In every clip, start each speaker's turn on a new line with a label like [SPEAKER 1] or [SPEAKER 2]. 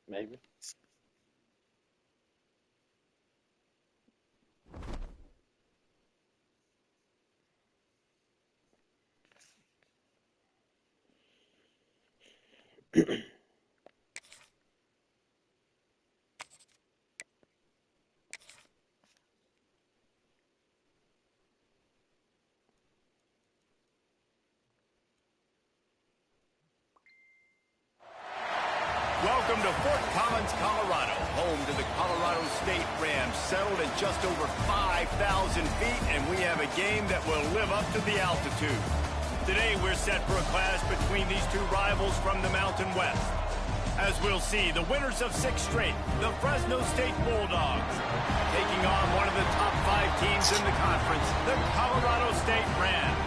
[SPEAKER 1] Maybe.
[SPEAKER 2] Welcome to Fort Collins, Colorado, home to the Colorado State Rams, settled at just over 5,000 feet, and we have a game that will live up to the altitude. Today, we're set for a clash between these two rivals from the Mountain West. As we'll see, the winners of 6 straight, the Fresno State Bulldogs, taking on one of the top 5 teams in the conference, the Colorado State Rams.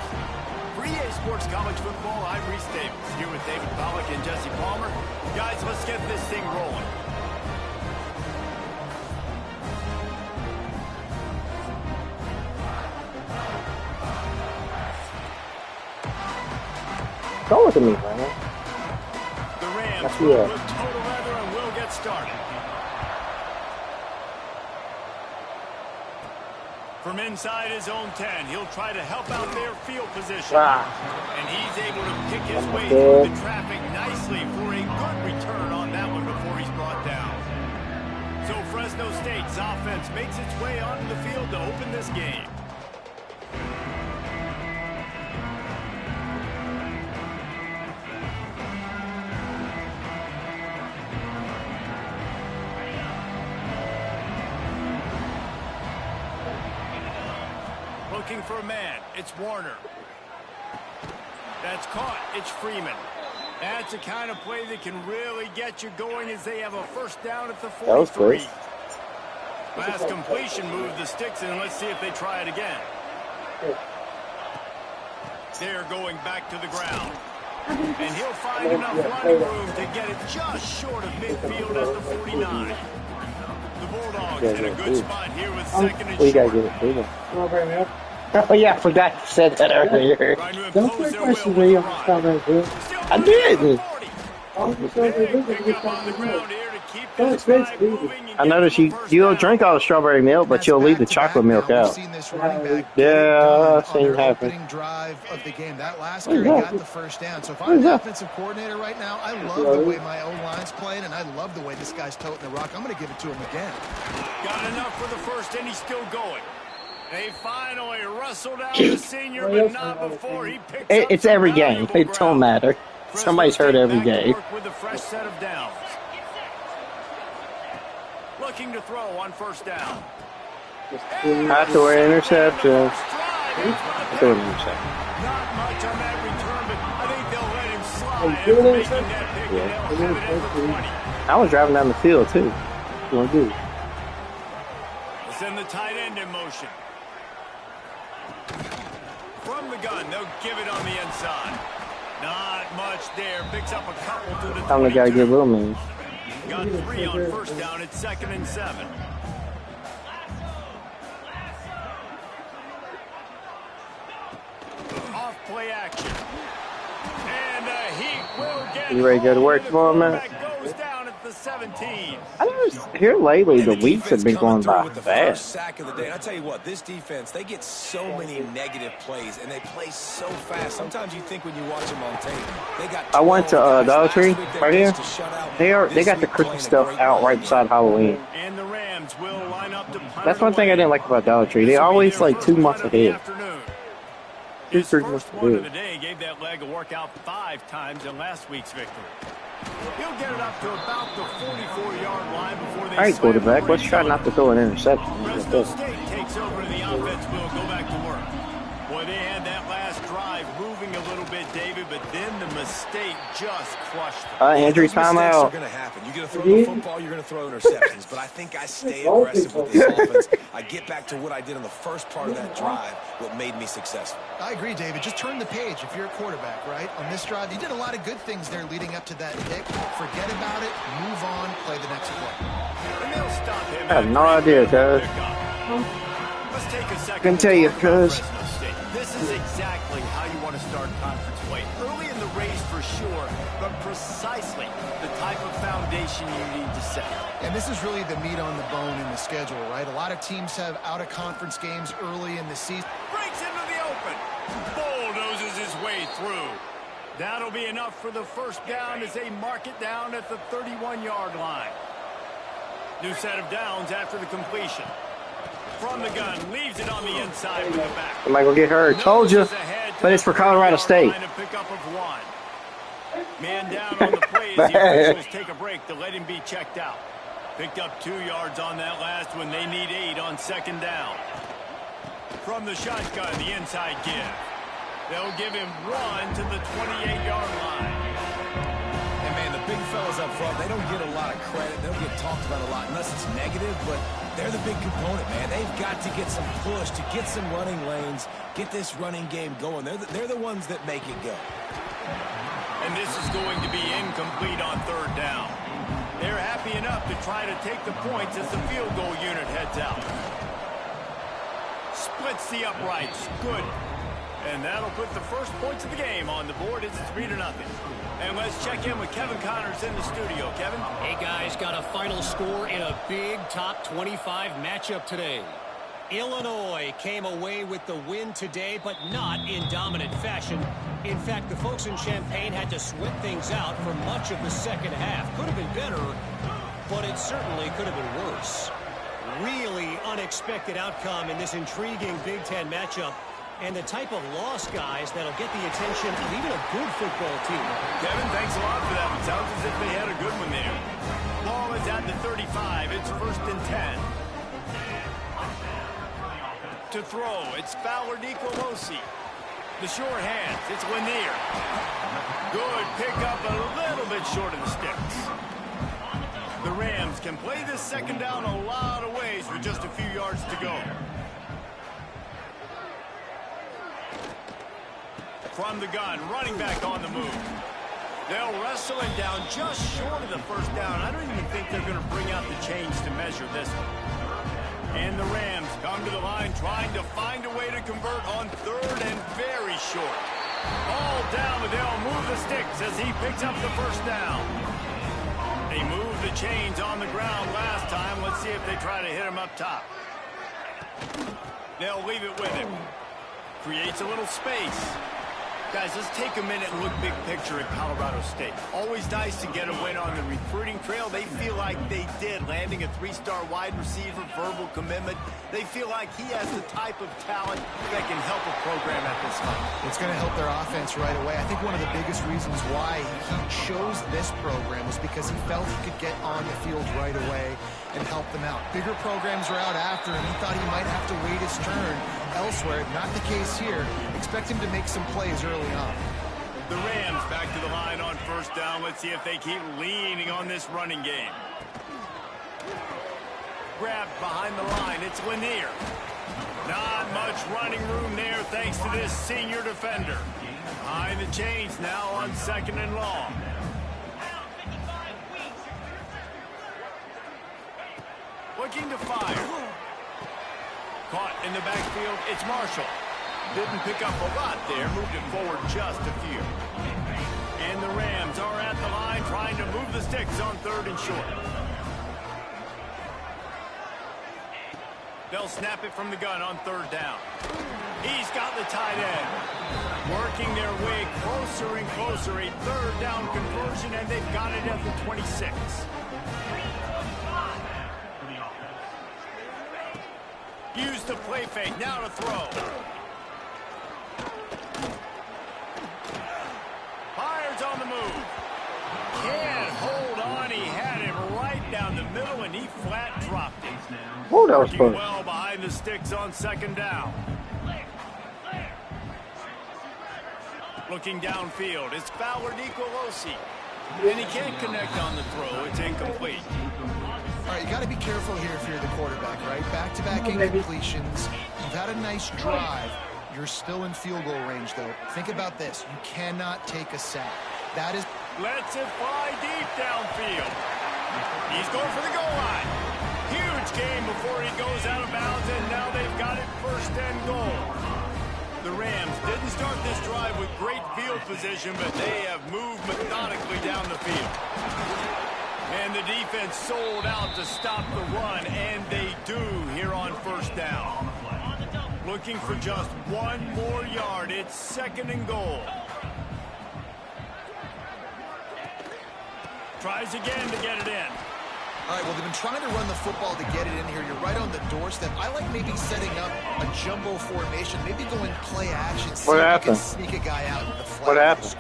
[SPEAKER 2] For EA Sports College Football, I'm Reese Davis, here with David Pollack and Jesse Palmer. Guys, let's get this thing rolling.
[SPEAKER 1] Go with me, man.
[SPEAKER 2] The Rams will put total leather and we'll get started. From inside his own 10, he'll try to help out their field position. And he's able to pick his way through the traffic nicely for a good return on that one before he's brought down. So Fresno State's offense makes its way onto the field to open this game. Looking for a man, it's Warner. That's caught, it's Freeman. That's the kind of play that can really get you going as they have a first down at the 43. Last completion moved the sticks in. Let's see if they try it again. They're going back to the ground. And he'll find enough running room to get it just short of midfield at the 49. The Bulldogs in a good spot here with second and short.
[SPEAKER 1] Oh yeah, I forgot you said that earlier.
[SPEAKER 3] Don't play question where you strawberry blue.
[SPEAKER 1] I did. I noticed you'll drink all the strawberry milk, but you'll leave the chocolate milk out. Yeah, I've seen it happen.
[SPEAKER 4] Drive of the game. That last carry got the first down. So if I'm the offensive coordinator right now, I love the way my O-line's playing, and I love the way this guy's toting the rock. I'm going to give it to him again.
[SPEAKER 2] Got enough for the first, and he's still going. They finally wrestled out the senior, but not before he picks up.
[SPEAKER 1] It's every game. It don't matter. Somebody's hurt every game.
[SPEAKER 2] With a fresh set of downs. Looking to throw on first down.
[SPEAKER 1] I threw an interception.
[SPEAKER 2] Not much on that return, but I think they'll let him slide after making that pick, and they'll have it at the 20.
[SPEAKER 1] I was driving down the field, too. What do?
[SPEAKER 2] We'll send the tight end in motion. From the gun, they'll give it on the inside. Not much there. Picks up a couple to the 22.
[SPEAKER 1] I'm the guy get little man.
[SPEAKER 2] Got 3 on first down. It's 2nd and 7. Off play action. And he will get.
[SPEAKER 1] You ready to go to work tomorrow, man?
[SPEAKER 2] Goes down at the 17.
[SPEAKER 1] I noticed here lately the weeks have been going by fast.
[SPEAKER 5] Sack of the day. And I tell you what, this defense, they get so many negative plays and they play so fast. Sometimes you think when you watch them on tape, they got.
[SPEAKER 1] I went to Dollar Tree right here. They got the Christmas stuff out right beside Halloween.
[SPEAKER 2] And the Rams will line up to punt.
[SPEAKER 1] That's one thing I didn't like about Dollar Tree. They always like 2 months ahead. 2-3 months
[SPEAKER 2] One of the
[SPEAKER 1] ahead.
[SPEAKER 2] day gave that leg a workout 5 times in last week's victory. He'll get it up to about the 44-yard line before they.
[SPEAKER 1] All right, quarterback. Let's try not to throw an interception.
[SPEAKER 2] Fresno State takes over and the offense will go back to work. Boy, they had that last drive moving a little bit, David, but then the mistake just crushed them.
[SPEAKER 1] Andrew, timeout.
[SPEAKER 5] Are going to happen. You're going to throw the football, you're going to throw interceptions. But I think I stay aggressive with this offense. I get back to what I did in the first part of that drive, what made me successful.
[SPEAKER 4] I agree, David. Just turn the page if you're a quarterback, right? On this drive, you did a lot of good things there leading up to that pick. Forget about it. Move on. Play the next play.
[SPEAKER 2] And they'll stop him.
[SPEAKER 1] I have no idea, cuz.
[SPEAKER 2] Let's take a second.
[SPEAKER 1] I can tell you, cuz.
[SPEAKER 2] Fresno State. This is exactly how you want to start conference play. Early in the race for sure, but precisely the type of foundation you need to set.
[SPEAKER 4] And this is really the meat on the bone in the schedule, right? A lot of teams have out-of-conference games early in the season.
[SPEAKER 2] Breaks into the open. Bulldozes his way through. That'll be enough for the first down as they mark it down at the 31-yard line. New set of downs after the completion. From the gun, leaves it on the inside with the back.
[SPEAKER 1] Somebody go get hurt. Told you. But it's for Colorado State.
[SPEAKER 2] Man down on the play as the officials take a break to let him be checked out. Picked up 2 yards on that last one. They need 8 on second down. From the shotgun, the inside give. They'll give him 1 to the 28-yard line.
[SPEAKER 5] And, man, the big fellas up front, they don't get a lot of credit. They don't get talked about a lot unless it's negative, but they're the big component, man. They've got to get some push, to get some running lanes, get this running game going. They're the ones that make it go.
[SPEAKER 2] And this is going to be incomplete on third down. They're happy enough to try to take the points as the field goal unit heads out. Splits the uprights. Good. And that'll put the first points of the game on the board. It's 3-0. And let's check in with Kevin Connors in the studio. Kevin?
[SPEAKER 6] Hey, guys, got a final score in a big top 25 matchup today. Illinois came away with the win today, but not in dominant fashion. In fact, the folks in Champaign had to sweat things out for much of the second half. Could have been better, but it certainly could have been worse. Really unexpected outcome in this intriguing Big Ten matchup, and the type of loss, guys, that'll get the attention of even a good football team.
[SPEAKER 2] Kevin, thanks a lot for that. It sounds as if they had a good one there. Ball is at the 35. It's 1st and 10. To throw, it's Fowler Nicolosi. The short hands, it's Lanier. Good pickup, a little bit short of the sticks. The Rams can play this second down a lot of ways with just a few yards to go. From the gun, running back on the move. They'll wrestle it down just short of the first down. I don't even think they're going to bring out the chains to measure this one. And the Rams come to the line trying to find a way to convert on third and very short. All down, but they'll move the sticks as he picks up the first down. They moved the chains on the ground last time. Let's see if they try to hit him up top. They'll leave it with him. Creates a little space. Guys, let's take a minute and look big picture at Colorado State. Always nice to get a win on the recruiting trail. They feel like they did, landing a 3-star wide receiver, verbal commitment. They feel like he has the type of talent that can help a program at this time.
[SPEAKER 4] It's going to help their offense right away. I think one of the biggest reasons why he chose this program was because he felt he could get on the field right away and help them out. Bigger programs are out after him. He thought he might have to wait his turn elsewhere. Not the case here. Expect him to make some plays early on.
[SPEAKER 2] The Rams back to the line on first down. Let's see if they keep leaning on this running game. Grabbed behind the line. It's Lanier. Not much running room there thanks to this senior defender. Behind the chains now on 2nd and long. Looking to fire. Caught in the backfield. It's Marshall. Didn't pick up a lot there. Moved it forward just a few. And the Rams are at the line trying to move the sticks on 3rd and short. They'll snap it from the gun on 3rd down. He's got the tight end. Working their way closer and closer. A 3rd down conversion, and they've got it at the 26. Use the play fake. Now to throw. Fires on the move. Can't hold on. He had it right down the middle, and he flat dropped it.
[SPEAKER 1] Oh, that was fun.
[SPEAKER 2] Well behind the sticks on 2nd down. Looking downfield. It's Fowler Nicolosi. And he can't connect on the throw. It's incomplete.
[SPEAKER 4] All right, you got to be careful here if you're the quarterback, right? Back-to-back incompletions. You've had a nice drive. You're still in field goal range, though. Think about this. You cannot take a sack. That is...
[SPEAKER 2] Lets it fly deep downfield. He's going for the goal line. Huge game before he goes out of bounds, and now they've got it 1st and goal. The Rams didn't start this drive with great field position, but they have moved methodically down the field. And the defense sold out to stop the run, and they do here on first down. Looking for just one more yard. It's 2nd and goal. Tries again to get it in.
[SPEAKER 4] All right, well, they've been trying to run the football to get it in here. You're right on the doorstep. I like maybe setting up a jumbo formation, maybe going play action.
[SPEAKER 1] What happened?
[SPEAKER 4] Sneak a guy out in the flat.
[SPEAKER 1] What happened?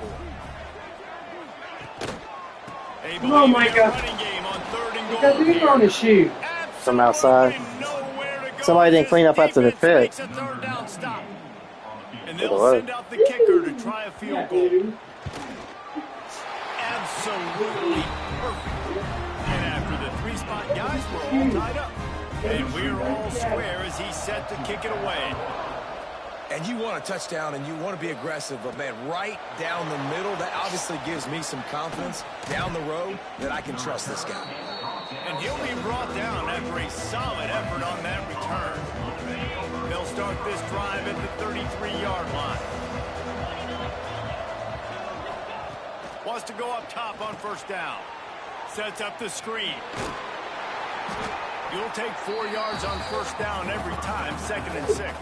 [SPEAKER 3] Oh, my God. Because he's on his shoe.
[SPEAKER 1] From outside. Somebody didn't clean up after the pick.
[SPEAKER 2] And they'll send out the kicker to try a field goal. Absolutely perfect. And after the 3-spot guys, we're all tied up. And we're all square as he's set to kick it away.
[SPEAKER 5] And you want a touchdown and you want to be aggressive, but man, right down the middle, that obviously gives me some confidence down the road that I can trust this guy.
[SPEAKER 2] And he'll be brought down after a solid effort on that return. They'll start this drive at the 33-yard line. Wants to go up top on first down. Sets up the screen. You'll take 4 yards on first down every time, 2nd and 6.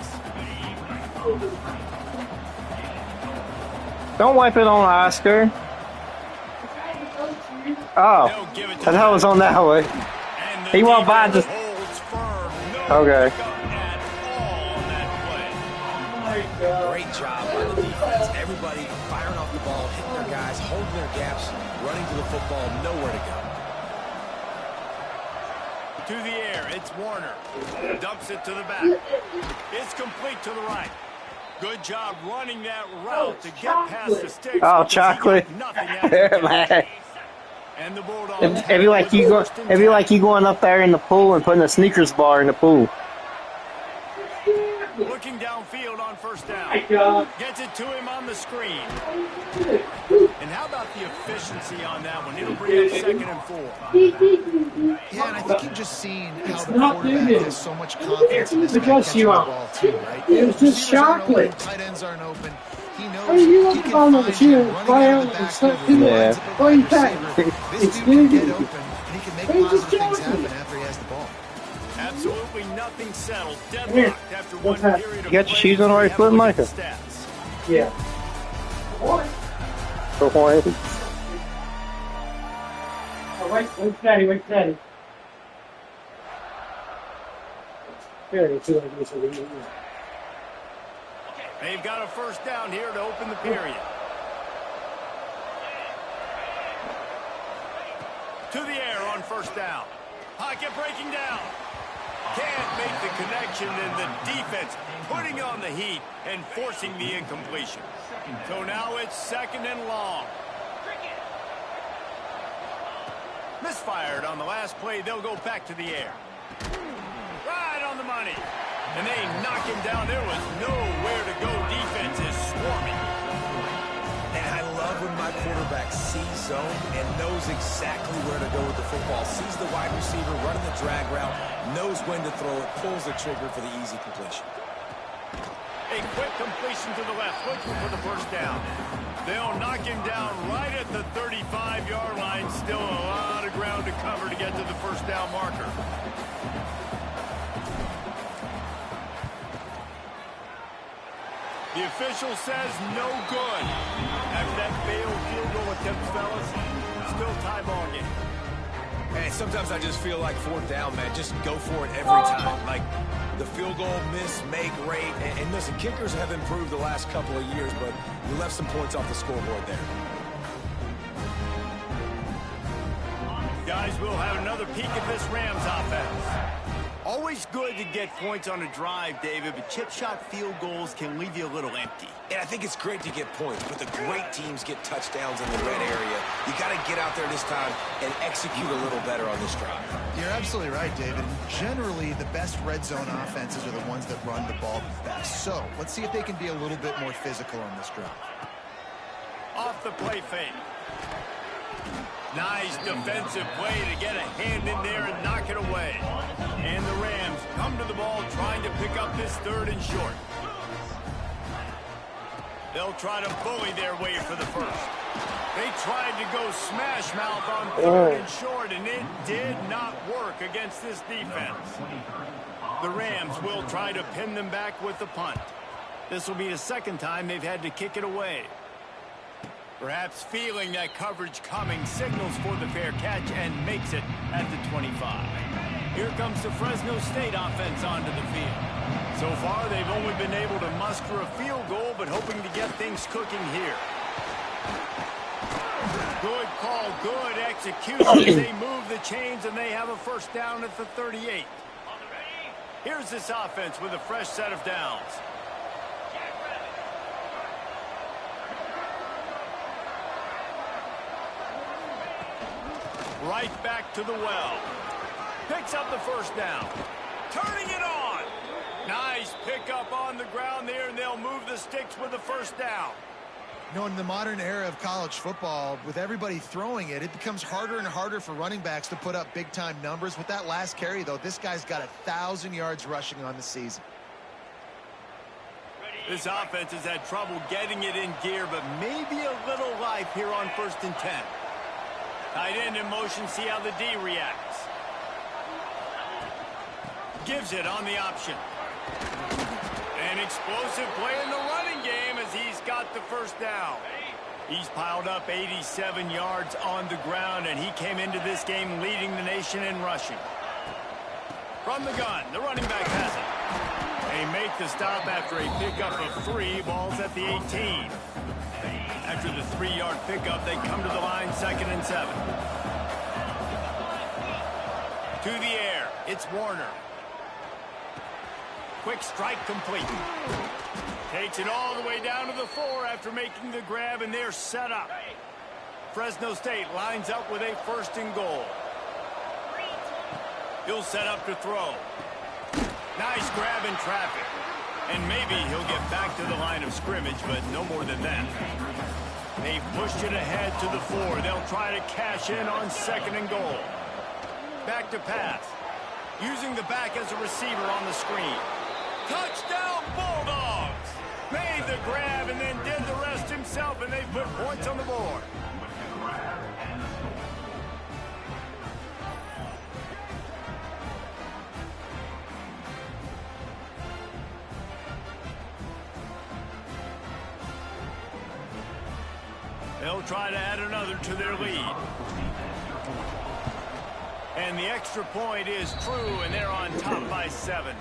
[SPEAKER 1] Don't wipe it on Oscar. Oh, I thought it was on that way. He walked by just. Okay.
[SPEAKER 5] Great job by the defense. Everybody firing off the ball, hitting their guys, holding their gaps, running to the football, nowhere to go.
[SPEAKER 2] To the air, it's Warner. Dumps it to the back. It's complete to the right. Good job running that route to get past the sticks.
[SPEAKER 1] Oh, chocolate. Man.
[SPEAKER 2] And the Bulldogs.
[SPEAKER 1] It'd be like you going up there in the pool and putting a Snickers bar in the pool.
[SPEAKER 2] Looking downfield on first down. Gets it to him on the screen. And how about the efficiency on that one? It'll bring up 2nd and 4.
[SPEAKER 4] Yeah, and I think you've just seen how the quarterback has so much confidence in this guy catching the ball too, right?
[SPEAKER 3] It was just chocolate.
[SPEAKER 4] Tight ends aren't open. He knows
[SPEAKER 3] You
[SPEAKER 4] he
[SPEAKER 3] want the
[SPEAKER 4] can
[SPEAKER 3] ball on the
[SPEAKER 4] find
[SPEAKER 3] shoe,
[SPEAKER 4] you running
[SPEAKER 3] fly
[SPEAKER 4] out
[SPEAKER 3] out
[SPEAKER 4] of the
[SPEAKER 3] and
[SPEAKER 4] backfield.
[SPEAKER 3] stuff.
[SPEAKER 4] He
[SPEAKER 1] Yeah.
[SPEAKER 4] lines up a
[SPEAKER 3] What do you
[SPEAKER 4] receiver.
[SPEAKER 3] think?
[SPEAKER 4] This
[SPEAKER 3] It's
[SPEAKER 4] dude can
[SPEAKER 3] good.
[SPEAKER 4] get open, and he can make
[SPEAKER 3] Hey,
[SPEAKER 4] positive
[SPEAKER 3] just
[SPEAKER 4] things
[SPEAKER 3] chocolate.
[SPEAKER 4] happen after he has the ball.
[SPEAKER 2] Absolutely nothing settled.
[SPEAKER 3] Here.
[SPEAKER 2] Deadlocked after one
[SPEAKER 3] What's that?
[SPEAKER 2] period of
[SPEAKER 1] You got your
[SPEAKER 2] play.
[SPEAKER 1] shoes on the right
[SPEAKER 2] Have a
[SPEAKER 1] foot,
[SPEAKER 2] look at
[SPEAKER 1] Micah?
[SPEAKER 2] the stats.
[SPEAKER 3] Yeah. What?
[SPEAKER 1] For one.
[SPEAKER 3] Oh, wait, Daddy. Very good.
[SPEAKER 2] They've got a first down here to open the period. To the air on first down. Pocket breaking down. Can't make the connection, and the defense putting on the heat and forcing the incompletion. So now it's 2nd and long. Misfired on the last play. They'll go back to the air. Right on the money. And they knock him down. There was nowhere to go. Defense is swarming.
[SPEAKER 5] And I love when my quarterback sees zone and knows exactly where to go with the football. Sees the wide receiver running the drag route, knows when to throw it, pulls the trigger for the easy completion.
[SPEAKER 2] A quick completion to the left, looking for the first down. They'll knock him down right at the 35-yard line. Still a lot of ground to cover to get to the first down marker. The official says no good. After that failed field goal attempt, fellas, still tie ball game.
[SPEAKER 5] And sometimes I just feel like 4th down, man. Just go for it every time. Like the field goal miss, make rate. And listen, kickers have improved the last couple of years, but you left some points off the scoreboard there.
[SPEAKER 2] Guys, we'll have another peek at this Rams offense. Always good to get points on a drive, David, but chip shot field goals can leave you a little empty.
[SPEAKER 5] And I think it's great to get points, but the great teams get touchdowns in the red area. You got to get out there this time and execute a little better on this drive.
[SPEAKER 4] You're absolutely right, David. Generally, the best red zone offenses are the ones that run the ball the best. So let's see if they can be a little bit more physical on this drive.
[SPEAKER 2] Off the play fake. Nice defensive play to get a hand in there and knock it away. And the Rams come to the ball trying to pick up this 3rd and short. They'll try to bully their way for the first. They tried to go smash mouth on 3rd and short, and it did not work against this defense. The Rams will try to pin them back with the punt. This will be the second time they've had to kick it away. Perhaps feeling that coverage coming, signals for the fair catch and makes it at the 25. Here comes the Fresno State offense onto the field. So far, they've only been able to muster a field goal, but hoping to get things cooking here. Good call, good execution. They move the chains, and they have a first down at the 38. Here's this offense with a fresh set of downs. Right back to the well. Picks up the first down. Turning it on. Nice pickup on the ground there, and they'll move the sticks with the first down.
[SPEAKER 4] You know, in the modern era of college football, with everybody throwing it, it becomes harder and harder for running backs to put up big-time numbers. With that last carry, though, this guy's got 1,000 yards rushing on the season.
[SPEAKER 2] This offense has had trouble getting it in gear, but maybe a little life here on 1st and 10. Tight end in motion, see how the D reacts. Gives it on the option. An explosive play in the running game as he's got the first down. He's piled up 87 yards on the ground, and he came into this game leading the nation in rushing. From the gun, the running back has it. They make the stop after a pickup of 3. Ball's at the 18. After the 3-yard pickup, they come to the line, 2nd and 7. To the air, it's Warner. Quick strike complete. Takes it all the way down to the 4 after making the grab, and they're set up. Fresno State lines up with a 1st and goal. He'll set up to throw. Nice grab in traffic. And maybe he'll get back to the line of scrimmage, but no more than that. They've pushed it ahead to the 4. They'll try to cash in on 2nd and goal. Back to pass. Using the back as a receiver on the screen. Touchdown Bulldogs! Made the grab and then did the rest himself, and they put points on the board. They'll try to add another to their lead. And the extra point is true, and they're on top by 7.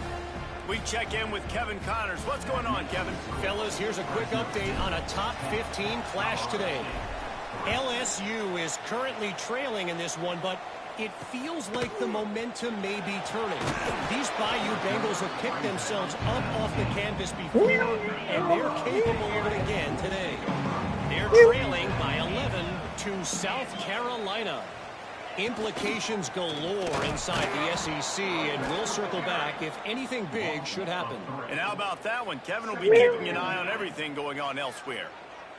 [SPEAKER 2] We check in with Kevin Connors. What's going on, Kevin?
[SPEAKER 6] Fellas, here's a quick update on a top 15 clash today. LSU is currently trailing in this one, but it feels like the momentum may be turning. These Bayou Bengals have picked themselves up off the canvas before, and they're capable of it again today. They're trailing by 11 to South Carolina. Implications galore inside the SEC, and we'll circle back if anything big should happen.
[SPEAKER 2] And how about that one? Kevin will be keeping an eye on everything going on elsewhere.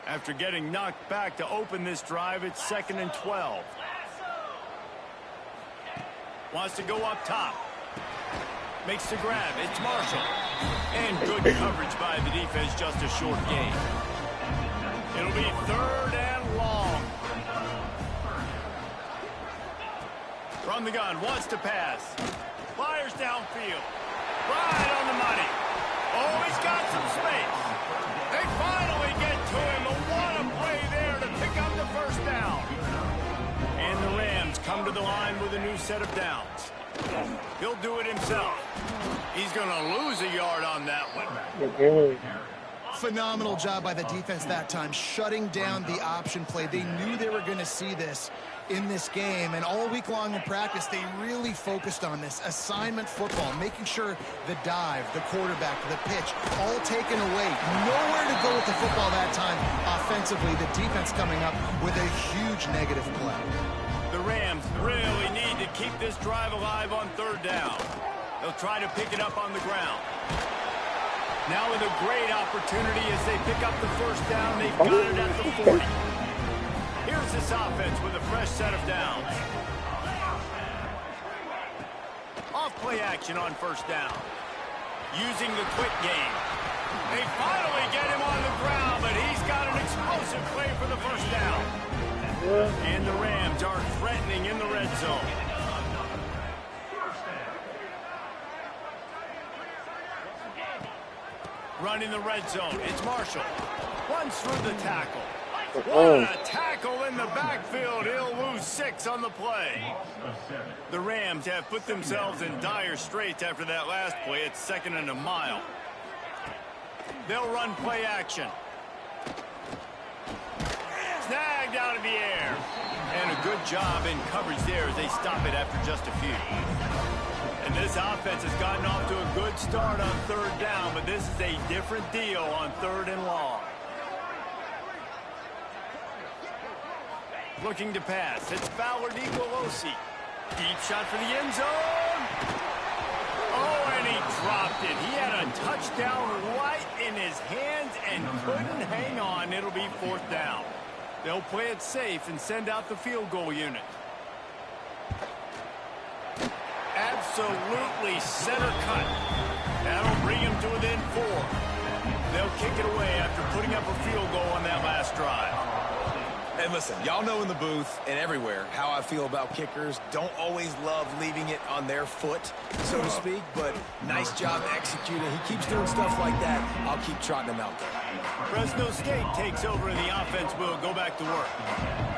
[SPEAKER 2] After getting knocked back to open this drive, it's 2nd and 12. Wants to go up top. Makes the grab. It's Marshall. And good coverage by the defense, just a short gain. It'll be 3rd and long. From the gun, wants to pass. Fires downfield. Right on the money. Oh, he's got some space. They finally get to him. What a play there to pick up the first down. And the Rams come to the line with a new set of downs. He'll do it himself. He's going to lose a yard on that one.
[SPEAKER 4] Phenomenal job by the defense that time, shutting down the option play. They knew they were going to see this in this game, and all week long in practice, they really focused on this assignment football, making sure the dive, the quarterback, the pitch, all taken away. Nowhere to go with the football that time offensively. The defense coming up with a huge negative play.
[SPEAKER 2] The Rams really need to keep this drive alive on 3rd down. They'll try to pick it up on the ground. Now with a great opportunity as they pick up the first down. They've got it at the 40. Here's this offense with a fresh set of downs. Off play action on 1st down. using the quick game. They finally get him on the ground, but he's got an explosive play for the first down. And the Rams are threatening in the red zone. Running the red zone, it's Marshall. Runs through the tackle. What a tackle in the backfield. He'll lose 6 on the play. The Rams have put themselves in dire straits after that last play. It's 2nd and a mile. They'll run play action. Snagged out of the air. And a good job in coverage there as they stop it after just a few. And this offense has gotten off to a good start on 3rd down, but this is a different deal on 3rd and long. Looking to pass. It's Fowler Nicolosi. Deep shot for the end zone. Oh, and he dropped it. He had a touchdown right in his hands and couldn't hang on. It'll be 4th down. They'll play it safe and send out the field goal unit. Absolutely center cut. That'll bring him to within 4. They'll kick it away after putting up a field goal on that last drive.
[SPEAKER 5] And listen, y'all know in the booth and everywhere how I feel about kickers. Don't always love leaving it on their foot, so to speak, but nice job executing. He keeps doing stuff like that. I'll keep trotting him out there.
[SPEAKER 2] Fresno State takes over and the offense will go back to work.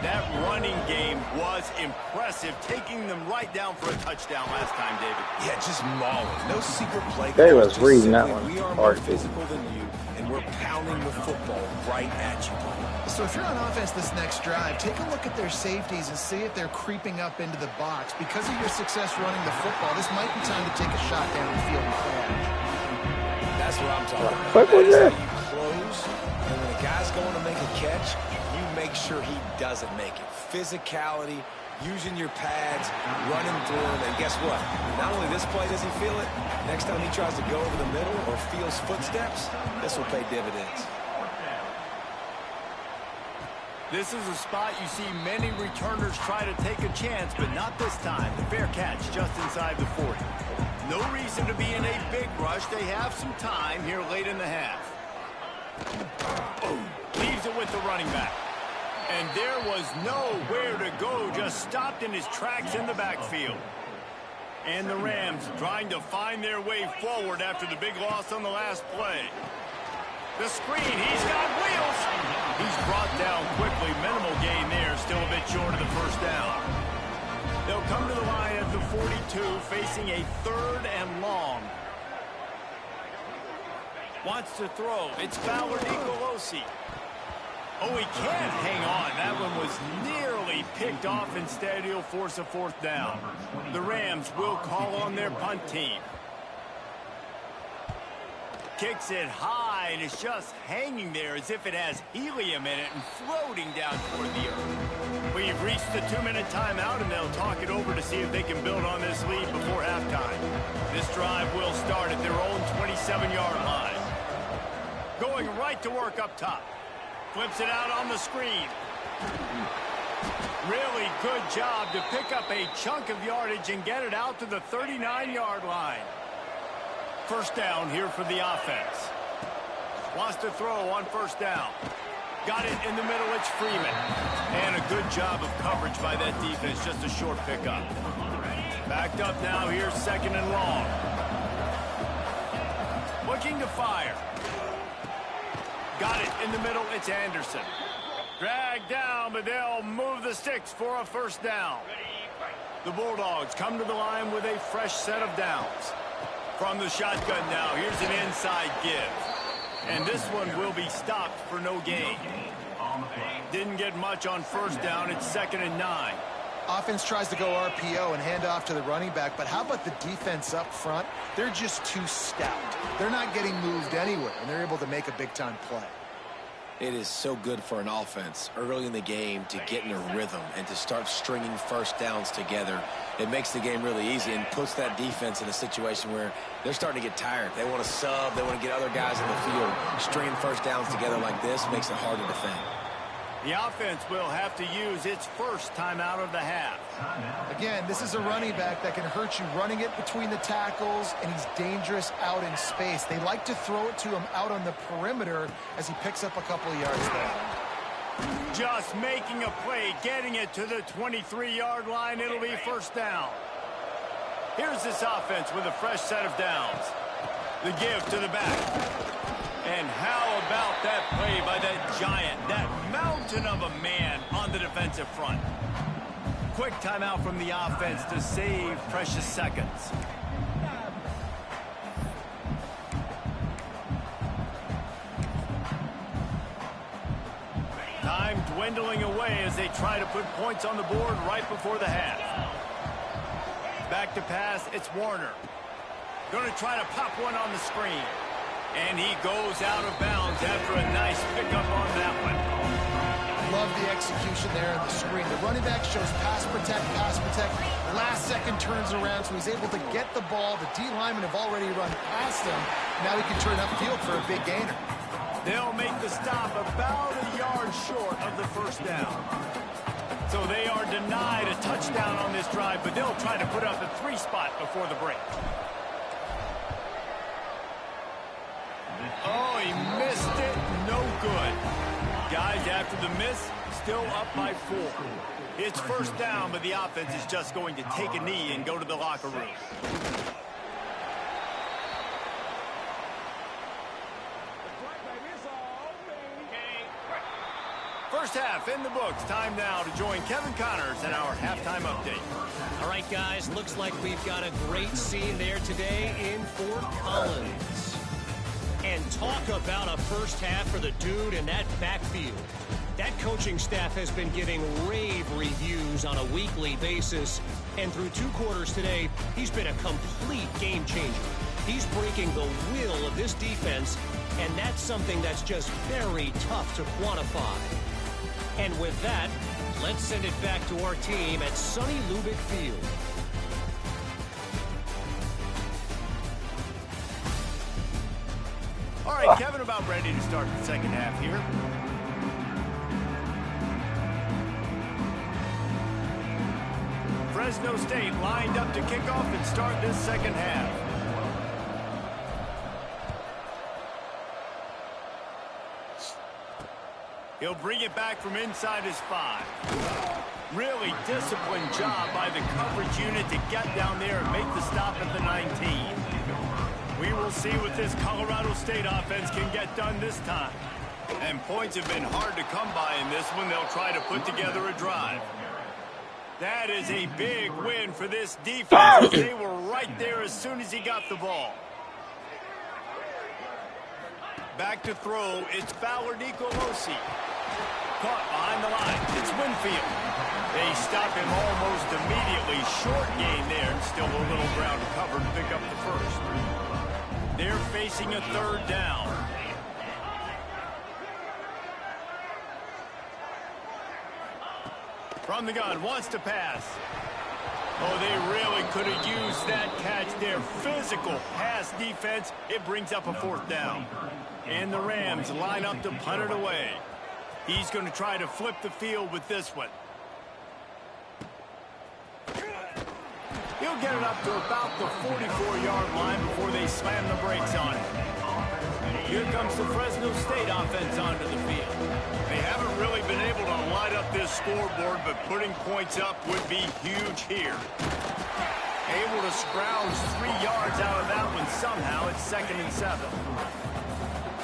[SPEAKER 2] That running game was impressive, taking them right down for a touchdown last time, David.
[SPEAKER 5] Yeah, just mauling. No secret play.
[SPEAKER 1] They was reading that one.
[SPEAKER 5] We are more physical than you, and we're pounding the football right at you.
[SPEAKER 4] So if you're on offense this next drive, take a look at their safeties and see if they're creeping up into the box. Because of your success running the football, this might be time to take a shot down the field and play action.
[SPEAKER 5] That's what I'm talking about. That is how you close, and when a guy's going to make a catch, you make sure he doesn't make it. Physicality, using your pads, running through him, and guess what? Not only this play does he feel it, next time he tries to go over the middle or feels footsteps, this will pay dividends.
[SPEAKER 2] This is a spot you see many returners try to take a chance, but not this time. The fair catch just inside the 40. No reason to be in a big rush. They have some time here late in the half. Oh, leaves it with the running back. And there was nowhere to go, just stopped in his tracks in the backfield. And the Rams trying to find their way forward after the big loss on the last play. The screen, he's got wheels. He's brought down quickly. Minimal gain there, still a bit short of the first down. They'll come to the line at the 42, facing a 3rd and long. Wants to throw. It's Fowler Nicolosi. Oh, he can't hang on. That one was nearly picked off. Instead, he'll force a 4th down. The Rams will call on their punt team. Kicks it high, and it's just hanging there as if it has helium in it and floating down toward the earth. We've reached the 2-minute timeout, and they'll talk it over to see if they can build on this lead before halftime. This drive will start at their own 27-yard line. Going right to work up top. Flips it out on the screen. Really good job to pick up a chunk of yardage and get it out to the 39-yard line. First down here for the offense. Wants to throw on first down. Got it in the middle, it's Freeman. And a good job of coverage by that defense, just a short pickup. Backed up now, here's 2nd and long. Looking to fire. Got it in the middle, it's Anderson. Dragged down, but they'll move the sticks for a first down. The Bulldogs come to the line with a fresh set of downs. From the shotgun now, here's an inside give. And this one will be stopped for no gain. Didn't get much on first down. It's 2nd and 9.
[SPEAKER 4] Offense tries to go RPO and hand off to the running back, but how about the defense up front? They're just too stout. They're not getting moved anywhere, and they're able to make a big-time play.
[SPEAKER 5] It is so good for an offense early in the game to get in a rhythm and to start stringing first downs together. It makes the game really easy and puts that defense in a situation where they're starting to get tired. They want to sub. They want to get other guys in the field. Stringing first downs together like this makes it hard to defend.
[SPEAKER 2] The offense will have to use its first timeout of the half.
[SPEAKER 4] Again, this is a running back that can hurt you running it between the tackles, and he's dangerous out in space. They like to throw it to him out on the perimeter as he picks up a couple of yards there.
[SPEAKER 2] Just making a play, getting it to the 23-yard line. It'll be first down. Here's this offense with a fresh set of downs. The give to the back. And how about that play by that giant, that mountain of a man on the defensive front? Quick timeout from the offense to save precious seconds. Time dwindling away as they try to put points on the board right before the half. Back to pass, it's Warner. Going to try to pop one on the screen. And he goes out of bounds after a nice pickup on that one.
[SPEAKER 4] Love the execution there on the screen. The running back shows pass protect, last second turns around, so he's able to get the ball. The D linemen have already run past him. Now he can turn upfield for a big gainer.
[SPEAKER 2] They'll make the stop about a yard short of the first down. So they are denied a touchdown on this drive, but they'll try to put up a 3 spot before the break. Oh, he missed it. No good. Guys, after the miss, still up by 4. It's first down, but the offense is just going to take a knee and go to the locker room. First half in the books. Time now to join Kevin Connors in our halftime update.
[SPEAKER 6] All right, guys, looks like we've got a great scene there today in Fort Collins. And talk about a first half for the dude in that backfield. That coaching staff has been giving rave reviews on a weekly basis. And through 2 quarters today, he's been a complete game changer. He's breaking the will of this defense, and that's something that's just very tough to quantify. And with that, let's send it back to our team at sunny Lubick Field.
[SPEAKER 2] All right, Kevin, about ready to start the second half here. Fresno State lined up to kick off and start this second half. He'll bring it back from inside his 5. Really disciplined job by the coverage unit to get down there and make the stop at the 19. We will see what this Colorado State offense can get done this time. And points have been hard to come by in this one. They'll try to put together a drive. That is a big win for this defense. They were right there as soon as he got the ball. Back to throw, it's Nicolosi. Caught behind the line, it's Winfield. They stop him almost immediately. Short gain there, and still a little ground to cover to pick up the first. They're facing a 3rd down. From the gun, wants to pass. Oh, they really could have used that catch there. Physical pass defense. It brings up a 4th down. And the Rams line up to punt it away. He's going to try to flip the field with this one. He'll get it up to about the 44-yard line before they slam the brakes on it. Here comes the Fresno State offense onto the field. They haven't really been able to light up this scoreboard, but putting points up would be huge here. Able to scrounge 3 yards out of that one somehow. It's 2nd and 7.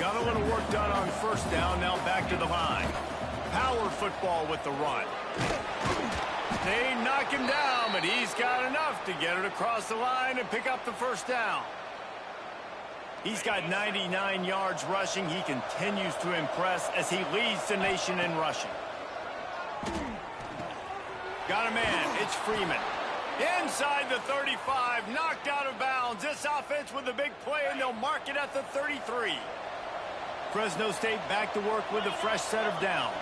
[SPEAKER 2] Got a little work done on first down. Now back to the line. Power football with the run. They knock him down, but he's got enough to get it across the line and pick up the first down. He's got 99 yards rushing. He continues to impress as he leads the nation in rushing. Got a man. It's Freeman. Inside the 35, knocked out of bounds. This offense with a big play, and they'll mark it at the 33. Fresno State back to work with a fresh set of downs.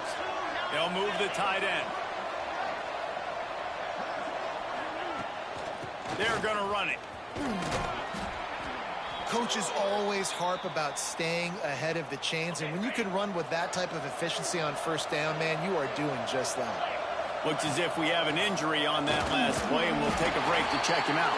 [SPEAKER 2] They'll move the tight end. They're going to run it.
[SPEAKER 4] Coaches always harp about staying ahead of the chains, and when you can run with that type of efficiency on first down, man, you are doing just that.
[SPEAKER 2] Looks as if we have an injury on that last play, and we'll take a break to check him out.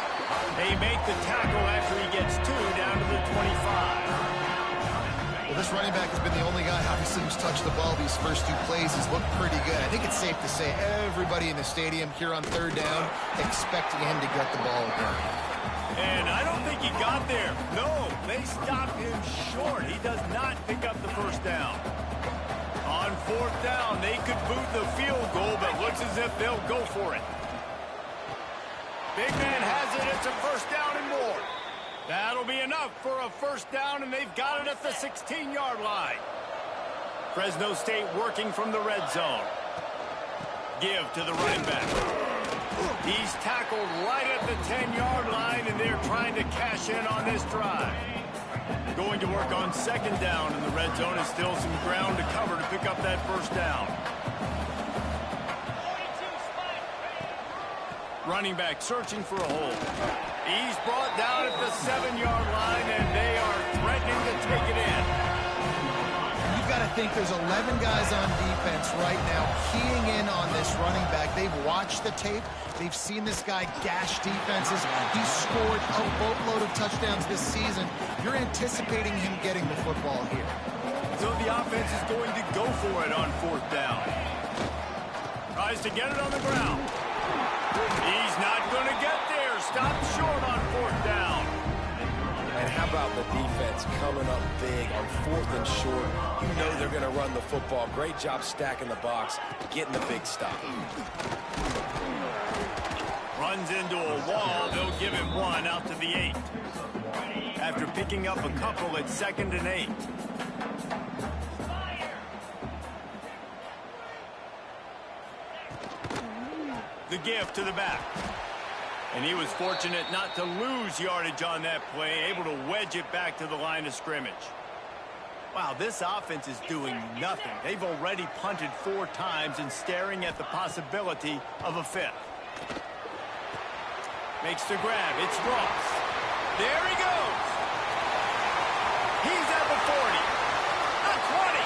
[SPEAKER 2] They make the tackle after he gets 2 down to the 25.
[SPEAKER 4] Well, this running back has been the only guy, obviously, who's touched the ball these first 2 plays. He's looked pretty good. I think it's safe to say everybody in the stadium here on third down expecting him to get the ball again.
[SPEAKER 2] And I don't think he got there. No, they stopped him short. He does not pick up the first down. On 4th down, they could boot the field goal, but looks as if they'll go for it. Big man has it. It's a first down and more. That'll be enough for a first down, and they've got it at the 16-yard line. Fresno State working from the red zone. Give to the running back. He's tackled right at the 10-yard line, and they're trying to cash in on this drive. Going to work on 2nd down, and the red zone is still some ground to cover to pick up that first down. Running back searching for a hole. He's brought down at the 7-yard line, and they are threatening to take it in.
[SPEAKER 4] You've got to think there's 11 guys on defense right now keying in on this running back. They've watched the tape. They've seen this guy gash defenses. He's scored a boatload of touchdowns this season. You're anticipating him getting the football here.
[SPEAKER 2] So the offense is going to go for it on 4th down. Tries to get it on the ground. He's not going to get there. Stopped short on 4th down.
[SPEAKER 5] And how about the defense coming up big on 4th and short? You know they're going to run the football. Great job stacking the box, getting the big stop.
[SPEAKER 2] Runs into a wall. They'll give him 1 out to the 8. After picking up a couple at 2nd and 8. The give to the back. And he was fortunate not to lose yardage on that play, able to wedge it back to the line of scrimmage. Wow, this offense is doing nothing. They've already punted 4 times and staring at the possibility of a 5th. Makes the grab. It's Ross. There he goes. He's at the 40. The 20.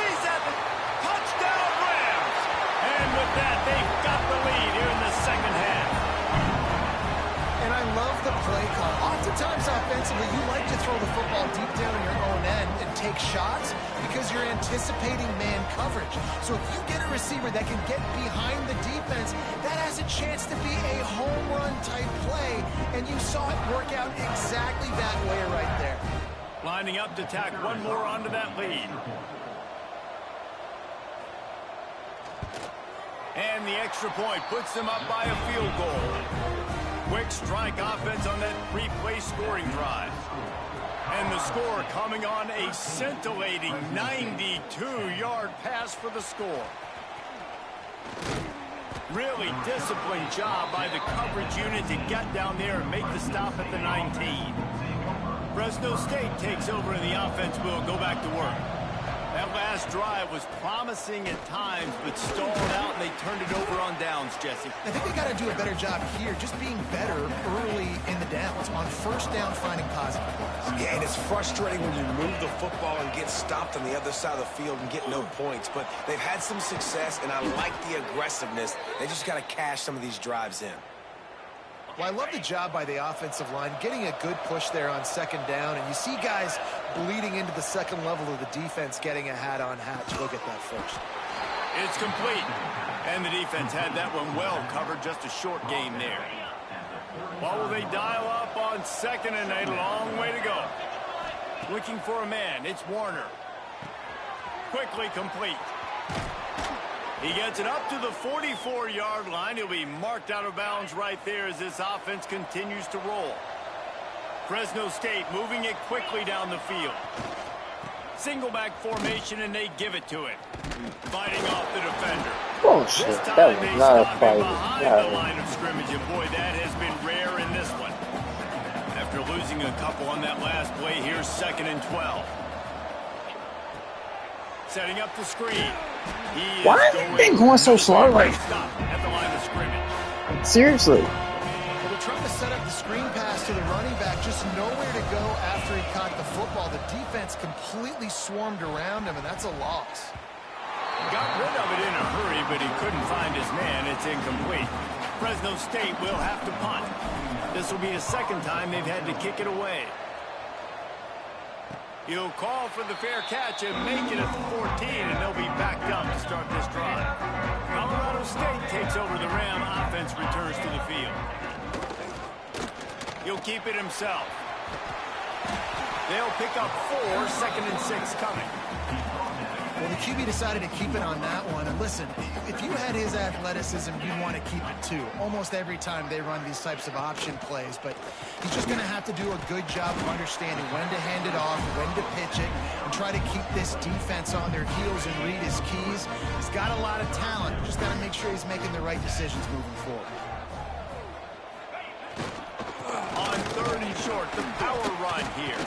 [SPEAKER 2] He's at the touchdown Rams. And with that, they've got the lead here in the 2nd half.
[SPEAKER 4] And I love the play call. Oftentimes offensively, you like to throw the football deep down in your own end and take shots because you're anticipating man coverage. So if you get a receiver that can get behind the defense, that has a chance to be a home run type play. And you saw it work out exactly that way right there.
[SPEAKER 2] Lining up to tack 1 more onto that lead. And the extra point puts them up by a field goal. Quick strike offense on that 3-play scoring drive. And the score coming on a scintillating 92-yard pass for the score. Really disciplined job by the coverage unit to get down there and make the stop at the 19. Fresno State takes over and the offense will go back to work. That last drive was promising at times, but stalled out, and they turned it over on downs, Jesse.
[SPEAKER 4] I think they got to do a better job here, just being better early in the downs. On 1st down, finding positive plays.
[SPEAKER 5] Yeah, and it's frustrating when you move the football and get stopped on the other side of the field and get no points. But they've had some success, and I like the aggressiveness. They just got to cash some of these drives in.
[SPEAKER 4] Well, I love the job by the offensive line, getting a good push there on 2nd down, and you see guys bleeding into the 2nd level of the defense getting a hat-on-hat to go get that first.
[SPEAKER 2] It's complete, and the defense had that one well covered, just a short gain there. What will they dial up on 2nd and 8? A long way to go. Looking for a man, it's Warner. Quickly complete. He gets it up to the 44-yard line. He'll be marked out of bounds right there as this offense continues to roll. Fresno State moving it quickly down the field. Single back formation, and they give it to it. Fighting off the defender.
[SPEAKER 1] Oh, shit.
[SPEAKER 2] This time
[SPEAKER 1] That
[SPEAKER 2] they
[SPEAKER 1] was not a
[SPEAKER 2] stop him
[SPEAKER 1] fight.
[SPEAKER 2] behind
[SPEAKER 1] Yeah.
[SPEAKER 2] the line of scrimmage, and boy, that has been rare in this one. After losing a couple on that last play, here's 2nd and 12. Setting up the screen.
[SPEAKER 1] Why are they going so slow? Like,
[SPEAKER 2] Stop at the line of scrimmage.
[SPEAKER 1] seriously.
[SPEAKER 4] They're trying to set up the screen pass to the running back, just nowhere to go after he caught the football. The defense completely swarmed around him, and that's a loss.
[SPEAKER 2] Got rid of it in a hurry, but he couldn't find his man. It's incomplete. Fresno State will have to punt. This will be the second time they've had to kick it away. He'll call for the fair catch and make it at the 14, and they'll be backed up to start this drive. Colorado State takes over the Ram. Offense returns to the field. He'll keep it himself. They'll pick up 4, 2nd and 6 coming.
[SPEAKER 4] Well, the QB decided to keep it on that one. And listen, if you had his athleticism, you'd want to keep it too. Almost every time they run these types of option plays. But he's just going to have to do a good job of understanding when to hand it off, when to pitch it, and try to keep this defense on their heels and read his keys. He's got a lot of talent. Just got to make sure he's making the right decisions moving forward.
[SPEAKER 2] On 3rd and short, the power run here.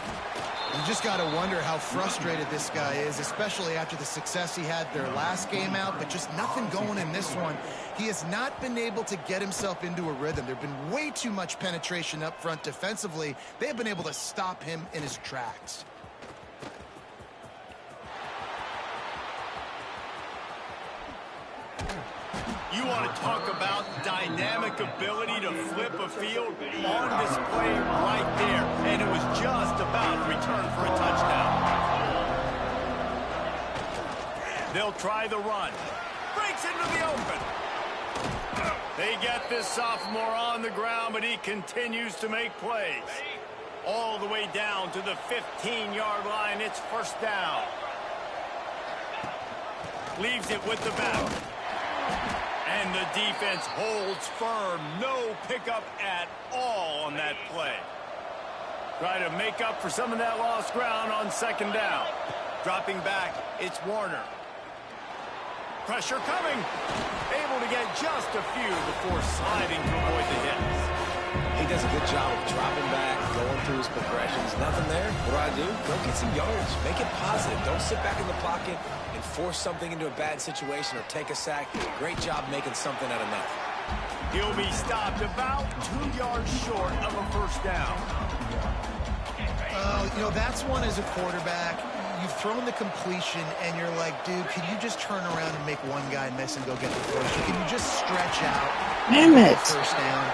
[SPEAKER 4] You just got to wonder how frustrated this guy is, especially after the success he had their last game out, but just nothing going in this one. He has not been able to get himself into a rhythm. There have been way too much penetration up front defensively. They have been able to stop him in his tracks.
[SPEAKER 2] You want to talk about dynamic ability to flip a field on display right there. And it was just about returned for a touchdown. They'll try the run. Breaks into the open. They get this sophomore on the ground, but he continues to make plays. All the way down to the 15-yard line. It's 1st down. Leaves it with the back. And the defense holds firm. No pickup at all on that play. Try to make up for some of that lost ground on 2nd down. Dropping back, it's Warner. Pressure coming. Able to get just a few before sliding to avoid the hits.
[SPEAKER 5] He does a good job of dropping back, going through his progressions. Nothing there. What do? Go get some yards. Make it positive. Don't sit back in the pocket and force something into a bad situation or take a sack. Great job making something out of nothing.
[SPEAKER 2] He'll be stopped about 2 yards short of a 1st down.
[SPEAKER 4] You know, that's one as a quarterback. You've thrown the completion, and you're like, dude, can you just turn around and make one guy miss and go get the first? Can you just stretch out
[SPEAKER 1] Damn
[SPEAKER 4] and
[SPEAKER 1] it.
[SPEAKER 4] get the 1st down?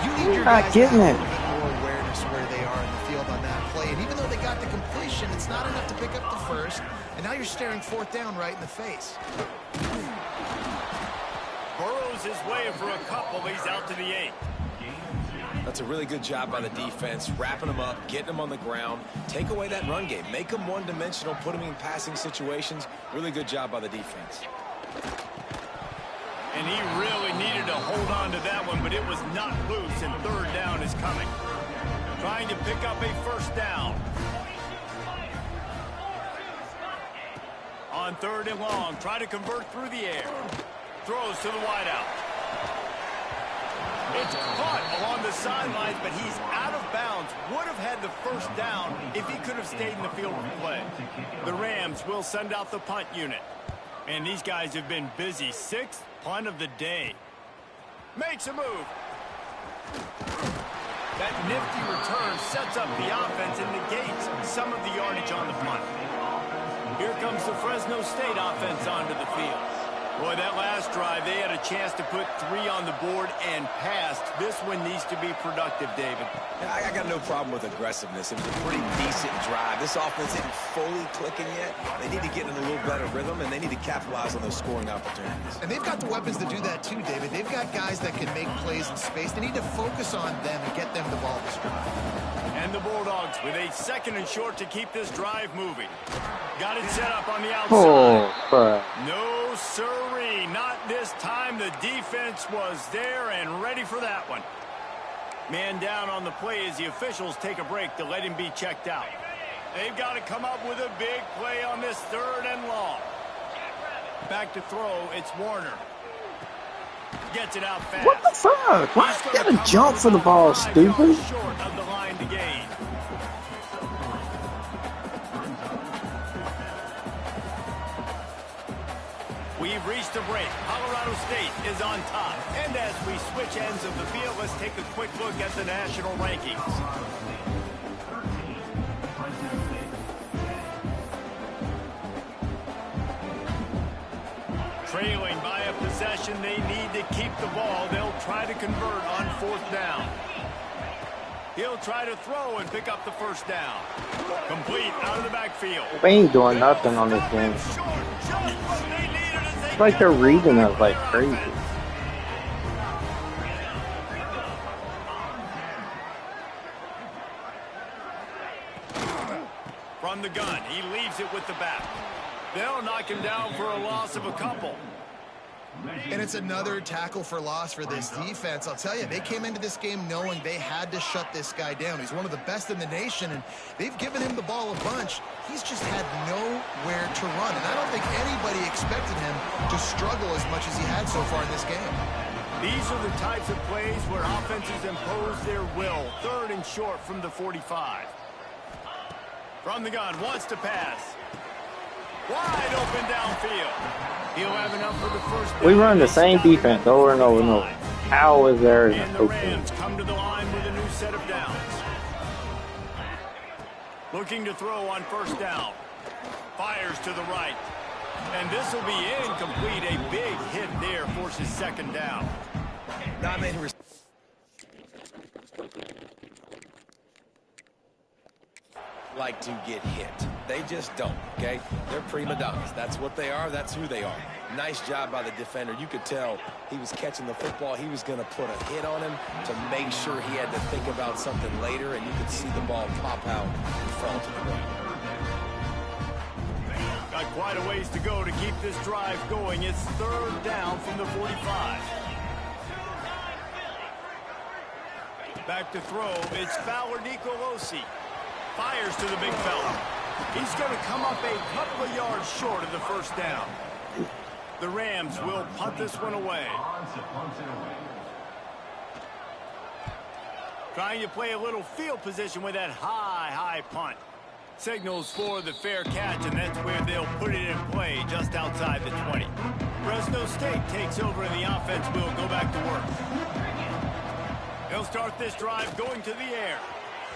[SPEAKER 4] You need your
[SPEAKER 1] Not
[SPEAKER 4] guys to
[SPEAKER 1] getting
[SPEAKER 4] have
[SPEAKER 1] it.
[SPEAKER 4] a little bit more awareness where they are in the field on that play. And even though they got the completion, it's not enough to pick up the 1st. And now you're staring 4th down right in the face.
[SPEAKER 2] Burrows his way for a couple. He's out to the 8.
[SPEAKER 5] That's a really good job by the defense, wrapping them up, getting them on the ground. Take away that run game. Make them one-dimensional, put them in passing situations. Really good job by the defense.
[SPEAKER 2] And he really needed to hold on to that one, but it was not loose, and 3rd down is coming. Trying to pick up a 1st down. On 3rd and long, try to convert through the air. Throws to the wideout. It's caught along the sidelines, but he's out of bounds. Would have had the 1st down if he could have stayed in the field of play. The Rams will send out the punt unit. And these guys have been busy. 6th punt of the day. Makes a move. That nifty return sets up the offense and negates some of the yardage on the punt. Here comes the Fresno State offense onto the field. Boy, that last drive, they had a chance to put 3 on the board and passed. This one needs to be productive, David.
[SPEAKER 5] I got no problem with aggressiveness. It was a pretty decent drive. This offense isn't fully clicking yet. They need to get in a little better rhythm, and they need to capitalize on those scoring opportunities.
[SPEAKER 4] And they've got the weapons to do that too, David. They've got guys that can make plays in space. They need to focus on them and get them the ball this drive.
[SPEAKER 2] And the Bulldogs with a 2nd and short to keep this drive moving. Got it set up on the outside.
[SPEAKER 1] Oh, crap.
[SPEAKER 2] No, sirree. Not this time. The defense was there and ready for that one. Man down on the play as the officials take a break to let him be checked out. They've got to come up with a big play on this 3rd and long. Back to throw. It's Warner. Gets it out fast.
[SPEAKER 1] What the fuck? Why you gotta jump for the ball, stupid?
[SPEAKER 2] Short of the line to gain. We've reached to break. Colorado State is on top. And as we switch ends of the field, let's take a quick look at the national rankings. Trailing by a possession, they need to keep the ball. They'll try to convert on 4th down. He'll try to throw and pick up the 1st down. Complete out of the backfield.
[SPEAKER 1] We ain't doing nothing on this game. It's like they're reading us like crazy.
[SPEAKER 2] From the gun, he leaves it with the back. They'll knock him down for a loss of a couple.
[SPEAKER 4] And it's another tackle for loss for this defense. I'll tell you, they came into this game knowing they had to shut this guy down. He's one of the best in the nation, and they've given him the ball a bunch. He's just had nowhere to run, and I don't think anybody expected him to struggle as much as he had so far in this game.
[SPEAKER 2] These are the types of plays where offenses impose their will. 3rd and short from the 45. From the gun, wants to pass. Wide open downfield. He'll have enough for the 1st down.
[SPEAKER 1] We run the same defense over and over and over. How is there an
[SPEAKER 2] And the Rams come to the line with a new set of downs. Looking to throw on 1st down. Fires to the right. And this will be incomplete. A big hit there forces 2nd down.
[SPEAKER 5] Not many like to get hit. They just don't, okay? They're prima donnas. That's what they are. That's who they are. Nice job by the defender. You could tell he was catching the football. He was going to put a hit on him to make sure he had to think about something later, and you could see the ball pop out and fall to the ground.
[SPEAKER 2] Got quite a ways to go to keep this drive going. It's 3rd down from the 45. Back to throw. It's Fowler Nicolosi. Fires to the big fella. He's going to come up a couple of yards short of the 1st down. The Rams will punt this one away. Trying to play a little field position with that high punt. Signals for the fair catch, and that's where they'll put it in play just outside the 20. Fresno State takes over, and the offense will go back to work. They'll start this drive going to the air.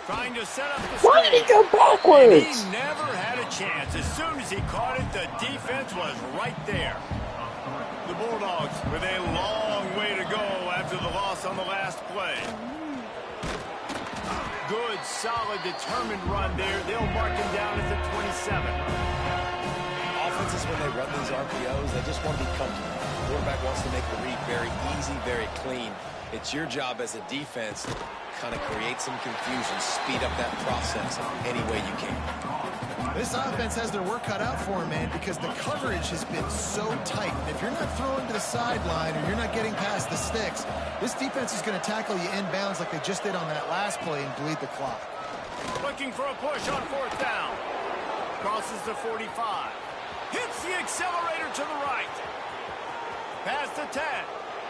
[SPEAKER 2] Trying to set up the screen.
[SPEAKER 1] Why did he go backwards?
[SPEAKER 2] He never had a chance. As soon as he caught it, the defense was right there. The Bulldogs with a long way to go after the loss on the last play. Good, solid, determined run there. They'll mark him down at the 27.
[SPEAKER 5] Offenses, when they run these RPOs, they just want to be comfortable. The quarterback wants to make the read very easy, very clean. It's your job as a defense to kind of create some confusion, speed up that process any way you can.
[SPEAKER 4] This offense has their work cut out for them, man, because the coverage has been so tight. If you're not throwing to the sideline or you're not getting past the sticks, this defense is going to tackle you inbounds like they just did on that last play and bleed the clock.
[SPEAKER 2] Looking for a push on 4th down. Crosses the 45. Hits the accelerator to the right. Past the 10.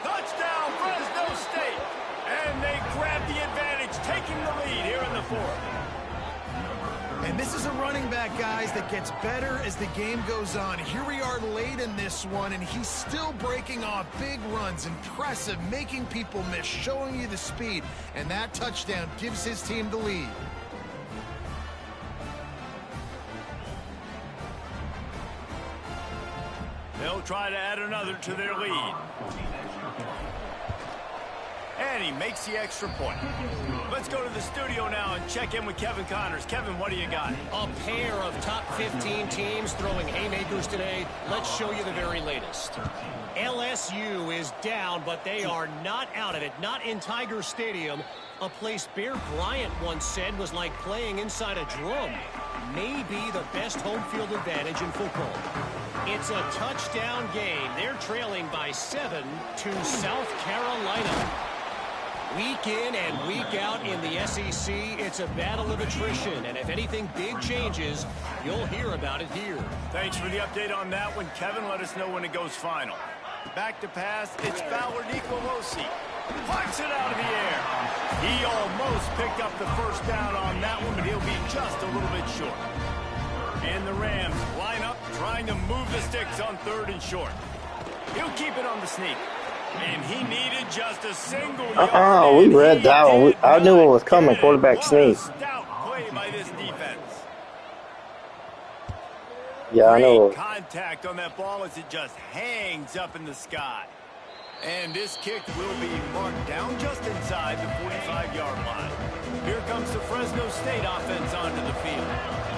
[SPEAKER 2] Touchdown, Fresno State. And they grab the advantage, taking the lead here in the 4th.
[SPEAKER 4] And this is a running back, guys, that gets better as the game goes on. Here we are late in this one, and he's still breaking off big runs. Impressive, making people miss, showing you the speed. And that touchdown gives his team the lead.
[SPEAKER 2] They'll try to add another to their lead. And he makes the extra point. Let's go to the studio now and check in with Kevin Connors. Kevin, what do you got?
[SPEAKER 6] A pair of top 15 teams throwing haymakers today. Let's show you the very latest. LSU is down, but they are not out of it. Not in Tiger Stadium, a place Bear Bryant once said was like playing inside a drum. Maybe the best home field advantage in football. It's a touchdown game. They're trailing by 7 to South Carolina. Week in and week out in the SEC, it's a battle of attrition. And if anything big changes, you'll hear about it here.
[SPEAKER 2] Thanks for the update on that one, Kevin. Let us know when it goes final. Back to pass, it's Fowler Nicolosi. Flies it out of the air. He almost picked up the 1st down on that one, but he'll be just a little bit short. And the Rams line up, trying to move the sticks on 3rd and short. He'll keep it on the sneak. And he needed just a single
[SPEAKER 1] We
[SPEAKER 2] yard.
[SPEAKER 1] read that one. I knew what was coming. Quarterback sneak.
[SPEAKER 2] Stout play by this defense.
[SPEAKER 1] Yeah, I know.
[SPEAKER 2] Great contact on that ball as it just hangs up in the sky. And this kick will be marked down just inside the 45-yard line. Here comes the Fresno State offense onto the field.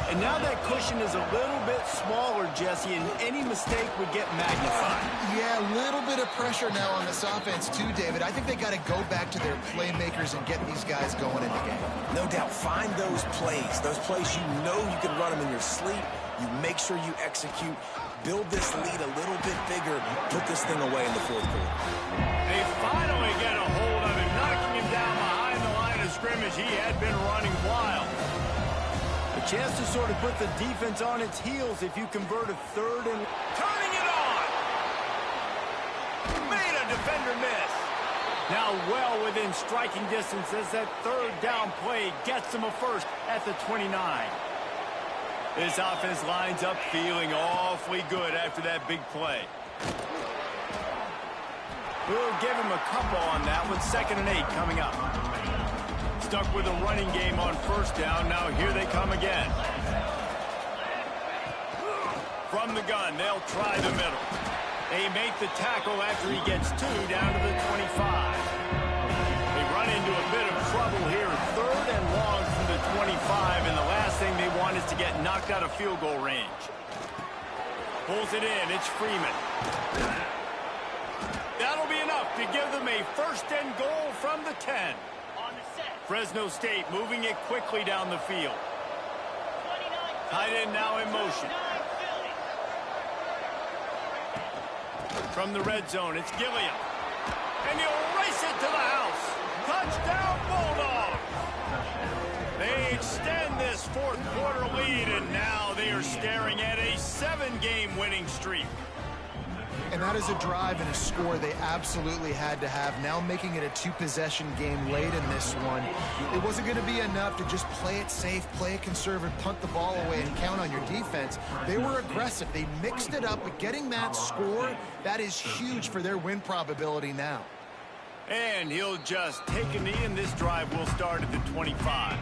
[SPEAKER 2] And now that cushion is a little bit smaller, Jesse, and any mistake would get magnified.
[SPEAKER 4] Yeah, a little bit of pressure now on this offense too, David. I think they got to go back to their playmakers and get these guys going in the game.
[SPEAKER 5] No doubt. Find those plays you know you can run them in your sleep. You make sure you execute. Build this lead a little bit bigger. Put this thing away in the fourth quarter.
[SPEAKER 2] They finally get a hold of him, knocking him down behind the line of scrimmage. He had been running wild. A chance to sort of put the defense on its heels if you convert a third and turning it on. Made a defender miss. Now well within striking distance as that third down play gets him a first at the 29. This offense lines up feeling awfully good after that big play. We'll give him a couple on that one. 2nd and 8 coming up. Stuck with a running game on first down. Now here they come again. From the gun, they'll try the middle. They make the tackle after he gets 2 down to the 25. They run into a bit of trouble here. 3rd and long from the 25, and the last thing they want is to get knocked out of field goal range. Pulls it in. It's Freeman. That'll be enough to give them a 1st and goal from the 10. Fresno State moving it quickly down the field. Tight end now in motion. From the red zone, it's Gilliam. And he'll race it to the house. Touchdown, Bulldogs! They extend this 4th quarter lead, and now they are staring at a 7-game winning streak.
[SPEAKER 4] And that is a drive and a score they absolutely had to have. Now making it a 2-possession game late in this one. It wasn't going to be enough to just play it safe, play it conservative, punt the ball away, and count on your defense. They were aggressive. They mixed it up, but getting that score, that is huge for their win probability now.
[SPEAKER 2] And he'll just take a knee, and this drive will start at the 25.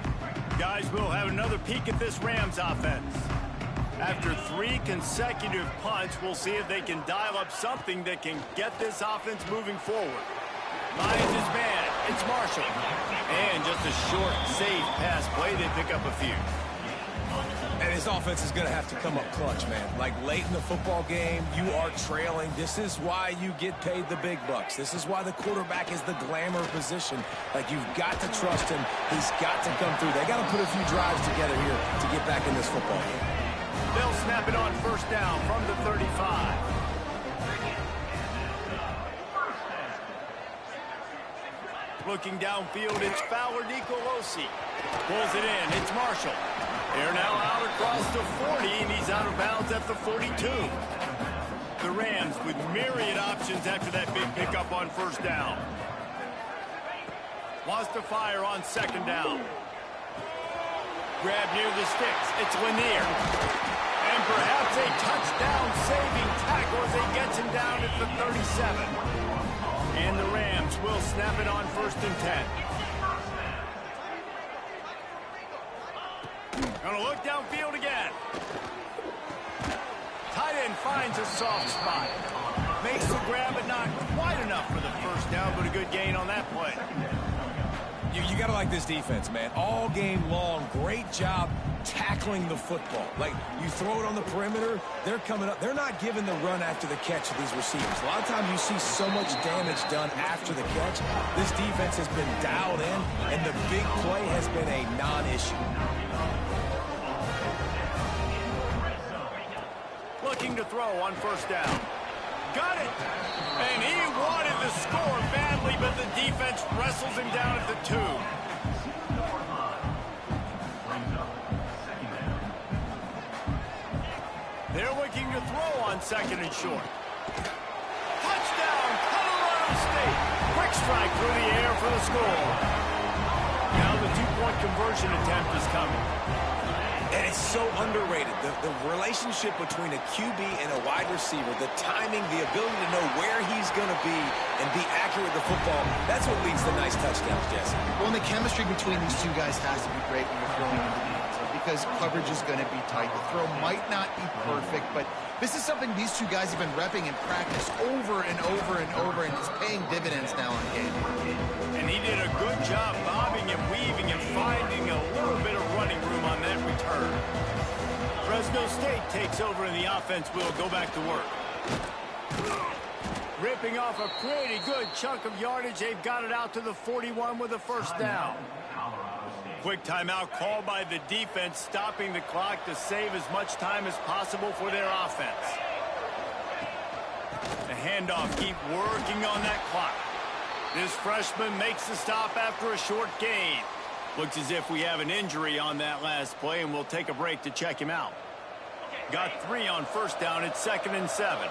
[SPEAKER 2] Guys, we'll have another peek at this Rams offense. After 3 consecutive punts, we'll see if they can dial up something that can get this offense moving forward. Finds his man. It's Marshall. And just a short, safe pass play. They pick up a few.
[SPEAKER 5] And his offense is going to have to come up clutch, man. Like late in the football game, you are trailing. This is why you get paid the big bucks. This is why the quarterback is the glamour position. Like, you've got to trust him. He's got to come through. They got to put a few drives together here to get back in this football game.
[SPEAKER 2] They'll snap it on 1st down from the 35. Looking downfield, it's Fowler Nicolosi. Pulls it in, it's Marshall. They're now out across the 40, and he's out of bounds at the 42. The Rams with myriad options after that big pickup on 1st down. Wants to fire on 2nd down. Grab near the sticks, it's Lanier. And perhaps a touchdown-saving tackle as he gets him down at the 37. And the Rams will snap it on 1st and 10. Gonna look downfield again. Tight end finds a soft spot. Makes the grab, but not quite enough for the 1st down, but a good gain on that play.
[SPEAKER 5] You got to like this defense, man. All game long, great job tackling the football. Like, you throw it on the perimeter, they're coming up. They're not giving the run after the catch to these receivers. A lot of times you see so much damage done after the catch. This defense has been dialed in, and the big play has been a non-issue.
[SPEAKER 2] Looking to throw on 1st down. Got it! And he wanted the score badly, but the defense wrestles him down at the 2. They're looking to throw on 2nd and short. Touchdown, Colorado State! Quick strike through the air for the score. Now the 2-point conversion attempt is coming.
[SPEAKER 5] And it's so underrated. The relationship between a QB and a wide receiver, the timing, the ability to know where he's going to be and be accurate with the football, that's what leads to nice touchdowns, Jesse.
[SPEAKER 4] Well, and the chemistry between these two guys has to be great when you're throwing into the end zone because coverage is going to be tight. The throw might not be perfect, but this is something these two guys have been repping in practice over and over and over, and it's paying dividends now on game.
[SPEAKER 2] And he did a good job bobbing and weaving and finding a little bit of running room on that return. Fresno State takes over and the offense will go back to work. Ripping off a pretty good chunk of yardage. They've got it out to the 41 with a first down. Quick timeout called by the defense, stopping the clock to save as much time as possible for their offense. The handoff, keep working on that clock. This freshman makes the stop after a short gain. Looks as if we have an injury on that last play, and we'll take a break to check him out. Got 3 on first down. It's 2nd and 7.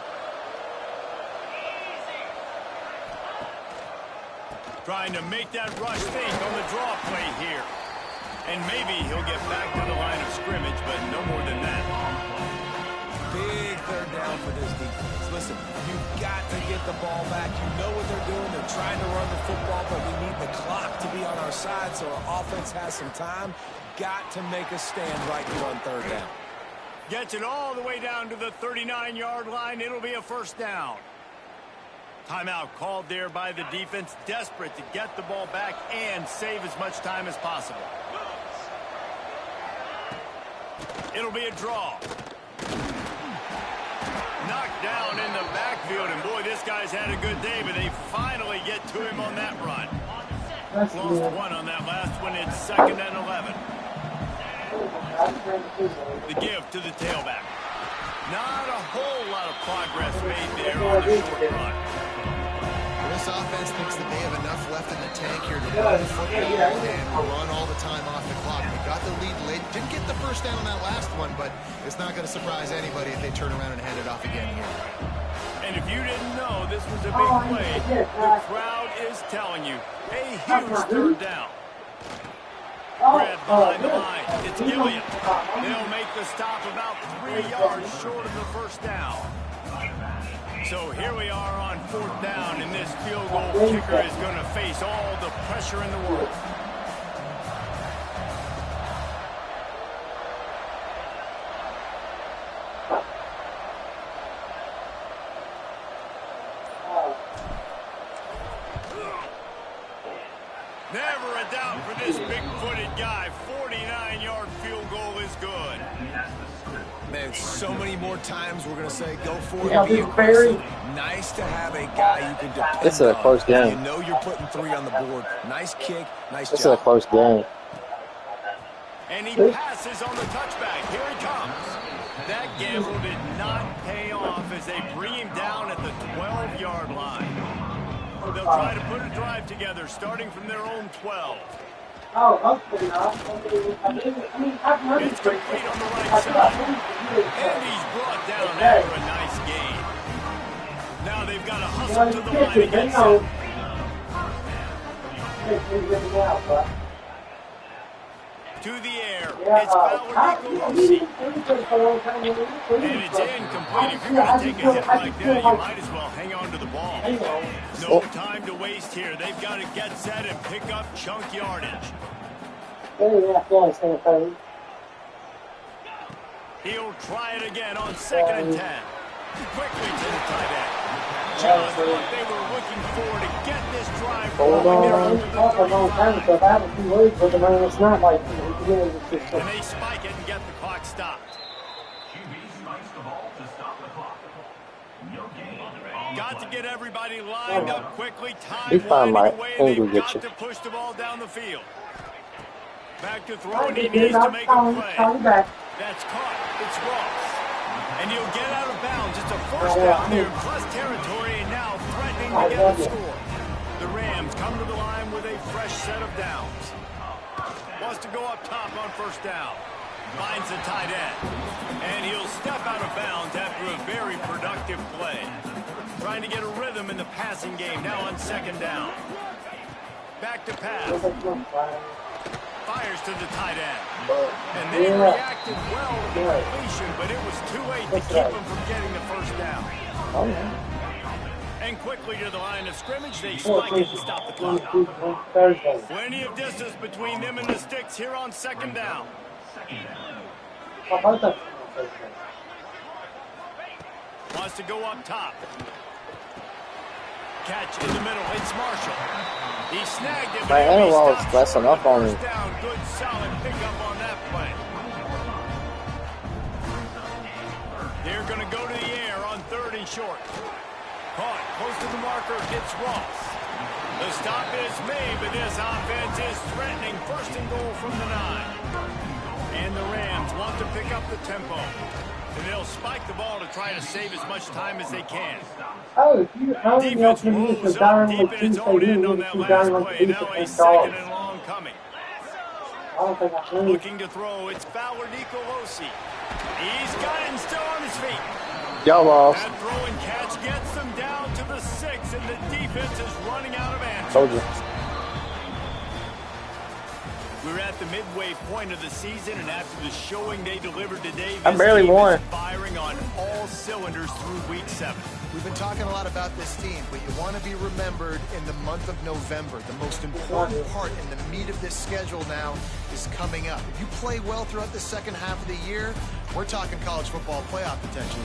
[SPEAKER 2] Trying to make that rush fake on the draw play here. And maybe he'll get back to the line of scrimmage, but no more than that.
[SPEAKER 5] Big third down for this defense. Listen, you've got to get the ball back. You know what they're doing. They're trying to run the football, but we need the clock to be on our side so our offense has some time. Got to make a stand right here on third down.
[SPEAKER 2] Gets it all the way down to the 39-yard line. It'll be a first down. Timeout called there by the defense, desperate to get the ball back and save as much time as possible. It'll be a draw. Knocked down in the backfield, and boy, this guy's had a good day, but they finally get to him on that run. Lost 1 on that last one. It's 2nd and 11. The give to the tailback. Not a whole lot of progress made there on the short run.
[SPEAKER 4] This offense thinks that they have enough left in the tank here to run the football and run all the time off the clock. They got the lead late. Didn't get the first down on that last one, but it's not going to surprise anybody if they turn around and hand it off again here.
[SPEAKER 2] And if you didn't know this was a big play, the crowd is telling you. A huge third down. Brad behind the line. It's Gilliam. They'll make the stop about 3 yards short of the first down. So here we are on 4th down, and this field goal kicker is going to face all the pressure in the world. Never a doubt for this big-footed guy. 49-yard field goal is good.
[SPEAKER 5] Man, so many more times we're going to say go for it. Be aggressive. Nice to have a guy you can depend on.
[SPEAKER 1] It's a close game.
[SPEAKER 5] You know you're putting 3 on the board. Nice kick, nice job.
[SPEAKER 1] It's a close game.
[SPEAKER 2] And he passes on the touchback. Here he comes. That gamble did not pay off as they bring him down at the 12-yard line. They'll try to put a drive together, starting from their own 12. It's complete on the right side. And he's brought down after a nice gain. Now they've got to hustle to the line against him. To the air. It's Valerico. And it's incomplete. If you're going to take a hit like that, you might as well hang on to the ball. No time to waste here. They've got to get set and pick up chunk yardage. He'll try it again on 2nd and 10. Quickly to the tight end. Just what they were looking for to get this drive rolling there on the 35. And they spike it and get the clock stopped. Got to get everybody lined up quickly. Time winding away. They've got to push the ball down the field. Back to throwing. He needs to make a play. That's caught. It's Ross. And he'll get out of bounds. It's a first down there. Plus territory, and now threatening to get the score. The Rams come to the line with a fresh set of downs. Wants to go up top on first down. Finds the tight end. And he'll step out of bounds after a very productive play. Trying to get a rhythm in the passing game now on 2nd down. Back to pass. fires to the tight end. And they reacted well to the completion, but it was too late to keep them from getting the first down. And quickly to the line of scrimmage, they spike it and stop the clock. Plenty of distance between them and the sticks here on second down. Wants to go up top. Catch in the middle. It's Marshall. He snagged it.
[SPEAKER 1] My interval is messing up on me.
[SPEAKER 2] Down. Good, solid pickup on that play. They're going to go to the air on 3rd and short. Caught close to the marker. It's Ross. The stop is made, but this offense is threatening. 1st and goal from the 9. And the Rams want to pick up the tempo. And they'll spike the ball to try to save as much time as they can. Defense rolls up deep in its own end on that last play. Now a 2nd and long coming. Looking to throw. It's Fowler Nicolosi. He's got it and still on his feet.
[SPEAKER 1] Y'all lost.
[SPEAKER 2] That throw and catch gets them down to the 6, and the defense is running out of answers.
[SPEAKER 1] Told you.
[SPEAKER 2] We're at the midway point of the season, and after the showing they delivered today,
[SPEAKER 1] I barely won.
[SPEAKER 2] Firing on all cylinders through week 7.
[SPEAKER 4] We've been talking a lot about this team, but you want to be remembered in the month of November. The most important part and the meat of this schedule now is coming up. If you play well throughout the second half of the year, we're talking college football playoff potential.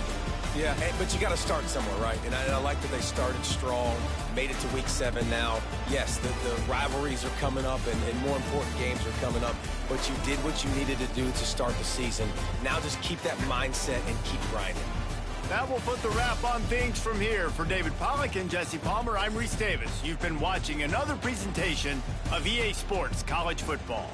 [SPEAKER 5] Yeah, but you got to start somewhere, right? And I like that they started strong, made it to week 7 now. Yes, the rivalries are coming up, and more important games are coming up, but you did what you needed to do to start the season. Now just keep that mindset and keep grinding.
[SPEAKER 2] That will put the wrap on things from here. For David Pollack and Jesse Palmer, I'm Reese Davis. You've been watching another presentation of EA Sports College Football.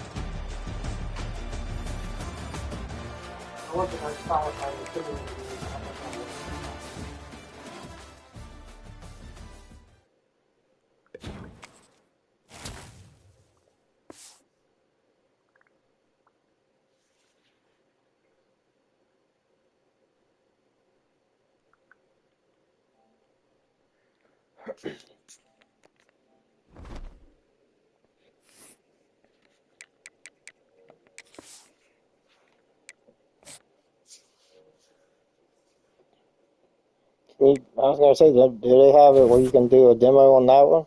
[SPEAKER 1] I was gonna say, do they have it where you can do a demo on that one?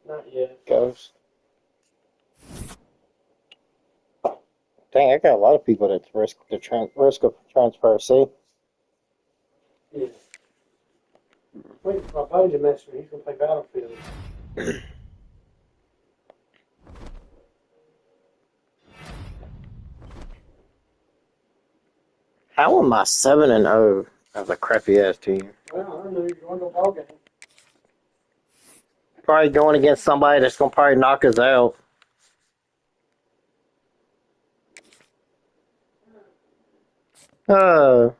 [SPEAKER 3] Not yet.
[SPEAKER 1] Ghost. Dang, I got a lot of people that risk of transfer. See?
[SPEAKER 3] Yeah. Wait for my buddy to mess with me. He's gonna play Battlefield.
[SPEAKER 1] How am I 7-0 as a crappy ass team?
[SPEAKER 3] Well, I don't know. You're going to a ball game.
[SPEAKER 1] Probably going against somebody that's gonna probably knock us out. Uh.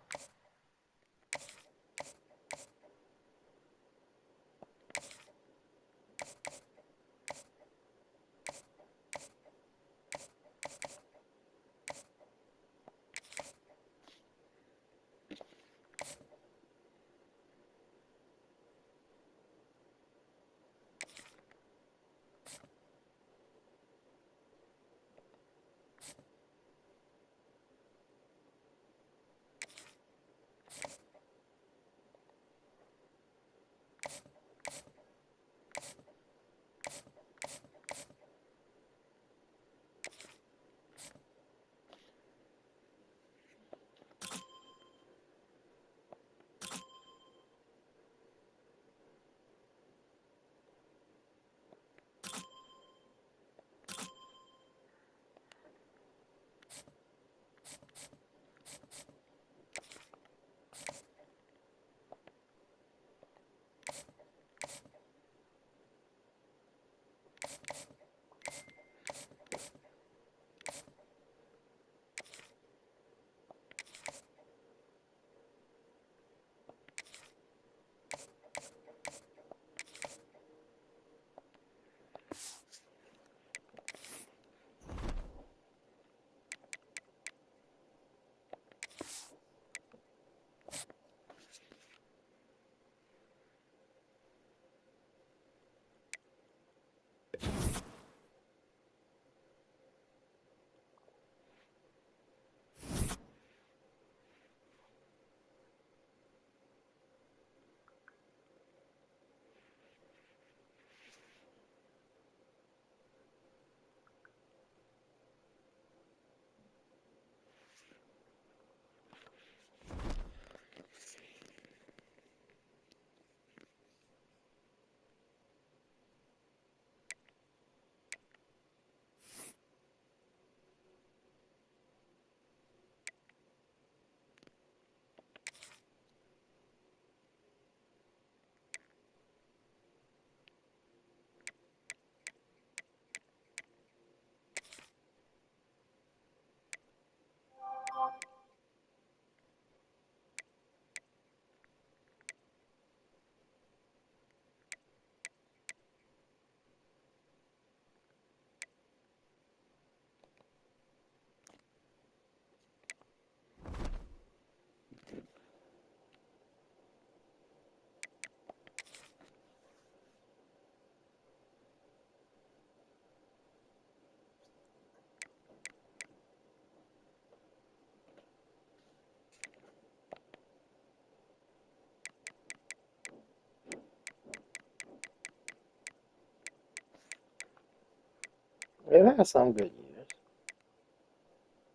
[SPEAKER 1] They've had some good years.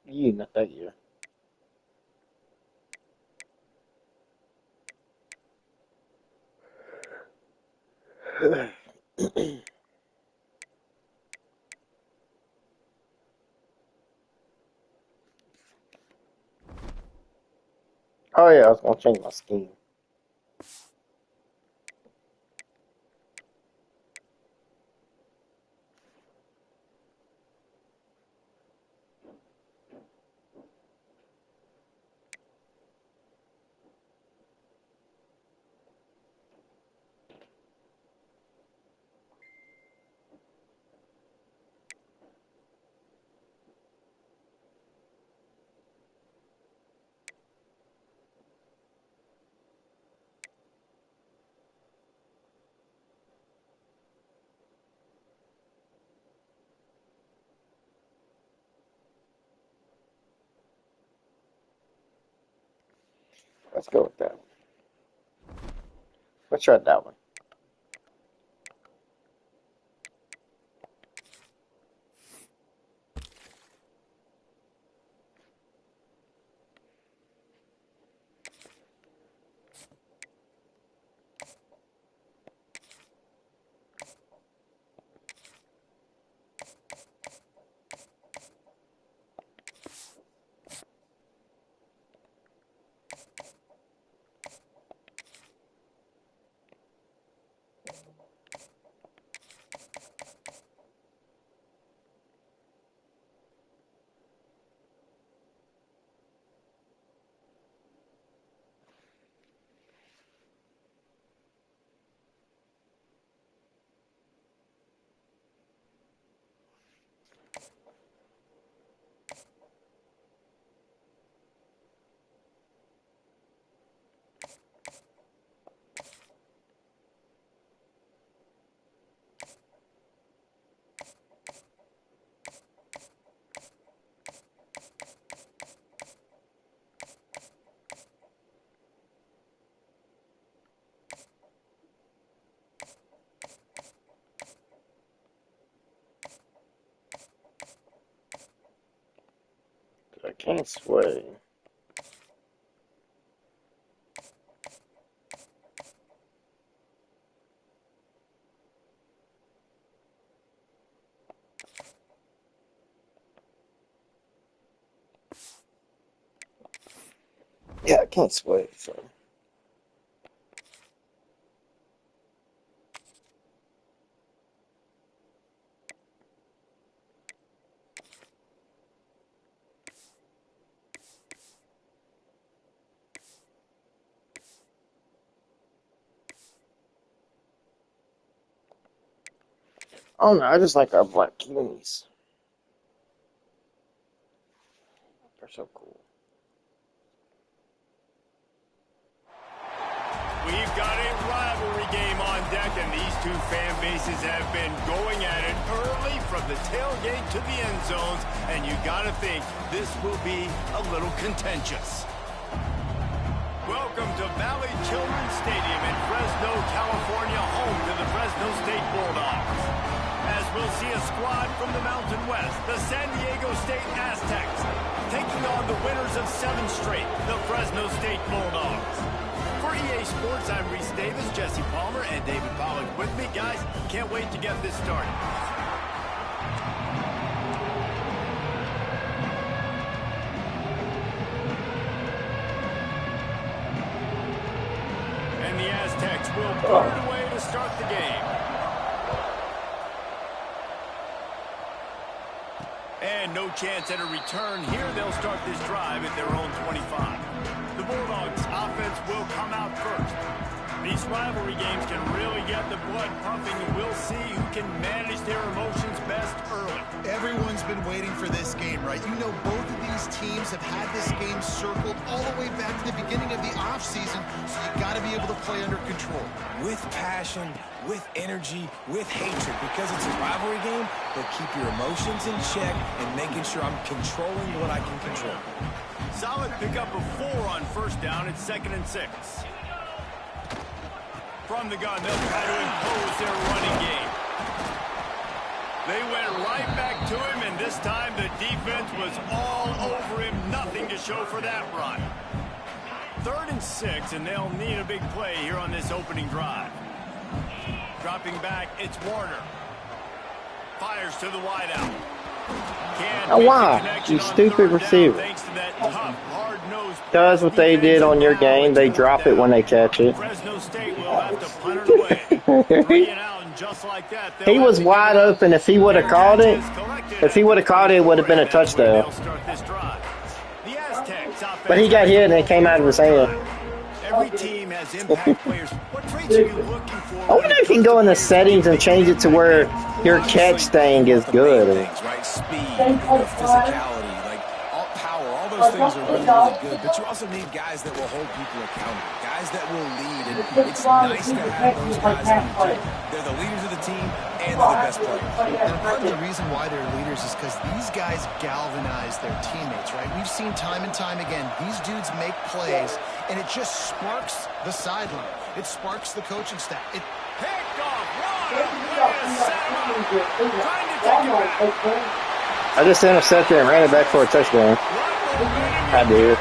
[SPEAKER 1] You, not that year. Oh yeah, I was gonna change my scheme. Let's go with that one. Let's try that one. I can't sway. Yeah, I can't sway, so. Oh no, I just like our black unis. They're so cool.
[SPEAKER 2] We've got a rivalry game on deck, and these two fan bases have been going at it early from the tailgate to the end zones, and you gotta think this will be a little contentious. Welcome to Valley Children's Stadium in Fresno, California, home to the Fresno State Bulldogs. As we'll see a squad from the Mountain West, the San Diego State Aztecs, taking on the winners of 7 straight, the Fresno State Bulldogs. For EA Sports, I'm Reese Davis, Jesse Palmer, and David Pollack with me. Guys, can't wait to get this started. And the Aztecs will put it away to start the game. And no chance at a return here. They'll start this drive at their own 25. The Bulldogs offense will come out first. These rivalry games can really get the blood pumping, and we'll see who can manage their emotions best early.
[SPEAKER 4] Everyone's been waiting for this game, right? You know, both of these teams have had this game circled all the way back to the beginning of the offseason, so you got to be able to play under control.
[SPEAKER 5] With passion, with energy, with hatred, because it's a rivalry game, but keep your emotions in check and making sure I'm controlling what I can control.
[SPEAKER 2] Solid pickup of 4 on first down. It's 2nd and 6. From the gun, they'll try to impose their running game. They went right back to him, and this time the defense was all over him. Nothing to show for that run. 3rd and 6, and they'll need a big play here on this opening drive. Dropping back, it's Warner. Fires to the wideout.
[SPEAKER 1] Oh, wow, you stupid receiver. Does what they did on your game. They drop it when they catch it.
[SPEAKER 2] Fresno State will have to punt it away. 3 and out, and just like that,
[SPEAKER 1] He was wide open. If he would have caught it, it would have been a touchdown. But he got hit and it came out of his hand.
[SPEAKER 2] Every team has impact players. What traits are you looking for?
[SPEAKER 1] I wonder if you can go in the settings and change it to where your catch thing is good.
[SPEAKER 5] Things, right? Speed, physicality, like all power, all those things are really, really good. But you also need guys that will hold people accountable, guys that will lead. And it's nice to have those guys on your team. They're the leaders of the team, and they're the best players.
[SPEAKER 4] And part of the reason why they're leaders is because these guys galvanize their teammates, right? We've seen time and time again, these dudes make plays, and it just sparks the sideline. It sparks the coaching staff. It
[SPEAKER 2] picked off. Trying to take it back.
[SPEAKER 1] I just intercepted and ran it back for a touchdown. I did.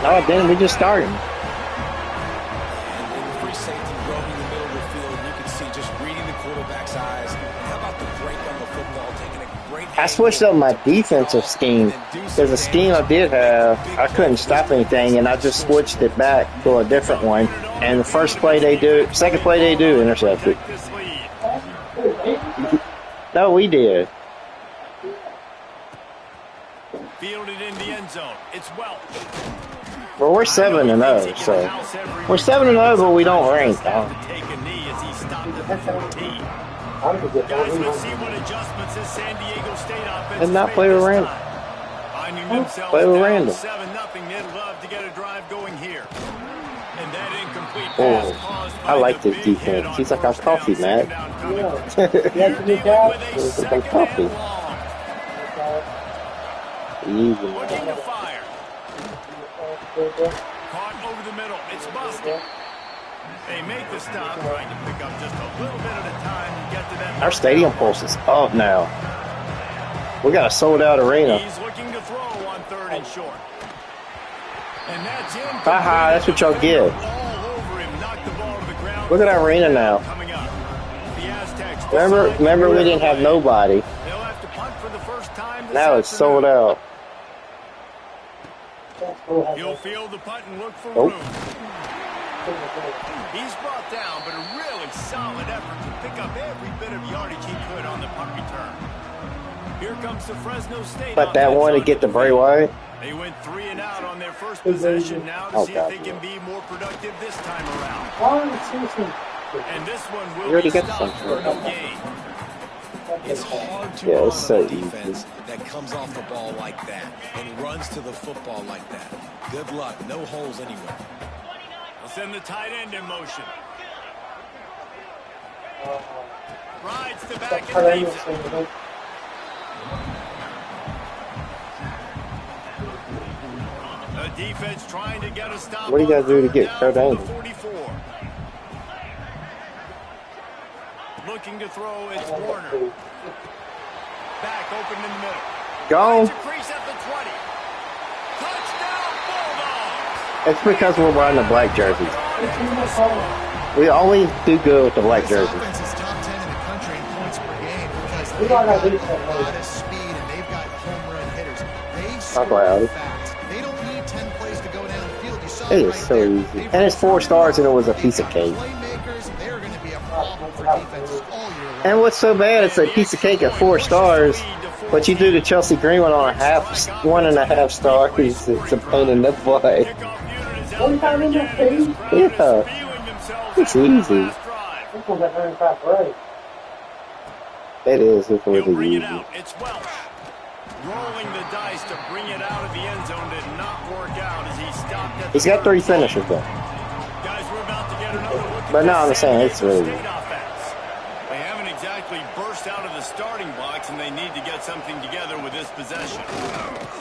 [SPEAKER 1] No, I didn't. We just started.
[SPEAKER 5] Free safety roaming in the middle of the field. You can see just reading the quarterback's eyes. How about the break on the football, taking a great.
[SPEAKER 1] I switched up my defensive scheme. There's a scheme I did have. I couldn't stop anything, and I just switched it back to a different one. And the second play they do, intercepted. No, we did.
[SPEAKER 2] Fielded in the end zone. It's Welch.
[SPEAKER 1] Well, we're 7-0, so we're 7-0, but we don't rank.
[SPEAKER 2] Take a knee as he stopped at the 14. Guys, let's see what adjustments this San Diego State offense
[SPEAKER 1] Did not play with random.
[SPEAKER 2] Finding themselves
[SPEAKER 1] Play with
[SPEAKER 2] down
[SPEAKER 1] random.
[SPEAKER 2] 7-0. They'd love to get a drive going here. And that incomplete pass caused by
[SPEAKER 1] I like
[SPEAKER 2] the
[SPEAKER 1] this
[SPEAKER 2] big hit
[SPEAKER 1] defense.
[SPEAKER 2] on
[SPEAKER 1] He's like our
[SPEAKER 2] first
[SPEAKER 1] coffee,
[SPEAKER 2] down,
[SPEAKER 1] Matt.
[SPEAKER 2] second down coming.
[SPEAKER 1] It's like coffee. Easy,
[SPEAKER 2] Looking to
[SPEAKER 1] man.
[SPEAKER 2] fire. Caught over the middle. It's busted. They make the stop, trying to pick up just a little bit at a time to get to that.
[SPEAKER 1] Our stadium pulse is up now. We got a sold-out arena.
[SPEAKER 2] He's looking to throw on 3rd and short. And that's in.
[SPEAKER 1] Haha, that's what y'all get.
[SPEAKER 2] All over him, knocked the ball to the ground.
[SPEAKER 1] Look at our arena now.
[SPEAKER 2] Coming up. The Aztecs
[SPEAKER 1] Remember we didn't have nobody.
[SPEAKER 2] They'll have to punt for the first time.
[SPEAKER 1] Now it's sold out.
[SPEAKER 2] He'll field the punt and look for
[SPEAKER 1] Oh.
[SPEAKER 2] room. He's brought down, but a really solid effort to pick up every bit of yardage he could on the punt return. Here comes the Fresno State.
[SPEAKER 1] But that one to get the Bray Wyatt.
[SPEAKER 2] They went 3 and out on their first possession now to see if they can be more productive this time around. And this one
[SPEAKER 1] You
[SPEAKER 2] will
[SPEAKER 1] already
[SPEAKER 2] be
[SPEAKER 1] got
[SPEAKER 2] stopped for no
[SPEAKER 1] something.
[SPEAKER 2] gain.
[SPEAKER 5] It's hard to
[SPEAKER 1] Yeah,
[SPEAKER 5] run
[SPEAKER 1] it's so
[SPEAKER 5] a defense that comes off the ball like that and runs to the football like that. Good luck. No holes anywhere.
[SPEAKER 2] They'll send the tight end in motion. Rides to back and leaves it. The defense trying to get a stop.
[SPEAKER 1] What do you gotta do to get
[SPEAKER 2] down
[SPEAKER 1] Kurt
[SPEAKER 2] from
[SPEAKER 1] Angle?
[SPEAKER 2] the 44. Looking to throw, it's Warner. Back open in the middle.
[SPEAKER 1] Go.
[SPEAKER 2] Crease at the 20. Touchdown Bulldogs.
[SPEAKER 1] It's because we're wearing the black jerseys. We always do good with the black
[SPEAKER 4] This
[SPEAKER 1] jerseys.
[SPEAKER 4] offense is top 10 in the country in points per game because they've got a lot of speed and they've got home run hitters. They score fast. They don't need 10 plays to go down the field. You saw
[SPEAKER 1] It
[SPEAKER 4] it
[SPEAKER 1] is
[SPEAKER 4] right
[SPEAKER 1] so
[SPEAKER 4] there.
[SPEAKER 1] easy.
[SPEAKER 4] They've
[SPEAKER 1] And it's 4 stars and it was a piece of cake.
[SPEAKER 4] Playmakers, they're going to be a problem for defenses all year long.
[SPEAKER 1] And what's so bad, it's a piece of cake at 4 stars, but you do the Chelsea Green one on 1.5 stars. It's a pain in the butt. Yeah. It's easy. It is. It's
[SPEAKER 2] He'll
[SPEAKER 1] really
[SPEAKER 2] bring it
[SPEAKER 1] easy.
[SPEAKER 2] out. It's Welch. Rolling the dice to bring it out of the end zone did not work out as he stopped at
[SPEAKER 1] He's got 3 finishes though.
[SPEAKER 2] Guys, we're about to get another look at
[SPEAKER 1] But no, I'm
[SPEAKER 2] this
[SPEAKER 1] saying
[SPEAKER 2] San
[SPEAKER 1] it's
[SPEAKER 2] Diego
[SPEAKER 1] really-
[SPEAKER 2] State offense. They haven't exactly burst out of the starting blocks, and they need to get something together with this possession.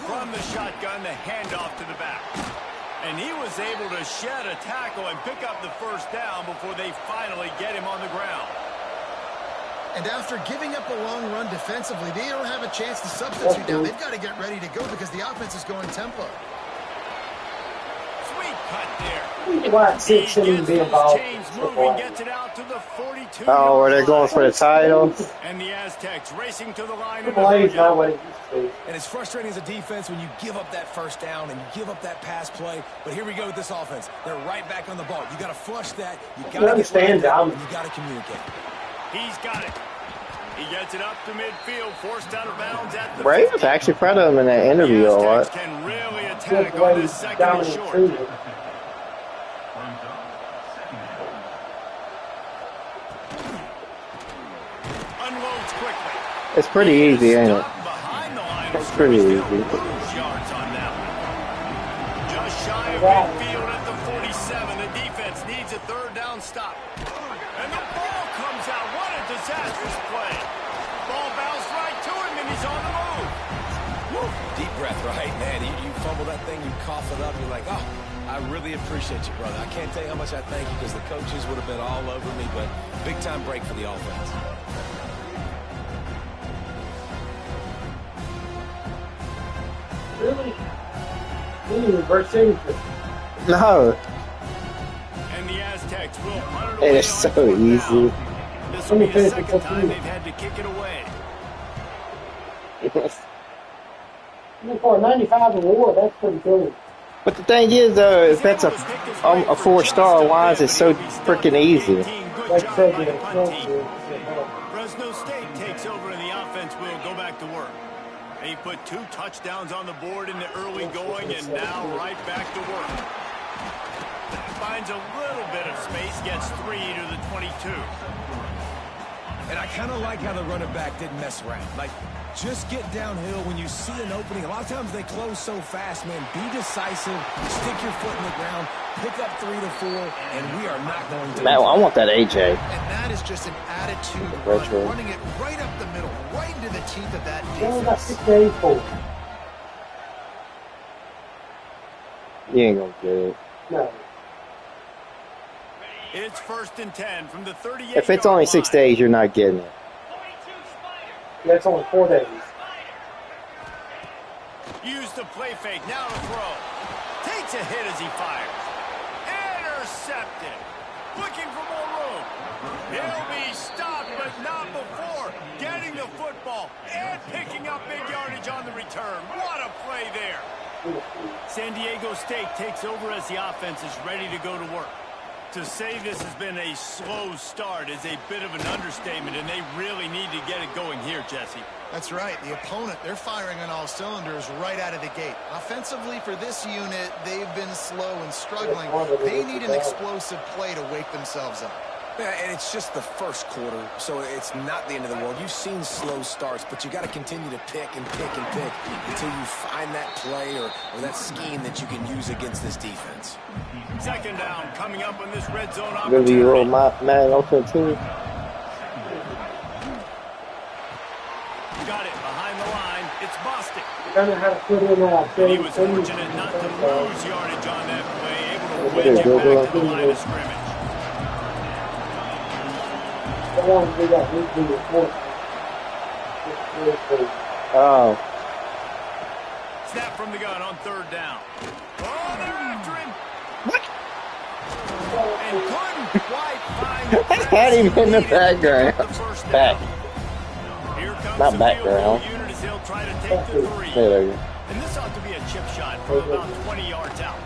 [SPEAKER 2] From the shotgun, the handoff to the back. And he was able to shed a tackle and pick up the first down before they finally get him on the ground.
[SPEAKER 4] And after giving up a long run defensively, they don't have a chance to substitute now. They've got to get ready to go because the offense is going tempo.
[SPEAKER 2] Sweet cut there.
[SPEAKER 3] Why six shouldn't be involved?
[SPEAKER 2] Gets it out to the 42.
[SPEAKER 1] Oh, where they're going for the title.
[SPEAKER 2] And the Aztecs racing to the line.
[SPEAKER 3] Not what it used to be.
[SPEAKER 5] And it's frustrating as a defense when you give up that first down and you give up that pass play. But here we go with this offense. They're right back on the ball. You got to flush that. You got to
[SPEAKER 3] understand down.
[SPEAKER 5] You got to communicate.
[SPEAKER 2] He's got it. He gets it up to midfield, forced out of bounds at the
[SPEAKER 1] Ray was actually proud of him in that interview a lot.
[SPEAKER 2] Can really attack on this second and short. Unloads quickly.
[SPEAKER 1] It's pretty easy, ain't it? It's pretty easy.
[SPEAKER 2] Yards on that one. Just shy of midfield at the 47. The defense needs a third down stop. And the ball comes out. What a disastrous play. Ball bounced right to him, and he's on the move.
[SPEAKER 5] Woo. Deep breath, right? Man, you fumble that thing, you cough it up, you're like, oh, I really appreciate you, brother. I can't tell you how much I thank you because the coaches would have been all over me, but big-time break for the offense.
[SPEAKER 3] Really? We need reverse signature.
[SPEAKER 1] No.
[SPEAKER 2] And the Aztecs will punt
[SPEAKER 1] It is so easy.
[SPEAKER 2] This will be the second time they've had to kick it away.
[SPEAKER 3] For a 95 award, that's pretty cool.
[SPEAKER 1] But the thing is, though, if that's a 4-star, why is it so freaking easy?
[SPEAKER 2] Fresno State takes over and the offense will go back to work. He put 2 touchdowns on the board in the early going and now right back to work. Finds a little bit of space, gets 3 to the 22.
[SPEAKER 5] And I kind of like how the running back didn't mess around. Like, just get downhill when you see an opening. A lot of times they close so fast, man. Be decisive, stick your foot in the ground, pick up 3 to 4, and we are not going to...
[SPEAKER 1] Man, I want that AJ.
[SPEAKER 4] And that is just an attitude run, running it right up the middle, right into the teeth of that defense.
[SPEAKER 1] You ain't gonna get it.
[SPEAKER 3] No.
[SPEAKER 2] It's 1st and 10 from the 38.
[SPEAKER 1] If it's only 6 days, you're not getting it.
[SPEAKER 3] That's only 4 days.
[SPEAKER 2] Use the play fake, now to throw. Takes a hit as he fires. Intercepted. Looking for more room. He'll be stopped, but not before getting the football and picking up big yardage on the return. What a play there. San Diego State takes over as the offense is ready to go to work. To say this has been a slow start is a bit of an understatement, and they really need to get it going here, Jesse.
[SPEAKER 4] That's right. The opponent, they're firing on all cylinders right out of the gate. Offensively, for this unit, they've been slow and struggling. They need an explosive play to wake themselves up.
[SPEAKER 5] Yeah, and it's just the first quarter, so it's not the end of the world. You've seen slow starts, but you got to continue to pick and pick and pick until you find that play or that scheme that you can use against this defense.
[SPEAKER 2] 2nd down coming up on this red zone
[SPEAKER 1] Gonna
[SPEAKER 2] opportunity.
[SPEAKER 1] be your old man open too.
[SPEAKER 2] Got it behind the line. It's Bostic.
[SPEAKER 3] Kind of how to put in
[SPEAKER 2] And he was fortunate not to lose yardage on that play, able to wedge it back to the line of scrimmage.
[SPEAKER 1] Oh.
[SPEAKER 2] Snap from the gun on 3rd down. Oh, they're after him.
[SPEAKER 1] What?
[SPEAKER 2] And couldn't quite find the
[SPEAKER 1] Had him in the background. Back.
[SPEAKER 2] Here comes
[SPEAKER 1] Not
[SPEAKER 2] the
[SPEAKER 1] background.
[SPEAKER 2] field goal unit as they'll try to take the 3.
[SPEAKER 1] There you go.
[SPEAKER 2] And this ought to be a chip shot from about 20 yards out.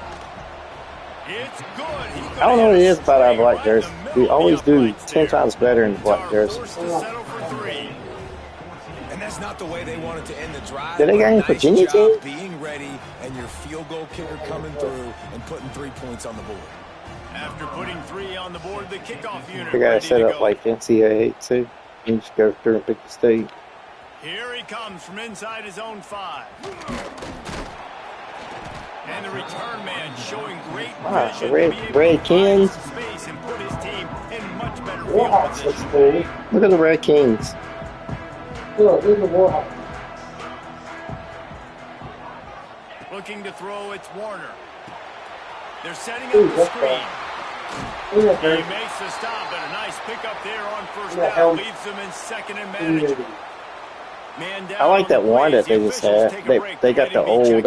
[SPEAKER 2] It's good.
[SPEAKER 1] I don't know what it is about our black jerseys. We always do 10 times better in black jerseys.
[SPEAKER 5] And that's not the way they wanted to end the drive.
[SPEAKER 1] Did they got any Virginia team?
[SPEAKER 5] Being ready and your field goal kicker coming through and putting 3 points on the board.
[SPEAKER 2] After putting 3 on the board, the kickoff unit.
[SPEAKER 1] They got it set up like NCAA too. You just go through and pick the state.
[SPEAKER 2] Here he comes from inside his own 5. And the return man showing great vision.
[SPEAKER 1] The Red Kings.
[SPEAKER 2] Space and put his team in much better field position.
[SPEAKER 1] Look at the Red Kings.
[SPEAKER 2] Looking to throw, it's Warner. They're setting up the screen. He makes the stop, and a nice pickup there on first down. Leaves them in second and management. Man down.
[SPEAKER 1] I like that one that they just had. They got the old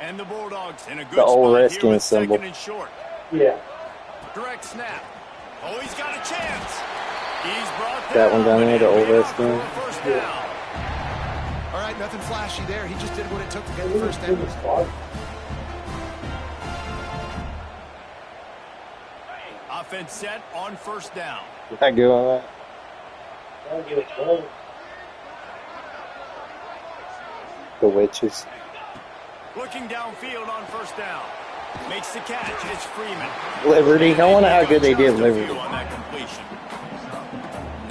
[SPEAKER 2] and the Bulldogs in a good
[SPEAKER 1] the old
[SPEAKER 2] spot
[SPEAKER 1] Redskin
[SPEAKER 2] here with
[SPEAKER 1] symbol.
[SPEAKER 2] second and short.
[SPEAKER 3] Yeah.
[SPEAKER 2] Direct snap. Oh, he's got a chance. He's brought
[SPEAKER 1] That one down there, the old Redskin.
[SPEAKER 2] First down.
[SPEAKER 4] All right, nothing flashy there. He just did what it took to get the first down.
[SPEAKER 2] Offense set on first down.
[SPEAKER 1] Is that good on that? The witches.
[SPEAKER 2] Looking downfield on first down. Makes the catch. It's Freeman.
[SPEAKER 1] Liberty. I wonder how good they did Liberty.
[SPEAKER 2] On that completion.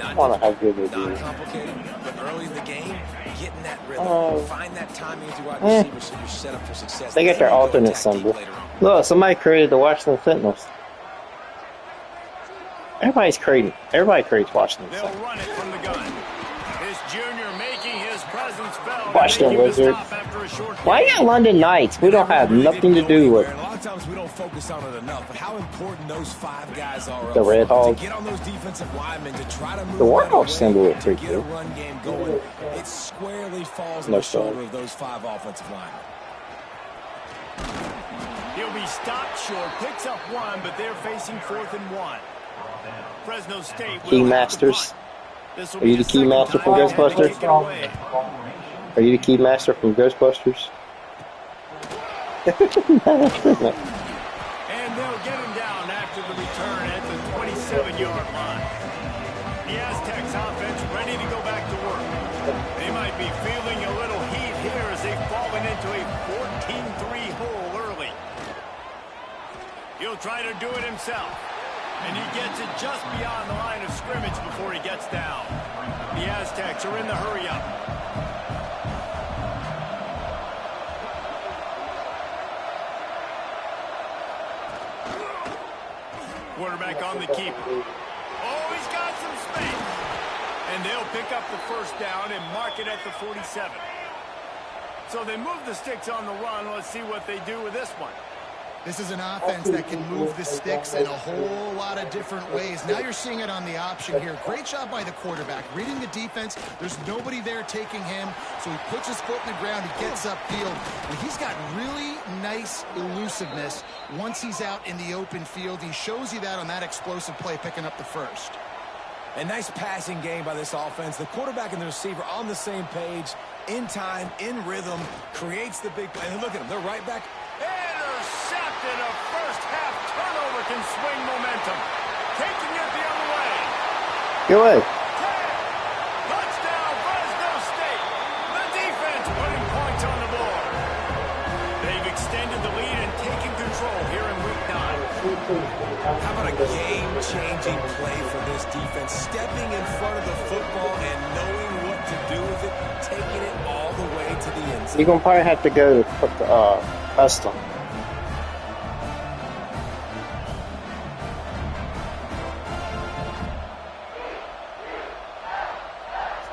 [SPEAKER 1] I wonder how good they
[SPEAKER 5] Not
[SPEAKER 1] did.
[SPEAKER 5] complicated, but early in the game, getting that rhythm, find that timing as your wide receiver so you're set up for success.
[SPEAKER 1] They got their alternate symbol. Look, somebody created the Washington Sentinels. Everybody creates Washington
[SPEAKER 2] They'll
[SPEAKER 1] Sentinels.
[SPEAKER 2] run it from the gun. This junior making his presence felt.
[SPEAKER 1] Washington Wizards. Why you got London Knights? We don't have nothing to do with
[SPEAKER 5] A lot of times we don't focus on it enough, but how important those 5 guys are
[SPEAKER 1] the Red Hogs.
[SPEAKER 5] to get on those defensive linemen to try to move
[SPEAKER 1] The Warhawks
[SPEAKER 5] away,
[SPEAKER 1] symbol is
[SPEAKER 5] to
[SPEAKER 1] pretty
[SPEAKER 5] get a
[SPEAKER 1] cool.
[SPEAKER 5] run game going. It squarely falls on
[SPEAKER 1] No
[SPEAKER 5] the shoulder
[SPEAKER 1] shot.
[SPEAKER 5] of those 5 offensive linemen.
[SPEAKER 2] He'll be stopped short. Picks up 1, but they're facing 4th and 1. Fresno State.
[SPEAKER 1] Key Masters. Are you the Key Master from Ghostbusters? Are you the Key Master from Ghostbusters?
[SPEAKER 2] And they'll get him down after the return at the 27-yard line. The Aztecs offense ready to go back to work. They might be feeling a little heat here as they've fallen into a 14-3 hole early. He'll try to do it himself. And he gets it just beyond the line of scrimmage before he gets down. The Aztecs are in the hurry-up. Quarterback on the keeper. Oh, he's got some space. And they'll pick up the first down and mark it at the 47. So they move the sticks on the run. Let's see what they do with this one.
[SPEAKER 4] This is an offense that can move the sticks in a whole lot of different ways. Now you're seeing it on the option here. Great job by the quarterback. Reading the defense, there's nobody there taking him, so he puts his foot in the ground, he gets upfield. And he's got really nice elusiveness once he's out in the open field. He shows you that on that explosive play, picking up the first.
[SPEAKER 5] A nice passing game by this offense. The quarterback and the receiver on the same page, in time, in rhythm, creates the big play. And look at them, they're right back.
[SPEAKER 2] Intercepted. A first-half turnover can swing momentum. Taking it the other way.
[SPEAKER 1] Go ahead.
[SPEAKER 2] Touchdown, Fresno State. The defense putting points on the board. They've extended the lead and taken control here in Week 9.
[SPEAKER 5] How about a game-changing play for this defense? Stepping in front of the football and knowing what to do with it, taking it all the way to the end zone.
[SPEAKER 1] You're going to probably have to go to custom.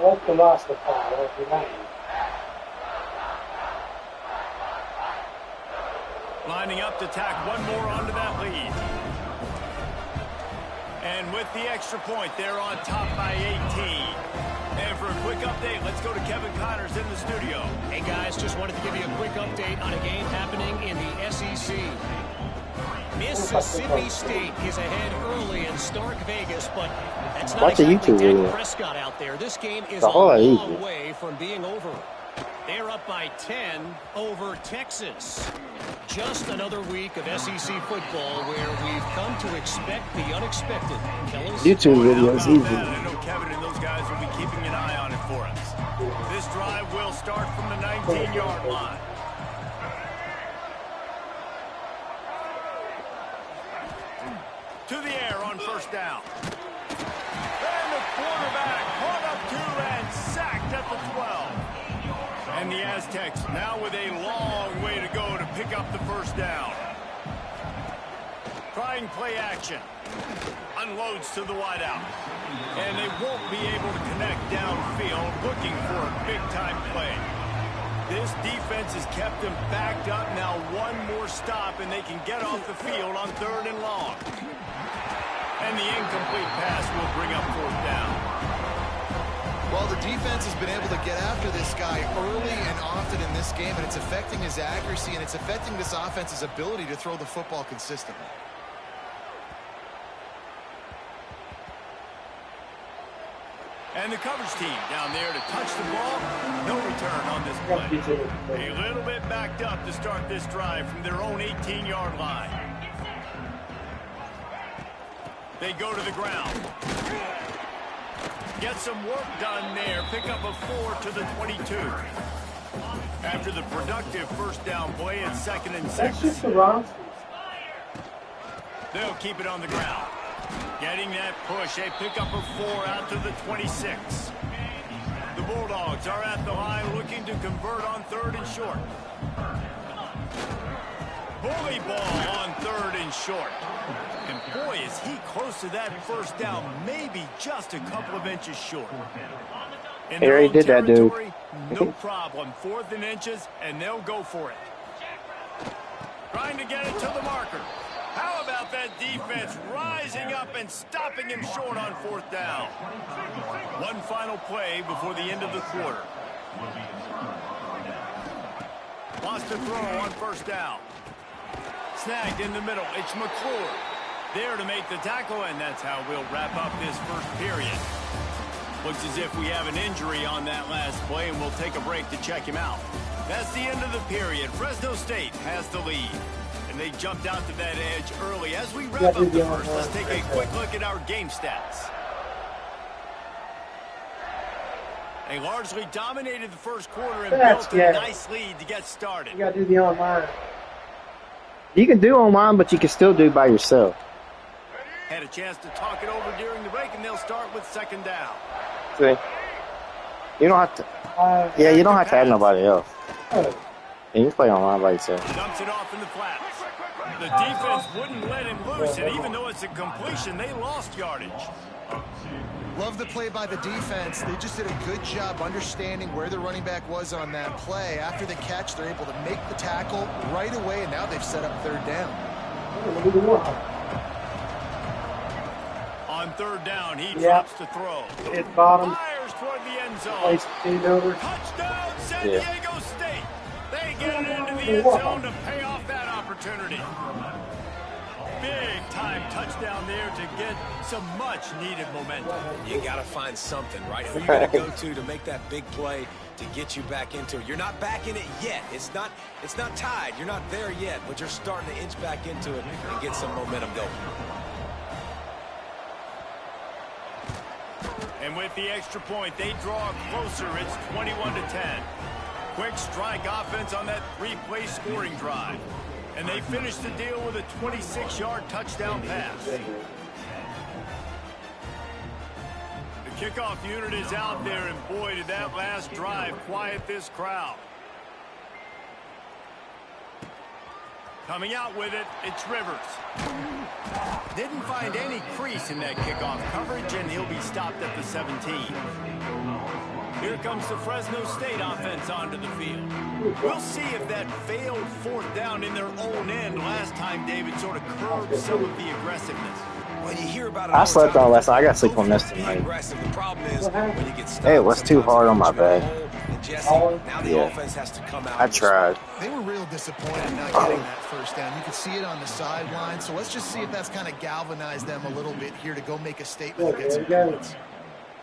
[SPEAKER 3] Like the last of all,
[SPEAKER 2] Lining up to tack one more onto that lead. And with the extra point, they're on top by 18. And for a quick update, let's go to Kevin Connors in the studio.
[SPEAKER 6] Hey, guys, just wanted to give you a quick update on a game happening in the SEC. Mississippi State is ahead early in Stark Vegas, but that's not
[SPEAKER 1] Watch a
[SPEAKER 6] exactly
[SPEAKER 1] YouTube
[SPEAKER 6] Dak
[SPEAKER 1] video.
[SPEAKER 6] Prescott out there. This game is
[SPEAKER 1] The
[SPEAKER 6] a
[SPEAKER 1] whole
[SPEAKER 6] long
[SPEAKER 1] easy.
[SPEAKER 6] way from being over. They're up by 10 over Texas. Just another week of SEC football where we've come to expect the unexpected. Fellas?
[SPEAKER 1] YouTube videos easy.
[SPEAKER 2] I know Kevin and those guys will be keeping an eye on it for us. This drive will start from the 19-yard line. To the air on first down. And the quarterback caught up to and sacked at the 12. And the Aztecs now with a long way to go to pick up the first down. Trying play action. Unloads to the wideout. And they won't be able to connect downfield, looking for a big-time play. This defense has kept them backed up. Now one more stop, and they can get off the field on 3rd and long. And the incomplete pass will bring up 4th down.
[SPEAKER 4] Well, the defense has been able to get after this guy early and often in this game, and it's affecting his accuracy, and it's affecting this offense's ability to throw the football consistently.
[SPEAKER 2] And the coverage team down there to touch the ball. No return on this play. A little bit backed up to start this drive from their own 18-yard line. They go to the ground. Get some work done there. Pick up a 4 to the 22. After the productive first down play, it's 2nd and 6.
[SPEAKER 3] That's just the Rams.
[SPEAKER 2] They'll keep it on the ground. Getting that push. They pick up a 4 out to the 26. The Bulldogs are at the line looking to convert on 3rd and short. Bully ball on 3rd and short. And boy, is he close to that first down, maybe just a couple of inches short. In
[SPEAKER 1] Here he did that, dude.
[SPEAKER 2] No problem. 4th and inches, and they'll go for it. Trying to get it to the marker. How about that defense rising up and stopping him short on 4th down? One final play before the end of the quarter. Lost to throw on 1st down. Snagged in the middle. It's McClure there to make the tackle, and that's how we'll wrap up this first period. Looks as if we have an injury on that last play, and we'll take a break to check him out. That's the end of the period. Fresno State has the lead. And they jumped out to that edge early. As we wrap up the first, let's take a quick look at our game stats. They largely dominated the first quarter and built a nice lead to get started.
[SPEAKER 3] You got to do the online.
[SPEAKER 1] You can do online, but you can still do by yourself.
[SPEAKER 2] Had a chance to talk it over during the break, and they'll start with 2nd down.
[SPEAKER 1] See? You don't have to. Yeah, you don't have to add nobody else.
[SPEAKER 3] Oh.
[SPEAKER 1] You can play online by yourself.
[SPEAKER 2] Dumps it off in the flats. The defense wouldn't let him loose, and even though it's a completion, they lost yardage.
[SPEAKER 4] Love the play by the defense. They just did a good job understanding where the running back was on that play. After the catch, they're able to make the tackle right away, and now they've set up 3rd down.
[SPEAKER 2] On 3rd down, he drops to throw.
[SPEAKER 3] Hit bottom.
[SPEAKER 2] Fires toward the end zone.
[SPEAKER 3] Place over.
[SPEAKER 2] Touchdown, San Diego State. They get it into the end zone to pay off that opportunity. Big-time touchdown there to get some much-needed momentum.
[SPEAKER 5] You got to find something, right? Who you going to go to make that big play to get you back into it? You're not back in it yet. It's not tied. You're not there yet, but you're starting to inch back into it and get some momentum going.
[SPEAKER 2] And with the extra point, they draw closer. It's 21-10. Quick strike offense on that 3-play scoring drive. And they finish the deal with a 26-yard touchdown pass. The kickoff unit is out there, and boy, did that last drive quiet this crowd. Coming out with it, it's Rivers. Didn't find any crease in that kickoff coverage, and he'll be stopped at the 17. Here comes the Fresno State offense onto the field. We'll see if that failed 4th down in their own end last time, David, sort of curbed some of the aggressiveness.
[SPEAKER 5] When you hear about it,
[SPEAKER 1] I slept on last night. I got to sleep on this tonight.
[SPEAKER 5] The problem is when you get stuck,
[SPEAKER 1] Hey, it was too hard on my bed.
[SPEAKER 5] Now the offense has to come out.
[SPEAKER 1] I tried.
[SPEAKER 4] They were real disappointed not getting that first down. You could see it on the sideline. So let's just see if that's kind of galvanized them a little bit here to go make a statement and get some points.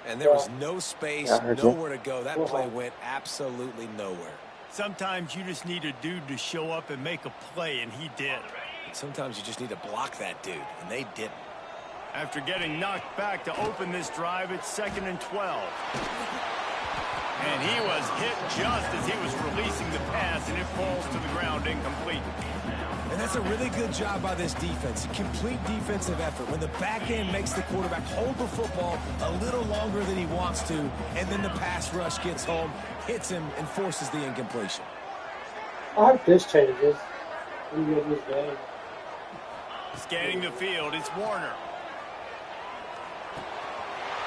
[SPEAKER 5] And there was no space, nowhere to go. That play went absolutely nowhere.
[SPEAKER 2] Sometimes you just need a dude to show up and make a play, and he did.
[SPEAKER 5] And sometimes you just need to block that dude, and they didn't.
[SPEAKER 2] After getting knocked back to open this drive, it's 2nd and 12. And he was hit just as he was releasing the pass, and it falls to the ground incomplete.
[SPEAKER 5] And that's a really good job by this defense. A complete defensive effort. When the back end makes the quarterback hold the football a little longer than he wants to, and then the pass rush gets home, hits him, and forces the incompletion.
[SPEAKER 3] I hope this changes. When you get this game.
[SPEAKER 2] Scanning the field, it's Warner.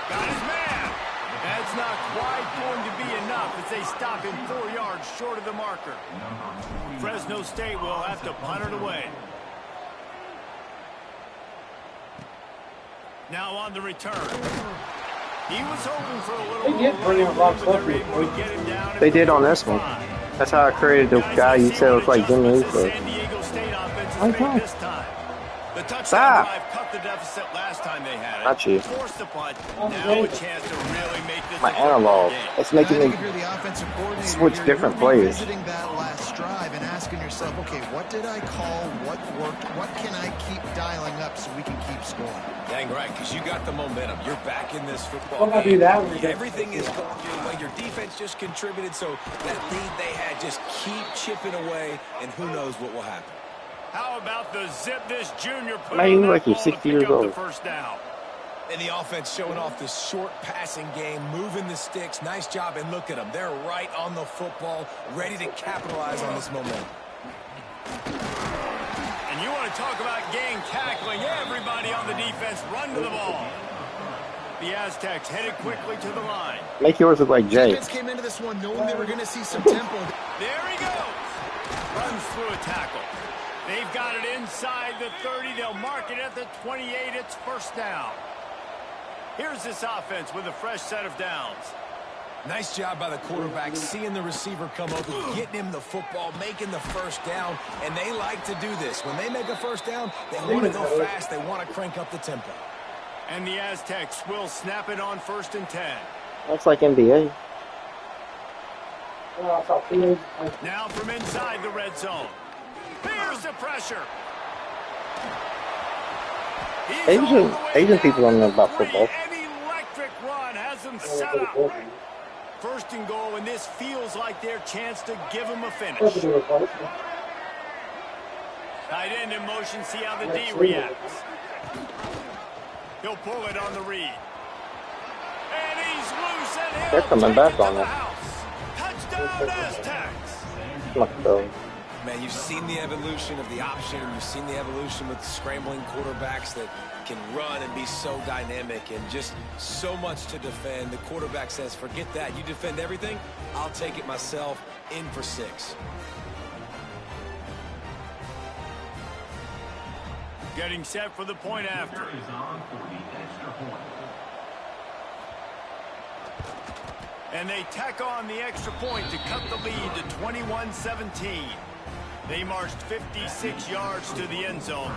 [SPEAKER 2] Got his man. That's not quite going to be enough as they stop him 4 yards short of the marker. Fresno State will have to punt it away. Now on the return. He was hoping for a little
[SPEAKER 3] They did bring in a lot of stuff.
[SPEAKER 1] They did on this one. That's how I created the guy you said was like Jimmy Easter.
[SPEAKER 2] San Diego State offense this time. The touchdown drive cut the deficit last time they had it.
[SPEAKER 1] Not you.
[SPEAKER 2] Forced the punt. Now a chance to really make this
[SPEAKER 1] My analog. It's making me switch different players.
[SPEAKER 4] Visiting that last drive and asking yourself, okay, what did I call? What worked? What can I keep dialing up so we can keep scoring?
[SPEAKER 5] Dang right, because you got the momentum. You're back in this football
[SPEAKER 3] What about
[SPEAKER 5] game.
[SPEAKER 3] do that when you get-
[SPEAKER 5] Everything is going your way. Your defense just contributed, so that lead they had, just keep chipping away, and who knows what will happen.
[SPEAKER 2] How about the zip this junior put
[SPEAKER 1] Man, you
[SPEAKER 2] on that
[SPEAKER 1] like you're
[SPEAKER 2] ball
[SPEAKER 1] 60
[SPEAKER 2] to
[SPEAKER 1] years
[SPEAKER 2] pick up
[SPEAKER 1] old.
[SPEAKER 2] the first down?
[SPEAKER 5] And the offense showing off the short passing game, moving the sticks. Nice job, and look at them. They're right on the football, ready to capitalize on this momentum.
[SPEAKER 2] And you want to talk about game tackling. Everybody on the defense run to the ball. The Aztecs headed quickly to the line.
[SPEAKER 1] Make yours look like Jay.
[SPEAKER 4] Defense came into this one knowing they were going to see some tempo.
[SPEAKER 2] There he goes. Runs through a tackle. They've got it inside the 30. They'll mark it at the 28. It's first down. Here's this offense with a fresh set of downs.
[SPEAKER 5] Nice job by the quarterback, seeing the receiver come over, getting him the football, making the first down, and they like to do this. When they make a first down, they want to go fast. They want to crank up the tempo.
[SPEAKER 2] And the Aztecs will snap it on 1st and 10.
[SPEAKER 1] That's like NBA.
[SPEAKER 2] Now from inside the red zone. Here's the pressure.
[SPEAKER 1] Asian people don't know about football.
[SPEAKER 2] An electric run has them set up. 1st and goal, and this feels like their chance to give them a finish. Tight end in motion, see how the D reacts. He'll pull it on the read. And he's loose, and he'll
[SPEAKER 1] They're coming
[SPEAKER 2] take
[SPEAKER 1] back
[SPEAKER 2] it to
[SPEAKER 1] on
[SPEAKER 2] the
[SPEAKER 1] it.
[SPEAKER 2] house. Touchdown, Aztecs.
[SPEAKER 1] Look, though.
[SPEAKER 5] Man, you've seen the evolution of the option, and you've seen the evolution with scrambling quarterbacks that can run and be so dynamic and just so much to defend. The quarterback says, forget that. You defend everything, I'll take it myself. In for 6.
[SPEAKER 2] Getting set for the point after. And they tack on the extra point to cut the lead to 21-17. They marched 56 yards to the end zone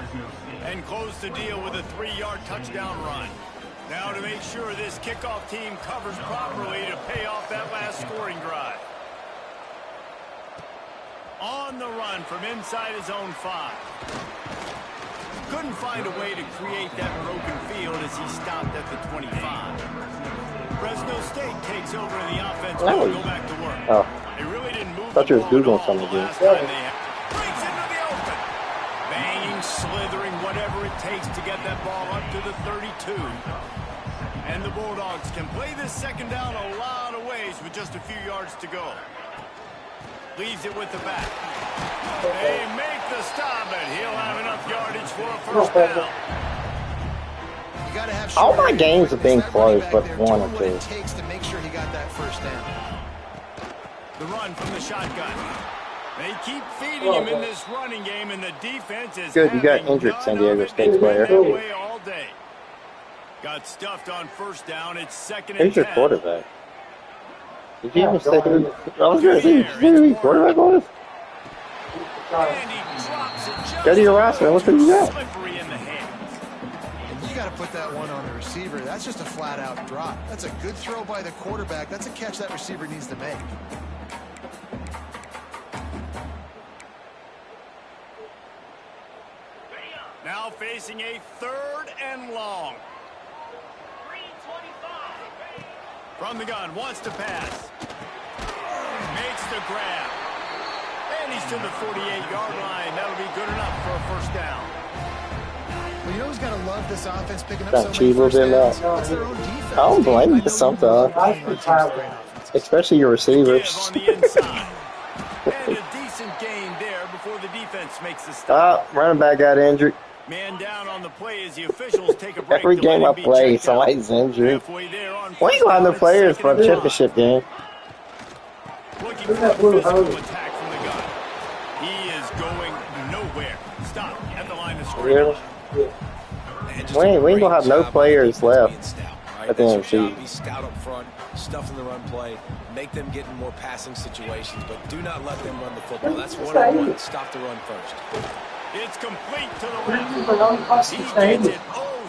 [SPEAKER 2] and closed the deal with a 3-yard touchdown run. Now to make sure this kickoff team covers properly to pay off that last scoring drive. On the run from inside his own 5. Couldn't find a way to create that broken field as he stopped at the 25. Fresno State takes over the offense and go back to work.
[SPEAKER 1] Oh.
[SPEAKER 2] They really didn't move
[SPEAKER 1] Thought you
[SPEAKER 2] the
[SPEAKER 1] was
[SPEAKER 2] ball
[SPEAKER 1] Googling
[SPEAKER 2] at all
[SPEAKER 1] something
[SPEAKER 2] the
[SPEAKER 1] again.
[SPEAKER 2] last time they had. Breaks into the open. Banging, slithering, whatever it takes to get that ball up to the 32. And the Bulldogs can play this second down a lot of ways with just a few yards to go. Leaves it with the back. They make the stop, and he'll have enough yardage for a first down.
[SPEAKER 4] You got to have
[SPEAKER 1] All my games have been
[SPEAKER 4] that running
[SPEAKER 1] close,
[SPEAKER 4] back
[SPEAKER 1] but
[SPEAKER 4] there
[SPEAKER 1] one
[SPEAKER 4] doing
[SPEAKER 1] or
[SPEAKER 4] what it
[SPEAKER 1] two.
[SPEAKER 4] takes to make sure he got that first down.
[SPEAKER 2] The run from the shotgun. They keep feeding him in this running game, and the defense is
[SPEAKER 1] Good, you got
[SPEAKER 2] having
[SPEAKER 1] injured
[SPEAKER 2] none
[SPEAKER 1] San Diego
[SPEAKER 2] of it.
[SPEAKER 1] State
[SPEAKER 2] They've
[SPEAKER 1] player.
[SPEAKER 2] been that way all day. Got stuffed on first down. It's 2nd and
[SPEAKER 1] Who's your
[SPEAKER 2] 10.
[SPEAKER 1] quarterback? Did you even say I was going to say, did you even quarterback on this?
[SPEAKER 2] And he drops it just
[SPEAKER 1] Go to your roster. Look who you got.
[SPEAKER 2] slippery in the hands.
[SPEAKER 4] You got to put that one on the receiver. That's just a flat-out drop. That's a good throw by the quarterback. That's a catch that receiver needs to make.
[SPEAKER 2] Now facing a 3rd and long. From the gun, wants to pass. Makes the grab. And he's to the 48-yard line. That'll be good enough for a first down.
[SPEAKER 4] Well, you know who's got to love this offense picking up
[SPEAKER 1] Got
[SPEAKER 4] so many
[SPEAKER 1] cheese a
[SPEAKER 4] first
[SPEAKER 1] little bit
[SPEAKER 4] downs?
[SPEAKER 1] now.
[SPEAKER 4] It's their own defense.
[SPEAKER 1] I don't blame you
[SPEAKER 4] I know
[SPEAKER 1] sometimes.
[SPEAKER 4] love playing on teams with great offenses.
[SPEAKER 1] Especially your
[SPEAKER 2] Give
[SPEAKER 1] receivers.
[SPEAKER 2] on the inside. And a decent gain there before the defense makes the stop.
[SPEAKER 1] Running back got injured.
[SPEAKER 2] Man down on the play as the officials take a break.
[SPEAKER 1] Every game I play, somebody's injured. Why you gonna have no players for a championship game?
[SPEAKER 2] Looking for a physical attack from the gun. He is going nowhere. Stop at the line of scrimmage.
[SPEAKER 1] Really? We ain't gonna have no players left at the end of the season.
[SPEAKER 5] Be stout up front, stuff in the run play, make them get in more passing situations, but do not let them run the football. That's one-on-one. Stop the run first.
[SPEAKER 2] It's complete to the left. He gets it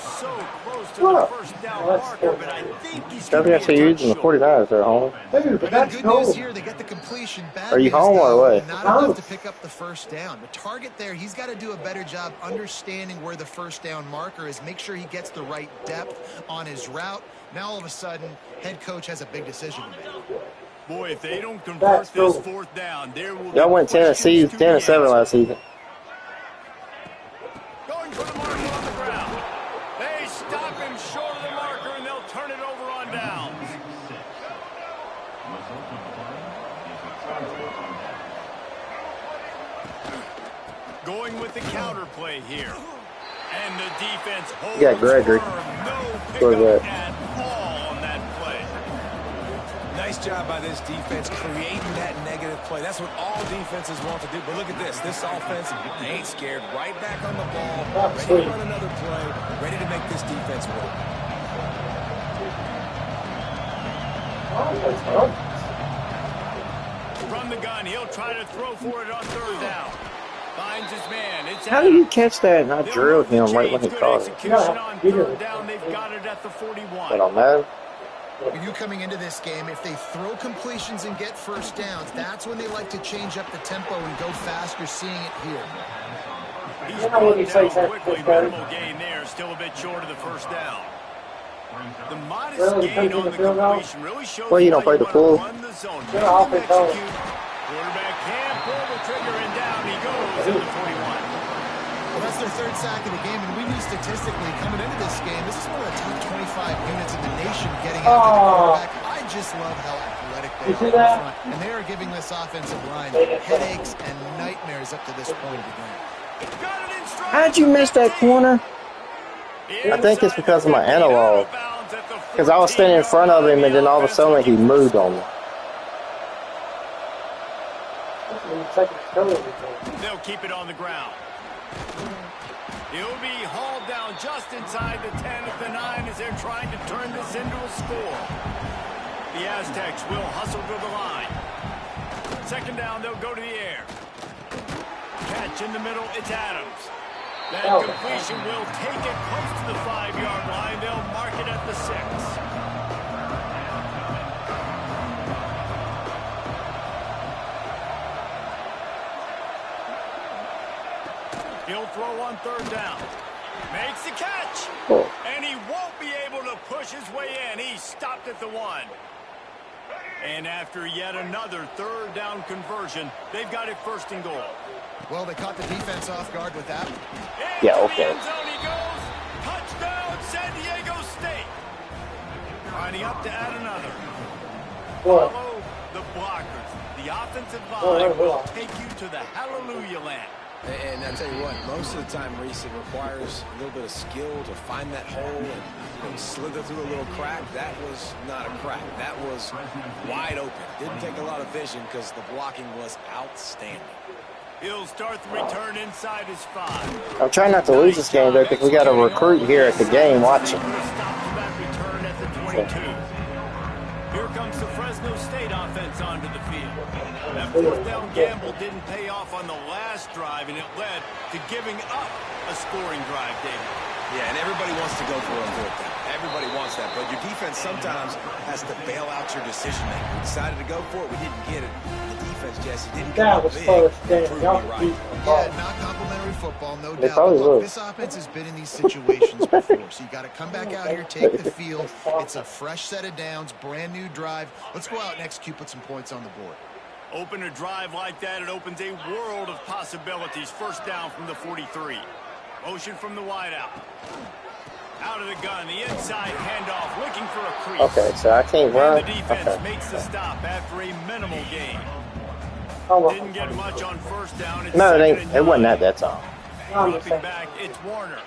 [SPEAKER 2] so close to the first down marker, but I think he's going to be
[SPEAKER 1] using the 49ers. They're home.
[SPEAKER 3] Dude, but that's
[SPEAKER 4] good news here. They get the completion. Bad
[SPEAKER 1] Are you
[SPEAKER 4] news,
[SPEAKER 1] home or
[SPEAKER 4] though,
[SPEAKER 1] what?
[SPEAKER 4] Not enough to pick up the first down. The target there, he's got to do a better job understanding where the first down marker is. Make sure he gets the right depth on his route. Now, all of a sudden, head coach has a big decision to make.
[SPEAKER 2] Boy, if they don't convert this fourth down, there will be
[SPEAKER 1] Y'all went 10-7 last season.
[SPEAKER 2] Going for the marker on the ground. They stop him short of the marker, and they'll turn it over on downs. Going with the counter play here. And the defense holds
[SPEAKER 1] Gregory.
[SPEAKER 2] No pickup at all on that play.
[SPEAKER 5] Nice job by this defense creating that negative play. That's what all defenses want to do. But look at this. This offense, they ain't scared. Right back on the ball. Ready to run another play. Ready to make this defense work.
[SPEAKER 2] From the gun, he'll try to throw for it on third down. Finds his man. It's
[SPEAKER 1] How did you catch that and I drilled him right when he caught it?
[SPEAKER 2] on third down. They've got it at the 41.
[SPEAKER 1] I don't know.
[SPEAKER 4] For you coming into this game, if they throw completions and get first downs, that's when they like to change up the tempo and go faster, seeing it here.
[SPEAKER 2] He's brought down quickly. Minimal gain there. Still a bit short of the first down. The modest gain on the completion really shows
[SPEAKER 1] well, you don't play the full.
[SPEAKER 2] Run the zone. Execute. Quarterback can't pull the trigger, and down he goes at the 41.
[SPEAKER 4] Well, that's their third sack of the game, and we knew statistically coming into this game, this is one of the top 25 units in the nation getting after the quarterback. I just love how athletic they are in front, and they are giving this offensive line headaches and nightmares up to this point of the game.
[SPEAKER 1] How'd you miss that corner? I think it's because of my analog. Because I was standing in front of him, and then all of a sudden he moved on me.
[SPEAKER 2] They'll keep it on the ground. He'll be hauled down just inside the 10 at the 9 as they're trying to turn this into a score. The Aztecs will hustle to the line. Second down, they'll go to the air. Catch in the middle, it's Adams. That completion will take it close to the 5-yard line. They'll mark it at the 6. He'll throw on third down. Makes the catch. And he won't be able to push his way in. He stopped at the 1. And after yet another third down conversion, they've got it first and goal.
[SPEAKER 4] Well, they caught the defense off guard with that.
[SPEAKER 1] Yeah, okay.
[SPEAKER 2] End zone he goes. Touchdown, San Diego State. Lining up to add another. Follow the blockers. The offensive line will take you to the hallelujah land.
[SPEAKER 5] And I tell you what, most of the time, Reese, it requires a little bit of skill to find that hole and slither through a little crack. That was not a crack. That was wide open. Didn't take a lot of vision because the blocking was outstanding.
[SPEAKER 2] He'll start the return inside his 5.
[SPEAKER 1] I'm trying not to lose this game, though, because we got a recruit here at the game watching.
[SPEAKER 2] That return at the 22. Here comes the Fresno State offense onto the field. That fourth down gamble didn't pay off on the last drive, and it led to giving up a scoring drive, David.
[SPEAKER 5] Yeah, and everybody wants to go for a fourth down. Everybody wants that, but your defense sometimes has to bail out your decision-making. We decided to go for it. We didn't get it. The defense, Jesse, didn't come up big. Proved me right.
[SPEAKER 4] Yeah, not complimentary football, no
[SPEAKER 1] They
[SPEAKER 4] doubt.
[SPEAKER 1] probably
[SPEAKER 4] But look,
[SPEAKER 1] will.
[SPEAKER 4] this offense has been in these situations before, so you got to come back out here, take the field. It's a fresh set of downs, brand new drive. Let's go out and execute, put some points on the board.
[SPEAKER 2] Open a drive like that, it opens a world of possibilities. First down from the 43. Motion from the wideout. Out of the gun, the inside handoff, looking for a crease.
[SPEAKER 1] Okay, so I can't run.
[SPEAKER 2] And the defense
[SPEAKER 1] Okay.
[SPEAKER 2] makes the stop after a minimal gain. Didn't get much on first down. It's
[SPEAKER 1] No, it
[SPEAKER 2] second
[SPEAKER 1] ain't.
[SPEAKER 2] and
[SPEAKER 1] It wasn't
[SPEAKER 2] 9.
[SPEAKER 1] that time.
[SPEAKER 2] Dropping back, it's Warner.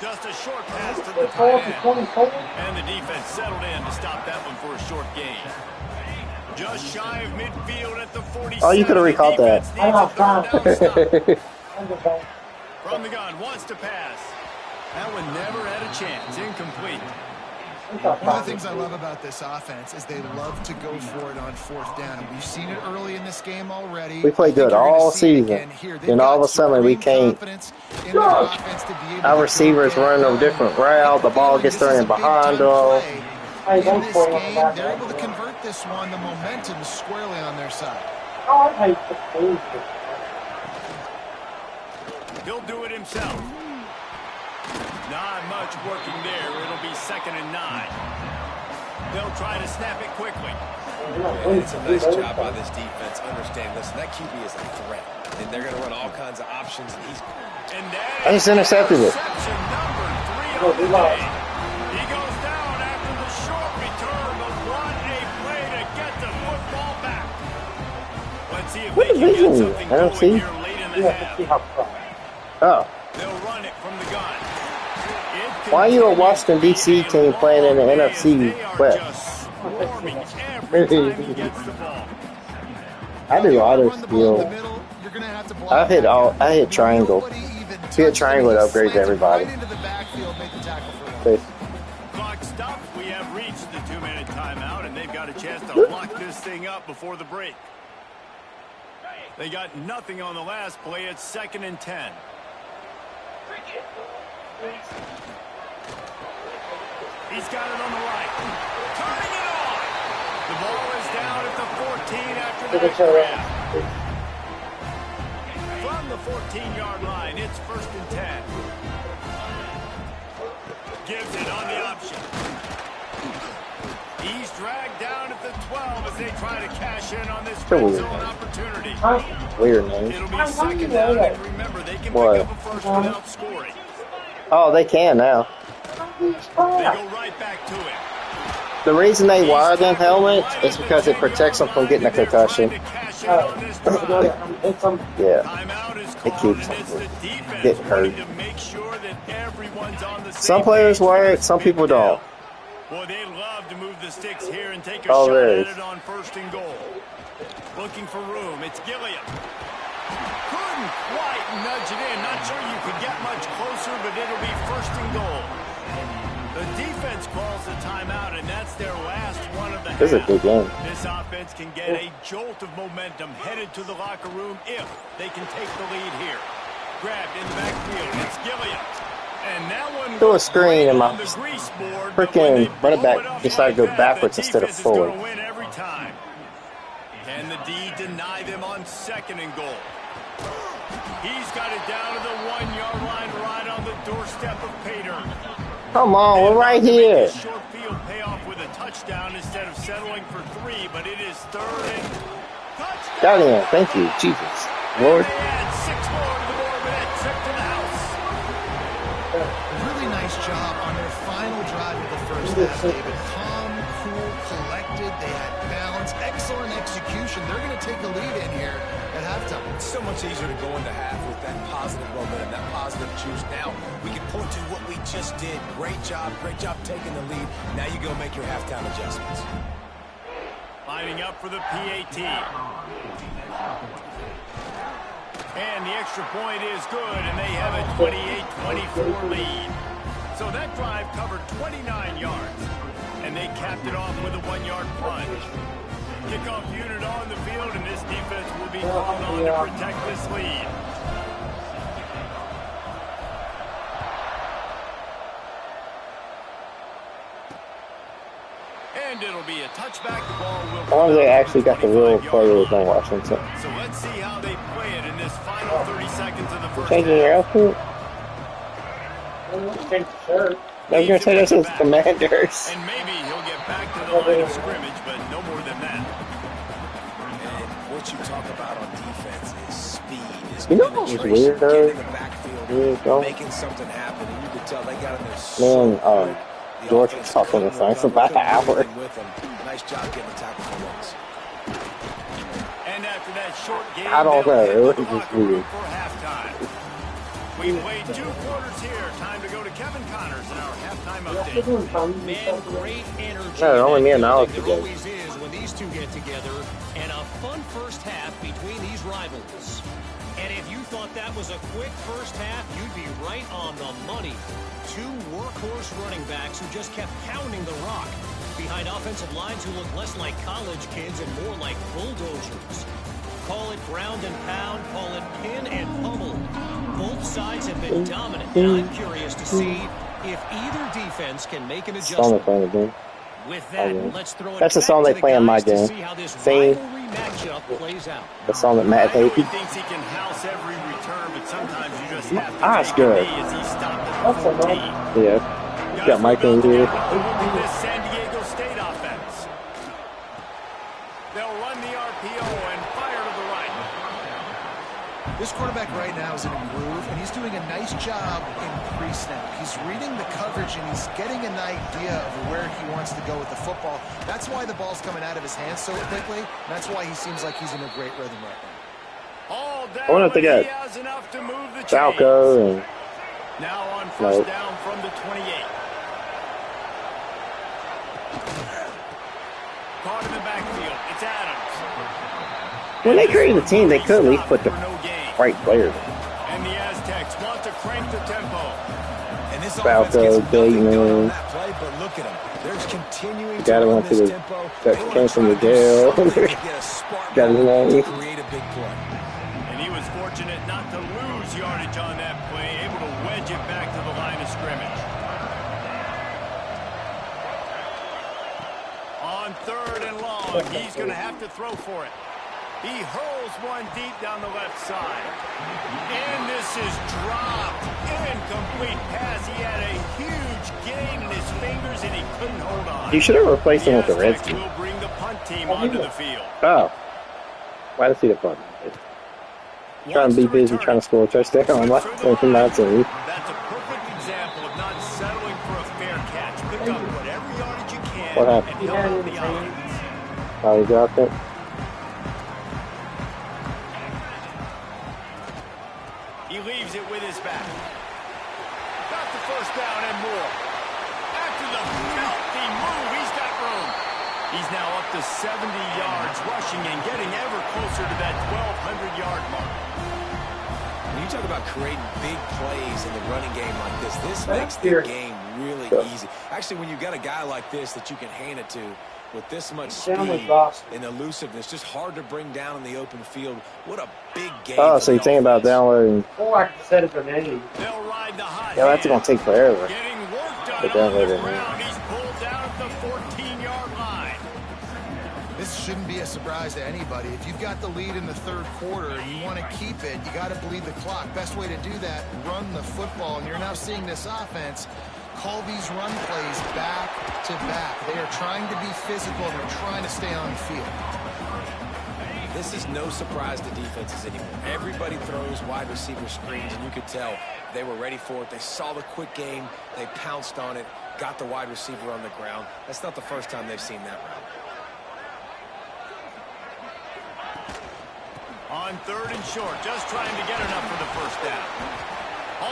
[SPEAKER 2] Just a short pass to the tight end. And the defense settled in to stop that one for a short gain. Just shy of midfield at the 47.
[SPEAKER 1] Oh, you could have recalled that.
[SPEAKER 2] From the gun, wants to pass. That one never had a chance. Incomplete.
[SPEAKER 4] One of the things I love about this offense is they love to go for it on fourth down. And we've seen it early in this game already.
[SPEAKER 1] We played good all season. And all of a sudden we can't. Our receivers run a different route. The ball gets thrown in behind them.
[SPEAKER 4] In this game, they're able to convert this one. The momentum is squarely on their side.
[SPEAKER 2] He'll do it himself. Not much working there. It'll be 2nd and 9. They'll try to snap it quickly.
[SPEAKER 5] And it's a nice job by this defense. Understand, listen, that QB is a threat. And they're going to run all kinds of options.
[SPEAKER 1] I just intercepted it.
[SPEAKER 2] Number 3 on the day. He goes down after the short return, but what a play to get the football back. Let's see if they can get something going here late in the half.
[SPEAKER 1] Oh.
[SPEAKER 2] They'll run it from the gun.
[SPEAKER 1] Why are you a Washington, D.C. team playing in the NFC West? I do auto steal. I hit triangle. If you hit triangle, it upgrades everybody.
[SPEAKER 2] Clock stopped. We have reached the 2-minute timeout, and they've got a chance to lock this thing up before the break. They got nothing on the last play. It's 2nd and 10. He's got it on the right. Turning it on. The ball is down at the 14 after that grab. From the 14-yard line, it's 1st and 10. Gives it on the option. He's dragged down at the 12 as they try to cash in on this red zone opportunity.
[SPEAKER 1] Weird, man.
[SPEAKER 2] It'll be 2nd down, and remember, they can pick up a first without scoring.
[SPEAKER 1] Oh, they can now.
[SPEAKER 2] They go right back to it.
[SPEAKER 1] The reason they wire them helmets is because it protects them from getting a concussion. Yeah, it keeps them from getting hurt. Some players wear it, some people don't.
[SPEAKER 2] Well, they love to move the sticks here and take a
[SPEAKER 1] Oh,
[SPEAKER 2] shot
[SPEAKER 1] there
[SPEAKER 2] at
[SPEAKER 1] is.
[SPEAKER 2] it on 1st and goal. Looking for room. It's Gilliam. Couldn't quite nudge it in. Not sure you could get much closer, but it'll be 1st and goal. The defense calls the timeout, and that's their last one of the half.
[SPEAKER 1] This is a big game.
[SPEAKER 2] This offense can get a jolt of momentum headed to the locker room if they can take the lead here. Grabbed in the backfield. It's Gilliam. And that one
[SPEAKER 1] Throw a screen and my
[SPEAKER 2] freaking
[SPEAKER 1] running back decided to go backwards instead of forward.
[SPEAKER 2] Win every time. Can the D deny them on 2nd and goal? He's got it down to the 1-yard line right on the doorstep of Pater.
[SPEAKER 1] Come on, we're right here.
[SPEAKER 2] Short field payoff with a touchdown instead of settling for 3, but it is 3rd and touchdown.
[SPEAKER 1] Got in. Thank you, Jesus. Lord.
[SPEAKER 2] They add 6 more to the board with that trip to the house.
[SPEAKER 4] Really nice job on their final drive of the first half, David. Calm, cool, collected. They had balance. Excellent execution. They're going to take a lead in here at halftime.
[SPEAKER 5] It's so much easier to go into half with that positive momentum, that positive juice. Now we can point to what we just did. Great job taking the lead. Now you go make your halftime adjustments.
[SPEAKER 2] Lining up for the PAT. And the extra point is good, and they have a 28-24 lead. So that drive covered 29 yards, and they capped it off with a 1-yard plunge. Kickoff unit on the field, and this defense will be called on to protect this lead. And it'll be a touchback. The ball will
[SPEAKER 1] As long as they actually got the real players on Washington.
[SPEAKER 2] So let's see how they play it in this final 30 seconds of the first
[SPEAKER 1] Changing your outfit? I was going to say this is Commanders.
[SPEAKER 2] And maybe he'll get back to the line of scrimmage, but no more than that.
[SPEAKER 5] And what you talk about on defense is speed. Is
[SPEAKER 1] You know what was weird, though?
[SPEAKER 5] Getting in the backfield, making something happen, and you could tell they got in there so
[SPEAKER 1] George was talking to us for about an hour.
[SPEAKER 5] Nice job getting the tackle for once.
[SPEAKER 2] And after that short game,
[SPEAKER 1] I don't know.
[SPEAKER 2] they'll
[SPEAKER 1] It
[SPEAKER 2] head to
[SPEAKER 1] was
[SPEAKER 2] the
[SPEAKER 1] just
[SPEAKER 2] locker room
[SPEAKER 1] weird.
[SPEAKER 2] for halftime. We played 2 quarters here. Time to go to Kevin Connors in our halftime update.
[SPEAKER 6] Man, great energy.
[SPEAKER 1] No, only me and Alex
[SPEAKER 6] there
[SPEAKER 1] together.
[SPEAKER 6] always is when these two get together, and a fun first half between these rivals. And if you thought that was a quick first half, you'd be right on the money. 2 workhorse running backs who just kept pounding the rock behind offensive lines who look less like college kids and more like bulldozers. Call it ground and pound, call it pin and pummel. Both sides have been dominant, and I'm curious to see if either defense can make an adjustment. With that, let's throw it
[SPEAKER 1] That's the
[SPEAKER 6] back
[SPEAKER 1] song
[SPEAKER 6] to
[SPEAKER 1] they
[SPEAKER 6] the
[SPEAKER 1] play in my
[SPEAKER 6] guys to
[SPEAKER 1] game.
[SPEAKER 6] see how this
[SPEAKER 1] Theme.
[SPEAKER 6] rivalry matchup plays out.
[SPEAKER 1] The song that Matt
[SPEAKER 2] I know
[SPEAKER 1] hated.
[SPEAKER 2] he thinks he can house every return, but sometimes you just have to
[SPEAKER 1] That's
[SPEAKER 2] take
[SPEAKER 1] good.
[SPEAKER 2] a knee as he stopped at the 14.
[SPEAKER 1] Yeah. You got Mike in here.
[SPEAKER 2] Look at this San Diego State offense. They'll run the RPO and fire to the right.
[SPEAKER 4] This quarterback right now is in a groove, and he's doing a nice job in pre-snap. He's reading the coverage, and he's getting an idea of where he wants to go with the football. That's why the ball's coming out of his hands so quickly. That's why he seems like he's in a great rhythm right now.
[SPEAKER 2] All down,
[SPEAKER 1] I wonder if they got
[SPEAKER 2] he has enough to move the chains.
[SPEAKER 1] Falco and
[SPEAKER 2] Now on first down from the 28. Caught in the backfield. It's Adams.
[SPEAKER 1] when they created the team, they could at least put the right players.
[SPEAKER 2] And the Aztecs want to crank the tempo.
[SPEAKER 5] And this
[SPEAKER 1] Falco,
[SPEAKER 5] offense gets nothing
[SPEAKER 1] Bateman.
[SPEAKER 5] going on that play, but look at them. They're continuing
[SPEAKER 1] The
[SPEAKER 5] to
[SPEAKER 1] guy that
[SPEAKER 5] run
[SPEAKER 1] went to
[SPEAKER 5] this
[SPEAKER 1] the
[SPEAKER 5] tempo.
[SPEAKER 1] that
[SPEAKER 5] They
[SPEAKER 1] came
[SPEAKER 5] wanna
[SPEAKER 1] from
[SPEAKER 5] try
[SPEAKER 1] the
[SPEAKER 5] to do
[SPEAKER 1] jail.
[SPEAKER 5] something to get a spark
[SPEAKER 1] Got his
[SPEAKER 5] going
[SPEAKER 1] name.
[SPEAKER 5] to create a big play.
[SPEAKER 2] And he was fortunate not to lose yardage on that play, able to wedge it back to the line of scrimmage. On 3rd and long, he's going to have to throw for it. He hurls one deep down the left side. And this is dropped. Incomplete pass. He had a huge gain in his fingers, and he couldn't hold on.
[SPEAKER 1] You should have replaced him with the
[SPEAKER 2] Aztecs
[SPEAKER 1] Redskins.
[SPEAKER 2] will bring the punt team onto the field.
[SPEAKER 1] Oh. Why did I see the button? Trying to be busy trying to score a touchdown. Like, nonsense.
[SPEAKER 2] That's a perfect example of not settling for a fair catch. Pick up whatever yardage you can
[SPEAKER 1] What happened?
[SPEAKER 2] and help out the offense.
[SPEAKER 1] Oh, he dropped it.
[SPEAKER 2] He leaves it with his back. Got the first down and more. After the filthy move, he's got room. He's now up to 70 yards rushing and getting ever closer to that 1,200-yard mark.
[SPEAKER 5] When you talk about creating big plays in the running game like this makes the game really easy. Actually, when you've got a guy like this that you can hand it to with this much speed and elusiveness, just hard to bring down in the open field. What a big game.
[SPEAKER 1] Oh, so you're thinking about downloading.
[SPEAKER 3] Oh, I can set it for name.
[SPEAKER 2] They'll ride the hot
[SPEAKER 1] Yeah, that's going to take forever.
[SPEAKER 2] Getting work done
[SPEAKER 1] The
[SPEAKER 2] on
[SPEAKER 1] download
[SPEAKER 2] the
[SPEAKER 1] in
[SPEAKER 2] ground. He's pulled down at the 14-yard line.
[SPEAKER 4] This shouldn't be a surprise to anybody. If you've got the lead in the 3rd quarter and you want to keep it, you got to bleed the clock. Best way to do that, run the football. And you're now seeing this offense call these run plays back to back. They are trying to be physical. They're trying to stay on the field.
[SPEAKER 5] This is no surprise to defenses anymore. Everybody throws wide receiver screens, and you could tell they were ready for it. They saw the quick game. They pounced on it, got the wide receiver on the ground. That's not the first time they've seen that route.
[SPEAKER 2] On 3rd and short, just trying to get enough for the first down.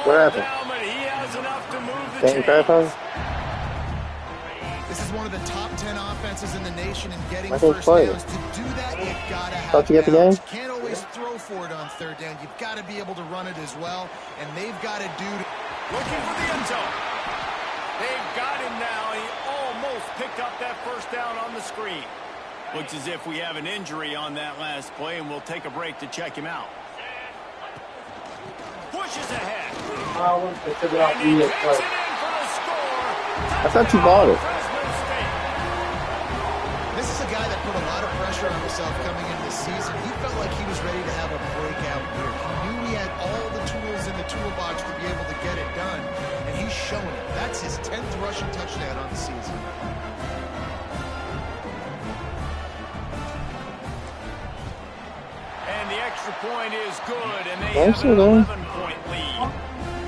[SPEAKER 1] What happened?
[SPEAKER 2] Down, but he has enough to move the
[SPEAKER 1] Dang,
[SPEAKER 2] chains.
[SPEAKER 4] This is one of the top 10 offenses in the nation in getting
[SPEAKER 1] I think
[SPEAKER 4] first
[SPEAKER 1] play.
[SPEAKER 4] downs. To do that, you've got to have
[SPEAKER 1] Thought you get the game?
[SPEAKER 4] balance. You can't always throw for it on 3rd down. You've got to be able to run it as well, and they've got to do.
[SPEAKER 2] Looking for the end zone. They've got him now. He almost picked up that first down on the screen. Looks as if we have an injury on that last play, and we'll take a break to check him out. Pushes ahead.
[SPEAKER 3] I want to figure out
[SPEAKER 2] And he
[SPEAKER 3] the
[SPEAKER 2] takes
[SPEAKER 3] play.
[SPEAKER 2] it in for the score.
[SPEAKER 1] I thought you bought it.
[SPEAKER 2] Fresno State.
[SPEAKER 4] This is a guy that put a lot of pressure on himself coming into the season. He felt like he was ready to have a breakout year. He knew he had all the tools in the toolbox to be able to get it done, and he's showing it. That's his 10th rushing touchdown on the season.
[SPEAKER 2] And the extra point is good, and they
[SPEAKER 1] Thanks
[SPEAKER 2] have an
[SPEAKER 1] for that.
[SPEAKER 2] 11-point lead.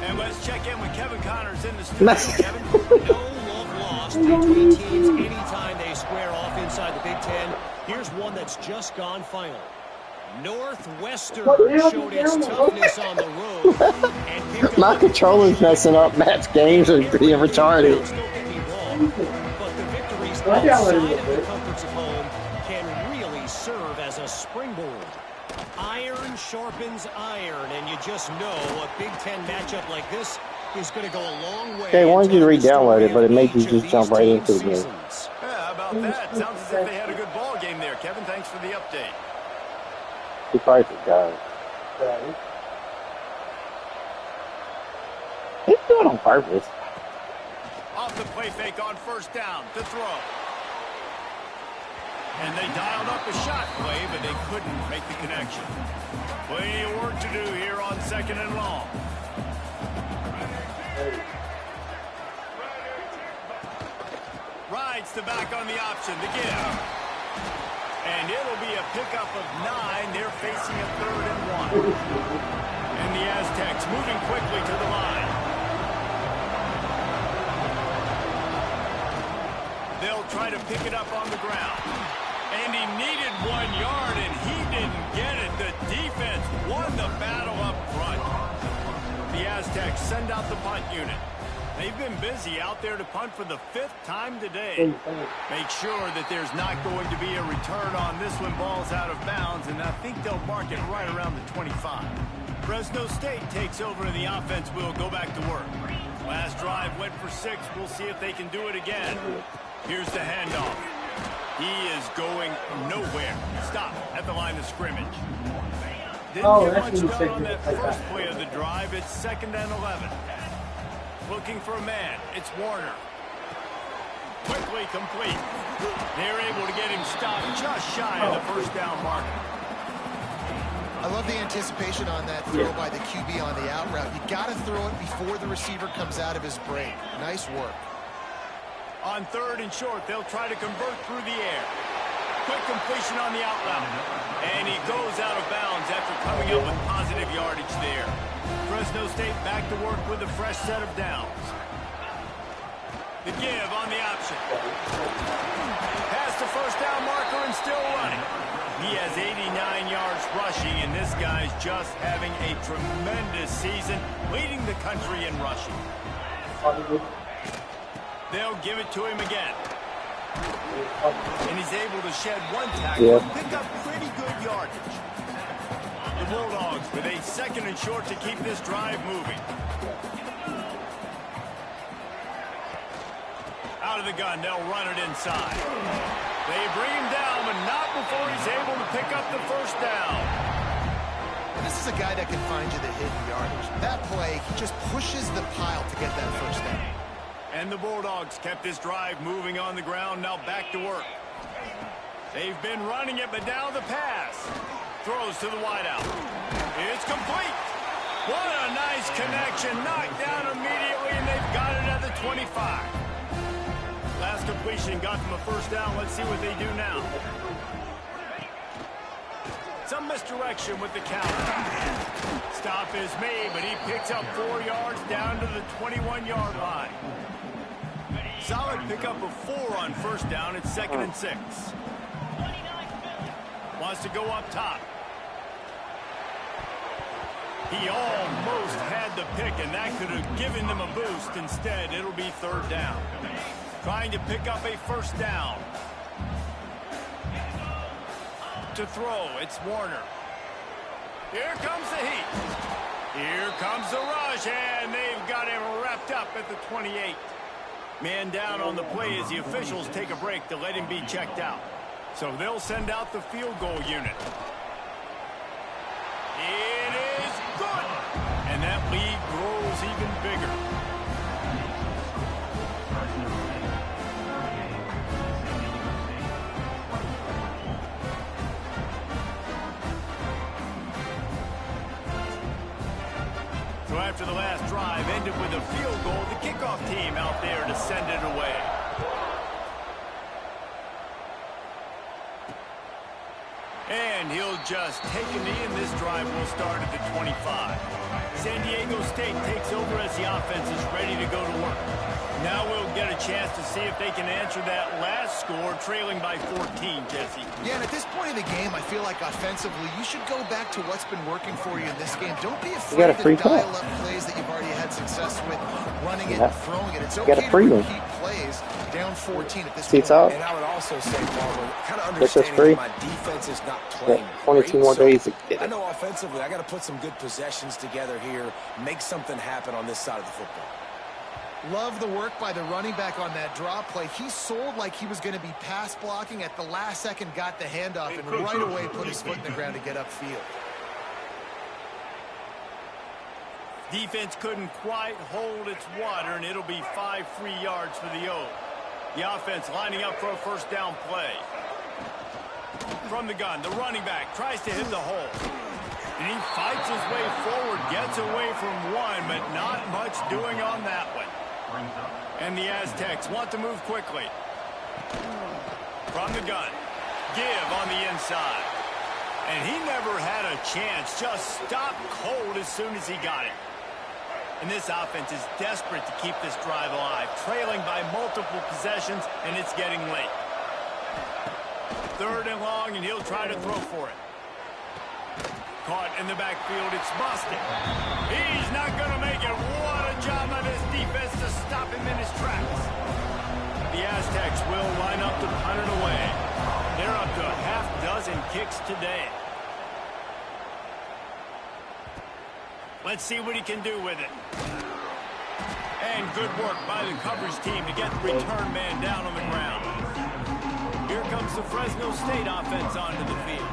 [SPEAKER 2] And let's check in with Kevin Connors in the studio. Kevin?
[SPEAKER 6] No love lost between teams anytime they square off inside the Big Ten. Here's one that's just gone final. Northwestern showed its toughness on the road and picked
[SPEAKER 1] My
[SPEAKER 6] up
[SPEAKER 1] controller's messing up Matt's games and being retarded.
[SPEAKER 6] Don't get me wrong, but the victories outside of the comforts of home can really serve as a springboard. Iron sharpens iron, and you just know a Big Ten matchup like this is going to go a long way.
[SPEAKER 1] They wanted you to re-download it, but it made you just jump right into the game.
[SPEAKER 2] Yeah, how about that? Sounds as if they had a good ball game there. Kevin, thanks for the update.
[SPEAKER 1] He probably forgot. He's doing it on purpose.
[SPEAKER 2] Off the play fake on first down to throw. And they dialed up a shot play, but they couldn't make the connection. Plenty of work to do here on 2nd and long. Rides the back on the option, the give. And it'll be a pickup of 9. They're facing a 3rd and 1. And the Aztecs moving quickly to the line. They'll try to pick it up on the ground. And he needed 1 yard, and he didn't get it. The defense won the battle up front. The Aztecs send out the punt unit. They've been busy out there to punt for the 5th time today. Make sure that there's not going to be a return on this when ball's out of bounds, and I think they'll mark it right around the 25. Fresno State takes over, and the offense will go back to work. Last drive went for 6. We'll see if they can do it again. Here's the handoff. He is going nowhere. Stop at the line of scrimmage. Didn't get much done on that first play of the drive. It's 2nd and 11. Looking for a man. It's Warner. Quickly complete. They're able to get him stopped just shy of the first down marker.
[SPEAKER 4] I love the anticipation on that throw by the QB on the out route. You got to throw it before the receiver comes out of his break. Nice work.
[SPEAKER 2] On 3rd and short, they'll try to convert through the air. Quick completion on the out route. And he goes out of bounds after coming up with positive yardage there. Fresno State back to work with a fresh set of downs. The give on the option. Past the first down marker and still running. He has 89 yards rushing, and this guy's just having a tremendous season, leading the country in rushing. They'll give it to him again. And he's able to shed 1 tackle and pick up pretty good yardage. The Bulldogs with a 2nd and short to keep this drive moving. Out of the gun, they'll run it inside. They bring him down, but not before he's able to pick up the first down.
[SPEAKER 4] This is a guy that can find you the hidden yardage. That play, he just pushes the pile to get that first down.
[SPEAKER 2] And the Bulldogs kept this drive moving on the ground, now back to work. They've been running it, but now the pass. Throws to the wideout. It's complete. What a nice connection. Knocked down immediately, and they've got it at the 25. Last completion got them a first down. Let's see what they do now. Some misdirection with the counter. Stop is made, but he picks up 4 yards down to the 21-yard line. Solid pickup of 4 on first down. It's 2nd and 6. Wants to go up top. He almost had the pick, and that could have given them a boost. Instead, it'll be 3rd down. Trying to pick up a first down. To throw, it's Warner. Here comes the heat. Here comes the rush, and they've got him wrapped up at the 28. Man down on the play as the officials take a break to let him be checked out. So they'll send out the field goal unit. It is good. And that lead grows even bigger. So after the last drive ended with a field goal, the kickoff team out there to send it away. And he'll just take a knee, and this drive will start at the 25. San Diego State takes over as the offense is ready to go to work. Now we'll get a chance to see if they can answer that last score, trailing by 14, Jesse.
[SPEAKER 4] Yeah, and at this point of the game, I feel like offensively, you should go back to what's been working for you in this game. Don't be afraid to dial up plays that you've already had success with, running it and throwing it. It's okay to repeat plays down 14 at this point.
[SPEAKER 5] And I would also say, Paul, kind of understanding my defense is not playing
[SPEAKER 1] 22 more days.
[SPEAKER 5] I know offensively, I got to put some good possessions together here, make something happen on this side of the football.
[SPEAKER 4] Love the work by the running back on that draw play. He sold like he was going to be pass blocking. At the last second, got the handoff, and right away put his foot in the ground to get upfield.
[SPEAKER 2] Defense couldn't quite hold its water, and it'll be 5 free yards for the O. The offense lining up for a first down play. From the gun, the running back tries to hit the hole. And he fights his way forward, gets away from one, but not much doing on that one. And the Aztecs want to move quickly. From the gun, give on the inside. And he never had a chance, just stopped cold as soon as he got it. And this offense is desperate to keep this drive alive, trailing by multiple possessions, and it's getting late. 3rd and long, and he'll try to throw for it. Caught in the backfield, it's busted. He's not going to make it. What a job by this defense to stop him in his tracks. The Aztecs will line up to punt it away. They're up to a half-dozen kicks today. Let's see what he can do with it. And good work by the coverage team to get the return man down on the ground. Here comes the Fresno State offense onto the field.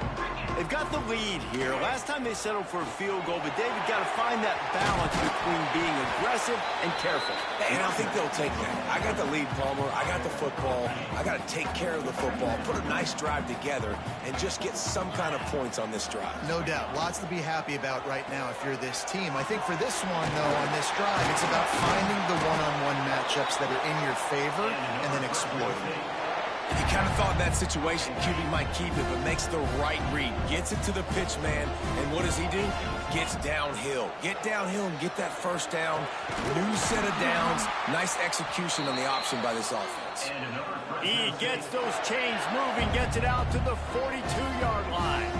[SPEAKER 2] They've got the lead here. Last time they settled for a field goal, but David got to find that balance between being aggressive and careful.
[SPEAKER 5] And I think they'll take that. I got the lead, Palmer. I got the football. I got to take care of the football, put a nice drive together, and just get some kind of points on this drive.
[SPEAKER 4] No doubt. Lots to be happy about right now if you're this team. I think for this one, though, on this drive, it's about finding the one-on-one matchups that are in your favor and then exploiting them.
[SPEAKER 5] You kind of thought in that situation QB might keep it, but makes the right read. Gets it to the pitch man, and what does he do? Gets downhill. Get downhill and get that first down. New set of downs. Nice execution on the option by this offense.
[SPEAKER 2] He gets those chains moving, gets it out to the 42-yard line.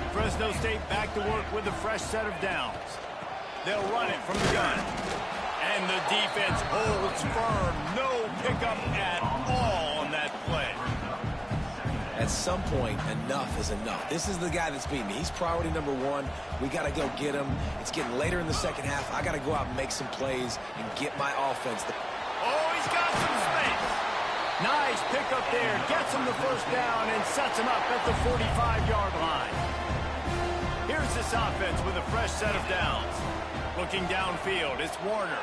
[SPEAKER 2] Fresno State back to work with a fresh set of downs. They'll run it from the gun. And the defense holds firm. No pickup at all on that play.
[SPEAKER 5] At some point, enough is enough. This is the guy that's beating me. He's priority number 1. We got to go get him. It's getting later in the second half. I got to go out and make some plays and get my offense.
[SPEAKER 2] Oh, he's got some space. Nice pickup there. Gets him the first down and sets him up at the 45-yard line. Here's this offense with a fresh set of downs. Looking downfield, it's Warner.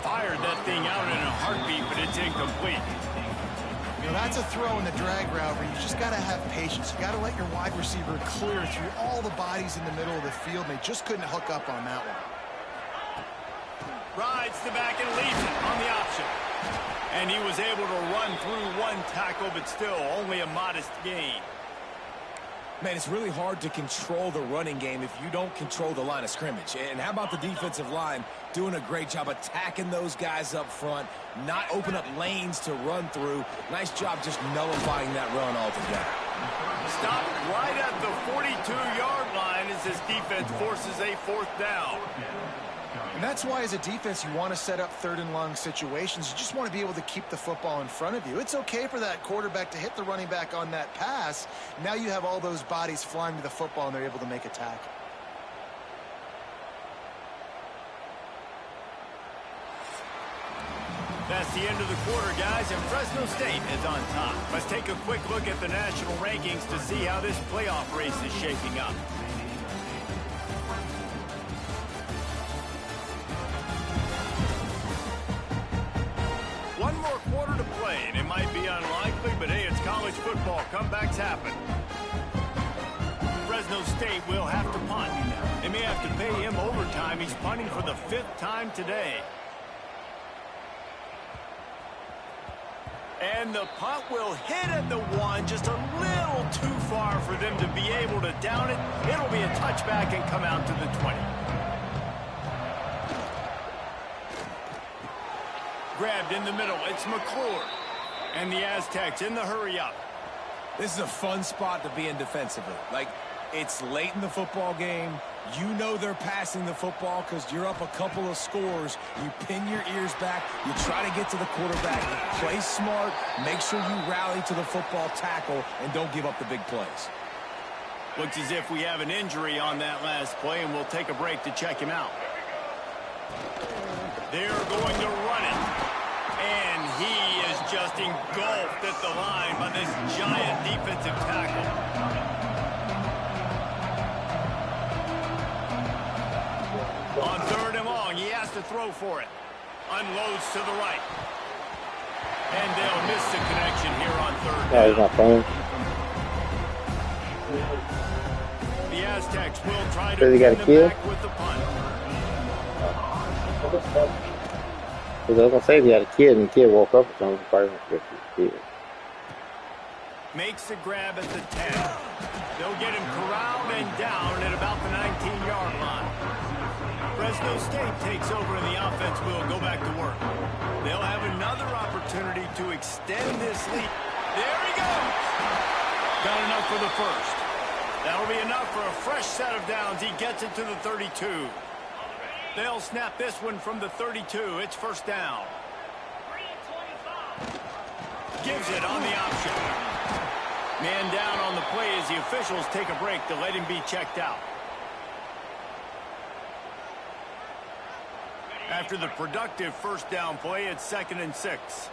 [SPEAKER 2] Fired that thing out in a heartbeat, but it's incomplete.
[SPEAKER 4] You know, that's a throw in the drag route where you just got to have patience. You got to let your wide receiver clear through all the bodies in the middle of the field, and they just couldn't hook up on that one.
[SPEAKER 2] Rides the back and leaves it on the option. And he was able to run through one tackle, but still only a modest gain.
[SPEAKER 5] Man, it's really hard to control the running game if you don't control the line of scrimmage. And how about the defensive line doing a great job attacking those guys up front, not open up lanes to run through. Nice job just nullifying that run altogether.
[SPEAKER 2] Stopped right at the 42-yard line as this defense forces a 4th down.
[SPEAKER 4] And that's why, as a defense, you want to set up 3rd and long situations. You just want to be able to keep the football in front of you. It's okay for that quarterback to hit the running back on that pass. Now you have all those bodies flying to the football, and they're able to make a tackle.
[SPEAKER 2] That's the end of the quarter, guys, and Fresno State is on top. Let's take a quick look at the national rankings to see how this playoff race is shaping up. One more quarter to play, and it might be unlikely, but hey, it's college football. Comebacks happen. Fresno State will have to punt. They may have to pay him overtime. He's punting for the 5th time today. And the punt will hit at the 1, just a little too far for them to be able to down it. It'll be a touchback and come out to the 20. Grabbed in the middle, it's McClure. And the Aztecs in the hurry up.
[SPEAKER 5] This is a fun spot to be in defensively. Like, it's late in the football game. You know they're passing the football because you're up a couple of scores. You pin your ears back. You try to get to the quarterback. You play smart. Make sure you rally to the football tackle and don't give up the big plays.
[SPEAKER 2] Looks as if we have an injury on that last play, and we'll take a break to check him out. They're going to run it. And he is just engulfed at the line by this giant defensive tackle. On 3rd and long, he has to throw for it. Unloads to the right. And they'll miss the connection here on 3rd down.
[SPEAKER 1] Yeah, he's not playing.
[SPEAKER 2] The Aztecs will try to
[SPEAKER 1] Does he got a
[SPEAKER 2] pin
[SPEAKER 1] kid?
[SPEAKER 2] them back with the punt.
[SPEAKER 1] Because I was going to say if he had a kid and the kid woke up or something, he's probably going to get his kid.
[SPEAKER 2] Makes the grab at the 10. They'll get him corralled and down at about the 19-yard line. Fresno State takes over and the offense will go back to work. They'll have another opportunity to extend this lead. There he goes. Got enough for the first. That'll be enough for a fresh set of downs. He gets it to the 32. They'll snap this one from the 32. It's 1st down. Gives it on the option. Man down on the play as the officials take a break to let him be checked out. After the productive 1st down play, it's 2nd and 6.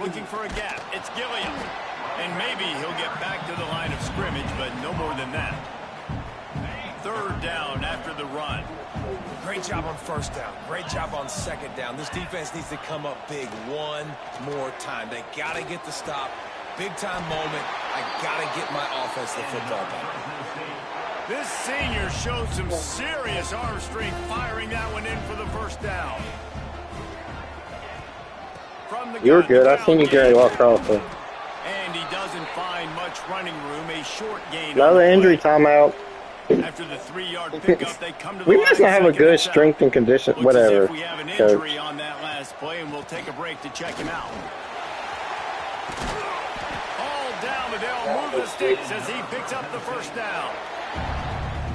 [SPEAKER 2] Looking for a gap. It's Gilliam. And maybe he'll get back to the line of scrimmage, but no more than that. 3rd down after the run.
[SPEAKER 5] Great job on 1st down. Great job on 2nd down. This defense needs to come up big one more time. They got to get the stop. Big time moment. I got to get my offense the football back.
[SPEAKER 2] This senior showed some serious arm strength firing that one in for the 1st down. From the
[SPEAKER 1] You're good. I've seen you carry walk across there.
[SPEAKER 2] And he doesn't find much running room. A short gain.
[SPEAKER 1] Another injury timeout.
[SPEAKER 2] After the 3-yard pickup, they come to the
[SPEAKER 1] We
[SPEAKER 2] line.
[SPEAKER 1] must not have a good
[SPEAKER 2] 2nd
[SPEAKER 1] strength and condition,
[SPEAKER 2] Looks as
[SPEAKER 1] whatever.
[SPEAKER 2] if we have an
[SPEAKER 1] Coach.
[SPEAKER 2] injury on that last play, and we'll take a break to check him out. All down, but they'll move the sticks as he picks up the 1st down.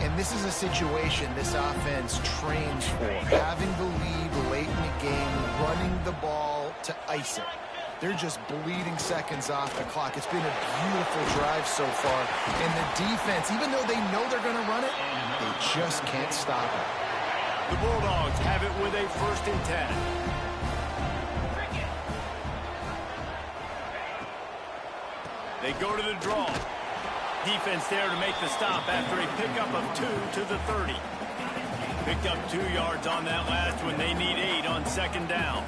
[SPEAKER 4] And this is a situation this offense trains for. Having the lead late in the game, running the ball to ice it. They're just bleeding seconds off the clock. It's been a beautiful drive so far. And the defense, even though they know they're going to run it, they just can't stop it.
[SPEAKER 2] The Bulldogs have it with a 1st and 10. They go to the draw. Defense there to make the stop after a pickup of 2 to the 30. Picked up 2 yards on that last one. They need 8 on 2nd down.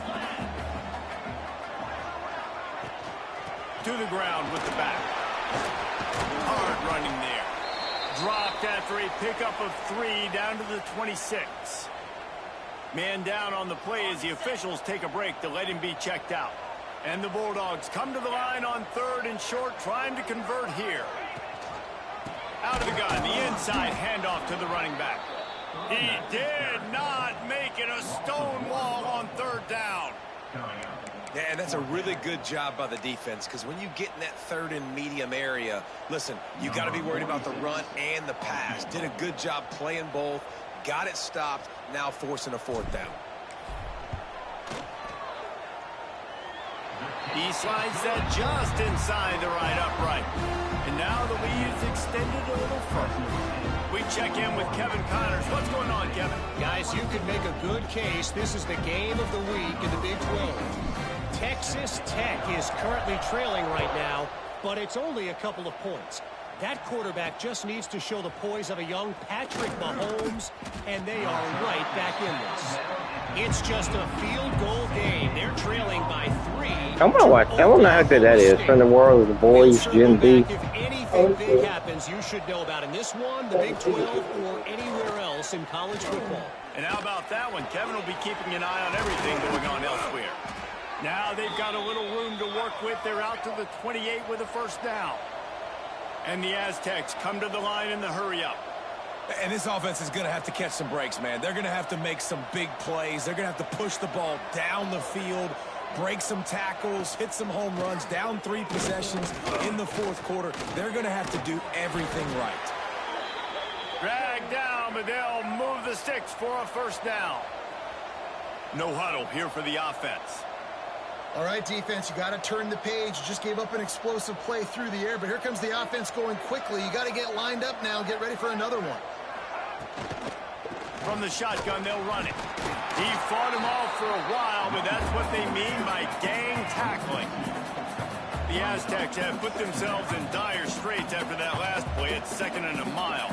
[SPEAKER 2] To the ground with the back. Hard running there. Dropped after a pickup of 3 down to the 26. Man down on the play as the officials take a break to let him be checked out. And the Bulldogs come to the line on 3rd and short, trying to convert here. Out of the gun, the inside handoff to the running back. He did not make it a stone wall on 3rd down.
[SPEAKER 5] Yeah, and that's a really good job by the defense because when you get in that 3rd and medium area, listen, you got to be worried about the run and the pass. Did a good job playing both, got it stopped, now forcing a 4th down.
[SPEAKER 2] He slides that just inside the right upright. And now the lead is extended a little further. We check in with Kevin Connors. What's going on, Kevin?
[SPEAKER 6] Guys, you could make a good case. This is the game of the week in the Big 12. Texas Tech is currently trailing right now, but it's only a couple of points. That quarterback just needs to show the poise of a young Patrick Mahomes, and they are right back in this. It's just a field goal game. They're trailing by 3.
[SPEAKER 1] I want to watch. I want to know how good that is. From the world of the boys, Jim B.
[SPEAKER 6] If anything big happens, you should know about in this one, the Big 12, or anywhere else in college football.
[SPEAKER 2] And how about that one? Kevin will be keeping an eye on everything going on elsewhere. Now they've got a little room to work with. They're out to the 28 with a first down. And the Aztecs come to the line in the hurry-up.
[SPEAKER 5] And this offense is going to have to catch some breaks, man. They're going to have to make some big plays. They're going to have to push the ball down the field, break some tackles, hit some home runs, down 3 possessions in the fourth quarter. They're going to have to do everything right.
[SPEAKER 2] Drag down, but they'll move the sticks for a first down. No huddle here for the offense.
[SPEAKER 4] All right, defense, you got to turn the page. You just gave up an explosive play through the air, but here comes the offense going quickly. You got to get lined up now and get ready for another one.
[SPEAKER 2] From the shotgun, they'll run it. He fought him off for a while, but that's what they mean by gang tackling. The Aztecs have put themselves in dire straits after that last play at 2nd and a mile.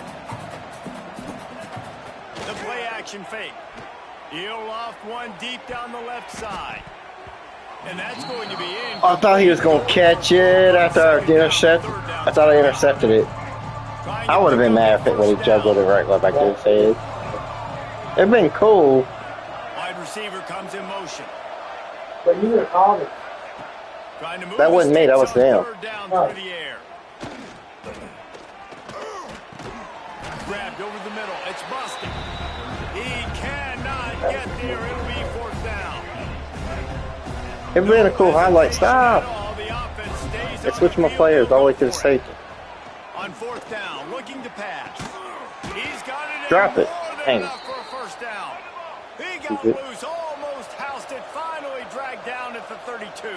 [SPEAKER 2] The play action fake. He'll loft one deep down the left side. And that's going to be in.
[SPEAKER 1] I thought he was going to catch it after I intercepted. I thought I intercepted it. I would have been mad if it would have juggled it right like I could say it. It'd been cool.
[SPEAKER 2] Wide receiver comes in motion.
[SPEAKER 3] But you would have called it.
[SPEAKER 1] That wasn't me, that was them.
[SPEAKER 2] Down through the air. Grabbed over the middle. It's busted. He cannot get there. It'll be fourth down.
[SPEAKER 1] It'd been a cool highlight. Stop. I switch my players all the way to the safety.
[SPEAKER 2] On fourth down, looking to pass. He's got it.
[SPEAKER 1] Drop it. Hang it.
[SPEAKER 2] For a first down. He got loose, almost housed it, finally dragged down at the 32.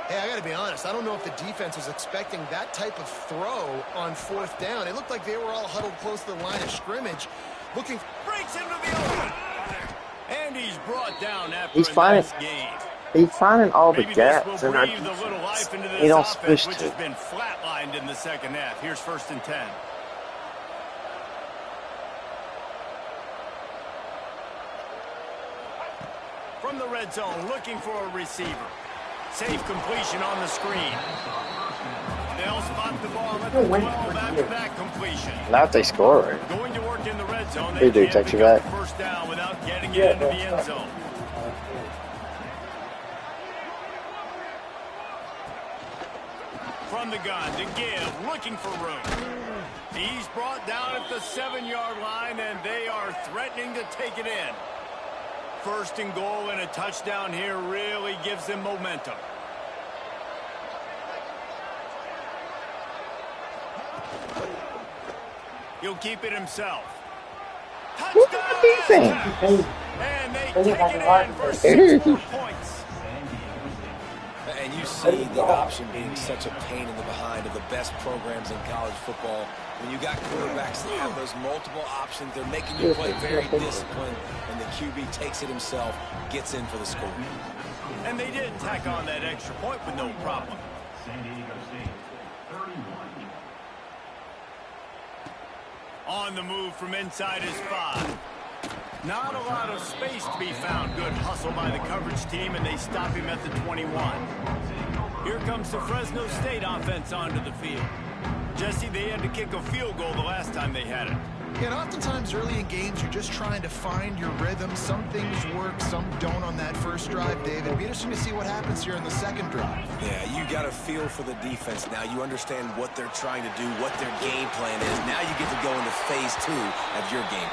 [SPEAKER 4] Hey, I got to be honest. I don't know if the defense was expecting that type of throw on fourth down. It looked like they were all huddled close to the line of scrimmage. Looking.
[SPEAKER 2] Breaks into the open. And he's brought down after
[SPEAKER 1] he's finding all the gaps, and he don't switch
[SPEAKER 2] which has been flatlined in the second half. Here's 1st and 10. From the red zone, looking for a receiver. Safe completion on the screen. They'll spot the ball at the 12 after that completion.
[SPEAKER 1] Now if they score, right?
[SPEAKER 2] Going to work in the red zone.
[SPEAKER 1] They do take you back.
[SPEAKER 2] First down without getting it into the end zone. From the gun to give, looking for room. He's brought down at the 7-yard line, and they are threatening to take it in. 1st and goal and a touchdown here really gives them momentum. He'll keep it himself. Touchdown! And they take it in for 6 more points.
[SPEAKER 5] And you see the option being such a pain in the behind of the best programs in college football. When you got quarterbacks that have those multiple options, they're making you play very disciplined, and the QB takes it himself, gets in for the score.
[SPEAKER 2] And they did tack on that extra point with no problem. On the move from inside his 5. Not a lot of space to be found. Good hustle by the coverage team, and they stop him at the 21. Here comes the Fresno State offense onto the field. Jesse, they had to kick a field goal the last time they had it.
[SPEAKER 4] Yeah, and oftentimes early in games, you're just trying to find your rhythm. Some things work, some don't on that first drive, David. It'll be interesting to see what happens here in the second drive.
[SPEAKER 5] Yeah, you got a feel for the defense now. You understand what they're trying to do, what their game plan is. Now you get to go into phase 2 of your game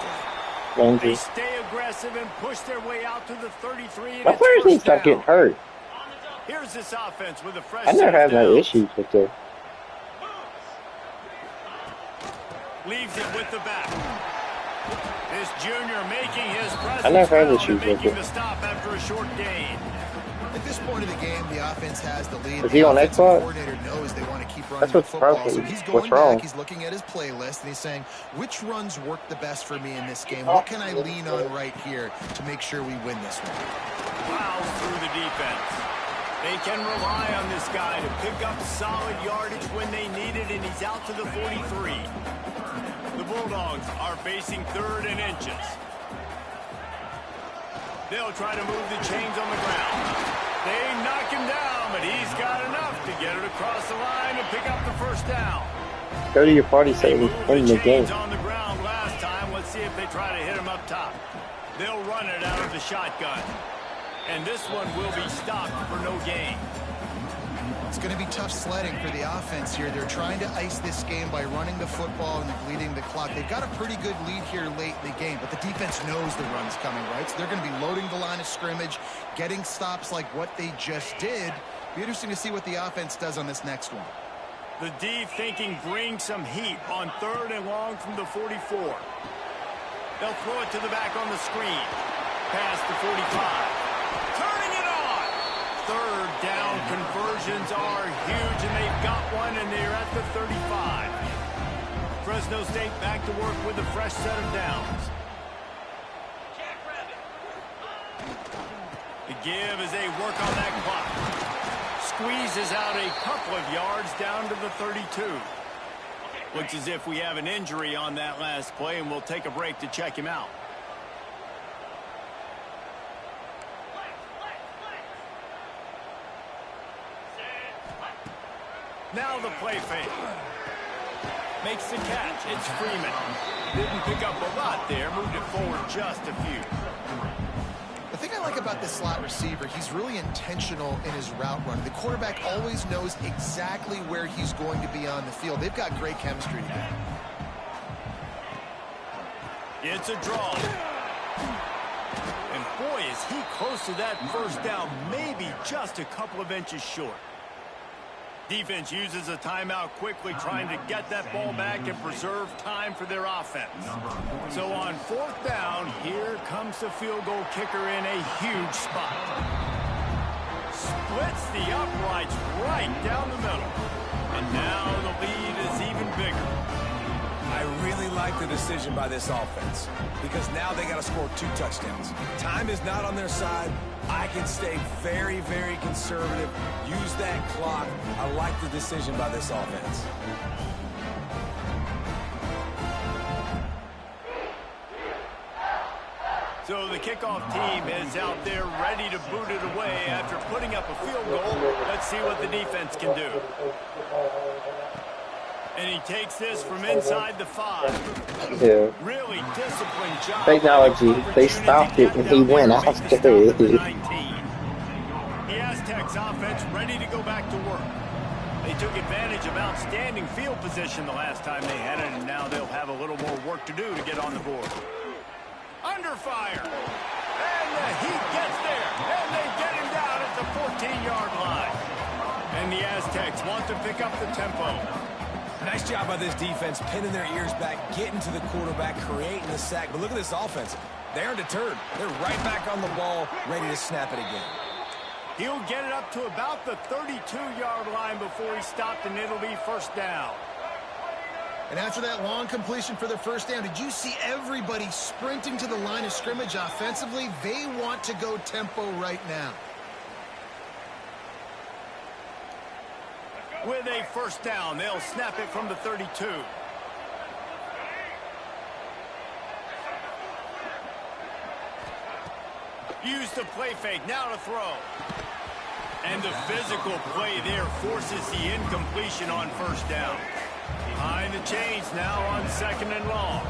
[SPEAKER 5] plan.
[SPEAKER 2] They stay aggressive and push their way out to the 33.
[SPEAKER 1] My players need to stop getting hurt.
[SPEAKER 2] Here's this offense with a fresh.
[SPEAKER 1] I never have no issues with it.
[SPEAKER 2] Leaves it with the back. This junior making his presence.
[SPEAKER 1] I never had issues with
[SPEAKER 2] making
[SPEAKER 1] it.
[SPEAKER 2] the stop after a short gain.
[SPEAKER 4] At this point of the game, the offense has the lead.
[SPEAKER 1] Is he on Xbox?
[SPEAKER 4] Coordinator knows they want to keep running
[SPEAKER 1] That's what's
[SPEAKER 4] the football.
[SPEAKER 1] broken.
[SPEAKER 4] So he's going
[SPEAKER 1] What's wrong?
[SPEAKER 4] back, he's looking at his playlist, and he's saying, which runs work the best for me in this game? What can I lean on right here to make sure we win this one?
[SPEAKER 2] Plows through the defense. They can rely on this guy to pick up solid yardage when they need it, and he's out to the 43. The Bulldogs are facing 3rd and inches. They'll try to move the chains on the ground. They knock him down, but he's got enough to get it across the line and pick up the first down.
[SPEAKER 1] Go to your party saying we're in the game.
[SPEAKER 2] On the ground last time. Let's see if they try to hit him up top. They'll run it out of the shotgun. And this one will be stopped for no gain.
[SPEAKER 4] It's going to be tough sledding for the offense here. They're trying to ice this game by running the football and bleeding the clock. They've got a pretty good lead here late in the game, but the defense knows the run's coming, right? So they're going to be loading the line of scrimmage, getting stops like what they just did. Be interesting to see what the offense does on this next one.
[SPEAKER 2] The D thinking bring some heat on 3rd and long from the 44. They'll throw it to the back on the screen. Past the 45. Turning it on. 3rd down conversions are huge, and they've got one, and they're at the 35. Fresno State back to work with a fresh set of downs. The give as they work on that clock. Squeezes out a couple of yards down to the 32. Looks as if we have an injury on that last play, and we'll take a break to check him out. Now the play fake. Makes the catch. It's Freeman. Didn't pick up a lot there. Moved it forward just a few.
[SPEAKER 4] The thing I like about this slot receiver, he's really intentional in his route run. The quarterback always knows exactly where he's going to be on the field. They've got great chemistry together.
[SPEAKER 2] It's a draw. And boy, is he close to that first down, maybe just a couple of inches short. Defense uses a timeout quickly, trying to get that ball back and preserve time for their offense. So on 4th down, here comes the field goal kicker in a huge spot. Splits the uprights right down the middle. And now the lead is even bigger.
[SPEAKER 5] I really like the decision by this offense because now they got to score 2 touchdowns. Time is not on their side. I can stay very, very conservative, use that clock. I like the decision by this offense.
[SPEAKER 2] So the kickoff team is out there ready to boot it away after putting up a field goal. Let's see what the defense can do. And he takes this from inside the 5.
[SPEAKER 1] Yeah.
[SPEAKER 2] Really disciplined job.
[SPEAKER 1] Technology, they stopped it and he went after it.
[SPEAKER 2] The Aztecs offense ready to go back to work. They took advantage of outstanding field position the last time they had it, and now they'll have a little more work to do to get on the board. Under fire. And the Heat gets there. And they get him down at the 14-yard line. And the Aztecs want to pick up the tempo.
[SPEAKER 5] Nice job by this defense, pinning their ears back, getting to the quarterback, creating the sack. But look at this offense. They aren't deterred. They're right back on the ball, ready to snap it again.
[SPEAKER 2] He'll get it up to about the 32-yard line before he stopped, and it'll be 1st down.
[SPEAKER 4] And after that long completion for the 1st down, did you see everybody sprinting to the line of scrimmage offensively? They want to go tempo right now.
[SPEAKER 2] With a 1st down, they'll snap it from the 32. Use the play fake, now to throw. And the physical play there forces the incompletion on 1st down. Behind the chains now on 2nd and long.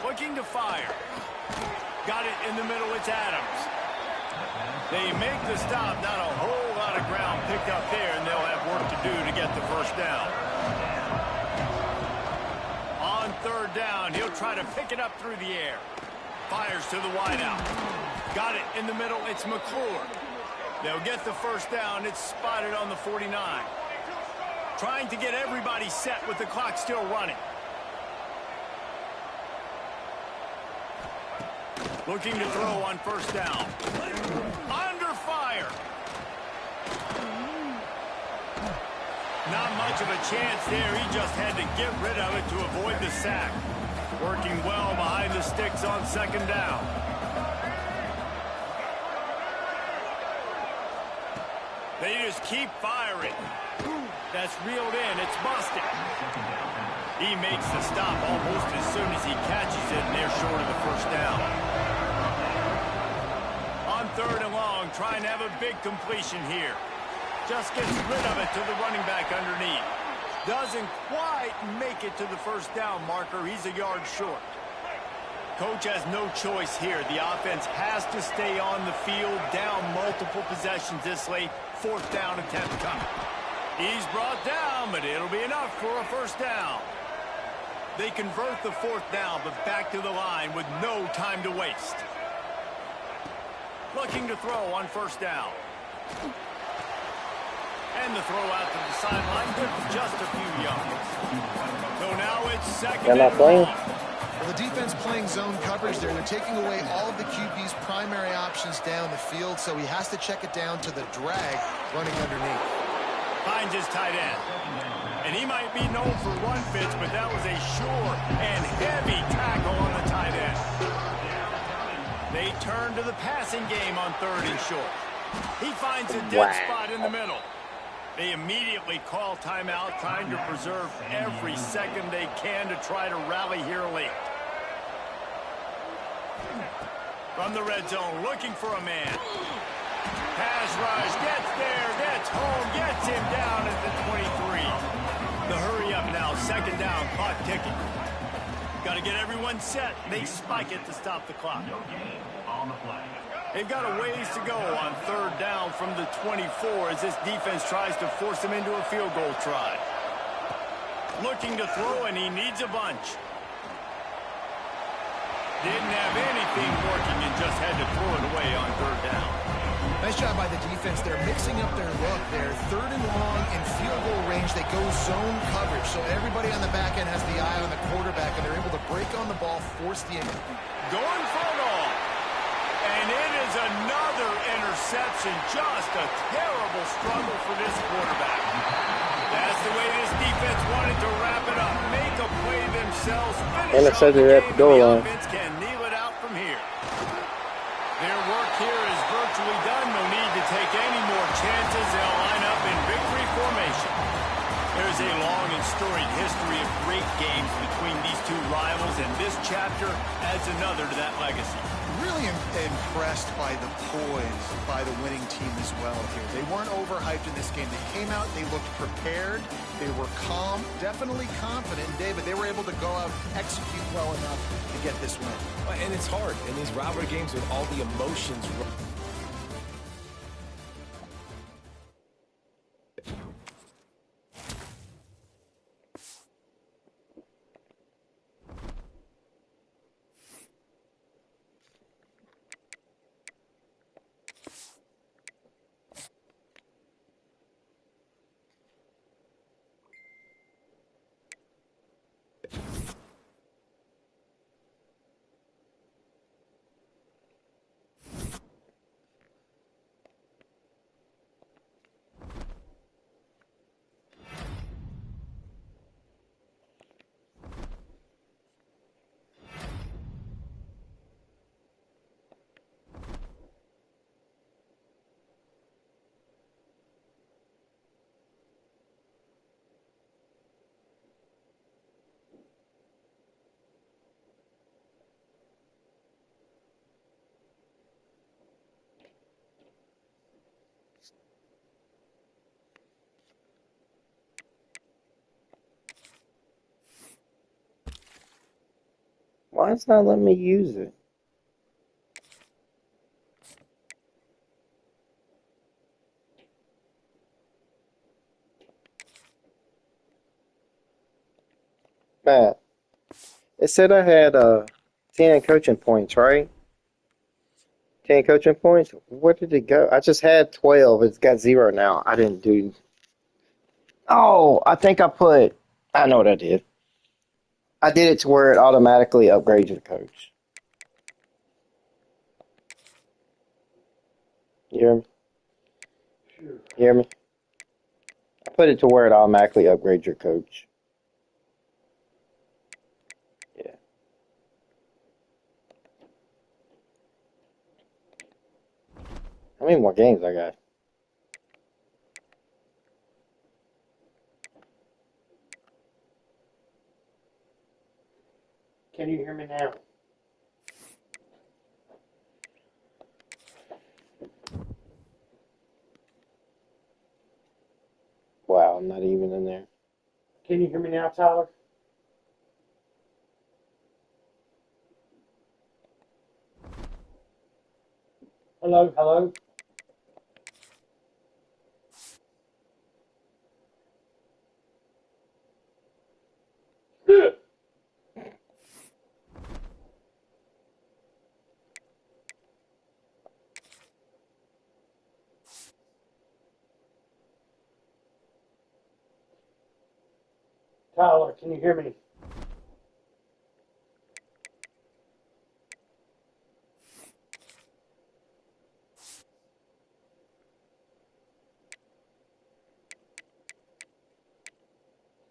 [SPEAKER 2] Looking to fire. Got it in the middle, it's Adams. They make the stop, not a whole lot of ground picked up there, and they'll have work to do to get the 1st down. On 3rd down, he'll try to pick it up through the air. Fires to the wideout. Got it in the middle, it's McClure. They'll get the 1st down, it's spotted on the 49. Trying to get everybody set with the clock still running. Looking to throw on 1st down. Under fire. Not much of a chance there. He just had to get rid of it to avoid the sack. Working well behind the sticks on 2nd down. They just keep firing. That's reeled in. It's busted. He makes the stop almost as soon as he catches it, and they're short of the 1st down. On 3rd and long, trying to have a big completion here. Just gets rid of it to the running back underneath. Doesn't quite make it to the 1st down marker. He's a yard short. Coach has no choice here. The offense has to stay on the field, down multiple possessions this late. 4th down attempt coming. He's brought down, but it'll be enough for a first down. They convert the 4th down, but back to the line with no time to waste. Looking to throw on 1st down. And the throw out to the sideline, good for just a few yards. So now it's 2nd and long.
[SPEAKER 4] Well, the defense playing zone coverage there. They're taking away all of the QB's primary options down the field, so he has to check it down to the drag running underneath.
[SPEAKER 2] Finds his tight end. And he might be known for run fits, but that was a sure and heavy tackle on the tight end. They turn to the passing game on 3rd and short. He finds a dead spot in the middle. They immediately call timeout, trying to preserve every second they can to try to rally here late. From the red zone, looking for a man. Pass rush, gets there, gets home, gets him down at the 23. The hurry up now, 2nd down, clock ticking. Got to get everyone set. They spike it to stop the clock. They've got a ways to go on 3rd down from the 24 as this defense tries to force him into a field goal try. Looking to throw, and he needs a bunch. Didn't have anything working and just had to throw it away on 3rd down.
[SPEAKER 4] Nice job by the defense. They're mixing up their look. They're 3rd and long in field goal range. They go zone coverage, so everybody on the back end has the eye on the quarterback, and they're able to break on the ball, force the end.
[SPEAKER 2] Going for it all. And it is another interception. Just a terrible struggle for this quarterback. That's the way this defense wanted to wrap it up. Make a play themselves. Finish off the game. The offense can kneel it out from here. Their work here is virtually done. No need to take any more chances. They'll line up in victory formation. There's a long and storied history of great games between these two rivals, and this chapter adds another to that legacy.
[SPEAKER 4] Really impressed by the poise by the winning team as well here. They weren't overhyped in this game. They came out, they looked prepared, they were calm, definitely confident. And David, they were able to go out, execute well enough to get this win.
[SPEAKER 5] And it's hard in these rivalry games with all the emotions.
[SPEAKER 1] Why is not letting me use it? Matt, it said I had 10 coaching points, right? 10 coaching points? Where did it go? I just had 12. It's got 0 now. I didn't do... Oh, I think I know what I did. I did it to where it automatically upgrades your coach. You hear me?
[SPEAKER 3] Sure.
[SPEAKER 1] You hear me? I put it to where it automatically upgrades your coach. Yeah. How many more games I got?
[SPEAKER 3] Can you hear me now?
[SPEAKER 1] Wow, I'm not even in there.
[SPEAKER 3] Can you hear me now, Tyler? Hello, hello. Tyler, can you hear me?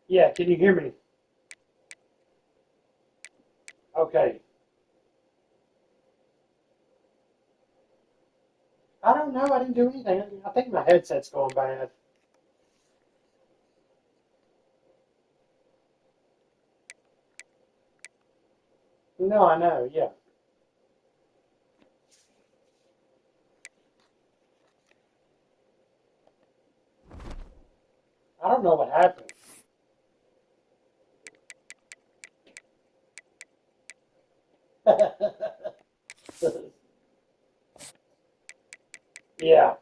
[SPEAKER 3] Yeah, can you hear me? Okay. I don't know. I didn't do anything. I think my headset's going bad. No, I know. Yeah. I don't know what happened. Yeah.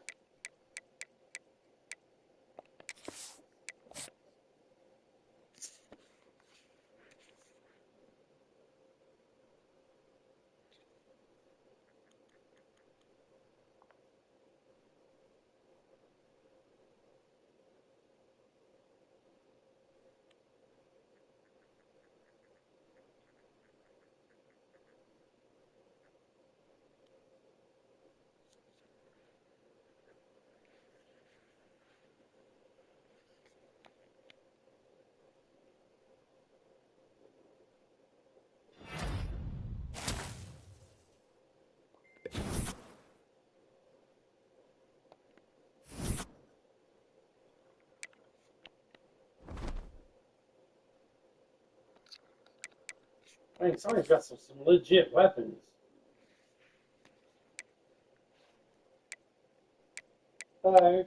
[SPEAKER 3] Man, somebody's got some legit weapons. Hello.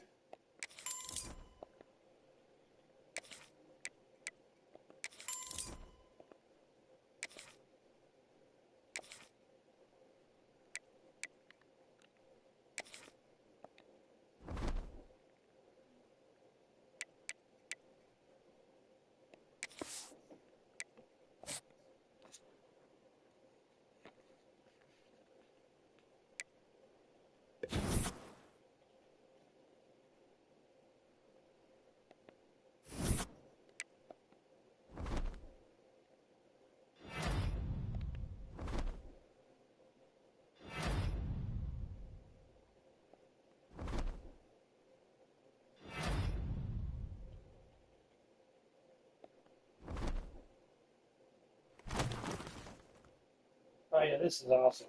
[SPEAKER 3] Oh yeah, this is awesome.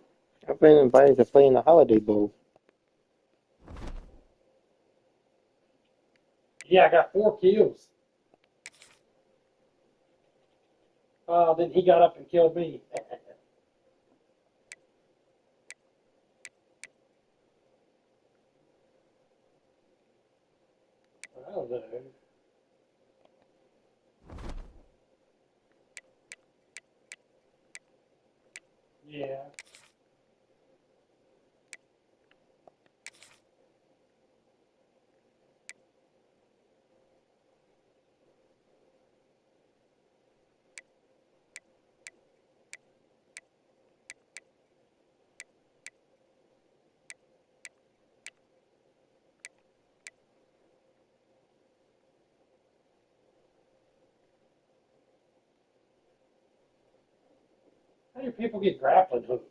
[SPEAKER 1] I've been invited to play in the Holiday Bowl.
[SPEAKER 3] Yeah, I got 4 kills. Then he got up and killed me. Hello. Yeah. How do people get grappling hooks?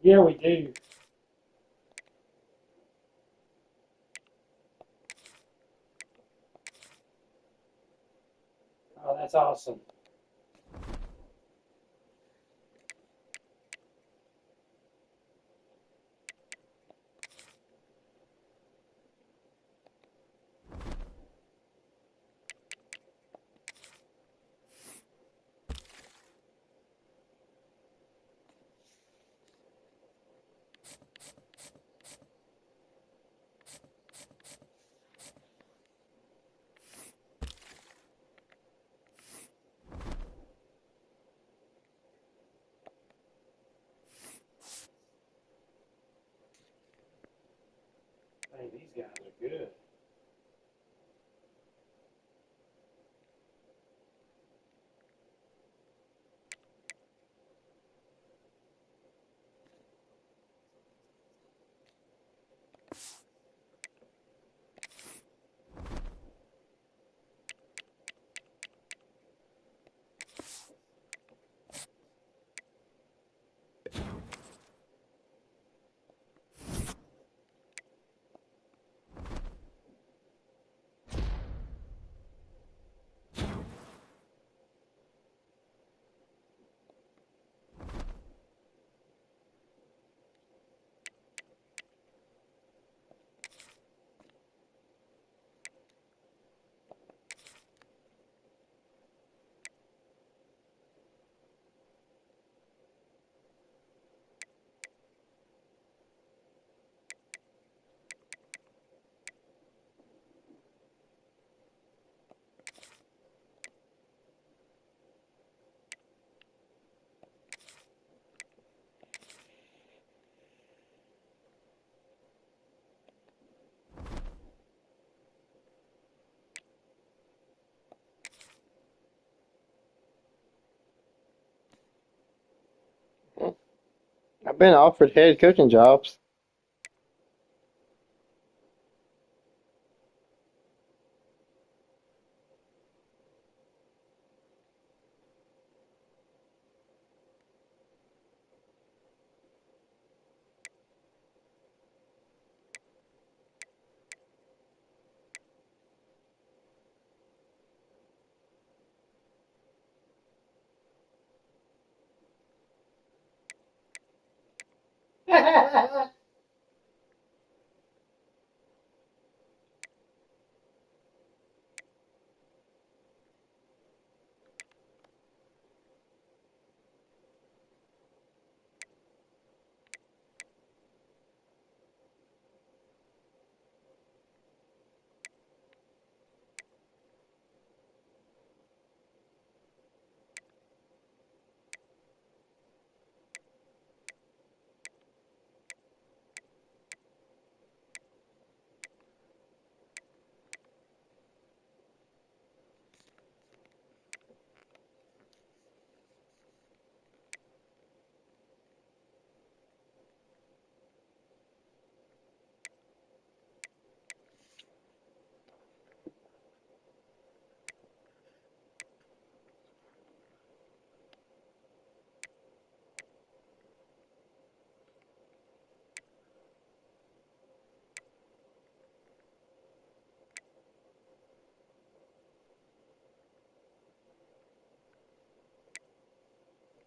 [SPEAKER 3] Yeah, we do. Oh, that's awesome. Hey, these guys are good.
[SPEAKER 1] I've been offered head coaching jobs.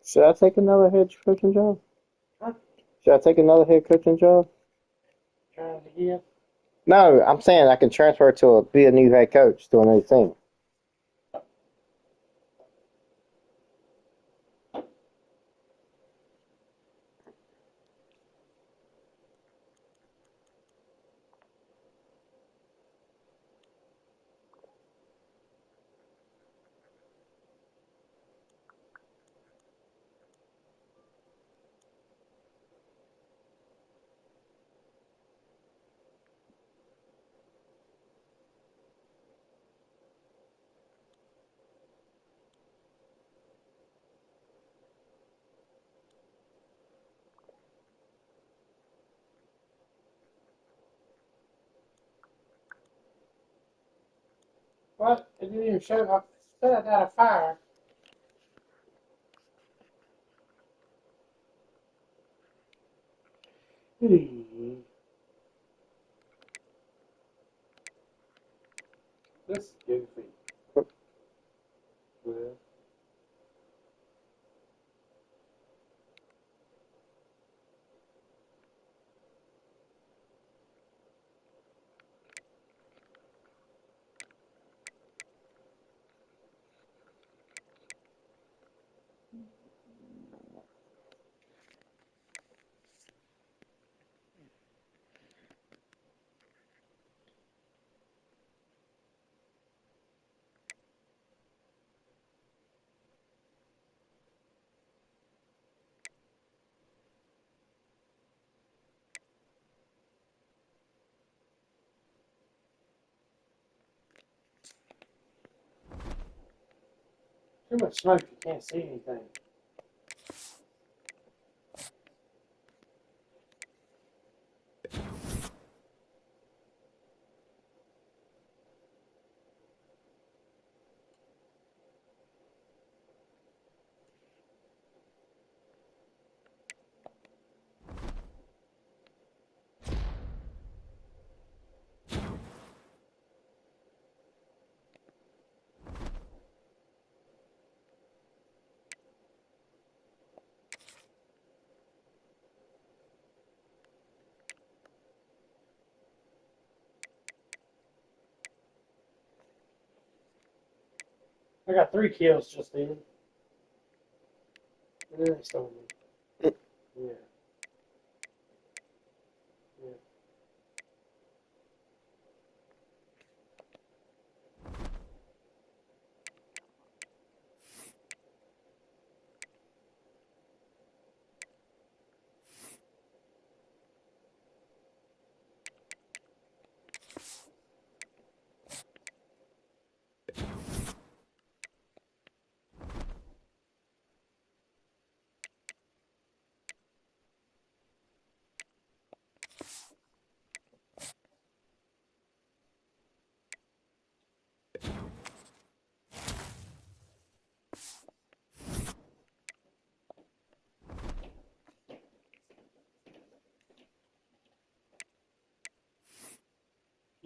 [SPEAKER 1] Should I take another head coaching job?
[SPEAKER 3] Huh?
[SPEAKER 1] Should I take another head coaching job?
[SPEAKER 3] Trying to get.
[SPEAKER 1] No, I'm saying I can transfer be a new head coach to a new team.
[SPEAKER 3] What? It didn't even show up. It said I got a fire. This is goofy. Well, Too much smoke, you can't see anything. I got 3 kills just then. And then they stole me. Yeah. Yeah.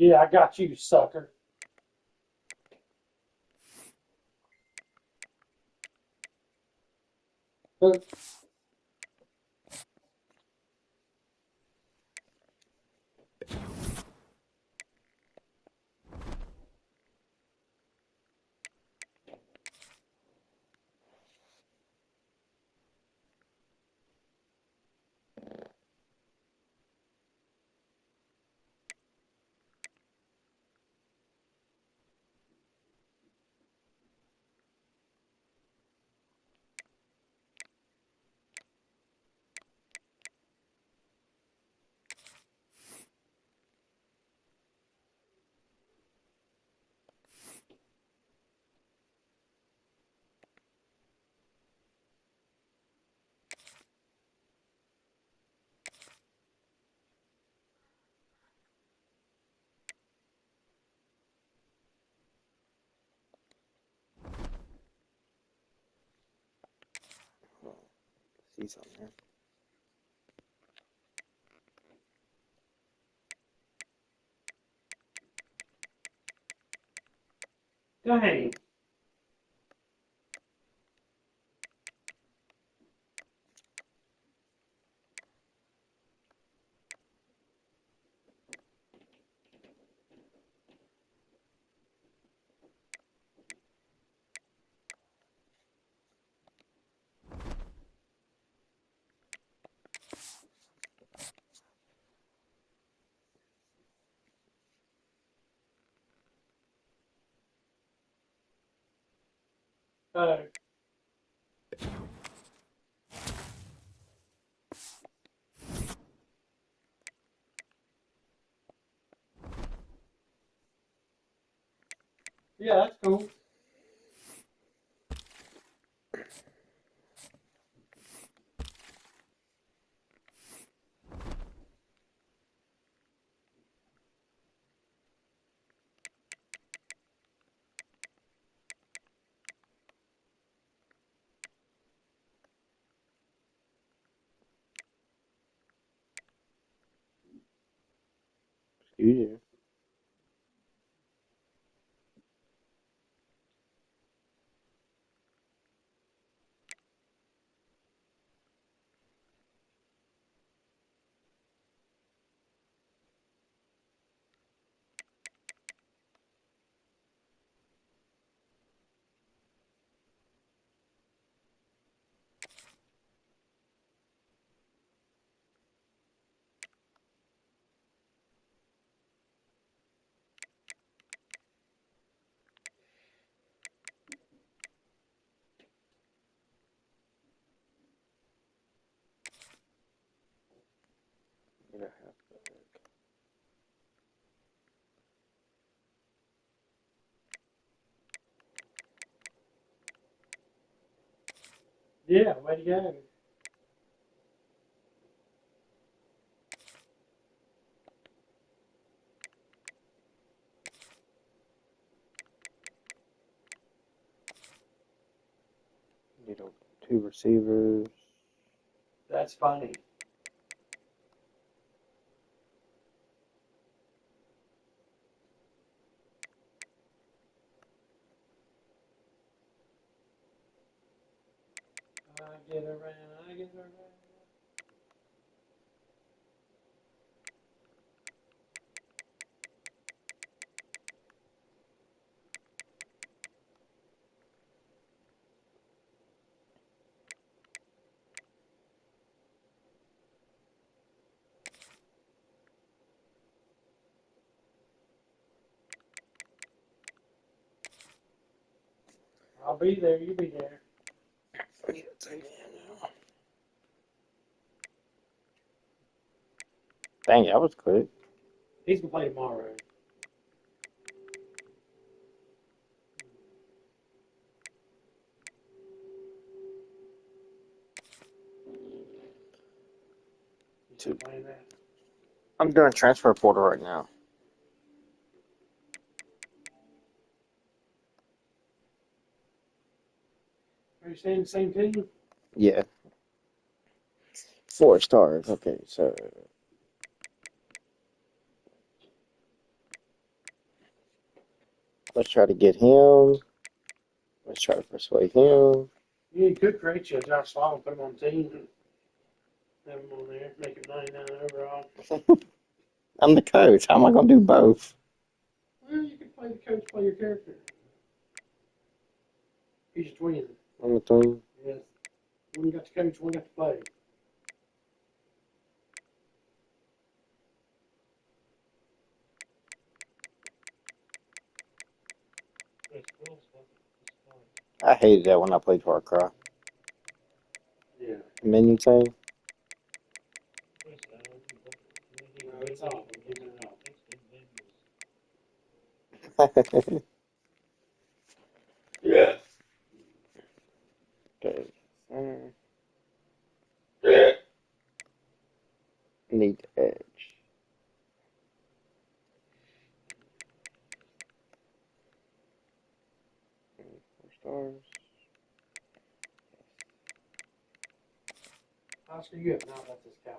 [SPEAKER 3] Yeah, I got you, sucker. But
[SPEAKER 1] See something here.
[SPEAKER 3] dang. Oh. Yeah, that's cool.
[SPEAKER 1] Excuse you.
[SPEAKER 3] Yeah, way to go.
[SPEAKER 1] Need two receivers.
[SPEAKER 3] That's funny. I get around, I get around. I'll be there, you be there.
[SPEAKER 1] Dang, that was quick.
[SPEAKER 3] He's gonna play tomorrow.
[SPEAKER 1] Two.
[SPEAKER 3] Playing that.
[SPEAKER 1] I'm doing transfer portal right now.
[SPEAKER 3] Are you saying the same team?
[SPEAKER 1] Yeah. 4 stars. Okay, so let's try to get him. Let's try to persuade him.
[SPEAKER 3] Yeah, you could create you a Josh Law and put him on the team. Have him on there, make him 99 overall.
[SPEAKER 1] I'm the coach. How am I gonna do both?
[SPEAKER 3] Well, you can play the coach, play your character. He's your twin.
[SPEAKER 1] I'm the twin.
[SPEAKER 3] Yes. One got the coach, one got to play.
[SPEAKER 1] I hated that when I played Far Cry.
[SPEAKER 3] Yeah.
[SPEAKER 1] Menu thing.
[SPEAKER 3] No, it's off. I'm keeping it off.
[SPEAKER 1] Yeah. Okay. Need edge. 4 stars.
[SPEAKER 3] Oscar, you have not left this couch.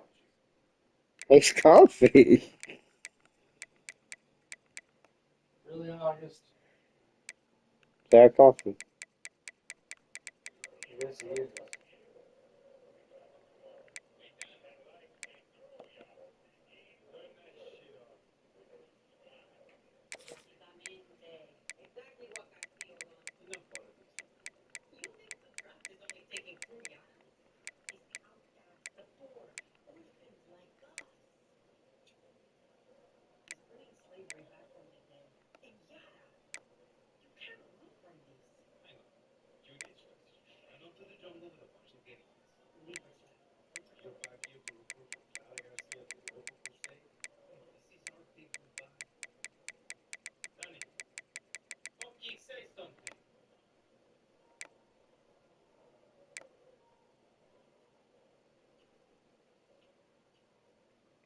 [SPEAKER 1] It's comfy.
[SPEAKER 3] Really, August?
[SPEAKER 1] That comfy.
[SPEAKER 3] Yes, he is.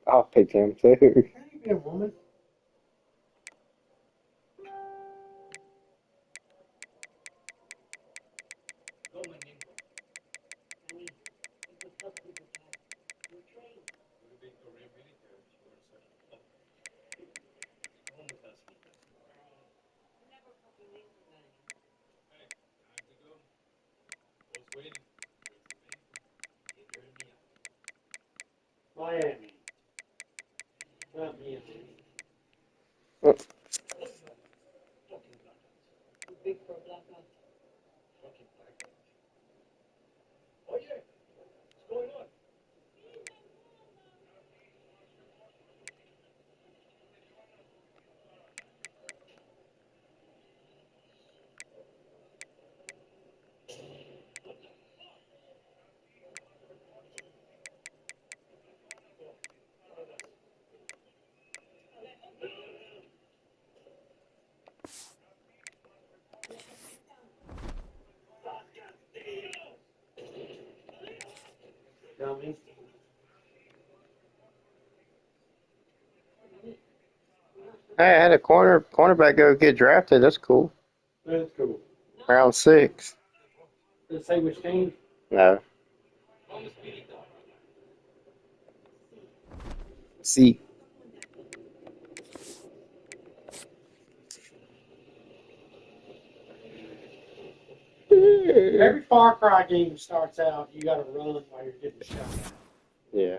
[SPEAKER 1] I'll pick him too.
[SPEAKER 3] Can you be a woman? Miami. Not Miami. Dummy.
[SPEAKER 1] Hey, I had a cornerback go get drafted. That's cool.
[SPEAKER 3] That's cool.
[SPEAKER 1] Round 6.
[SPEAKER 3] Does it say which team?
[SPEAKER 1] No. See.
[SPEAKER 3] Every Far Cry game starts out, you got to run while you're getting shot at.
[SPEAKER 1] Yeah.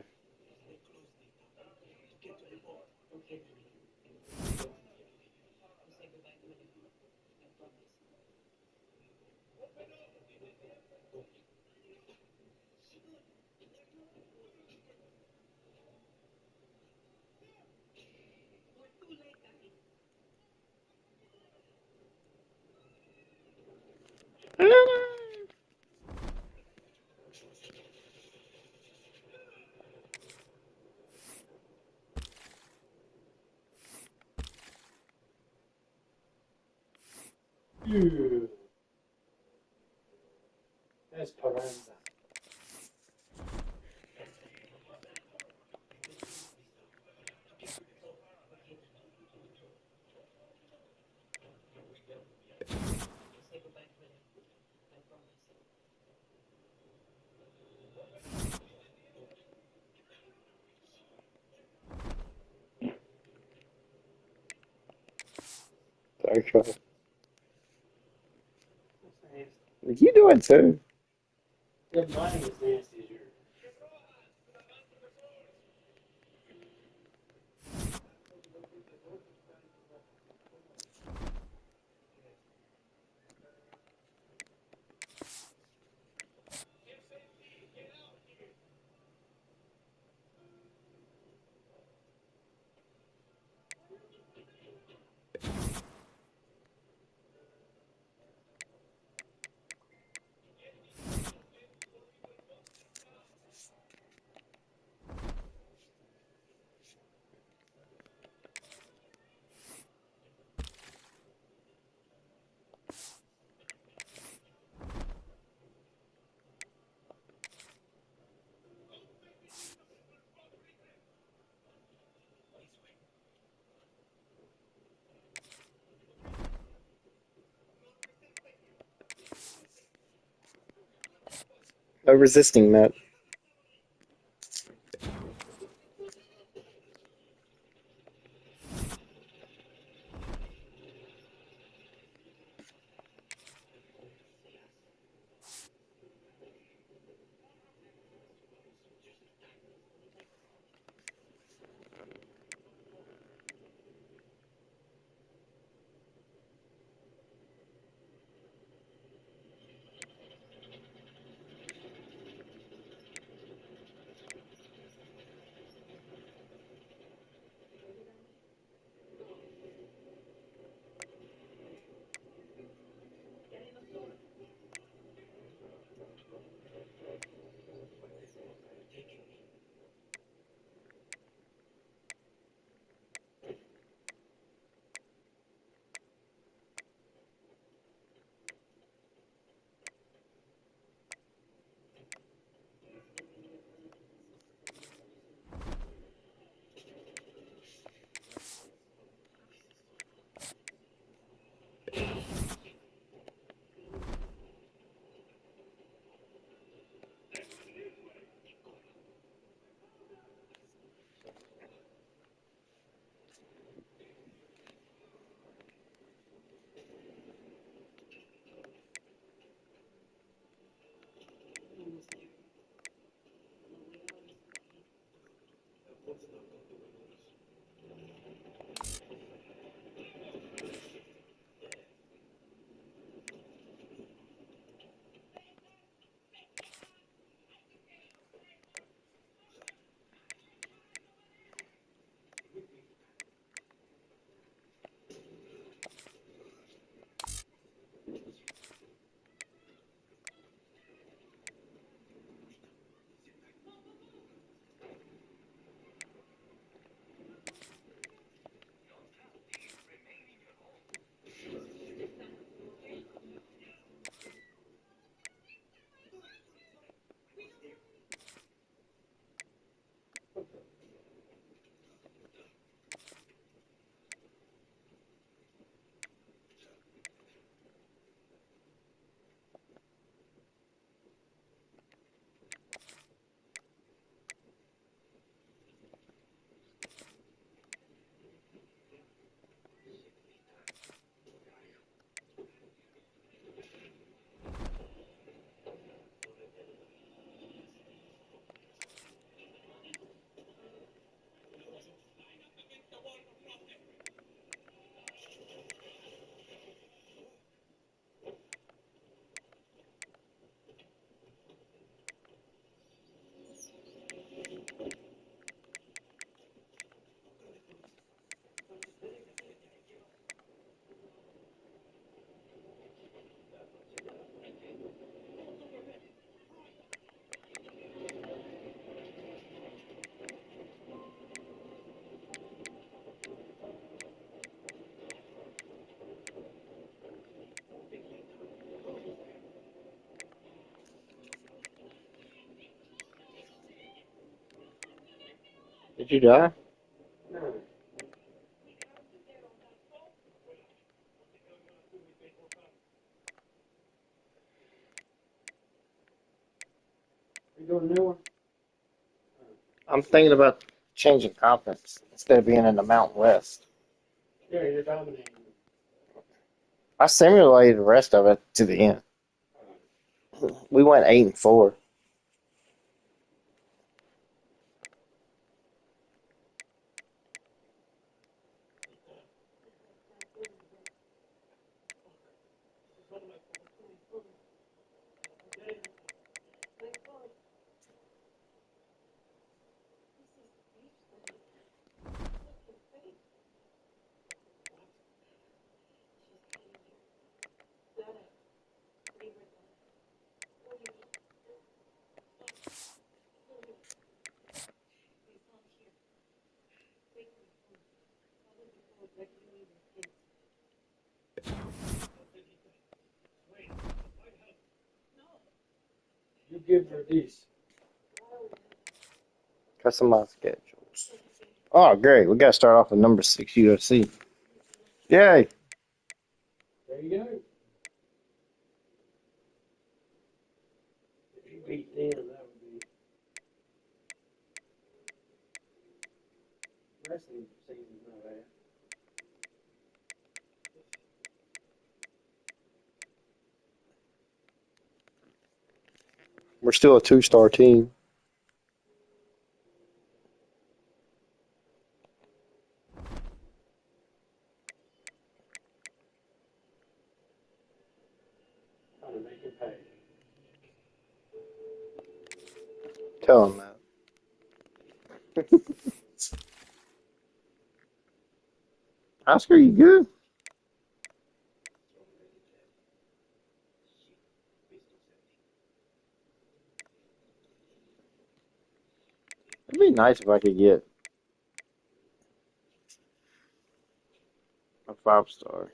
[SPEAKER 3] Ew. That's Paranza.
[SPEAKER 1] Okay.
[SPEAKER 3] That's nasty.
[SPEAKER 1] You do it too.
[SPEAKER 3] Good money is nasty as yours.
[SPEAKER 1] No resisting that. Did you die?
[SPEAKER 3] No. You doing a new one?
[SPEAKER 1] I'm thinking about changing conference instead of being in the Mountain West.
[SPEAKER 3] Yeah, you're dominating.
[SPEAKER 1] I simulated the rest of it to the end. We went 8-4.
[SPEAKER 3] You give her these.
[SPEAKER 1] Customize schedules. Oh, great. We got to start off with number 6 UFC. Yay.
[SPEAKER 3] There you go. If you beat them, that would be wrestling season's not bad.
[SPEAKER 1] We're still a 2-star team.
[SPEAKER 3] Trying to make it pay.
[SPEAKER 1] Tell them that. Oscar, you good? It'd be nice if I could get a 5-star.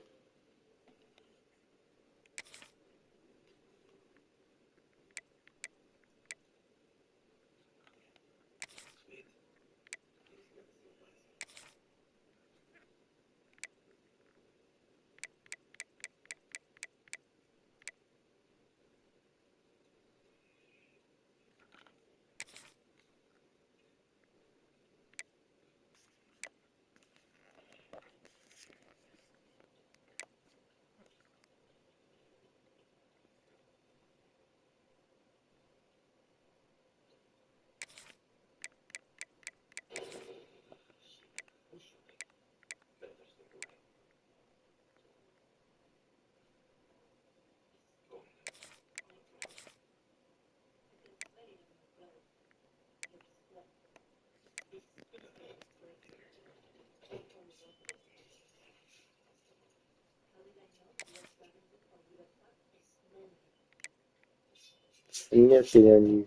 [SPEAKER 1] Smelted on you.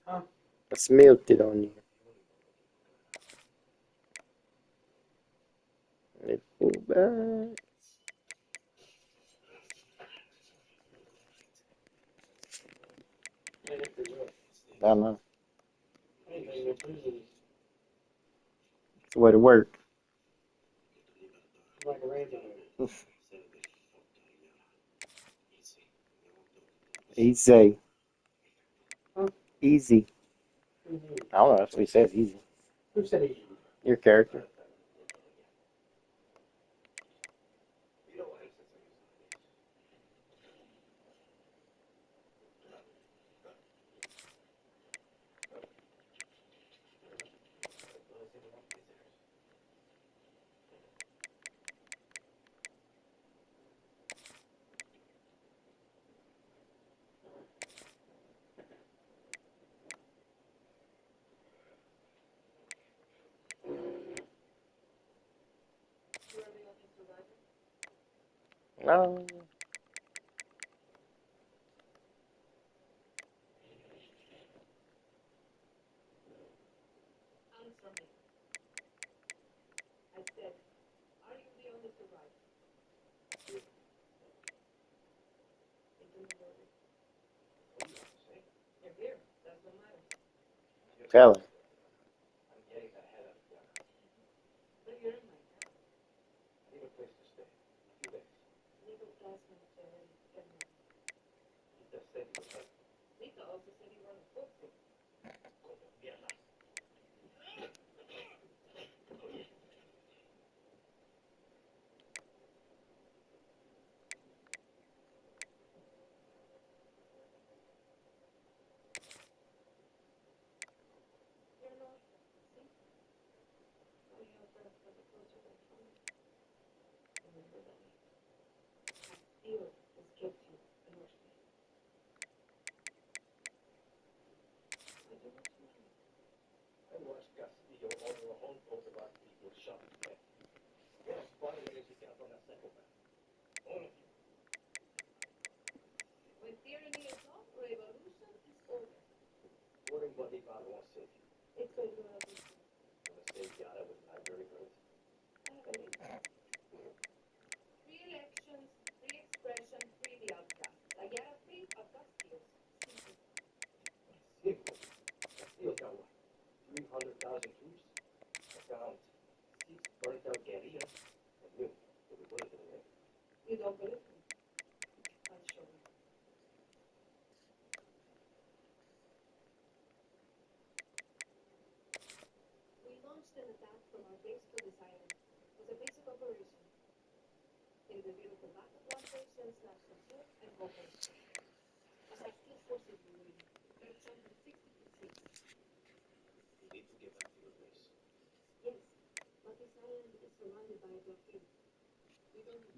[SPEAKER 3] Huh?
[SPEAKER 1] I smelted on you. Let's go back.
[SPEAKER 3] I have to look.
[SPEAKER 1] I don't know.
[SPEAKER 3] I ain't paying no prisons.
[SPEAKER 1] It's the way to work.
[SPEAKER 3] Like a Rambo.
[SPEAKER 1] Easy.
[SPEAKER 3] Huh?
[SPEAKER 1] Easy. I don't know. That's what he says. Easy.
[SPEAKER 3] Who said he?
[SPEAKER 1] Your character. No. Tell him.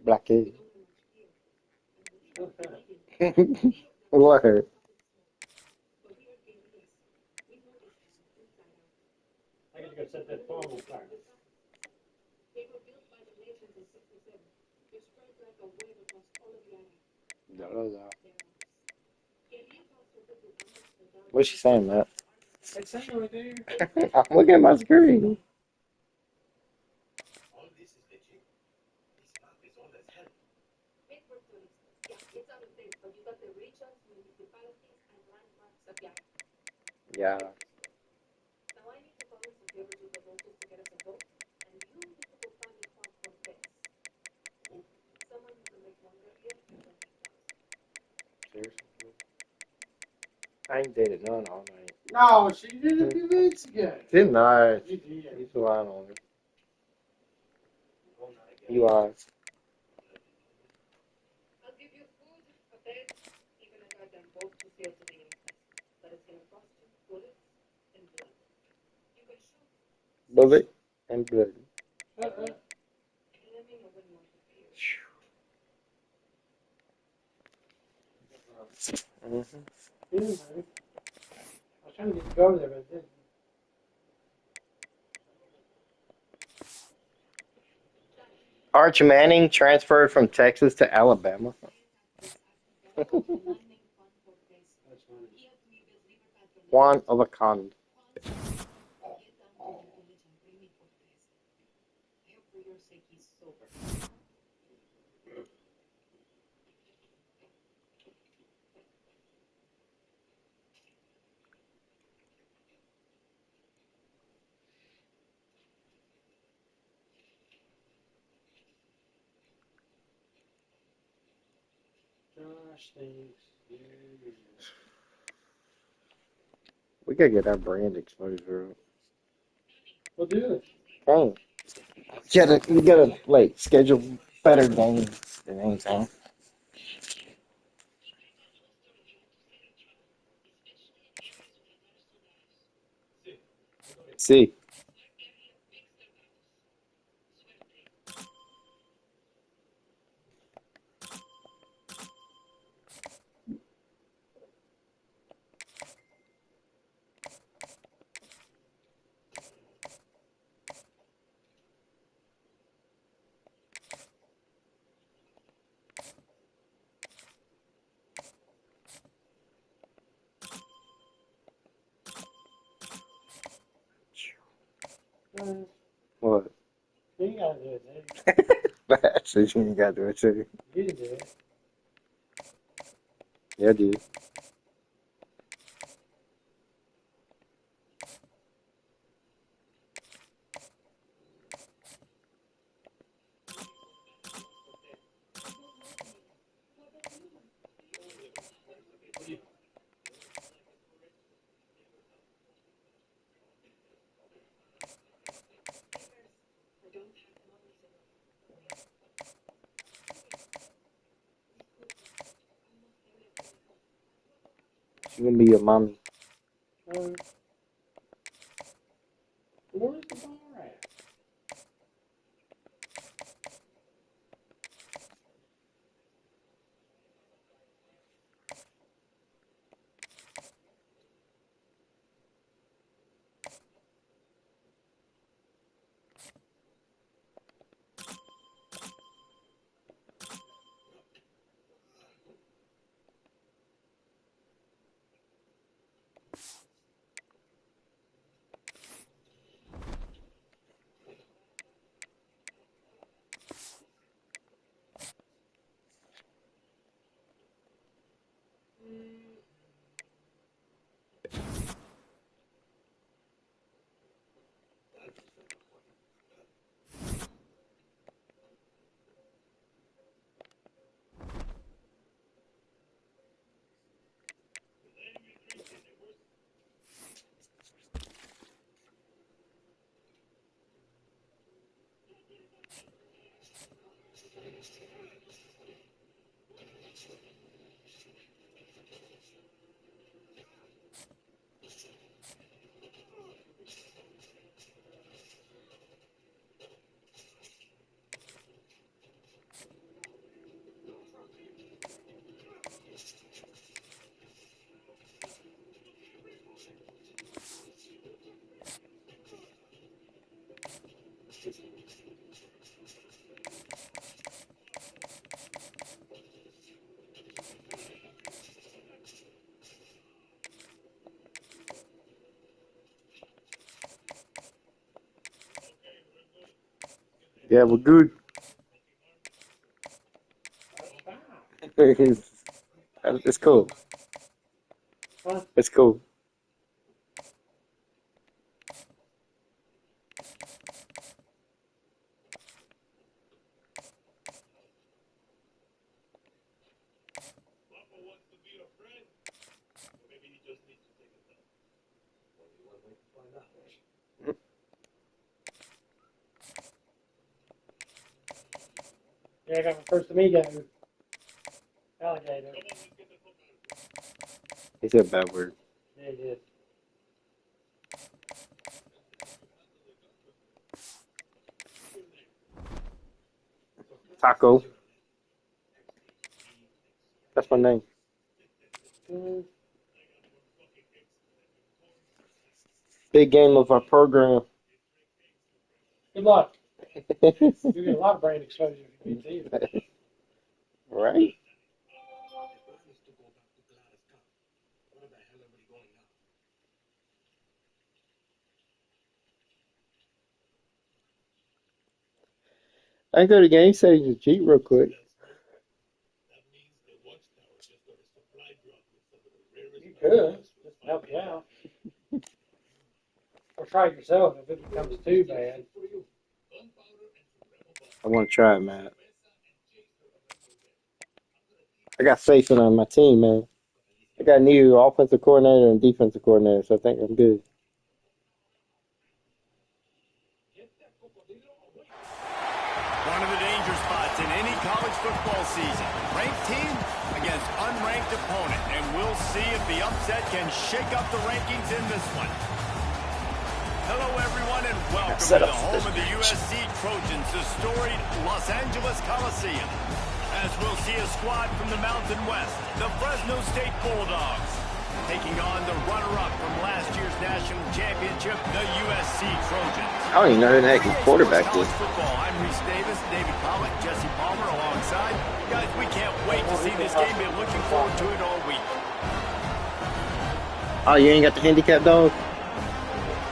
[SPEAKER 1] Blockade. What?
[SPEAKER 3] I gotta go set that farm on fire.
[SPEAKER 1] What's she saying, Matt?
[SPEAKER 3] It's saying right there.
[SPEAKER 1] I'm looking at my screen. Yeah. I ain't dated none all night.
[SPEAKER 3] No, she did a few minutes ago.
[SPEAKER 1] Didn't I?
[SPEAKER 3] You did.
[SPEAKER 1] He's lying on me. You are. Bullet and blood. Mm-hmm.
[SPEAKER 3] Yeah, man. I was trying to get you over there, but it didn't.
[SPEAKER 1] Arch Manning transferred from Texas to Alabama.
[SPEAKER 3] That's funny.
[SPEAKER 1] Juan Avacon.
[SPEAKER 3] Josh thinks. Yeah.
[SPEAKER 1] We gotta get our brand exposure up.
[SPEAKER 3] We'll do it.
[SPEAKER 1] Dang. You gotta like schedule better games than anything. See. What?
[SPEAKER 3] You gotta do it, man.
[SPEAKER 1] That's what you gotta do it too.
[SPEAKER 3] You didn't do it.
[SPEAKER 1] Yeah, dude. She gonna be your mommy.
[SPEAKER 3] Where's the bar at?
[SPEAKER 1] Yeah, we're good. It's cool.
[SPEAKER 3] Huh?
[SPEAKER 1] It's cool.
[SPEAKER 3] Yeah, I got my first amigo. Alligator.
[SPEAKER 1] He said a bad word.
[SPEAKER 3] Yeah, he did.
[SPEAKER 1] Taco. That's my name. Big game of our program.
[SPEAKER 3] Good luck. You get a lot of brain exposure if you beat Steve.
[SPEAKER 1] Right? I go to game settings and cheat real quick.
[SPEAKER 3] You could. Just help you out. Or try it yourself if it becomes too bad.
[SPEAKER 1] I want to try it, man. I got faith in my team, man. I got a new offensive coordinator and defensive coordinator, so I think I'm good.
[SPEAKER 2] One of the danger spots in any college football season. Ranked team against unranked opponent. And we'll see if the upset can shake up the rankings in this one. Hello, everyone, and welcome to the home of the USC Trojans, the storied Los Angeles Coliseum. As we'll see a squad from the Mountain West, the Fresno State Bulldogs, taking on the runner-up from last year's national championship, the USC Trojans.
[SPEAKER 1] I don't even know who the heck his quarterback is.
[SPEAKER 2] Football. I'm Reese Davis, David Pollock, Jesse Palmer alongside. Guys, we can't wait to see this game. Been looking forward to it all week.
[SPEAKER 1] Oh, you ain't got the handicap dog?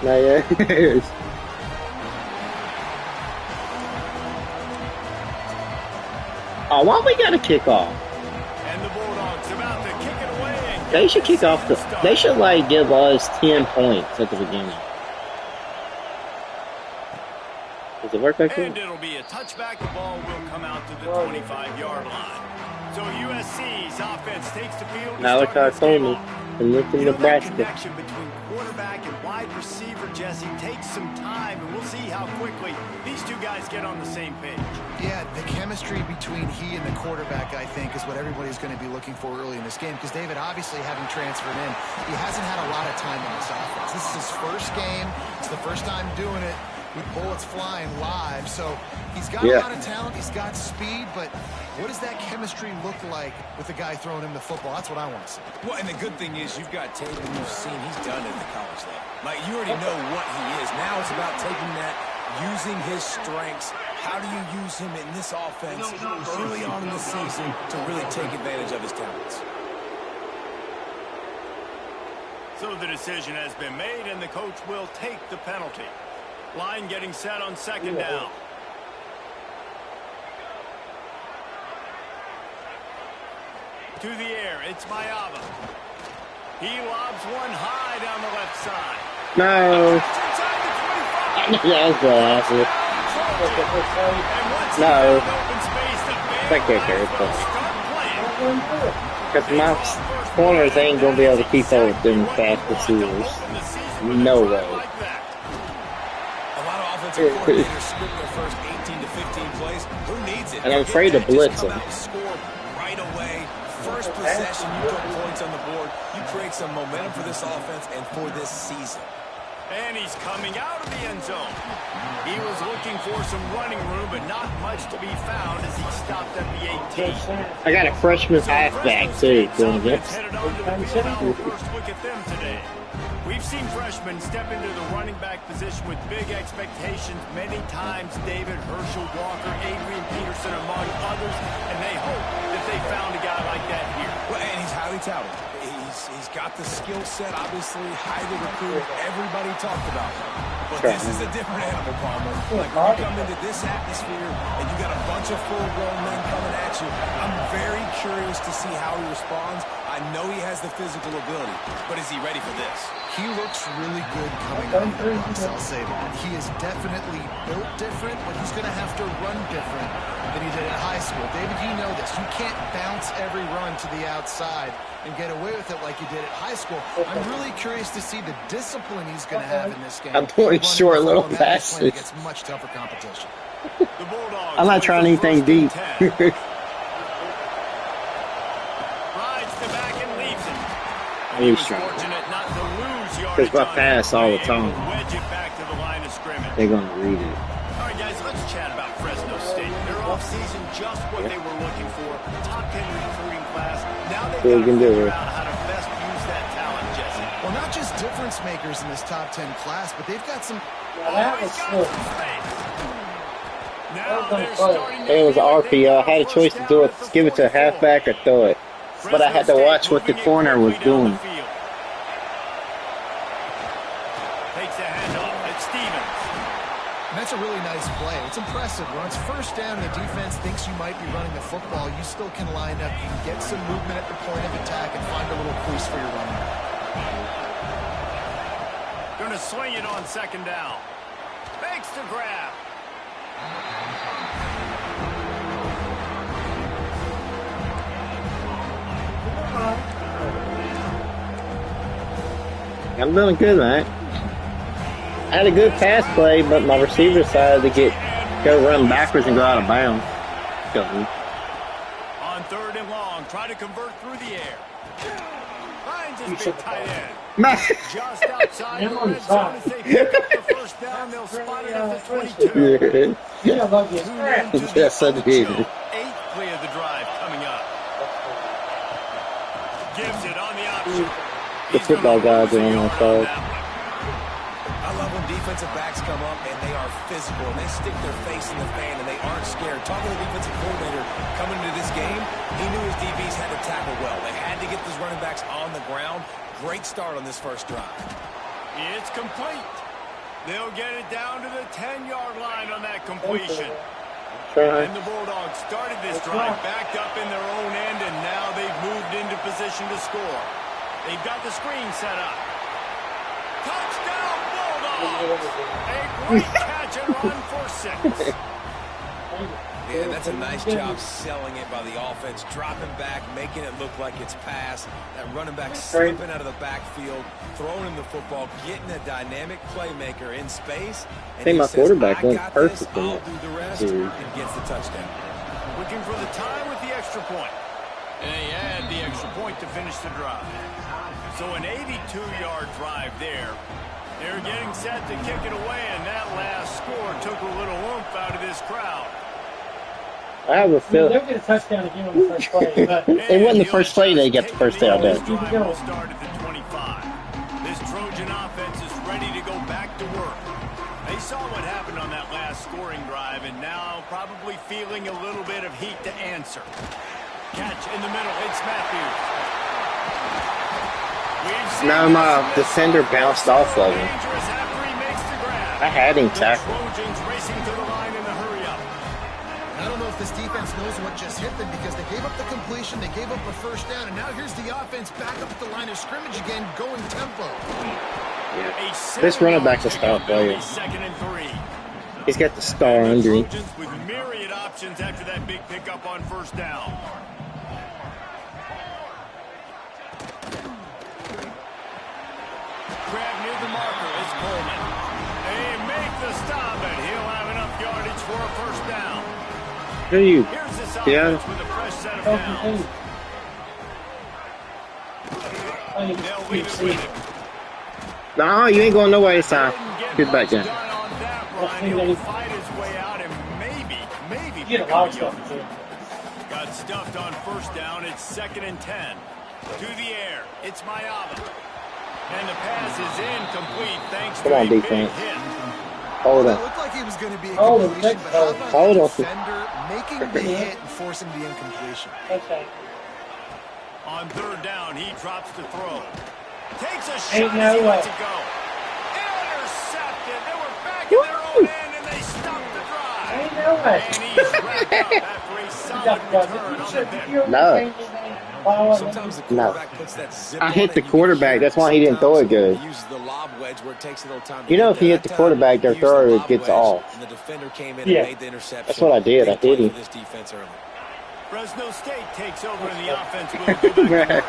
[SPEAKER 1] Not yet. Oh, why we got a kickoff?
[SPEAKER 2] And the Bulldogs about to kick it away. And
[SPEAKER 1] They should kick off they should like give us 10 points at the beginning. Does it work like
[SPEAKER 2] And
[SPEAKER 1] that?
[SPEAKER 2] it'll be a touchback. The ball will come out to the 25-yard line. So USC's offense takes the field.
[SPEAKER 1] Now look how I told me. I'm looking
[SPEAKER 2] That
[SPEAKER 1] Nebraska.
[SPEAKER 2] connection between quarterback and wide receiver, Jesse, takes some time, and we'll see how quickly these two guys get on the same page.
[SPEAKER 4] Yeah, the chemistry between he and the quarterback, I think, is what everybody's going to be looking for early in this game. Because David, obviously, having transferred in, he hasn't had a lot of time on this offense. This is his first game. It's the first time doing it with bullets flying live. So he's got a lot of talent. He's got speed. But what does that chemistry look like with the guy throwing him the football? That's what I want to see.
[SPEAKER 5] Well, and the good thing is you've got tape and you've seen he's done it at the college level. Like, you already know what he is. Now it's about taking that, using his strengths. How do you use him in this offense early on in the season to really take advantage of his talents?
[SPEAKER 2] So the decision has been made, and the coach will take the penalty. Line getting set on second down. To the air, it's Mayava. He lobs one high down the left side.
[SPEAKER 1] No. Yeah, that's what I said. No. That can't carry it. Because my corners ain't going to be able to keep up with them fast receivers. No way.
[SPEAKER 5] Coordinators script their first 18 to 15 plays. Who needs it?
[SPEAKER 1] And I'm afraid to blitz him.
[SPEAKER 5] Score right away. First possession, you put points on the board. You create some momentum for this offense and for this season.
[SPEAKER 2] And he's coming out of the end zone. He was looking for some running room, but not much to be found as he stopped at the 18.
[SPEAKER 1] I got a freshman halfback, too, going against.
[SPEAKER 2] Headed on to the field now. First look at them today. We've seen freshmen step into the running back position with big expectations many times. David, Herschel Walker, Adrian Peterson, among others, and they hope that they found a guy like that here.
[SPEAKER 5] Well, and he's highly touted. He's got the skill set, obviously, highly recruited. Everybody talked about him. But this is a different animal, Palmer. Like, when you come into this atmosphere and you got a bunch of full-grown men coming at you, I'm very curious to see how he responds. I know he has the physical ability, but is he ready for this?
[SPEAKER 4] He looks really good coming out of the box, I'll say that. He is definitely built different, but he's going to have to run different than he did in high school. David, you know this. You can't bounce every run to the outside and get away with it like you did at high school. I'm really curious to see the discipline he's going to have in this game.
[SPEAKER 1] I'm doing short little passes.
[SPEAKER 4] Against much tougher competition.
[SPEAKER 2] The Bulldogs
[SPEAKER 1] I'm not trying anything deep.
[SPEAKER 2] rides the back and leaves it.
[SPEAKER 1] He was
[SPEAKER 2] fortunate not to lose yardage.
[SPEAKER 1] Because I pass all the time.
[SPEAKER 2] Wedge it back to the line of scrimmage.
[SPEAKER 1] They're going to read it.
[SPEAKER 2] All right, guys, let's chat about Fresno State. Their offseason, just what they were looking for. Top 10 recruiting class. Now they've got to figure out how to best use that talent, Jesse.
[SPEAKER 4] Well, not just difference makers in this top 10 class, but they've got some...
[SPEAKER 3] Now that was slow.
[SPEAKER 2] Now they're starting to
[SPEAKER 1] It was an RPO. I had a choice to do it, give it to a halfback or throw it. But I had to watch what the corner was doing.
[SPEAKER 2] Takes a handoff at Stevens.
[SPEAKER 4] And that's a really nice play. It's impressive. When it's first down and the defense thinks you might be running the football, you still can line up. You can get some movement at the point of attack and find a little crease for your running back.
[SPEAKER 2] Gonna swing it on second down. Fakes to grab.
[SPEAKER 1] I'm doing good, man. I had a good pass play, but my receiver decided to go run backwards and go out of bounds.
[SPEAKER 2] On third and long, try to convert through the air. Finds his big tight end. Just outside the red zone as they pick up the first down. They'll spot it at the 22.
[SPEAKER 3] Yeah, love you.
[SPEAKER 1] Yes, I did.
[SPEAKER 2] Eighth play of the drive coming up. Gives it on the option.
[SPEAKER 1] The football guys are on my side.
[SPEAKER 5] I love when defensive backs come up and they are physical and they stick their face in the fan and they aren't scared. Talking to the defensive coordinator coming into this game, he knew his DBs had to tackle well. They had to get these running backs on the ground. Great start on this first drive.
[SPEAKER 2] It's complete. They'll get it down to the 10-yard line on that completion. And the Bulldogs started this drive backed up in their own end, and now they've moved into position to score. They've got the screen set up. Touchdown, Bulldogs! A great catch and run for 6.
[SPEAKER 5] Yeah, that's a nice job selling it by the offense, dropping back, making it look like it's pass. That running back slipping out of the backfield, throwing him the football, getting a dynamic playmaker in space.
[SPEAKER 1] I think my quarterback went perfect in
[SPEAKER 5] I'll
[SPEAKER 1] that
[SPEAKER 5] do the rest,
[SPEAKER 1] series.
[SPEAKER 5] and gets the touchdown.
[SPEAKER 2] Looking for the tie with the extra point. And they add the extra point to finish the drive. So an 82-yard drive there. They're getting set to kick it away, and that last score took a little oomph out of this crowd.
[SPEAKER 1] I have a
[SPEAKER 3] They'll
[SPEAKER 1] feeling.
[SPEAKER 3] get a touchdown again on the first play, but
[SPEAKER 1] It wasn't the first play they got the first down,
[SPEAKER 2] This
[SPEAKER 1] did.
[SPEAKER 2] drive will start at the 25. This Trojan offense is ready to go back to work. They saw what happened on that last scoring drive, and now probably feeling a little bit of heat to answer. Catch in the middle. It's Matthews.
[SPEAKER 1] No, my defender bounced off of him.
[SPEAKER 2] Dangerous after he makes the grab.
[SPEAKER 1] I had him
[SPEAKER 2] The
[SPEAKER 1] tackled.
[SPEAKER 2] Trojans racing to the line in the hurry-up.
[SPEAKER 4] I don't know if this defense knows what just hit them because they gave up the completion, they gave up a first down, and now here's the offense back up at the line of scrimmage again, going tempo.
[SPEAKER 1] This running back's a star player.
[SPEAKER 2] Second and 3.
[SPEAKER 1] He's got the star under him.
[SPEAKER 2] Trojans with myriad options after that big pickup on first down. Grab near the marker is Coleman. They make the stop, and he'll have enough yardage for a first down.
[SPEAKER 1] Who are you?
[SPEAKER 2] Here's this
[SPEAKER 1] Yeah.
[SPEAKER 2] offense with a fresh set of downs. They'll leave it with him.
[SPEAKER 1] No, you ain't going nowhere this time. Get back
[SPEAKER 2] Done
[SPEAKER 1] down.
[SPEAKER 2] on that run. He'll fight his way out and maybe
[SPEAKER 3] get a
[SPEAKER 2] pick
[SPEAKER 3] lot
[SPEAKER 2] up
[SPEAKER 3] of
[SPEAKER 2] a
[SPEAKER 3] stuff.
[SPEAKER 2] yard. Got stuffed on first down. It's second and 10. To the air. It's Mayava. And the pass is incomplete thanks
[SPEAKER 1] Come
[SPEAKER 2] to
[SPEAKER 1] on,
[SPEAKER 2] a big
[SPEAKER 1] defense.
[SPEAKER 2] hit.
[SPEAKER 1] Hold
[SPEAKER 4] It
[SPEAKER 1] on.
[SPEAKER 4] looked like it was going to be a
[SPEAKER 3] Oh,
[SPEAKER 4] completion, but how about
[SPEAKER 1] Hold
[SPEAKER 4] the
[SPEAKER 1] on.
[SPEAKER 4] defender making the hit and forcing the incompletion?
[SPEAKER 3] Okay.
[SPEAKER 2] On third down, he drops to throw. Takes a shot
[SPEAKER 3] Ain't
[SPEAKER 2] as
[SPEAKER 3] no
[SPEAKER 2] he
[SPEAKER 3] way.
[SPEAKER 2] lets it go. Intercepted. They were back in their own end, and they stopped the drive.
[SPEAKER 3] Ain't no way.
[SPEAKER 2] And he's wrapped up after a solid return on the pick.
[SPEAKER 1] No.
[SPEAKER 5] Sometimes the
[SPEAKER 1] No.
[SPEAKER 5] quarterback puts that zip
[SPEAKER 1] I
[SPEAKER 5] on
[SPEAKER 1] hit
[SPEAKER 5] it,
[SPEAKER 1] the
[SPEAKER 5] you can
[SPEAKER 1] quarterback.
[SPEAKER 5] hear it.
[SPEAKER 1] That's why he didn't throw it good.
[SPEAKER 5] He uses the lob wedge where it takes a little time to
[SPEAKER 1] You know,
[SPEAKER 5] get
[SPEAKER 1] if you
[SPEAKER 5] there.
[SPEAKER 1] hit the
[SPEAKER 5] That
[SPEAKER 1] quarterback, their
[SPEAKER 5] he used the
[SPEAKER 1] thrower
[SPEAKER 5] lob
[SPEAKER 1] gets
[SPEAKER 5] wedge,
[SPEAKER 1] off.
[SPEAKER 5] and the defender came in
[SPEAKER 3] Yeah.
[SPEAKER 5] and made the interception.
[SPEAKER 1] That's what I did. I
[SPEAKER 5] Big play
[SPEAKER 1] hit him.
[SPEAKER 5] for this defense early.
[SPEAKER 2] Fresno State takes over, and the offense will go back to work.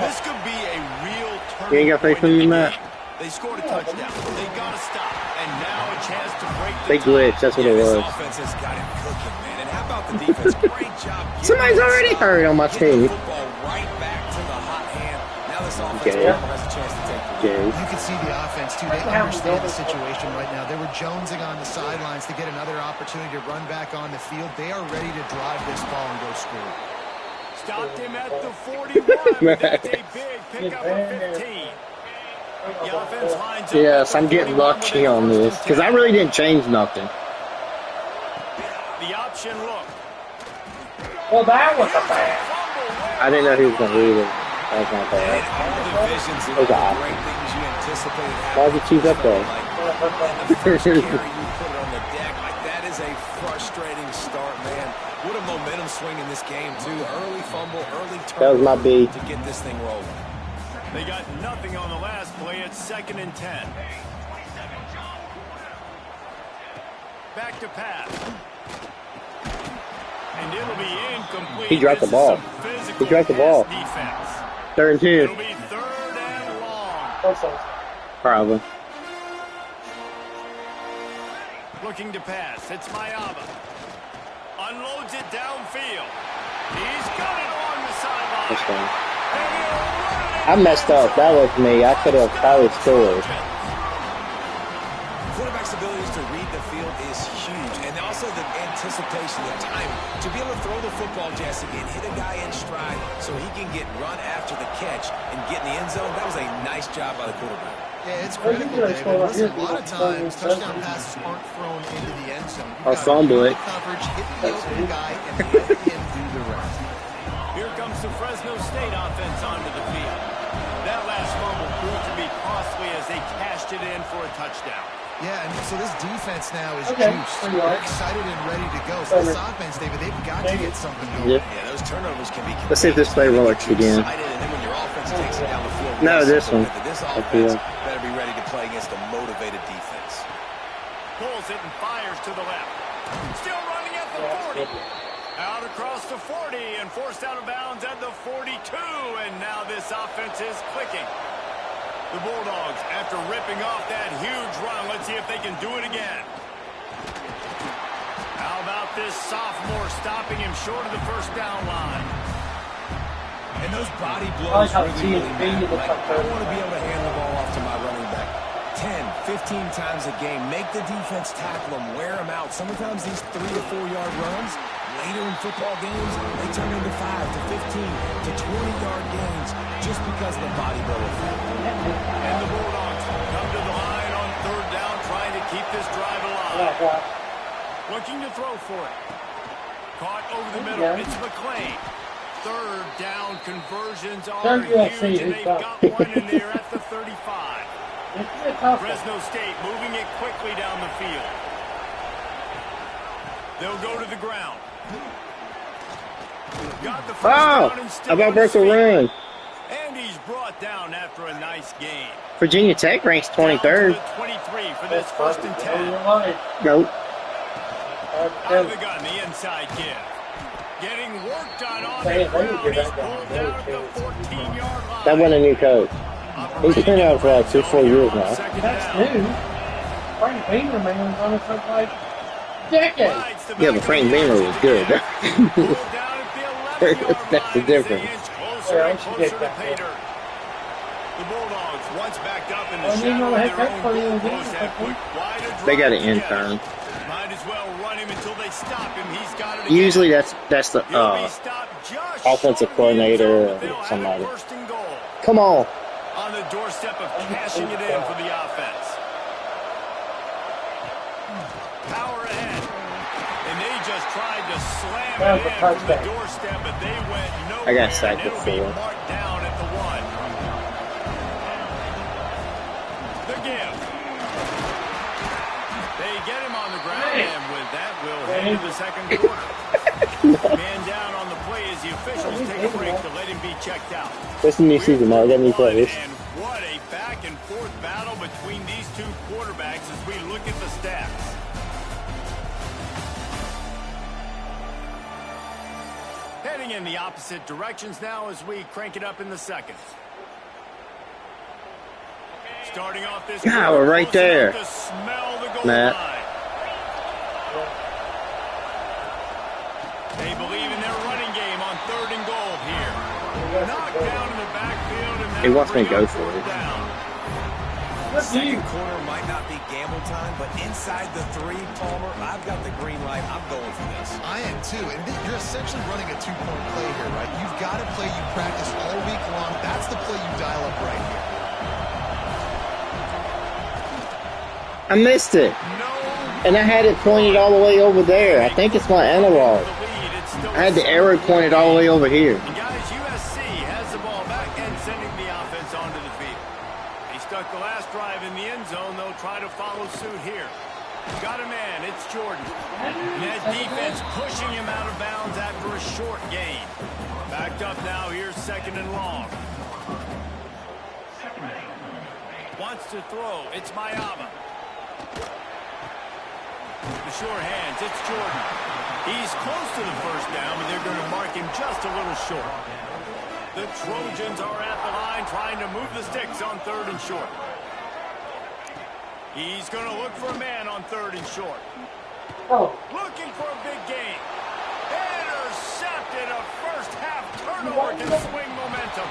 [SPEAKER 2] This could be a real
[SPEAKER 1] You ain't
[SPEAKER 2] turning
[SPEAKER 1] got faith
[SPEAKER 2] point
[SPEAKER 1] in
[SPEAKER 2] in the
[SPEAKER 1] Matt?
[SPEAKER 2] game. They scored a touchdown. They got to stop, and now a chance to break the
[SPEAKER 1] They glitched. That's what it
[SPEAKER 5] This
[SPEAKER 1] was.
[SPEAKER 5] offense has got it cooking, man. And how about the defense? Great job.
[SPEAKER 1] Somebody's already hurt on my
[SPEAKER 5] Getting the
[SPEAKER 1] team.
[SPEAKER 5] football right back to the hot hand. Now this offense
[SPEAKER 1] Okay.
[SPEAKER 5] has a chance to take the lead.
[SPEAKER 1] Jay.
[SPEAKER 4] You can see the offense, too. They understand the situation right now. They were jonesing on the sidelines to get another opportunity to run back on the field. They are ready to drive this ball and go score.
[SPEAKER 2] Stopped him at the 41. But that's a big pickup of 15. The offense lines up
[SPEAKER 1] Yes,
[SPEAKER 2] at
[SPEAKER 1] I'm
[SPEAKER 2] the
[SPEAKER 1] getting
[SPEAKER 2] 41
[SPEAKER 1] lucky
[SPEAKER 2] with a
[SPEAKER 1] on
[SPEAKER 2] first
[SPEAKER 1] this
[SPEAKER 2] and
[SPEAKER 1] because I
[SPEAKER 2] 10.
[SPEAKER 1] really didn't change nothing.
[SPEAKER 2] The option look.
[SPEAKER 3] Well, that was a bad.
[SPEAKER 1] I didn't know he was going to read it. That was not
[SPEAKER 5] And
[SPEAKER 1] bad.
[SPEAKER 5] all divisions,
[SPEAKER 1] Those
[SPEAKER 5] all the
[SPEAKER 1] are
[SPEAKER 5] great things you anticipated
[SPEAKER 1] Why is it cheese up there?
[SPEAKER 5] the first carry, you put it on the deck. Like, that is a frustrating start, man. What a momentum swing in this game, too. Early fumble, early
[SPEAKER 1] That was my
[SPEAKER 5] turnover
[SPEAKER 1] B.
[SPEAKER 5] to get this thing rolling.
[SPEAKER 2] They got nothing on the last play. It's 2nd and 10. Back to pass. And it'll be incomplete.
[SPEAKER 1] He dropped the
[SPEAKER 2] This is
[SPEAKER 1] ball.
[SPEAKER 2] some physical
[SPEAKER 1] He dropped the
[SPEAKER 2] pass
[SPEAKER 1] ball.
[SPEAKER 2] defense.
[SPEAKER 1] 3rd and 2.
[SPEAKER 2] It'll be 3rd and long.
[SPEAKER 1] Probably.
[SPEAKER 2] Looking to pass. It's Mayaba. Unloads it downfield. He's got it on the sideline.
[SPEAKER 1] That's fine.
[SPEAKER 2] And he'll run it
[SPEAKER 1] I messed up. That was me. I could have probably scored.
[SPEAKER 5] Quarterback's abilities to read the field is huge, and also the anticipation, the time to be able to throw the football, Jesse, and hit a guy in stride so he can get run after the catch and get in the end zone. That was a nice job by the quarterback.
[SPEAKER 4] Yeah, it's critical, David. Listen, a lot of times, touchdown passes aren't thrown into the end zone.
[SPEAKER 1] Or fumble it.
[SPEAKER 4] Coverage, hit the open guy, and let him do the rest.
[SPEAKER 2] Here comes the Fresno State offense onto the field. That last fumble proved to be costly as they cashed it in for a touchdown.
[SPEAKER 4] Yeah, and so this defense now is
[SPEAKER 3] Okay,
[SPEAKER 4] juiced.
[SPEAKER 3] pretty
[SPEAKER 4] They're
[SPEAKER 3] right.
[SPEAKER 4] excited and ready to go. So this offense, David, they've got to get something going.
[SPEAKER 1] Yep.
[SPEAKER 5] Yeah, those turnovers can be.
[SPEAKER 1] Let's see if this play works again.
[SPEAKER 5] Excited, and then when your offense takes it down the field,
[SPEAKER 1] No,
[SPEAKER 5] real
[SPEAKER 1] this
[SPEAKER 5] simple
[SPEAKER 1] one.
[SPEAKER 5] with it. This
[SPEAKER 1] I
[SPEAKER 5] offense
[SPEAKER 1] feel.
[SPEAKER 5] better be ready to play against a motivated defense.
[SPEAKER 2] Pulls it and fires to the left. Still running at the 40. Out across the 40 and forced out of bounds at the 42. And now this offense is clicking. The Bulldogs, after ripping off that huge run, let's see if they can do it again. How about this sophomore stopping him short of the first down line?
[SPEAKER 5] And those body
[SPEAKER 3] I
[SPEAKER 5] blows
[SPEAKER 3] like how
[SPEAKER 5] really, really matter.
[SPEAKER 3] looks
[SPEAKER 5] Like,
[SPEAKER 3] like
[SPEAKER 5] I want to be able to hand the ball off to my running back 10, 15 times a game. Make the defense tackle them, wear them out. Sometimes these 3 to 4 yard runs, later in football games, they turn into 5 to 15 to 20-yard gains just because of the body blow effect.
[SPEAKER 2] And the Bulldogs come to the line on 3rd down, trying to keep this drive alive. Looking to throw for it. Caught over the middle. It's McClain. 3rd down conversions are
[SPEAKER 3] Turn
[SPEAKER 2] huge,
[SPEAKER 3] USC,
[SPEAKER 2] and they've got one in there at the 35. Fresno State moving it quickly down the field. They'll go to the ground. Got the first down and still
[SPEAKER 1] How about
[SPEAKER 2] on his
[SPEAKER 1] Bertha
[SPEAKER 2] feet.
[SPEAKER 1] run?
[SPEAKER 2] And he's brought down after a nice gain.
[SPEAKER 1] Virginia Tech ranks
[SPEAKER 2] Down to
[SPEAKER 1] 23rd.
[SPEAKER 2] the 23 for this 1st and 10.
[SPEAKER 1] Nope.
[SPEAKER 2] Out of the gun, the inside give. Getting worked on
[SPEAKER 3] Hey,
[SPEAKER 2] the
[SPEAKER 3] they would
[SPEAKER 2] ground.
[SPEAKER 3] give
[SPEAKER 2] He's
[SPEAKER 3] that guy
[SPEAKER 2] pulled
[SPEAKER 3] no
[SPEAKER 2] down at the
[SPEAKER 3] chance.
[SPEAKER 2] 14-yard line.
[SPEAKER 1] That wasn't a new coach. He's been out for like 2-4 years now.
[SPEAKER 3] That's new. Frank Beamer, man, was on it for like decades.
[SPEAKER 1] Yeah, but Frank Beamer was good. That's the difference.
[SPEAKER 3] Yeah, I should get that.
[SPEAKER 2] The Bulldogs, once backed up in the
[SPEAKER 3] Well, you
[SPEAKER 2] shadow
[SPEAKER 3] know,
[SPEAKER 2] of
[SPEAKER 3] heck,
[SPEAKER 2] their
[SPEAKER 3] that's
[SPEAKER 2] own
[SPEAKER 3] funny when
[SPEAKER 2] goalpost,
[SPEAKER 3] they
[SPEAKER 2] have
[SPEAKER 3] do
[SPEAKER 2] put quite a drive
[SPEAKER 1] They got an
[SPEAKER 2] together.
[SPEAKER 1] intern.
[SPEAKER 2] Might as well run him until they stop him. He's got it again.
[SPEAKER 1] Usually that's the
[SPEAKER 2] He'll be stopped just
[SPEAKER 1] offensive
[SPEAKER 2] short of the end zone,
[SPEAKER 1] coordinator
[SPEAKER 2] but
[SPEAKER 1] or
[SPEAKER 2] they'll have it
[SPEAKER 1] somebody.
[SPEAKER 2] 1st and goal.
[SPEAKER 1] Come on.
[SPEAKER 2] On the doorstep of cashing it in for the offense. Power ahead. And they just tried to slam slamming
[SPEAKER 3] That was a
[SPEAKER 2] in from the
[SPEAKER 3] touchdown.
[SPEAKER 2] doorstep, but they went nowhere.
[SPEAKER 1] I got sacked
[SPEAKER 2] and it'll be
[SPEAKER 1] before.
[SPEAKER 2] marked down at the 1. The give. They get him on the ground, and with that, we'll head to the second quarter. Man down on the play as the officials take a break to let him be checked out.
[SPEAKER 1] What's the new season, man? I got new players.
[SPEAKER 2] And what a back and forth battle between these two quarterbacks as we look at the stats. Heading in the opposite directions now as we crank it up in the second. Starting off this
[SPEAKER 1] Yeah, we're right there.
[SPEAKER 2] to smell the goal
[SPEAKER 1] Matt.
[SPEAKER 2] line. They believe in their running game on 3rd and goal here. Knocked down in the backfield, and
[SPEAKER 1] He wants me to go for it.
[SPEAKER 2] down.
[SPEAKER 5] Second quarter might not be gamble time, but inside the 3, Palmer, I've got the green light. I'm going for this.
[SPEAKER 4] I am too, and you're essentially running a 2-point play here, right? You've got a play you practice all week long. That's the play you dial up right here.
[SPEAKER 1] I missed it.
[SPEAKER 2] No.
[SPEAKER 1] And I had it pointed all the way over there. I think it's my analog.
[SPEAKER 2] The lead, it's still
[SPEAKER 1] I had the arrow pointed all the way over here.
[SPEAKER 2] And guys, USC has the ball back and sending the offense onto the field. They stuck the last drive in the end zone. They'll try to follow suit here. Got a man. It's Jordan. And that defense pushing him out of bounds after a short gain. Backed up now. Here's 2nd and long. Wants to throw. It's Mayama. The sure hands. It's Jordan. He's close to the first down, but they're going to mark him just a little short. The Trojans are at the line trying to move the sticks on 3rd and short. He's going to look for a man on 3rd and short.
[SPEAKER 3] Oh,
[SPEAKER 2] Looking for a big gain. Intercepted, a first half turnover to swing momentum.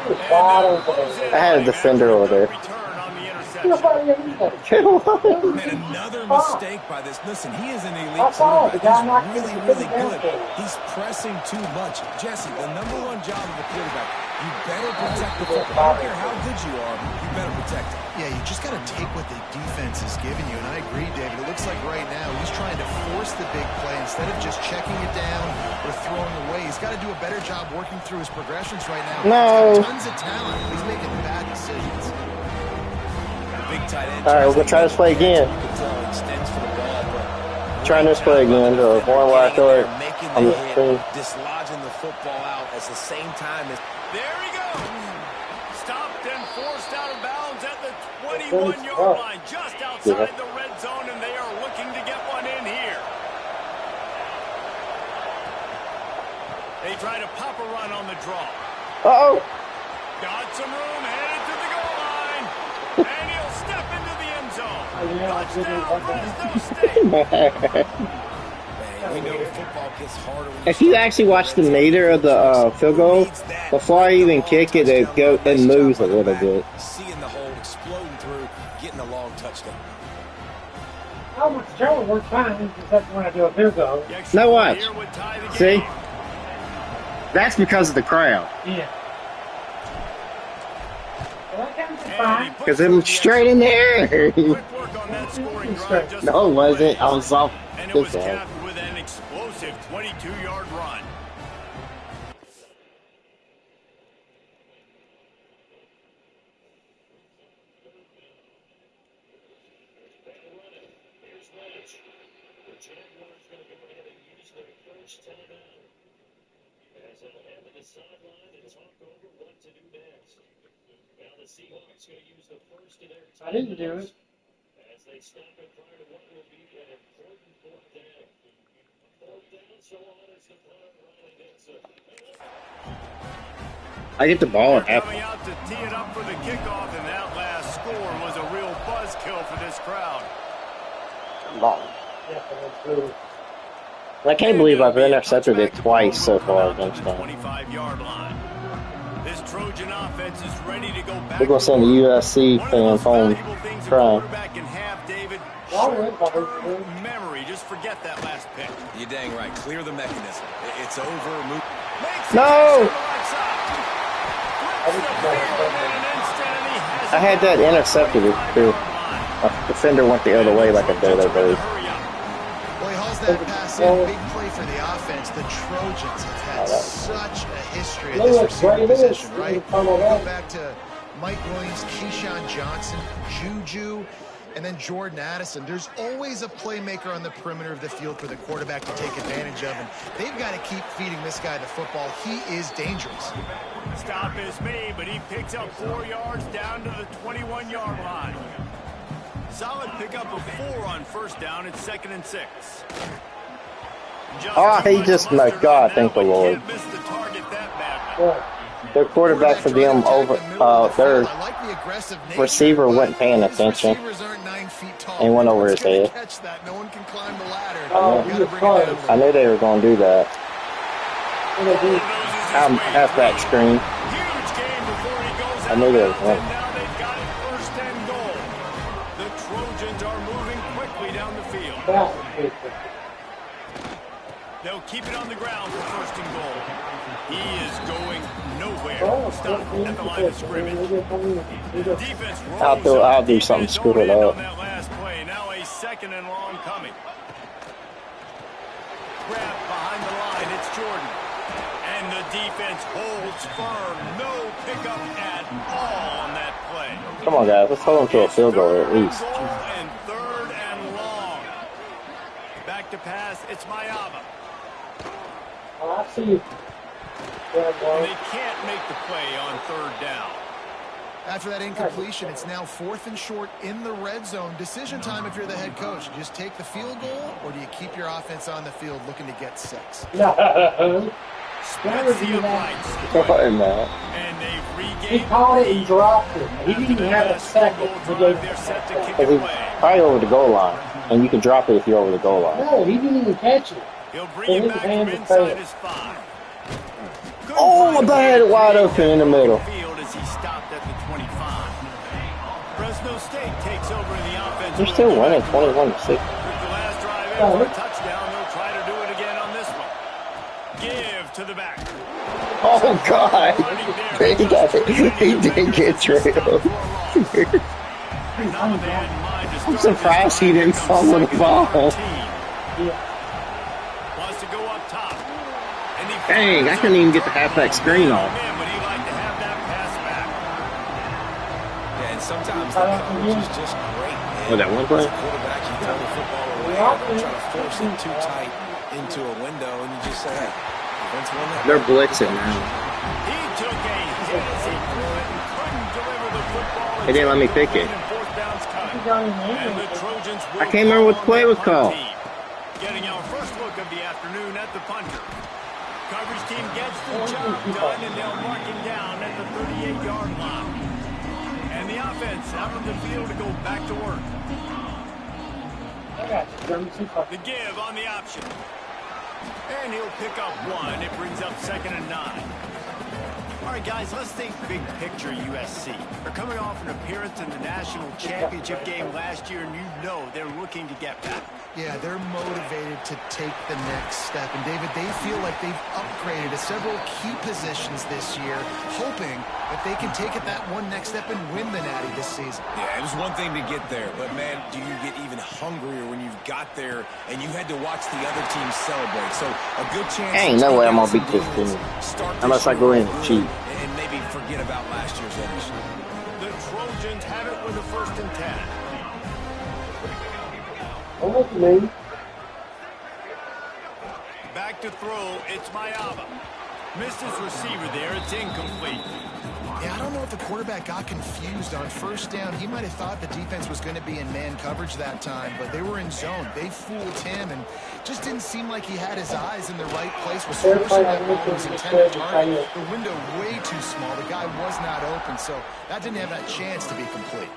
[SPEAKER 2] And they'll close in
[SPEAKER 1] I had a
[SPEAKER 2] on him
[SPEAKER 1] defender
[SPEAKER 2] after
[SPEAKER 1] over there.
[SPEAKER 2] return on the interception.
[SPEAKER 5] And another mistake by this. Listen, he is an elite quarterback. He's really good. He's pressing too much. Jesse, the #1 job of a quarterback, you better protect the football. I don't care how good you are, you better protect it.
[SPEAKER 4] Yeah, you just got to take what the defense is giving you, and I agree, David. It looks like right now he's trying to force the big play instead of just checking it down or throwing away. He's got to do a better job working through his progressions right now.
[SPEAKER 1] No.
[SPEAKER 4] He's got tons of talent, but he's making bad decisions.
[SPEAKER 5] Big tight end.
[SPEAKER 1] All right, we're going to try this play again.
[SPEAKER 5] You can tell he extends for the ball, but
[SPEAKER 1] Trying this play again. The one where I throw it
[SPEAKER 5] making
[SPEAKER 1] on
[SPEAKER 5] the
[SPEAKER 1] the
[SPEAKER 5] hit,
[SPEAKER 1] screen.
[SPEAKER 5] dislodging the football out at the same time as
[SPEAKER 2] There he goes. Stopped and forced out of bounds at the 21-yard line, just outside the red zone, and they are looking to get one in here. They try to pop a run on the draw.
[SPEAKER 1] Uh-oh.
[SPEAKER 2] Got some room, headed to the goal line, and he'll step into the end zone. Touchdown, Fresno State.
[SPEAKER 5] we know football gets harder. When
[SPEAKER 1] If you actually watch the meter of the field goal, before I even kick it, it moves a little bit.
[SPEAKER 5] Seeing the hole exploding through, getting a long touchdown.
[SPEAKER 3] I want to Joe work fine, except when I do a field goal.
[SPEAKER 1] Now watch. See? That's because of the crowd.
[SPEAKER 3] Yeah. Well, that counts as fine.
[SPEAKER 1] Because I'm straight in the air.
[SPEAKER 2] Quick work on that scoring drive. Just
[SPEAKER 1] No, it wasn't. I was off
[SPEAKER 2] and it was
[SPEAKER 1] this side.
[SPEAKER 2] capped with an explosive 22-yard run.
[SPEAKER 3] I didn't do it.
[SPEAKER 1] I get the ball at
[SPEAKER 2] They're coming
[SPEAKER 1] half.
[SPEAKER 2] out to tee it up for the kickoff, and that last score was a real buzzkill for this crowd.
[SPEAKER 1] I can't believe I've intercepted it twice so far against them.
[SPEAKER 2] 25-yard line. This Trojan offense is ready to go back.
[SPEAKER 1] We're going to send the USC
[SPEAKER 2] One of the
[SPEAKER 1] fans
[SPEAKER 2] most
[SPEAKER 1] home
[SPEAKER 2] valuable things a
[SPEAKER 1] crying.
[SPEAKER 2] quarterback can have, David,
[SPEAKER 3] Well,
[SPEAKER 2] memory. Just forget that last pick.
[SPEAKER 5] You're dang right. Clear the mechanism. It's over. Move.
[SPEAKER 1] No! I had that intercepted too. A defender went the other way like a dodo bird.
[SPEAKER 4] Well, he hauls that pass in. Big play for the offense, the Trojans have had such a history at this receiver position, right? Go back to Mike Williams, Keyshawn Johnson, Juju, and then Jordan Addison. There's always a playmaker on the perimeter of the field for the quarterback to take advantage of, and they've got to keep feeding this guy the football. He is dangerous.
[SPEAKER 2] Stop is made, but he picks up 4 yards down to the 21-yard line. Solid pickup of 4 on first down. It's 2nd and 6.
[SPEAKER 1] He just, my God, thank the Lord. Their quarterback for them over, their receiver wasn't paying attention and went over his head. I knew they were going to do that. Halfback screen. I knew they were going to.
[SPEAKER 2] The Trojans are moving quickly down the field. They'll keep it on the ground for 1st and goal. He is going nowhere. Stop at the line of scrimmage. Defense
[SPEAKER 1] I'll do something, screw it up.
[SPEAKER 2] On that last play. Now a 2nd and long coming. Grab behind the line. It's Jordan. And the defense holds firm. No pickup at all on that play.
[SPEAKER 1] Come on, guys. Let's hold them to a field goal at least.
[SPEAKER 2] And 3rd and long. Back to pass. It's Mayava.
[SPEAKER 3] I see you.
[SPEAKER 2] And they can't make the play on 3rd down.
[SPEAKER 4] After that incompletion, it's now 4th and short in the red zone. Decision time if you're the head coach. You just take the field goal, or do you keep your offense on the field looking to get 6?
[SPEAKER 3] No.
[SPEAKER 2] Spreads the uprights. And they've regained.
[SPEAKER 3] He caught it and dropped it. He didn't even have a second.
[SPEAKER 2] They're set to kick it away.
[SPEAKER 1] Probably over the goal line, and you can drop it if you're over the goal line.
[SPEAKER 3] No, he didn't even catch it.
[SPEAKER 2] He'll bring it back from inside his 5.
[SPEAKER 1] Oh, my bad, wide open in the middle.
[SPEAKER 2] Field as he stopped at the 25. Fresno State takes over in the offense.
[SPEAKER 1] They're still winning 21-6.
[SPEAKER 2] With the last drive in for a touchdown, they'll try to do it again on this one. Give to the back.
[SPEAKER 1] Oh, God. He did get trailed. I'm surprised he didn't fumble the ball.
[SPEAKER 2] Wants to go up top.
[SPEAKER 1] Dang, I couldn't even get the halfback screen off.
[SPEAKER 2] But he liked to have that pass back.
[SPEAKER 5] Yeah, and sometimes the coverage is just great, man.
[SPEAKER 1] Oh, that one play?
[SPEAKER 5] As a quarterback, you throw the football away, you try to force it too tight into a window, and you just say, hey, defense won that.
[SPEAKER 1] They're blitzing now.
[SPEAKER 2] He took a hit as he threw it and couldn't deliver the football.
[SPEAKER 1] They didn't let me pick it.
[SPEAKER 2] And the Trojans
[SPEAKER 1] I can't remember what the play was called.
[SPEAKER 2] Getting our first look of the afternoon at the punter. Coverage team gets the job done, and they'll mark him down at the 38-yard line. And the offense out on the field to go back to work. The give on the option. And he'll pick up 1. It brings up 2nd and 9. All right, guys, let's think big picture USC. They're coming off an appearance in the national championship game last year, and you know they're looking to get back.
[SPEAKER 4] Yeah, they're motivated to take the next step. And, David, they feel like they've upgraded to several key positions this year, hoping that they can take it that one next step and win the Natty this season.
[SPEAKER 5] Yeah, it was one thing to get there, but, man, do you get even hungrier when you've got there and you had to watch the other team celebrate? So a good chance.
[SPEAKER 1] Ain't no way I'm going to beat this team unless I go in and cheat.
[SPEAKER 5] And maybe forget about last year's finish.
[SPEAKER 2] The Trojans have it with a 1st and 10. Back to throw, it's Mayava. Missed his receiver there, it's incomplete.
[SPEAKER 4] Yeah, I don't know if the quarterback got confused on 1st down. He might have thought the defense was going to be in man coverage that time, but they were in zone. They fooled him, and just didn't seem like he had his eyes in the right place. Was forcing that ball was intended target. The window way too small. The guy was not open, so that didn't have that chance to be complete.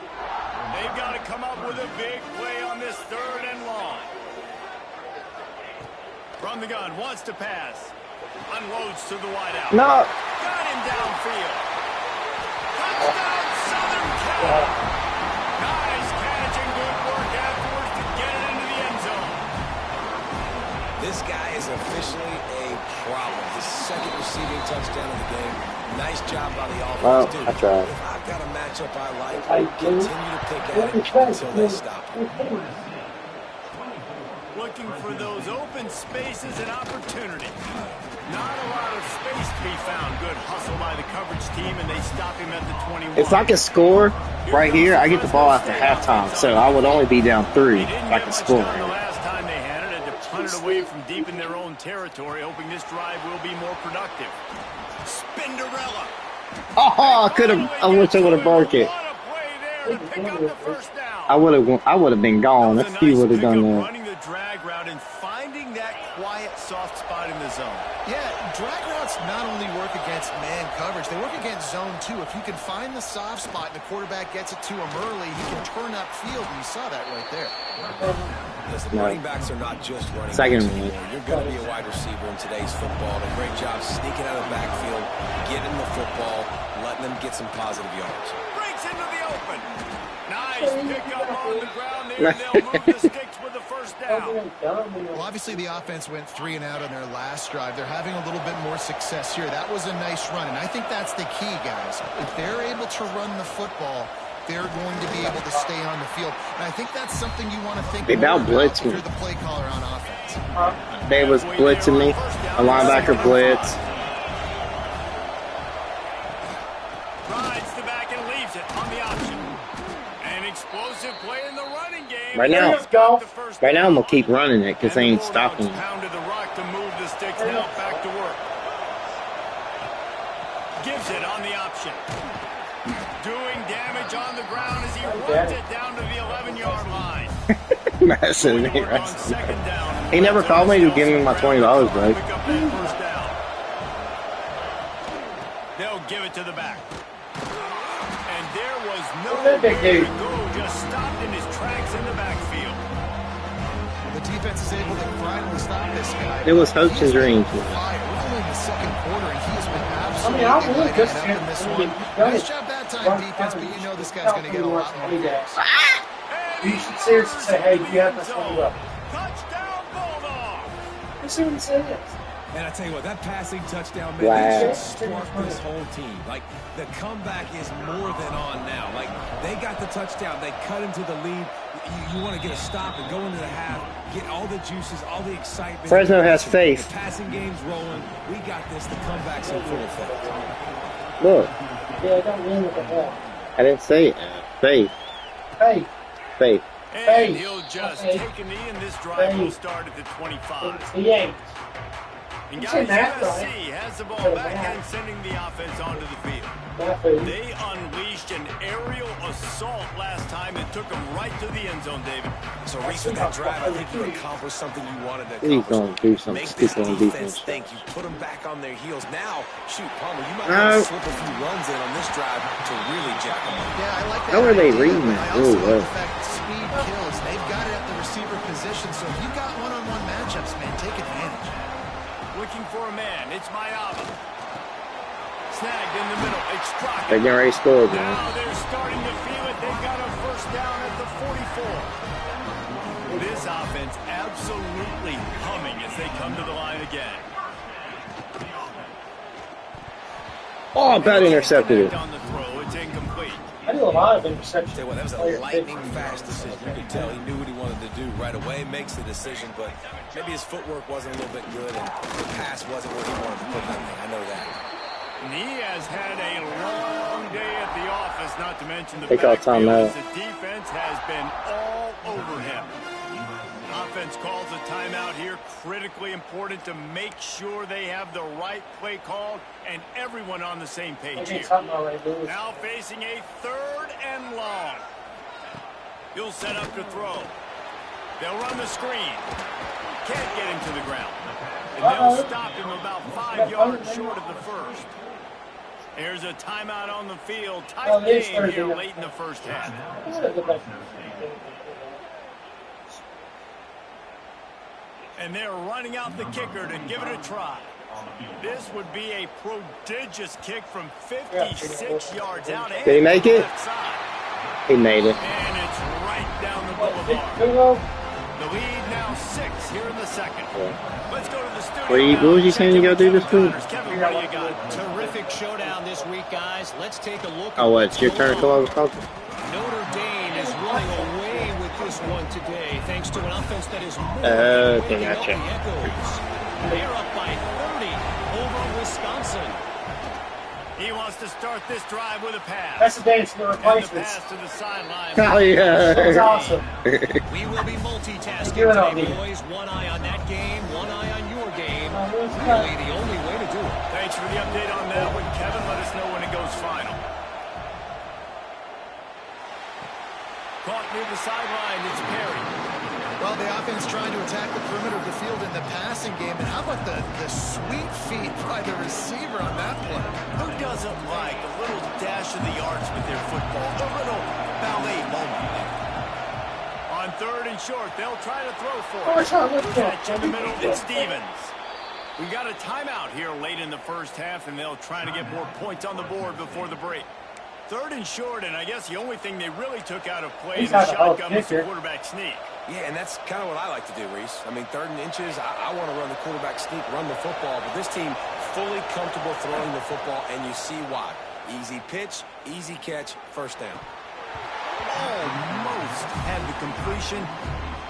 [SPEAKER 2] They've got to come up with a big play on this 3rd and long. From the gun, wants to pass. Unloads to the wideout.
[SPEAKER 1] No.
[SPEAKER 2] Got him downfield. Touchdown, Southern Cal. Nice catch and good work afterwards to get it into the end zone.
[SPEAKER 5] This guy is officially a problem. His 2nd receiving touchdown of the game. Nice job by the offense,
[SPEAKER 1] Well,
[SPEAKER 5] too.
[SPEAKER 1] I tried.
[SPEAKER 5] If I've got a matchup I like, I'll continue to pick at it until they stop it.
[SPEAKER 2] Well, looking for those open spaces and opportunity. Not a lot of space to be found. Good hustle by the coverage team, and they stop him at the 21.
[SPEAKER 1] If I could score right here, I get the ball after halftime, so I would only be down 3 if I could score.
[SPEAKER 2] The last time they had it, had to punt it away from deep in their own territory, hoping this drive will be more productive. Spinderella.
[SPEAKER 1] Oh, I wish I would have broke it. I would have been gone if he would have done that.
[SPEAKER 2] Running the drag route and finding that quiet, soft spot in the zone.
[SPEAKER 4] Yeah, drag routes not only work against man coverage, they work against zone too. If you can find the soft spot and the quarterback gets it to him early, he can turn upfield, and you saw that right there.
[SPEAKER 5] Listen, running backs are not just running
[SPEAKER 1] Second
[SPEAKER 5] backs anymore. You're going to be a wide receiver in today's football. And a great job sneaking out of the backfield, getting the football, letting them get some positive yards.
[SPEAKER 2] Breaks into the open. Nice pick up on the ground there. They'll move the sticks with the first down.
[SPEAKER 4] Well, obviously the offense went 3 and out on their last drive. They're having a little bit more success here. That was a nice run, and I think that's the key, guys. If they're able to run the football, they're going to be able to stay on the field. And I think that's something you want to think about if you're the play caller on offense.
[SPEAKER 1] They was blitzing me. A linebacker blitz.
[SPEAKER 2] Rides the back and leaves it on the option. An explosive play in the running game.
[SPEAKER 1] Right now, I'm going to keep running it because they ain't stopping me.
[SPEAKER 2] Pounded the rock to move the sticks. Now back to work. Gives it on the option. Doing damage on the ground as he runs it down to the 11-yard line.
[SPEAKER 1] Messing me, He never called me to give me my $20, bro.
[SPEAKER 2] They'll give it to the back. And there was nowhere to go, just stopped in his tracks in the backfield.
[SPEAKER 4] The defense is able to finally stop this guy.
[SPEAKER 1] It was hopes and dreams.
[SPEAKER 4] We're only in the second quarter, and he has been absolutely lighting it up in this one. Nice job that time, defense, but you know this guy's going to get a lot more games.
[SPEAKER 3] You should seriously say, hey, you have to hold up.
[SPEAKER 2] Touchdown, Bulldog!
[SPEAKER 3] That's what he says.
[SPEAKER 5] And I tell you what, that passing touchdown, man,
[SPEAKER 1] Wow.
[SPEAKER 5] that should spark this whole team. Like, the comeback is more than on now. Like, they got the touchdown. They cut into the lead. You want to get a stop and go into the half, get all the juices, all the excitement.
[SPEAKER 1] Fresno has faith.
[SPEAKER 5] The passing game's rolling. We got this. The comeback's in full effect.
[SPEAKER 1] Look,
[SPEAKER 3] Yeah, I don't win with the ball.
[SPEAKER 1] I didn't say it. Faith.
[SPEAKER 3] Hey,
[SPEAKER 1] Faith.
[SPEAKER 2] And he'll just take a knee, and this drive will start at the 25.
[SPEAKER 3] he ain't.
[SPEAKER 2] And
[SPEAKER 3] You
[SPEAKER 2] guys,
[SPEAKER 3] said that,
[SPEAKER 2] USC
[SPEAKER 3] right?
[SPEAKER 2] has the ball back and sending the offense onto the field.
[SPEAKER 3] Not food.
[SPEAKER 2] They unleashed an aerial assault last time and took them right to the end zone, David.
[SPEAKER 5] So, Reese, with that drive, I think you accomplished something you wanted to
[SPEAKER 1] He's
[SPEAKER 5] accomplish.
[SPEAKER 1] going to do something
[SPEAKER 5] Make this
[SPEAKER 1] stupid on
[SPEAKER 5] defense
[SPEAKER 1] defense.
[SPEAKER 5] think. You put them back on their heels. Now, shoot, Palmer, you might
[SPEAKER 1] No.
[SPEAKER 5] want to slip a few runs in on this drive to really jack them up.
[SPEAKER 4] Yeah, I like that.
[SPEAKER 1] How are they
[SPEAKER 4] idea,
[SPEAKER 1] reading
[SPEAKER 4] but
[SPEAKER 1] it?
[SPEAKER 4] I also
[SPEAKER 1] Ooh,
[SPEAKER 4] like the fact that speed kills. They've got it at the receiver position, so if you've got one-on-one matchups, man, take advantage.
[SPEAKER 2] Looking for a man. It's Mayava. Snagged in the middle. It's Crockett.
[SPEAKER 1] They're getting ready to score, man.
[SPEAKER 2] Now they're starting to feel it. They've got a first down at the 44. This offense absolutely humming as they come to the line again.
[SPEAKER 1] Oh, about intercepted it.
[SPEAKER 2] On the throw. It's incomplete.
[SPEAKER 3] I do a lot of interceptions.
[SPEAKER 5] Tell you what, that was a lightning fast decision. You could tell he knew what he wanted to do right away. Makes the decision, but maybe his footwork wasn't a little bit good, and the pass wasn't where he wanted to put that thing. I know that.
[SPEAKER 2] And he has had a long day at the office, not to mention the
[SPEAKER 1] They call
[SPEAKER 2] backfield,
[SPEAKER 1] timeout.
[SPEAKER 2] as the defense has been all over him. Offense calls a timeout here. Critically important to make sure they have the right play called and everyone on the same
[SPEAKER 3] I
[SPEAKER 2] page
[SPEAKER 3] did
[SPEAKER 2] here.
[SPEAKER 3] something already, Lewis.
[SPEAKER 2] Now facing a 3rd and long. He'll set up to throw. They'll run the screen. Can't get him to the ground. And they'll stop him about 5 yards short of the first. There's a timeout on the field. Tight game here late in the first half. And they're running out the kicker to give it a try. This would be a prodigious kick from 56 yards out.
[SPEAKER 1] Did he make it?
[SPEAKER 2] Left side.
[SPEAKER 1] He made it.
[SPEAKER 2] And it's right down the boulevard. The lead now 6 here in the second. Let's go to the studio.
[SPEAKER 1] What was you saying you got to do this week?
[SPEAKER 2] Kevin, what do you got?
[SPEAKER 6] Terrific showdown this week, guys. Let's take a look at
[SPEAKER 1] Oh, what? It's your turn to come over, Coach?
[SPEAKER 6] Notre Dame is running away with this this one today, thanks to an offense that is more
[SPEAKER 1] Okay,
[SPEAKER 6] than
[SPEAKER 1] gotcha.
[SPEAKER 6] the echoes. They're up by 30 over Wisconsin.
[SPEAKER 2] He wants to start this drive with a pass.
[SPEAKER 3] That's the dance for the
[SPEAKER 2] And the
[SPEAKER 3] replacements.
[SPEAKER 2] pass to the sideline.
[SPEAKER 1] Oh, yeah.
[SPEAKER 3] That's awesome.
[SPEAKER 6] We will be multitasking
[SPEAKER 3] Give it up,
[SPEAKER 6] today,
[SPEAKER 3] Ian.
[SPEAKER 6] boys. One eye on that game, one eye on your game.
[SPEAKER 3] Where's
[SPEAKER 6] Really the only way to do it.
[SPEAKER 2] Thanks for the update on that one, Kevin. Let us know when it goes final. Caught near the sideline. It's Perry.
[SPEAKER 4] Well, the offense trying to attack the perimeter of the field in the passing game. And how about the sweet feet by the receiver on that play?
[SPEAKER 2] Who doesn't like a little dash of the arts with their football? A little ballet moment there. On third and short, they'll try to throw for it. Catch in the middle, it's Stevens. We got a timeout here late in the first half, and they'll try to get more points on the board before the break. Third and short, and I guess the only thing they really took out of play in the shotgun was the quarterback sneak.
[SPEAKER 5] Yeah, and that's kind of what I like to do, Reese. I mean, third and inches, I want to run the quarterback sneak, run the football, but this team fully comfortable throwing the football, and you see why. Easy pitch, easy catch, first down.
[SPEAKER 2] Almost had the completion,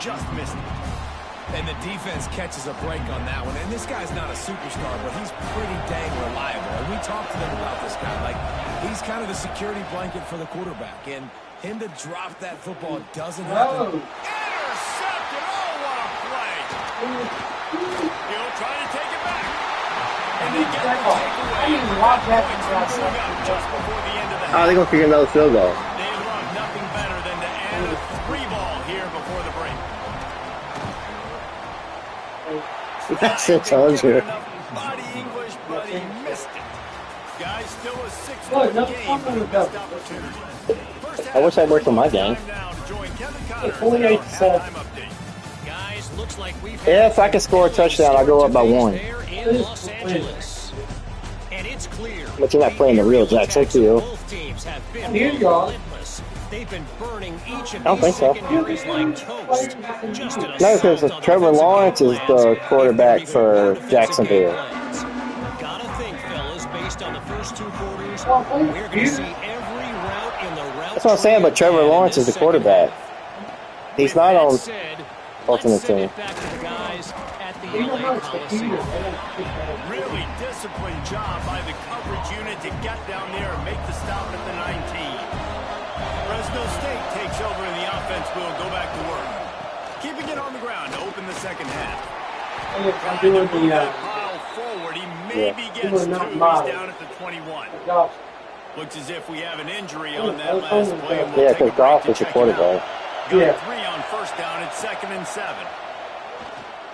[SPEAKER 2] just missed it.
[SPEAKER 5] And the defense catches a break on that one. And this guy's not a superstar, but he's pretty dang reliable. And we talked to them about this guy. Like, he's kind of the security blanket for the quarterback. And him to drop that football doesn't happen.
[SPEAKER 2] Intercepted! Oh, what a play! He'll try to take it back. And they get the takeaway.
[SPEAKER 3] I didn't even watch that.
[SPEAKER 2] Just before the end of the
[SPEAKER 1] Oh,
[SPEAKER 2] half.
[SPEAKER 1] they're gonna kick another field goal.
[SPEAKER 2] They love nothing better than to add a 3-ball here before the break.
[SPEAKER 1] That's it, told you.
[SPEAKER 2] Body English, but he missed it. Guys, still a 6-1
[SPEAKER 3] Look, no
[SPEAKER 2] game.
[SPEAKER 3] problem with
[SPEAKER 2] Missed
[SPEAKER 3] that.
[SPEAKER 2] opportunity. First half
[SPEAKER 1] I wish I worked on my game.
[SPEAKER 2] time now to join Kevin Connors
[SPEAKER 3] 48
[SPEAKER 2] with
[SPEAKER 3] to
[SPEAKER 2] our
[SPEAKER 3] 7.
[SPEAKER 2] halftime update.
[SPEAKER 6] Guys, looks like we've
[SPEAKER 1] Yeah, if I can score a touchdown, I'll go up by one.
[SPEAKER 6] there in Los Angeles. And it's clear.
[SPEAKER 1] But you're not playing the real Jackson Field.
[SPEAKER 6] Both teams have been
[SPEAKER 3] Here you are.
[SPEAKER 6] relentless. They've been burning each of
[SPEAKER 1] I don't
[SPEAKER 6] these
[SPEAKER 1] think so.
[SPEAKER 6] secondaries like toast. Just an
[SPEAKER 1] No, because
[SPEAKER 6] assault on
[SPEAKER 1] Trevor
[SPEAKER 6] defensive
[SPEAKER 1] Lawrence is
[SPEAKER 6] plans.
[SPEAKER 1] the quarterback
[SPEAKER 6] Even
[SPEAKER 1] for
[SPEAKER 6] more defensive
[SPEAKER 1] Jacksonville.
[SPEAKER 6] game plans. Gotta think, fellas, based on the first two quarters, we're going to see every route in the route.
[SPEAKER 1] That's what I'm saying, but Trevor Lawrence is the quarterback. He's not on ultimate team.
[SPEAKER 6] Back to the guys at the LA Coliseum.
[SPEAKER 2] Really disciplined job by the coverage unit to get down there and make the stop at the 19. Fresno State takes over and the offense will go back to work. Keeping it on the ground to open the second half.
[SPEAKER 3] I'm doing the
[SPEAKER 2] Pile forward. He maybe gets
[SPEAKER 3] Doing
[SPEAKER 2] two.
[SPEAKER 3] not
[SPEAKER 2] He's
[SPEAKER 3] mine.
[SPEAKER 2] down at the 21.
[SPEAKER 3] golf.
[SPEAKER 2] Looks as if we have an injury on that last play. and we'll
[SPEAKER 1] Yeah,
[SPEAKER 2] take a
[SPEAKER 1] because
[SPEAKER 2] break
[SPEAKER 1] Goff
[SPEAKER 2] to
[SPEAKER 1] is the
[SPEAKER 2] check it out.
[SPEAKER 1] quarterback.
[SPEAKER 2] Got
[SPEAKER 3] Yeah.
[SPEAKER 2] 3 on first down. It's 2nd and 7.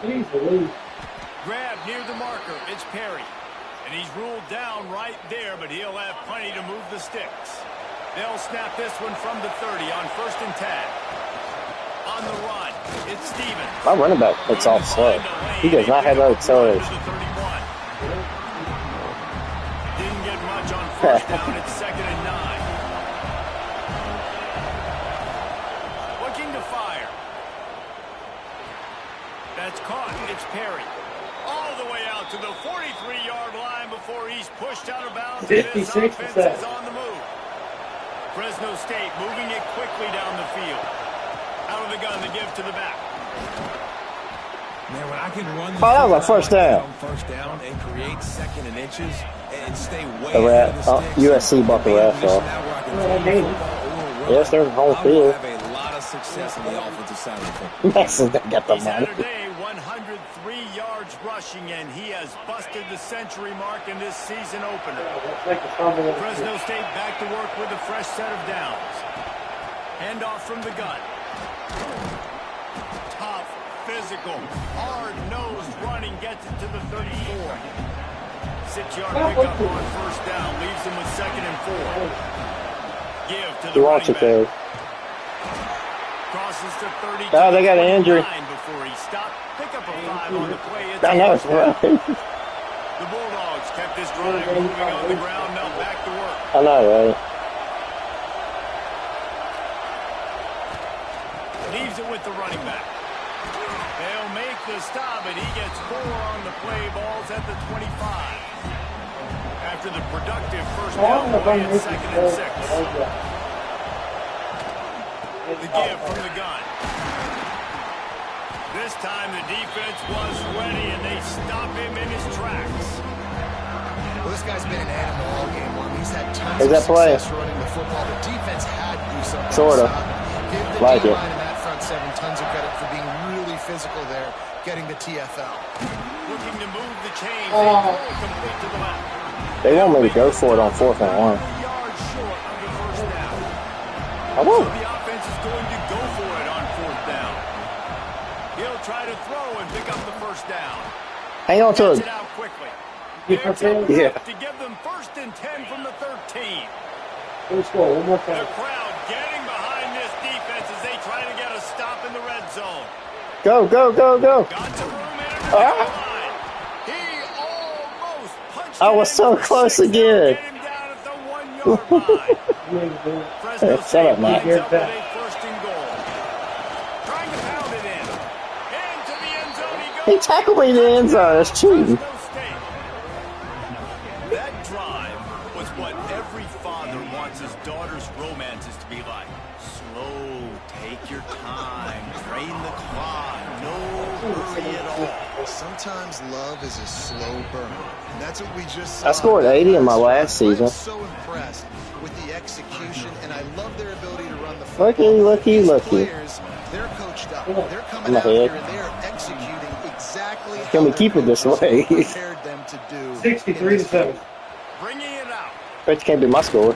[SPEAKER 3] Please believe.
[SPEAKER 2] Grab near the marker. It's Perry. And he's ruled down right there, but he'll have plenty to move the sticks. They'll snap this one from the 30 on 1st and 10. On the run, it's Stevens.
[SPEAKER 1] My running back looks off slow. He does not have no acceleration.
[SPEAKER 2] Didn't get much on first down. It's 2nd and 9. Looking to fire. That's caught. It's Perry. All the way out to the 43-yard line before he's pushed out of bounds. This
[SPEAKER 3] 56
[SPEAKER 2] offense is on the move. Fresno State moving it quickly down the field. Out of the gun to give to the back.
[SPEAKER 5] Man, when I can run
[SPEAKER 1] that was a first down.
[SPEAKER 5] First down and create 2nd and inches and stay way
[SPEAKER 1] The ref,
[SPEAKER 5] ahead of the sticks.
[SPEAKER 1] USC bought the ref off. Yes, they're in home field.
[SPEAKER 5] Have a lot of success on the offensive side of the football.
[SPEAKER 1] Messi got the
[SPEAKER 2] He's had
[SPEAKER 1] money.
[SPEAKER 2] a day, 103 yards rushing, and he has busted the century mark in this season opener. Fresno State back to work with a fresh set of downs. Handoff from the gun. Tough, physical, hard-nosed running gets it to the 34. 6-yard pickup on first down, leaves him with 2nd and 4. Give to the
[SPEAKER 1] He wants
[SPEAKER 2] running
[SPEAKER 1] it there.
[SPEAKER 2] back. Crosses to 32.
[SPEAKER 1] Oh, they got an injury.
[SPEAKER 2] Before he stopped. Pick up a 5 on the play. It's
[SPEAKER 1] I know it's right.
[SPEAKER 2] The Bulldogs kept this drive moving on the ground. Now back to work.
[SPEAKER 1] I know, right?
[SPEAKER 2] Leaves it with the running back. They'll make the stop, and he gets 4 on the play. Ball's at the 25. After the productive first down play, it's 2nd and 6. The give from the gun. This time the defense was ready, and they stop him in his tracks.
[SPEAKER 4] Well, this guy's been an animal all game long. He's had tons
[SPEAKER 1] Is
[SPEAKER 4] of
[SPEAKER 1] that play?
[SPEAKER 4] success running the football. The defense had to do something.
[SPEAKER 1] Sorta.
[SPEAKER 4] to stop him. Give the
[SPEAKER 1] Like it.
[SPEAKER 4] D-line in that front seven tons of credit for being really physical there, getting the TFL.
[SPEAKER 2] Looking to move the chains. Complete to the left.
[SPEAKER 1] They want me to go for it on 4th and 1.
[SPEAKER 2] Yards short of the first down.
[SPEAKER 1] I won't.
[SPEAKER 2] So the offense is going to go for it on 4th down. He'll try to throw and pick up the first down.
[SPEAKER 1] Hang on to
[SPEAKER 2] Gets
[SPEAKER 1] it.
[SPEAKER 2] it out quickly.
[SPEAKER 3] Defense
[SPEAKER 2] It's
[SPEAKER 3] in.
[SPEAKER 1] Yeah.
[SPEAKER 2] to give them 1st and 10 from the 13.
[SPEAKER 3] Let's go. One more
[SPEAKER 2] The
[SPEAKER 3] time.
[SPEAKER 2] crowd getting behind this defense as they try to get a stop in the red zone.
[SPEAKER 1] Go, go, go, go.
[SPEAKER 2] Got some room in
[SPEAKER 1] Ah.
[SPEAKER 2] the line. He almost punched
[SPEAKER 1] I
[SPEAKER 2] it
[SPEAKER 1] was
[SPEAKER 2] in
[SPEAKER 1] so
[SPEAKER 2] for
[SPEAKER 1] close
[SPEAKER 2] 6. They'll
[SPEAKER 1] again.
[SPEAKER 2] get him down at the 1-yard line. Fresno
[SPEAKER 1] Shut
[SPEAKER 2] State
[SPEAKER 1] up, Matt.
[SPEAKER 2] lines up with a 1st and goal. Trying to pound it in. Into the end zone he goes.
[SPEAKER 1] He tackled me in the end zone. That's cheating.
[SPEAKER 2] Fresno State. That drive was what every father wants his daughter's romances to be like. Slow, take your time, drain the clock, no hurry at all.
[SPEAKER 4] Sometimes love is a slow burn, and that's what we just saw.
[SPEAKER 1] I scored 80 in my last season.
[SPEAKER 4] I'm so impressed with the execution, and I love their ability to run the football.
[SPEAKER 1] Lucky.
[SPEAKER 4] These players, they're coached up. They're coming
[SPEAKER 1] I'm
[SPEAKER 4] out
[SPEAKER 1] ahead.
[SPEAKER 4] here and they're executing exactly
[SPEAKER 1] Can
[SPEAKER 4] how
[SPEAKER 1] we keep it this way?
[SPEAKER 4] prepared them to do.
[SPEAKER 3] 63-7.
[SPEAKER 2] Bringing it out.
[SPEAKER 1] Bet you can't be my score.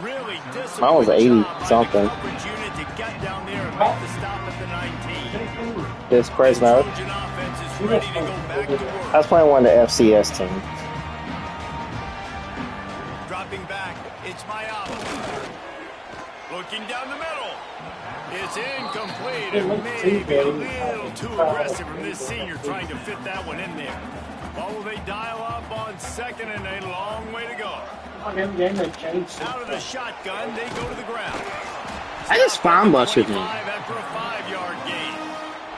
[SPEAKER 2] Really disciplined
[SPEAKER 1] Mine was 80
[SPEAKER 2] job by the
[SPEAKER 1] something.
[SPEAKER 2] coverage unit to get down there and make the stop at the 19.
[SPEAKER 1] This Fresno.
[SPEAKER 2] Trojan offense is ready to go back to work.
[SPEAKER 1] I was playing one of the FCS teams.
[SPEAKER 2] Dropping back, it's Mayala. Looking down the middle. It's incomplete. It may be a little too aggressive from this senior trying to fit that one in there. What will they dial up on 2nd and a long way to go? Out of the shotgun, they go to the ground.
[SPEAKER 1] I just fine busted him.
[SPEAKER 2] 25 after a 5-yard gain.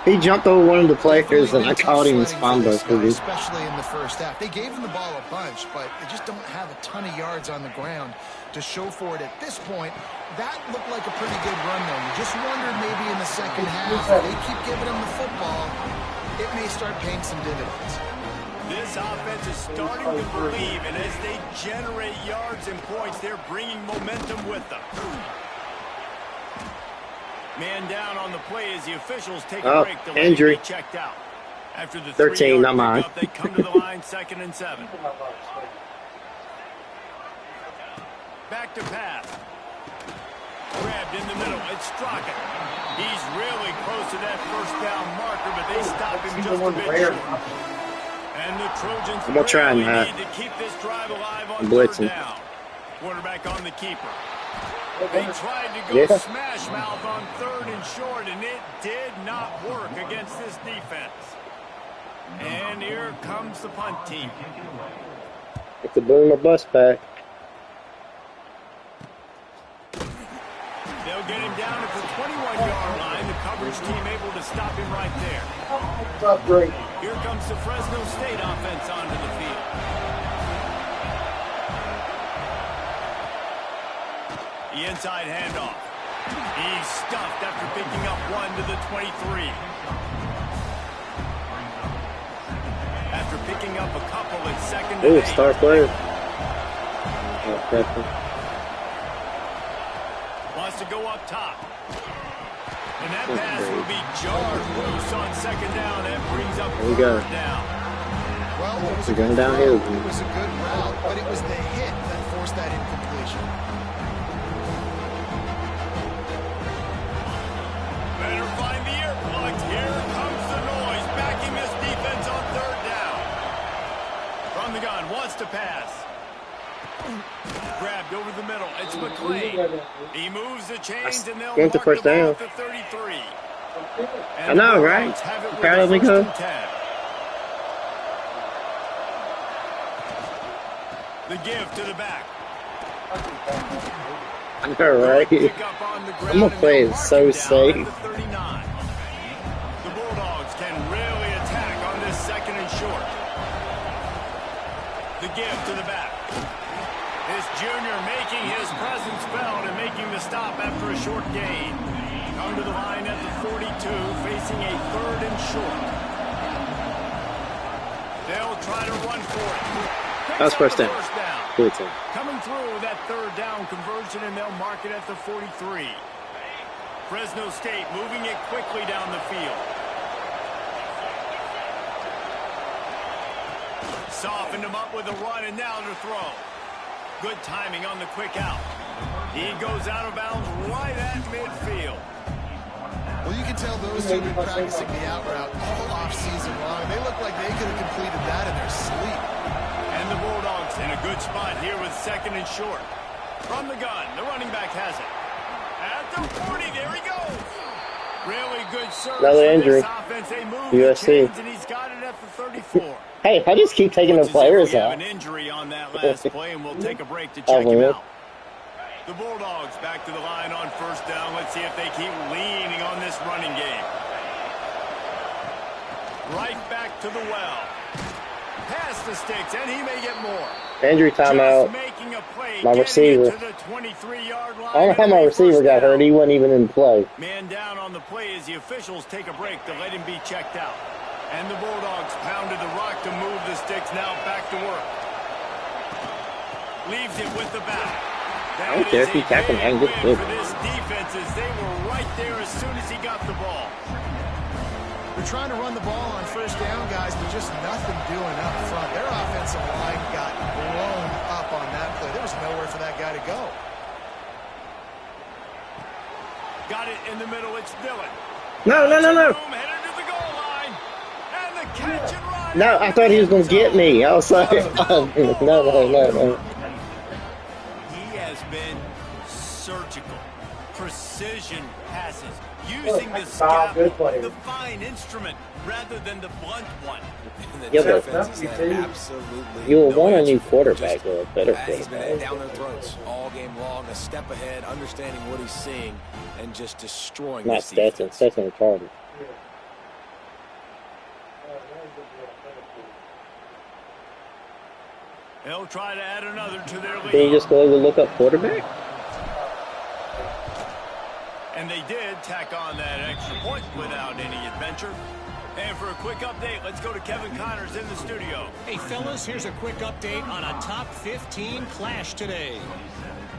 [SPEAKER 1] He jumped over one of the players and I caught him and spun busted him.
[SPEAKER 4] Especially in the first half. They gave him the ball a bunch, but they just don't have a ton of yards on the ground to show for it at this point. That looked like a pretty good run, though. You just wondered maybe in the second half, if they keep giving him the football, it may start paying some dividends.
[SPEAKER 2] This offense is starting to believe, and as they generate yards and points, they're bringing momentum with them. Man down on the play as the officials take a break. The
[SPEAKER 1] injury.
[SPEAKER 2] get checked out. After the
[SPEAKER 1] 13,
[SPEAKER 2] 3-yard
[SPEAKER 1] not mine.
[SPEAKER 2] pickup, they come to the line 2nd and 7. Back to pass. Grabbed in the middle. It's Straka. He's really close to that first down marker, but they stop him just a bit short. And the Trojans
[SPEAKER 1] I'm gonna try and,
[SPEAKER 2] really need to keep this drive alive on
[SPEAKER 1] blitzing.
[SPEAKER 2] 3rd down. Quarterback on the keeper. They tried to go smash mouth on 3rd and short, and it did not work against this defense. And here comes the punt team.
[SPEAKER 1] It's a boom or bust back.
[SPEAKER 2] They'll get him down at the 21-yard line. The coverage team able to stop him right there. Here comes the Fresno State offense onto the field. The inside handoff. He's stuffed after picking up 1 to the 23. After picking up a couple at 2nd and
[SPEAKER 1] Ooh,
[SPEAKER 2] 8.
[SPEAKER 1] star player.
[SPEAKER 2] Wants to go up top. And that pass will be jarred loose on 2nd down. That brings up
[SPEAKER 1] There we go.
[SPEAKER 2] 3rd down.
[SPEAKER 4] Well, it was
[SPEAKER 1] We're going downhill.
[SPEAKER 4] It was a good route, but it was the hit that forced that incompletion.
[SPEAKER 2] Better find the earplugs. Here comes the noise. Backing this defense on 3rd down. From the gun. Wants to pass. Grabbed over the middle. It's McClain. He moves the chains and they'll
[SPEAKER 1] Going to
[SPEAKER 2] mark
[SPEAKER 1] first
[SPEAKER 2] the ball
[SPEAKER 1] down.
[SPEAKER 2] at the 33.
[SPEAKER 1] I know, right?
[SPEAKER 2] Have it with
[SPEAKER 1] Proud
[SPEAKER 2] a
[SPEAKER 1] of me,
[SPEAKER 2] 1st
[SPEAKER 1] Cole?
[SPEAKER 2] and 10. The give to the back.
[SPEAKER 1] I know, right?
[SPEAKER 2] Pick up on the ground
[SPEAKER 1] I'm gonna
[SPEAKER 2] and
[SPEAKER 1] play
[SPEAKER 2] they'll
[SPEAKER 1] it
[SPEAKER 2] mark
[SPEAKER 1] so
[SPEAKER 2] him down
[SPEAKER 1] safe.
[SPEAKER 2] at the 39. The Bulldogs can really attack on this 2nd and short. The give to the back. This junior making his presence felt and making the stop after a short gain. come to the line at the 42, facing a 3rd and short. They'll try to run for it.
[SPEAKER 1] That was first down. Good team.
[SPEAKER 2] Coming through that 3rd down conversion, and they'll mark it at the 43. Fresno State moving it quickly down the field. Softened him up with a run, and now to throw. Good timing on the quick out. He goes out of bounds right at midfield.
[SPEAKER 4] Well, you can tell those two have been practicing the out route all off-season long. They look like they could have completed that in their sleep.
[SPEAKER 2] And the Bulldogs in a good spot here with 2nd and short. From the gun, the running back has it. At the 40, there he goes. Really good service.
[SPEAKER 1] Another injury.
[SPEAKER 2] They move
[SPEAKER 1] USC.
[SPEAKER 2] and he's got it at the 34.
[SPEAKER 1] Hey, I just keep taking the players
[SPEAKER 2] We have
[SPEAKER 1] out.
[SPEAKER 2] an injury on that last play, and we'll take a break to check him out. The Bulldogs back to the line on 1st down. Let's see if they keep leaning on this running game. Right back to the well. Past the sticks, and he may get more.
[SPEAKER 1] Injury timeout.
[SPEAKER 2] Making a play,
[SPEAKER 1] My receiver.
[SPEAKER 2] to the 23-yard line.
[SPEAKER 1] I don't know how my receiver got hurt. He wasn't even in play.
[SPEAKER 2] Man down on the play as the officials take a break to let him be checked out. And the Bulldogs pounded the rock to move the sticks. Now back to work. Leaves it with the back.
[SPEAKER 1] I don't care if he tackled him. Good
[SPEAKER 2] For this defense, as they were right there as soon as he got the ball.
[SPEAKER 4] They're trying to run the ball on 1st down, guys, but just nothing doing up front. Their offensive line got blown up on that play. There was nowhere for that guy to go.
[SPEAKER 2] Got it in the middle. It's Dillon.
[SPEAKER 1] No.
[SPEAKER 2] Headed to the goal line. And the catch and run.
[SPEAKER 1] No, I thought he was going to get me. I was like, no.
[SPEAKER 2] He has been surgical. Precision passes. Using the scalpel, the fine instrument, rather than the blunt one.
[SPEAKER 1] Yeah, but
[SPEAKER 5] Absolutely.
[SPEAKER 1] you will
[SPEAKER 5] no
[SPEAKER 1] want a
[SPEAKER 5] answer.
[SPEAKER 1] new quarterback
[SPEAKER 5] Just
[SPEAKER 1] or a better
[SPEAKER 5] He's been
[SPEAKER 1] quarterback.
[SPEAKER 5] down their throats all game long, a step ahead, understanding what he's seeing, and just destroying
[SPEAKER 1] Not
[SPEAKER 5] this
[SPEAKER 1] Stetson.
[SPEAKER 5] defense.
[SPEAKER 1] Stetson retarded.
[SPEAKER 2] They'll try to add another to their lead.
[SPEAKER 1] Can you just go over and look up quarterback?
[SPEAKER 2] And they did tack on that extra point without any adventure. And for a quick update, let's go to Kevin Connors in the studio.
[SPEAKER 6] Hey, fellas, here's a quick update on a top 15 clash today.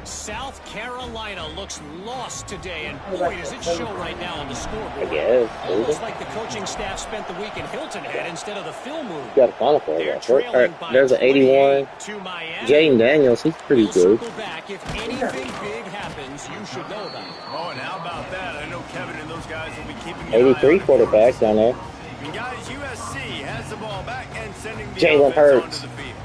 [SPEAKER 6] South Carolina looks lost today, and boy, does it show right now on the scoreboard.
[SPEAKER 1] I guess.
[SPEAKER 6] Almost like the coaching staff spent the week in Hilton Head instead of the film room.
[SPEAKER 1] You got a final for
[SPEAKER 6] They're
[SPEAKER 1] that.
[SPEAKER 6] trailing by
[SPEAKER 1] There's an 81.
[SPEAKER 6] 28 to Miami.
[SPEAKER 1] Jaden Daniels, he's pretty
[SPEAKER 6] We'll
[SPEAKER 1] good.
[SPEAKER 6] circle back. If anything big happens, you should know about it.
[SPEAKER 2] Oh, and how about that? I know Kevin and those guys will be keeping an eye
[SPEAKER 1] 83
[SPEAKER 2] on it.
[SPEAKER 1] quarterbacks down there.
[SPEAKER 2] And guys, USC has the ball back and sending the
[SPEAKER 1] Jalen
[SPEAKER 2] offense
[SPEAKER 1] Hurts.
[SPEAKER 2] onto the field.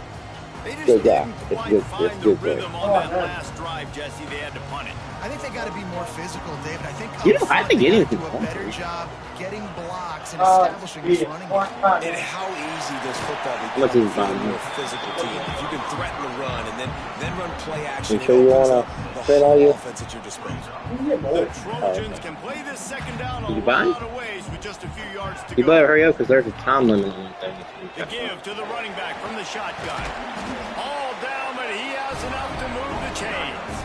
[SPEAKER 2] They just
[SPEAKER 1] Good guy.
[SPEAKER 2] didn't
[SPEAKER 1] It's
[SPEAKER 2] quite
[SPEAKER 1] good-
[SPEAKER 2] find
[SPEAKER 1] it's
[SPEAKER 2] the
[SPEAKER 1] good play.
[SPEAKER 2] rhythm on that last drive, Jesse. They had to punt it.
[SPEAKER 4] I think they got to be more physical, David. I think
[SPEAKER 1] You don't have to get
[SPEAKER 4] they
[SPEAKER 1] anything
[SPEAKER 4] do a
[SPEAKER 1] from
[SPEAKER 4] better
[SPEAKER 1] it.
[SPEAKER 4] job getting blocks and establishing this running game.
[SPEAKER 5] And how easy does football become
[SPEAKER 1] Look at his
[SPEAKER 5] if you're a
[SPEAKER 1] body.
[SPEAKER 5] more physical team? If you can threaten the run and then run play action,
[SPEAKER 1] You sure you
[SPEAKER 5] opens
[SPEAKER 1] wanna
[SPEAKER 5] up the
[SPEAKER 1] fit
[SPEAKER 5] whole
[SPEAKER 1] all you?
[SPEAKER 5] offense at your disposal.
[SPEAKER 2] The Trojans can play this second down a
[SPEAKER 1] You buy?
[SPEAKER 2] lot of ways with just a few yards to
[SPEAKER 1] You
[SPEAKER 2] go.
[SPEAKER 1] better hurry up because there's a time limit on that thing.
[SPEAKER 2] The give to the running back from the shotgun. All down, but he has enough to move the chains.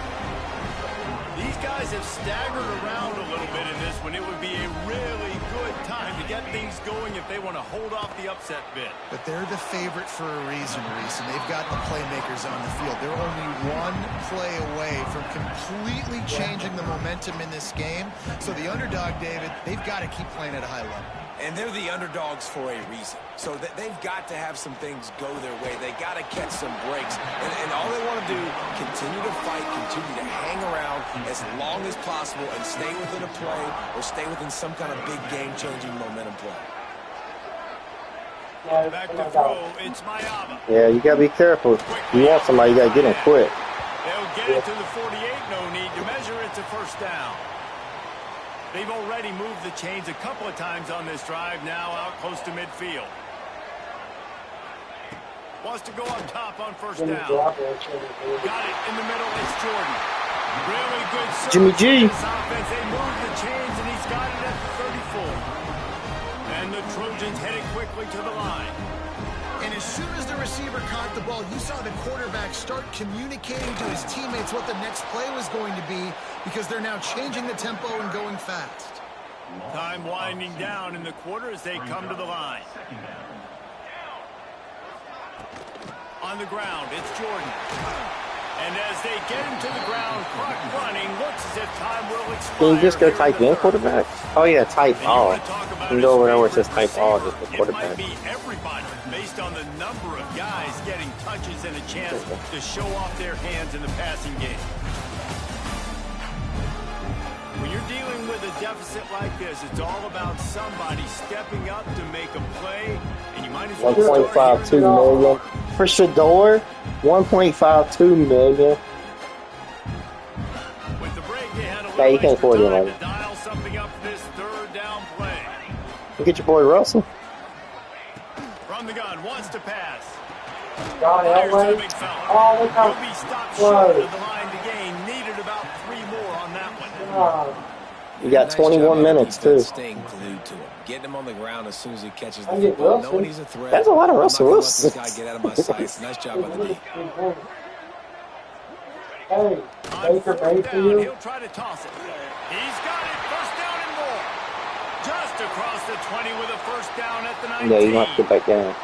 [SPEAKER 2] These guys have staggered around a little bit in this one. It would be a really good time to get things going if they want to hold off the upset bid.
[SPEAKER 4] But they're the favorite for a reason, Reese, and they've got the playmakers on the field. They're only one play away from completely changing the momentum in this game. So the underdog, David, they've got to keep playing at a high level.
[SPEAKER 5] And they're the underdogs for a reason. So they've got to have some things go their way. They got to catch some breaks. And all they want to do, continue to fight, continue to hang around as long as possible and stay within a play or stay within some kind of big game-changing momentum play.
[SPEAKER 2] Back to throw, it's Mayaba.
[SPEAKER 1] Yeah, you got to be careful. You want somebody, you got to get him quick.
[SPEAKER 2] They'll get it to the 48, no need to measure it to first down. They've already moved the chains a couple of times on this drive, now out close to midfield. Wants to go on top on first down. Got it in the middle, it's Jordan. Really good service.
[SPEAKER 1] Jimmy G.
[SPEAKER 2] This offense, they moved the chains, and he's got it at the 34. And the Trojans headed quickly to the line.
[SPEAKER 4] And as soon as the receiver caught the ball, you saw the quarterback start communicating to his teammates what the next play was going to be because they're now changing the tempo and going fast.
[SPEAKER 2] Time winding down in the quarter as they come to the line. On the ground, it's Jordan. And as they get him to the ground, clock running, looks as if time will expire.
[SPEAKER 1] Can you just go type in quarterback? Oh yeah, type all. You can go over there where it says type all, just the quarterback.
[SPEAKER 2] It might be everybody based on the number of guys getting touches and a chance to show off their hands in the passing game. When you're dealing with a deficit like this, it's all about somebody stepping up to make a play, and you might as well
[SPEAKER 1] 1.52 million for Shador. 1.52 million.
[SPEAKER 2] With the break, they had a
[SPEAKER 1] Yeah, you can't
[SPEAKER 2] extra
[SPEAKER 1] afford it,
[SPEAKER 2] time
[SPEAKER 1] man.
[SPEAKER 2] to dial something up for this third down play.
[SPEAKER 1] Get your boy Russell.
[SPEAKER 2] From the gun, wants to pass.
[SPEAKER 3] Got
[SPEAKER 2] Fires to the
[SPEAKER 3] Elway.
[SPEAKER 2] big fella.
[SPEAKER 3] Oh, look how
[SPEAKER 2] He'll be stopped
[SPEAKER 3] close.
[SPEAKER 2] short of the line to gain. Needed about 3 more on that one.
[SPEAKER 1] You got 21 minutes too.
[SPEAKER 5] Staying glued to him, getting him on the ground as soon as he catches
[SPEAKER 3] I
[SPEAKER 5] the
[SPEAKER 3] get
[SPEAKER 5] football,
[SPEAKER 3] Wilson.
[SPEAKER 5] knowing he's a threat.
[SPEAKER 1] That's a lot of
[SPEAKER 5] I'm
[SPEAKER 1] Russell
[SPEAKER 5] not gonna let this
[SPEAKER 1] Wilson.
[SPEAKER 5] guy get out of my sights. Nice job by the D.
[SPEAKER 3] Hey,
[SPEAKER 2] On
[SPEAKER 3] Baker
[SPEAKER 2] fourth down,
[SPEAKER 3] Mayfield.
[SPEAKER 2] he'll try to toss it. He's got it. First down and more. Just across the 20 with a first down at the 19.
[SPEAKER 1] Yeah, you have to get back down.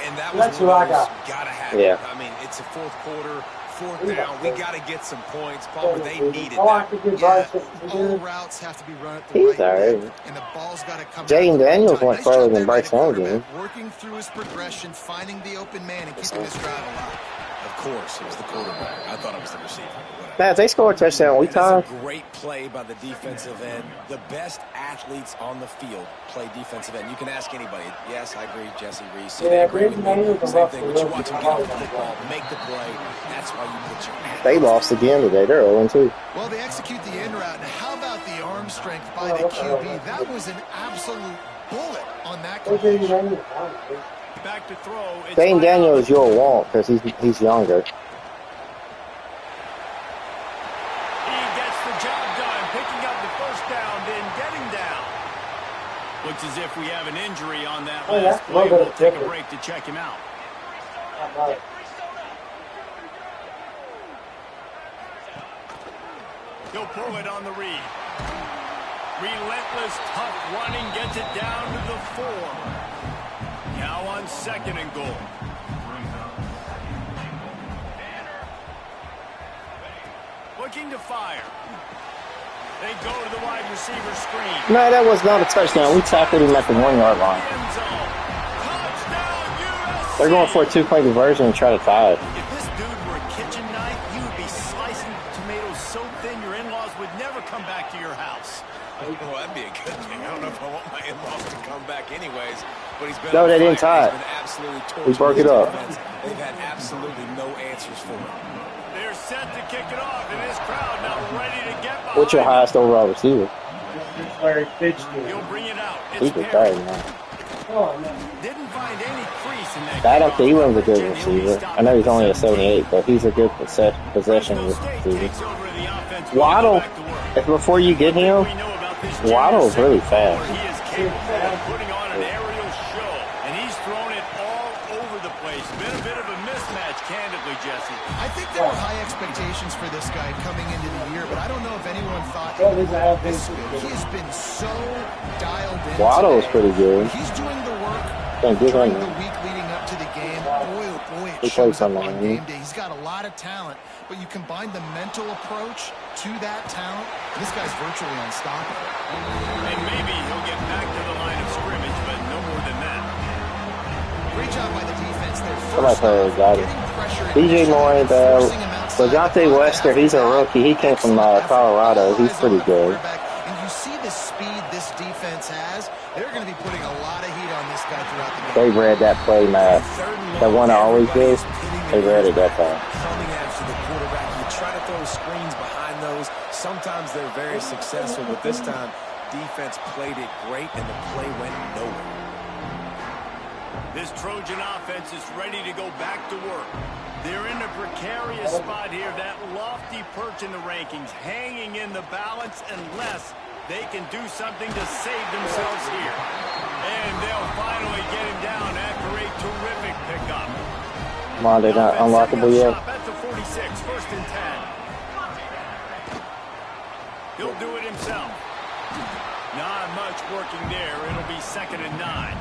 [SPEAKER 5] And that was
[SPEAKER 3] That's
[SPEAKER 5] one
[SPEAKER 3] what I
[SPEAKER 5] of those
[SPEAKER 3] got.
[SPEAKER 5] gotta have
[SPEAKER 1] Yeah.
[SPEAKER 5] it. I mean, it's a fourth quarter, fourth
[SPEAKER 3] We
[SPEAKER 5] down.
[SPEAKER 3] got
[SPEAKER 5] We
[SPEAKER 3] it.
[SPEAKER 5] gotta get some points. Palmer, they needed
[SPEAKER 3] Oh, I
[SPEAKER 5] that.
[SPEAKER 3] could give
[SPEAKER 4] Yeah,
[SPEAKER 3] Bryce
[SPEAKER 4] all routes have to be run at the
[SPEAKER 1] He's
[SPEAKER 4] right
[SPEAKER 1] alright.
[SPEAKER 4] depth, and the ball's got to come
[SPEAKER 1] Jaden
[SPEAKER 4] out at the right
[SPEAKER 1] Daniels
[SPEAKER 4] time.
[SPEAKER 1] went
[SPEAKER 4] Nice
[SPEAKER 1] further
[SPEAKER 4] job
[SPEAKER 1] than
[SPEAKER 4] there by
[SPEAKER 1] Bryce
[SPEAKER 4] the
[SPEAKER 1] Young
[SPEAKER 4] quarterback,
[SPEAKER 1] did.
[SPEAKER 4] working through his progression, finding the open man, and keeping this drive alive.
[SPEAKER 5] Of course, it was the quarterback. I thought it was the receiver. Whatever.
[SPEAKER 1] Man, if they score a touchdown, we
[SPEAKER 5] And that's
[SPEAKER 1] tied.
[SPEAKER 5] a great play by the defensive end. The best athletes on the field play defensive end. You can ask anybody. Yes, I agree, Jesse Reese.
[SPEAKER 3] Yeah,
[SPEAKER 5] They agree with
[SPEAKER 3] Jaden
[SPEAKER 5] me.
[SPEAKER 3] Daniels and
[SPEAKER 5] Same
[SPEAKER 3] Russell
[SPEAKER 5] thing, but you
[SPEAKER 3] Wilson
[SPEAKER 5] watch them
[SPEAKER 3] are
[SPEAKER 5] get off the
[SPEAKER 3] hard to
[SPEAKER 5] football,
[SPEAKER 3] play.
[SPEAKER 5] make the play. That's why you put your
[SPEAKER 1] They lost again today. They're 0-2.
[SPEAKER 4] Well, they execute the end route, and how about the arm strength by the QB? That was an absolute bullet on that
[SPEAKER 3] Go Jaden
[SPEAKER 4] completion.
[SPEAKER 3] Daniels.
[SPEAKER 2] Back to throw. It's
[SPEAKER 1] Dane
[SPEAKER 2] right
[SPEAKER 1] Daniel
[SPEAKER 2] out.
[SPEAKER 1] is your want because he's younger.
[SPEAKER 2] He gets the job done, picking up the first down, then getting down. Looks as if we have an injury on that
[SPEAKER 3] Oh,
[SPEAKER 2] last
[SPEAKER 3] yeah.
[SPEAKER 2] play.
[SPEAKER 3] Well,
[SPEAKER 2] We'll take a
[SPEAKER 3] different.
[SPEAKER 2] break to check him out. He'll pull it on the read. Relentless, tough running, gets it down to the 4. Now on 2nd and goal. Looking to fire. They go to the wide receiver screen.
[SPEAKER 1] No, that was not a touchdown. We tackled him at the 1 yard line.
[SPEAKER 2] End zone. Touchdown, USC.
[SPEAKER 1] They're going for a 2-point conversion and try to tie it.
[SPEAKER 2] If this dude were a kitchen knife, you would be slicing tomatoes so thin your in-laws would never come back to your house.
[SPEAKER 5] Well, that'd be a good thing. I don't know if I want my in-laws to come back anyways, but he's been
[SPEAKER 1] No,
[SPEAKER 5] on
[SPEAKER 1] they didn't
[SPEAKER 5] fire.
[SPEAKER 1] tie it.
[SPEAKER 5] He's been absolutely
[SPEAKER 1] We
[SPEAKER 5] torching
[SPEAKER 1] broke
[SPEAKER 5] this
[SPEAKER 1] it up.
[SPEAKER 5] defense. They've had absolutely no answers for him.
[SPEAKER 2] They're set to kick it off, and this crowd now ready to get behind.
[SPEAKER 1] What's your highest overall receiver?
[SPEAKER 3] This is Larry Fitzgerald.
[SPEAKER 2] He'll bring it out.
[SPEAKER 1] He's
[SPEAKER 2] It's
[SPEAKER 1] a
[SPEAKER 2] Perry.
[SPEAKER 1] third now.
[SPEAKER 3] Oh, no.
[SPEAKER 2] Didn't find any crease in that.
[SPEAKER 1] Adam
[SPEAKER 2] kickoff
[SPEAKER 1] Thielen's a good
[SPEAKER 2] coverage, and he'll be
[SPEAKER 1] receiver.
[SPEAKER 2] stopped
[SPEAKER 1] I know he's
[SPEAKER 2] at
[SPEAKER 1] only a
[SPEAKER 2] the
[SPEAKER 1] 78, but he's a good possession
[SPEAKER 2] Fresno State
[SPEAKER 1] receiver.
[SPEAKER 2] takes over the offense.
[SPEAKER 1] Waddle,
[SPEAKER 2] Back to work.
[SPEAKER 1] if before you get him,
[SPEAKER 2] We know about this junior
[SPEAKER 1] Waddle is really
[SPEAKER 2] second
[SPEAKER 1] fast.
[SPEAKER 2] He is capable of putting on an aerial show, and he's thrown it all over the place. Been a bit of a mismatch, candidly, Jesse.
[SPEAKER 4] I think there were high expectations for this guy coming into the year, but I don't know if anyone thought
[SPEAKER 3] That is
[SPEAKER 4] he would
[SPEAKER 3] how
[SPEAKER 4] be this
[SPEAKER 3] big
[SPEAKER 4] good. He has been so dialed in.
[SPEAKER 1] Waddle is
[SPEAKER 4] today.
[SPEAKER 1] pretty good.
[SPEAKER 4] He's doing the work
[SPEAKER 1] Can't give
[SPEAKER 4] during
[SPEAKER 1] him
[SPEAKER 4] the
[SPEAKER 1] that.
[SPEAKER 4] week leading up to the game. Boy, oh boy, it
[SPEAKER 1] He
[SPEAKER 4] shows
[SPEAKER 1] plays
[SPEAKER 4] up
[SPEAKER 1] on the
[SPEAKER 4] on
[SPEAKER 1] wing.
[SPEAKER 4] game day. He's got a lot of talent, but you combine the mental approach to that talent, this guy's virtually unstoppable.
[SPEAKER 2] And maybe he'll get back to the line of scrimmage, but no more than that.
[SPEAKER 4] Great job by the defense there.
[SPEAKER 1] Somebody
[SPEAKER 4] First
[SPEAKER 1] played
[SPEAKER 4] off,
[SPEAKER 1] got it.
[SPEAKER 4] getting pressure in
[SPEAKER 1] DJ
[SPEAKER 4] position,
[SPEAKER 1] Moore,
[SPEAKER 4] forcing him outside the
[SPEAKER 1] Lejante
[SPEAKER 4] pocket.
[SPEAKER 1] Wester, he's a rookie. He came from Colorado. He's pretty good.
[SPEAKER 4] And you see the speed this defense has. They're going to be putting a lot of heat on this guy throughout the game.
[SPEAKER 1] They read that play, Matt.
[SPEAKER 5] Third and
[SPEAKER 1] That
[SPEAKER 5] long,
[SPEAKER 1] one I always
[SPEAKER 5] everybody
[SPEAKER 1] do.
[SPEAKER 5] is pinning
[SPEAKER 1] They
[SPEAKER 5] their
[SPEAKER 1] read it
[SPEAKER 5] ears
[SPEAKER 1] that
[SPEAKER 5] back,
[SPEAKER 1] time.
[SPEAKER 5] coming after the quarterback. You try to throw screens behind those. Sometimes they're very successful, but this time defense played it great and the play went nowhere.
[SPEAKER 2] This Trojan offense is ready to go back to work. They're in a precarious spot here, that lofty perch in the rankings, hanging in the balance unless they can do something to save themselves here. And they'll finally get him down after a terrific
[SPEAKER 1] Come on, they're not
[SPEAKER 2] Offense setting up
[SPEAKER 1] unlockable yet.
[SPEAKER 2] shop at the 46, first and 10. He'll do it himself. Not much working there. It'll be second and 9.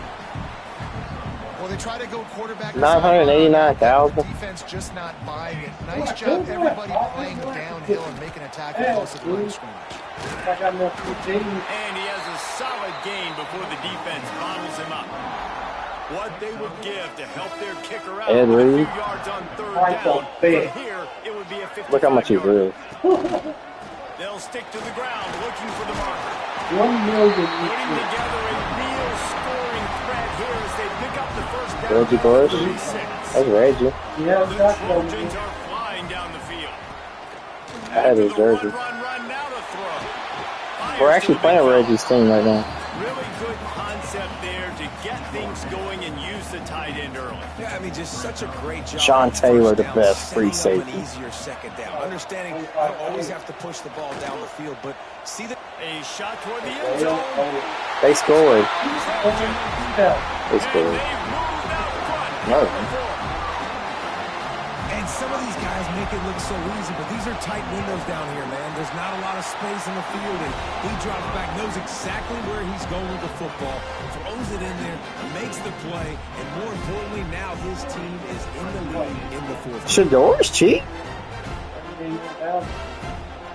[SPEAKER 4] Well, they try to go quarterback.
[SPEAKER 1] 989,000.
[SPEAKER 4] Defense just not buying it. Nice job, everybody playing downhill and making a tackle close to the line of scrimmage.
[SPEAKER 2] And he has a solid gain before the defense bottles him up. What they would give to help their kicker out
[SPEAKER 1] Ed
[SPEAKER 2] with a few
[SPEAKER 1] Reed.
[SPEAKER 2] yards on third down. From here, it would be a 55
[SPEAKER 1] Look how much he
[SPEAKER 2] yarder.
[SPEAKER 1] grew.
[SPEAKER 2] They'll stick to the ground looking for the marker.
[SPEAKER 3] 1 million.
[SPEAKER 2] Putting together a real scoring threat here as they pick up the first down.
[SPEAKER 1] Reggie Bush.
[SPEAKER 2] 36.
[SPEAKER 1] That's Reggie.
[SPEAKER 3] Yeah,
[SPEAKER 2] The
[SPEAKER 3] that's
[SPEAKER 2] Trojans are flying down the field.
[SPEAKER 1] I had his jersey.
[SPEAKER 2] Run, now to throw.
[SPEAKER 1] We're actually playing Reggie's team right now.
[SPEAKER 2] Really good concept there to get things going and use the tight end early.
[SPEAKER 5] Yeah, I mean, just such a great job.
[SPEAKER 1] Sean
[SPEAKER 5] on
[SPEAKER 1] Taylor,
[SPEAKER 5] first
[SPEAKER 1] the
[SPEAKER 5] down,
[SPEAKER 1] best free
[SPEAKER 5] setting up
[SPEAKER 1] safety.
[SPEAKER 5] an easier second down. Understanding I don't always have to push the ball down the field, but see the
[SPEAKER 2] A shot toward the end zone.
[SPEAKER 1] They scored.
[SPEAKER 2] And
[SPEAKER 1] They
[SPEAKER 2] they've
[SPEAKER 1] scored.
[SPEAKER 2] moved out front.
[SPEAKER 1] No.
[SPEAKER 5] And some of these guys make it look so easy, but these are tight windows down here, man. There's not a lot of space in the field, and he drops back, knows exactly where he's going with the football, throws it in there, makes the play, and more importantly, now his team is in the lead in the fourth.
[SPEAKER 1] Shador's cheap.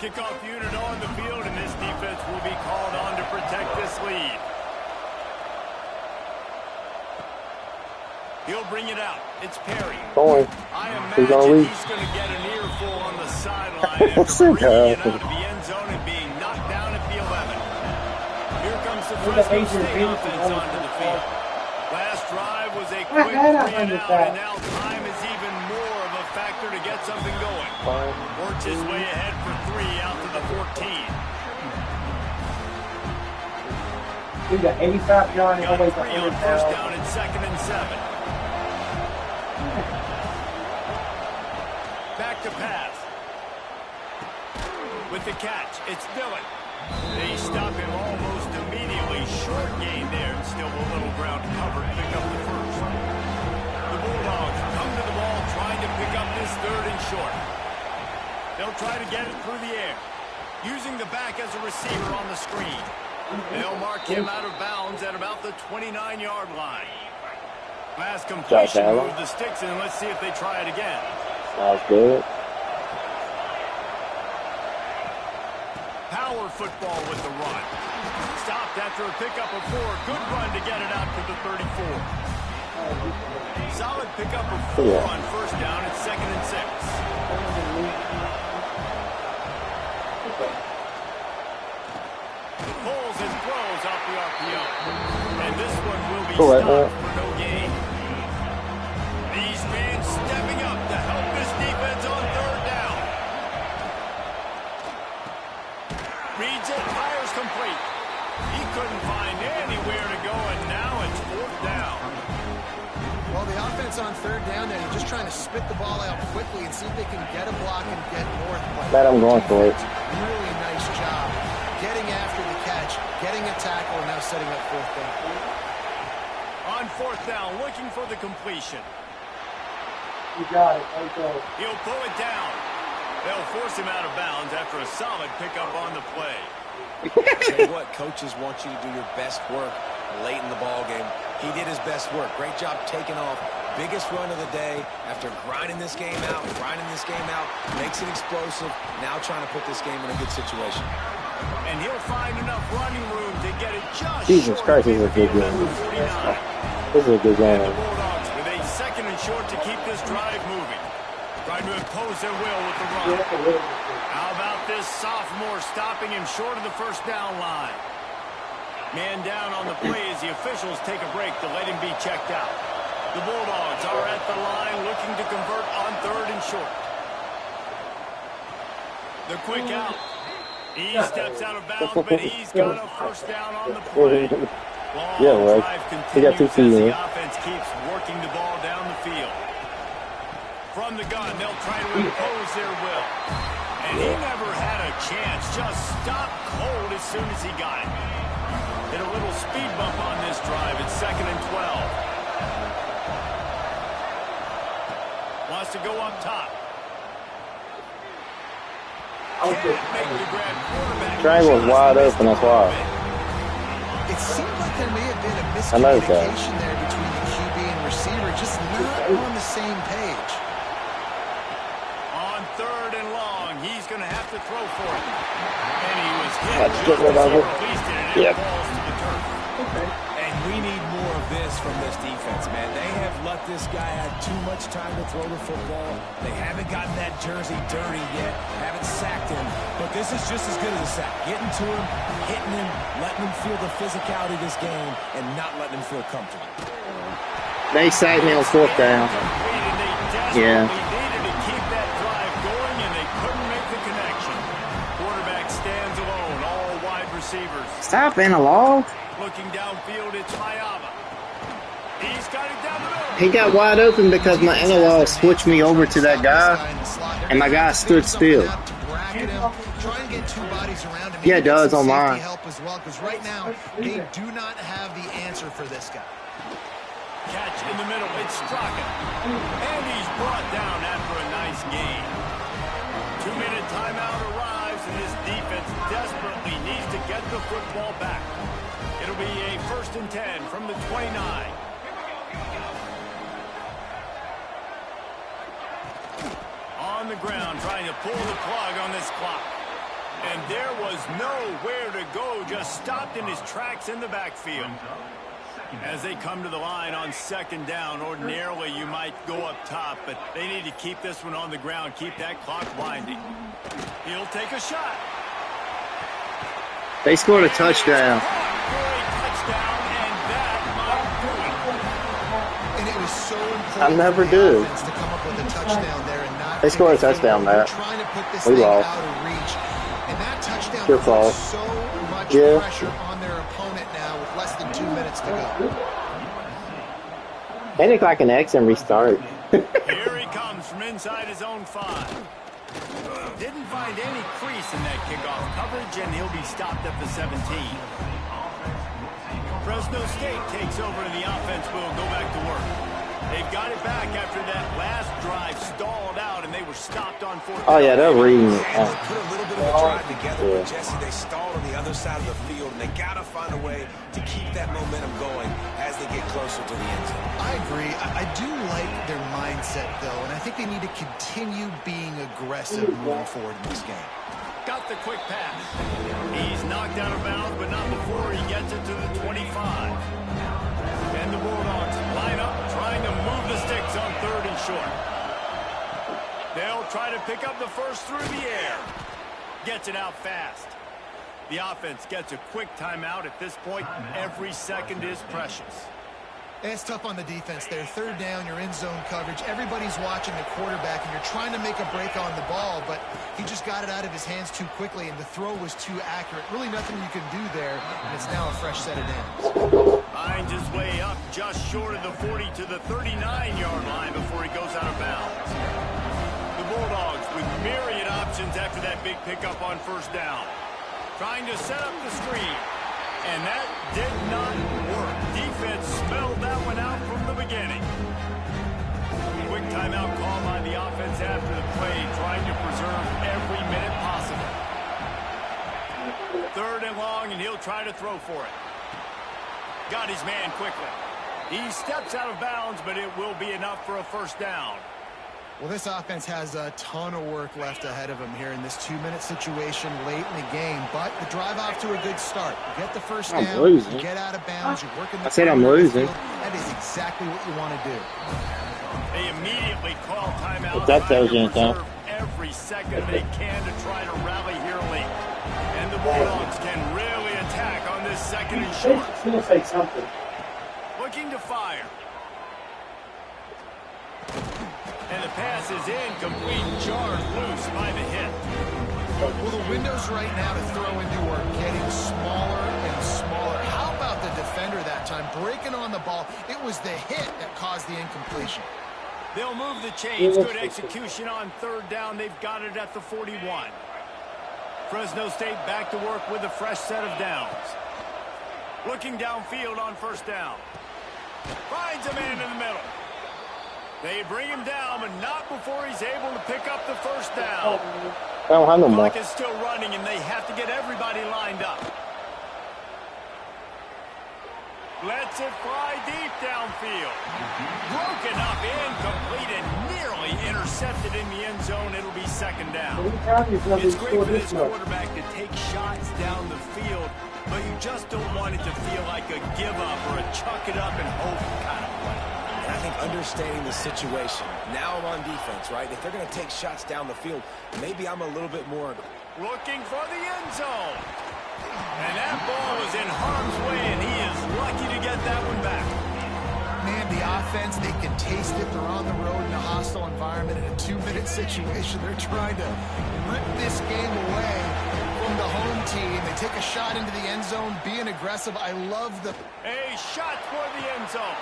[SPEAKER 2] Kickoff unit on the field, and this defense will be called on to protect this lead. He'll bring it out. It's Perry.
[SPEAKER 1] Going.
[SPEAKER 2] I
[SPEAKER 1] He's gonna
[SPEAKER 2] imagine
[SPEAKER 1] leave.
[SPEAKER 2] he's going to get an earful on the sideline after bringing it out of the end zone and being knocked down at the 11. Here comes the Fresno State offense onto the field. Last drive was a quick 3 and out, and now time is even more of a factor to get something going. Works his way ahead for 3 out to the 14.
[SPEAKER 3] We got 85 yards
[SPEAKER 2] Got
[SPEAKER 3] away
[SPEAKER 2] 3
[SPEAKER 3] from
[SPEAKER 2] on first down and second and 7. Back to pass. With the catch, it's Dillon. They stop him almost immediately. Short gain there, and still a little ground to cover to pick up the first. The Bulldogs come to the ball trying to pick up this third and short. They'll try to get it through the air. Using the back as a receiver on the screen. They'll mark him out of bounds at about the 29-yard line. Last completion moved the sticks, and let's see if they try it again.
[SPEAKER 1] Sounds good.
[SPEAKER 2] Power football with the run. Stopped after a pickup of 4. Good run to get it out to the 34. Solid pickup of 4 on first down. It's second and 6. Pulls and throws off the RPO. And this one will be stopped for no gain. These fans stepping up to help this defense on third down. Reads it, fires complete. He couldn't find anywhere to go, and now it's fourth down.
[SPEAKER 4] Well, the offense on third down there, they're just trying to spit the ball out quickly and see if they can get a block and get north.
[SPEAKER 1] Bet I'm going for it.
[SPEAKER 4] Really nice job getting after the catch, getting a tackle, and now setting up fourth down.
[SPEAKER 2] On fourth down, looking for the completion.
[SPEAKER 3] You got it. There you go.
[SPEAKER 2] He'll pull it down. They'll force him out of bounds after a solid pickup on the play.
[SPEAKER 5] Tell you what, coaches want you to do your best work late in the ball game. He did his best work. Great job taking off. Biggest run of the day after grinding this game out, makes it explosive. Now trying to put this game in a good situation.
[SPEAKER 2] And he'll find enough running room to get it just
[SPEAKER 1] Jesus
[SPEAKER 2] short
[SPEAKER 1] Christ, this is a good game. This is a good
[SPEAKER 2] And the
[SPEAKER 1] game.
[SPEAKER 2] Bulldogs with a second and short to keep this drive moving. Trying to impose their will with the run. How about this sophomore stopping him short of the first down line? Man down on the play as the officials take a break to let him be checked out. The Bulldogs are at the line looking to convert on third and short. The quick out. He steps out of bounds, but he's got a first down on the play. Long
[SPEAKER 1] Yeah, right.
[SPEAKER 2] drive
[SPEAKER 1] He got 2
[SPEAKER 2] continues
[SPEAKER 1] feet
[SPEAKER 2] as
[SPEAKER 1] in
[SPEAKER 2] the
[SPEAKER 1] it.
[SPEAKER 2] offense keeps working the ball down the field. From the gun, they'll try to impose their will. And he never had a chance. Just stopped cold as soon as he got it. Hit a little speed bump on this drive. It's second and 12. Wants to go up top. Can't make the grab. Quarterback.
[SPEAKER 1] Triangle was wide open, that's why.
[SPEAKER 4] It seemed like there may have been a
[SPEAKER 1] I noticed that.
[SPEAKER 4] miscommunication there between the QB and receiver, just not on the same page.
[SPEAKER 2] On 3rd and long, he's going to have to throw for it. And he was hit.
[SPEAKER 1] That's good with over. Yep.
[SPEAKER 2] Falls to the turf.
[SPEAKER 5] And we need more of this from this defense, man. They have let this guy have too much time to throw the football. They haven't gotten that jersey dirty yet, haven't sacked him. But this is just as good as a sack. Getting to him, hitting him, letting him feel the physicality of this game, and not letting him feel comfortable.
[SPEAKER 1] They sacked me on 4th down. Yeah.
[SPEAKER 2] They needed to keep that drive going, and they couldn't make the connection. Quarterback stands alone, all wide receivers.
[SPEAKER 1] Stop, analog.
[SPEAKER 2] Looking downfield, it's Mayava. He's got it down the middle.
[SPEAKER 1] He got wide open because my analog switched me over to that guy, and my guy stood still. Yeah, it does on mine.
[SPEAKER 4] Because right now, they do not have the answer for this guy.
[SPEAKER 2] Catch in the middle, it's Straka. And he's brought down after a nice gain. 2-minute timeout arrives, and this defense desperately needs to get the football back. It'll be a 1st and 10 from the 29. On the ground, trying to pull the plug on this clock. And there was nowhere to go, just stopped in his tracks in the backfield. As they come to the line on 2nd down, ordinarily you might go up top, but they need to keep this one on the ground, keep that clock winding. He'll take a shot.
[SPEAKER 1] They scored a touchdown.
[SPEAKER 4] And it was so important
[SPEAKER 1] I never
[SPEAKER 4] for the
[SPEAKER 1] do.
[SPEAKER 4] offense to come up with a touchdown there and not
[SPEAKER 1] They scored a touchdown there.
[SPEAKER 4] trying to put this
[SPEAKER 1] We
[SPEAKER 4] thing
[SPEAKER 1] lost.
[SPEAKER 4] out of reach. And that touchdown
[SPEAKER 1] Your
[SPEAKER 4] puts
[SPEAKER 1] fault.
[SPEAKER 4] so much
[SPEAKER 1] Yeah.
[SPEAKER 4] pressure on their opponent now with less than 2 minutes to go.
[SPEAKER 1] They look like an X and restart.
[SPEAKER 2] Here he comes from inside his own 5. Didn't find any crease in that kickoff coverage, and he'll be stopped at the 17. Fresno State takes over, and the offense will go back to work. They've got it back after that last drive stalled out, and they were stopped on 4th.
[SPEAKER 1] Oh, yeah, they're reading it.
[SPEAKER 5] And they put a little bit of a drive together,
[SPEAKER 1] Yeah.
[SPEAKER 5] but Jesse, they stalled on the other side of the field, and they got to find a way to keep that momentum going as they get closer to the end zone.
[SPEAKER 4] I agree. I do like their mindset, though, and I think they need to continue being aggressive moving forward in this game.
[SPEAKER 2] Got the quick pass. He's knocked out of bounds, but not before he gets it to the 25. And the Bulldogs line up, trying to move the sticks on 3rd and short. They'll try to pick up the first through the air. Gets it out fast. The offense gets a quick timeout at this point. Every second is precious.
[SPEAKER 4] And it's tough on the defense there. 3rd down, you're in zone coverage. Everybody's watching the quarterback, and you're trying to make a break on the ball, but he just got it out of his hands too quickly, and the throw was too accurate. Really nothing you can do there, and it's now a fresh set of downs.
[SPEAKER 2] Finds his way up just short of the 40 to the 39-yard line before he goes out of bounds. The Bulldogs with myriad options after that big pickup on 1st down. Trying to set up the screen. And that did not work. Defense smelled that one out from the beginning. Quick timeout call by the offense after the play, trying to preserve every minute possible. 3rd and long, and he'll try to throw for it. Got his man quickly. He steps out of bounds, but it will be enough for a 1st down.
[SPEAKER 4] Well, this offense has a ton of work left ahead of them here in this 2-minute situation late in the game, but the drive off to a good start. You get the 1st
[SPEAKER 1] I'm
[SPEAKER 4] down,
[SPEAKER 1] losing.
[SPEAKER 4] you get out of bounds, you're working the
[SPEAKER 1] I said I'm
[SPEAKER 4] perimeter of the
[SPEAKER 1] losing.
[SPEAKER 4] field. That is exactly what you want to do.
[SPEAKER 2] They immediately call timeout.
[SPEAKER 1] If that tells you
[SPEAKER 2] trying to
[SPEAKER 1] anything.
[SPEAKER 2] preserve every second they can to try to rally here late. And the Bulldogs can really attack on this 2nd and short.
[SPEAKER 3] It's going to say something.
[SPEAKER 2] Looking to fire. And the pass is incomplete, jarred loose by the hit.
[SPEAKER 4] Well, the windows right now to throw into are getting smaller and smaller. How about the defender that time breaking on the ball? It was the hit that caused the incompletion.
[SPEAKER 2] They'll move the chains. Good execution on 3rd down. They've got it at the 41. Fresno State back to work with a fresh set of downs. Looking downfield on 1st down. Finds a man in the middle. They bring him down, but not before he's able to pick up the first down.
[SPEAKER 1] I don't have no more.
[SPEAKER 2] Clock is still running, and they have to get everybody lined up. Lets it fly deep downfield. Broken up, incomplete, and nearly intercepted in the end zone. It'll be second down. It's great for this quarterback to take shots down the field, but you just don't want it to feel like a give-up or a chuck-it-up and hope kind of play.
[SPEAKER 5] And I think understanding the situation, now I'm on defense, right? If they're going to take shots down the field, maybe I'm a little bit more.
[SPEAKER 2] Looking for the end zone. And that ball is in harm's way, and he is lucky to get that one back.
[SPEAKER 4] Man, the offense, they can taste it. They're on the road in a hostile environment in a 2-minute situation. They're trying to rip this game away from the home team. They take a shot into the end zone, being aggressive. I love the...
[SPEAKER 2] A shot for the end zone.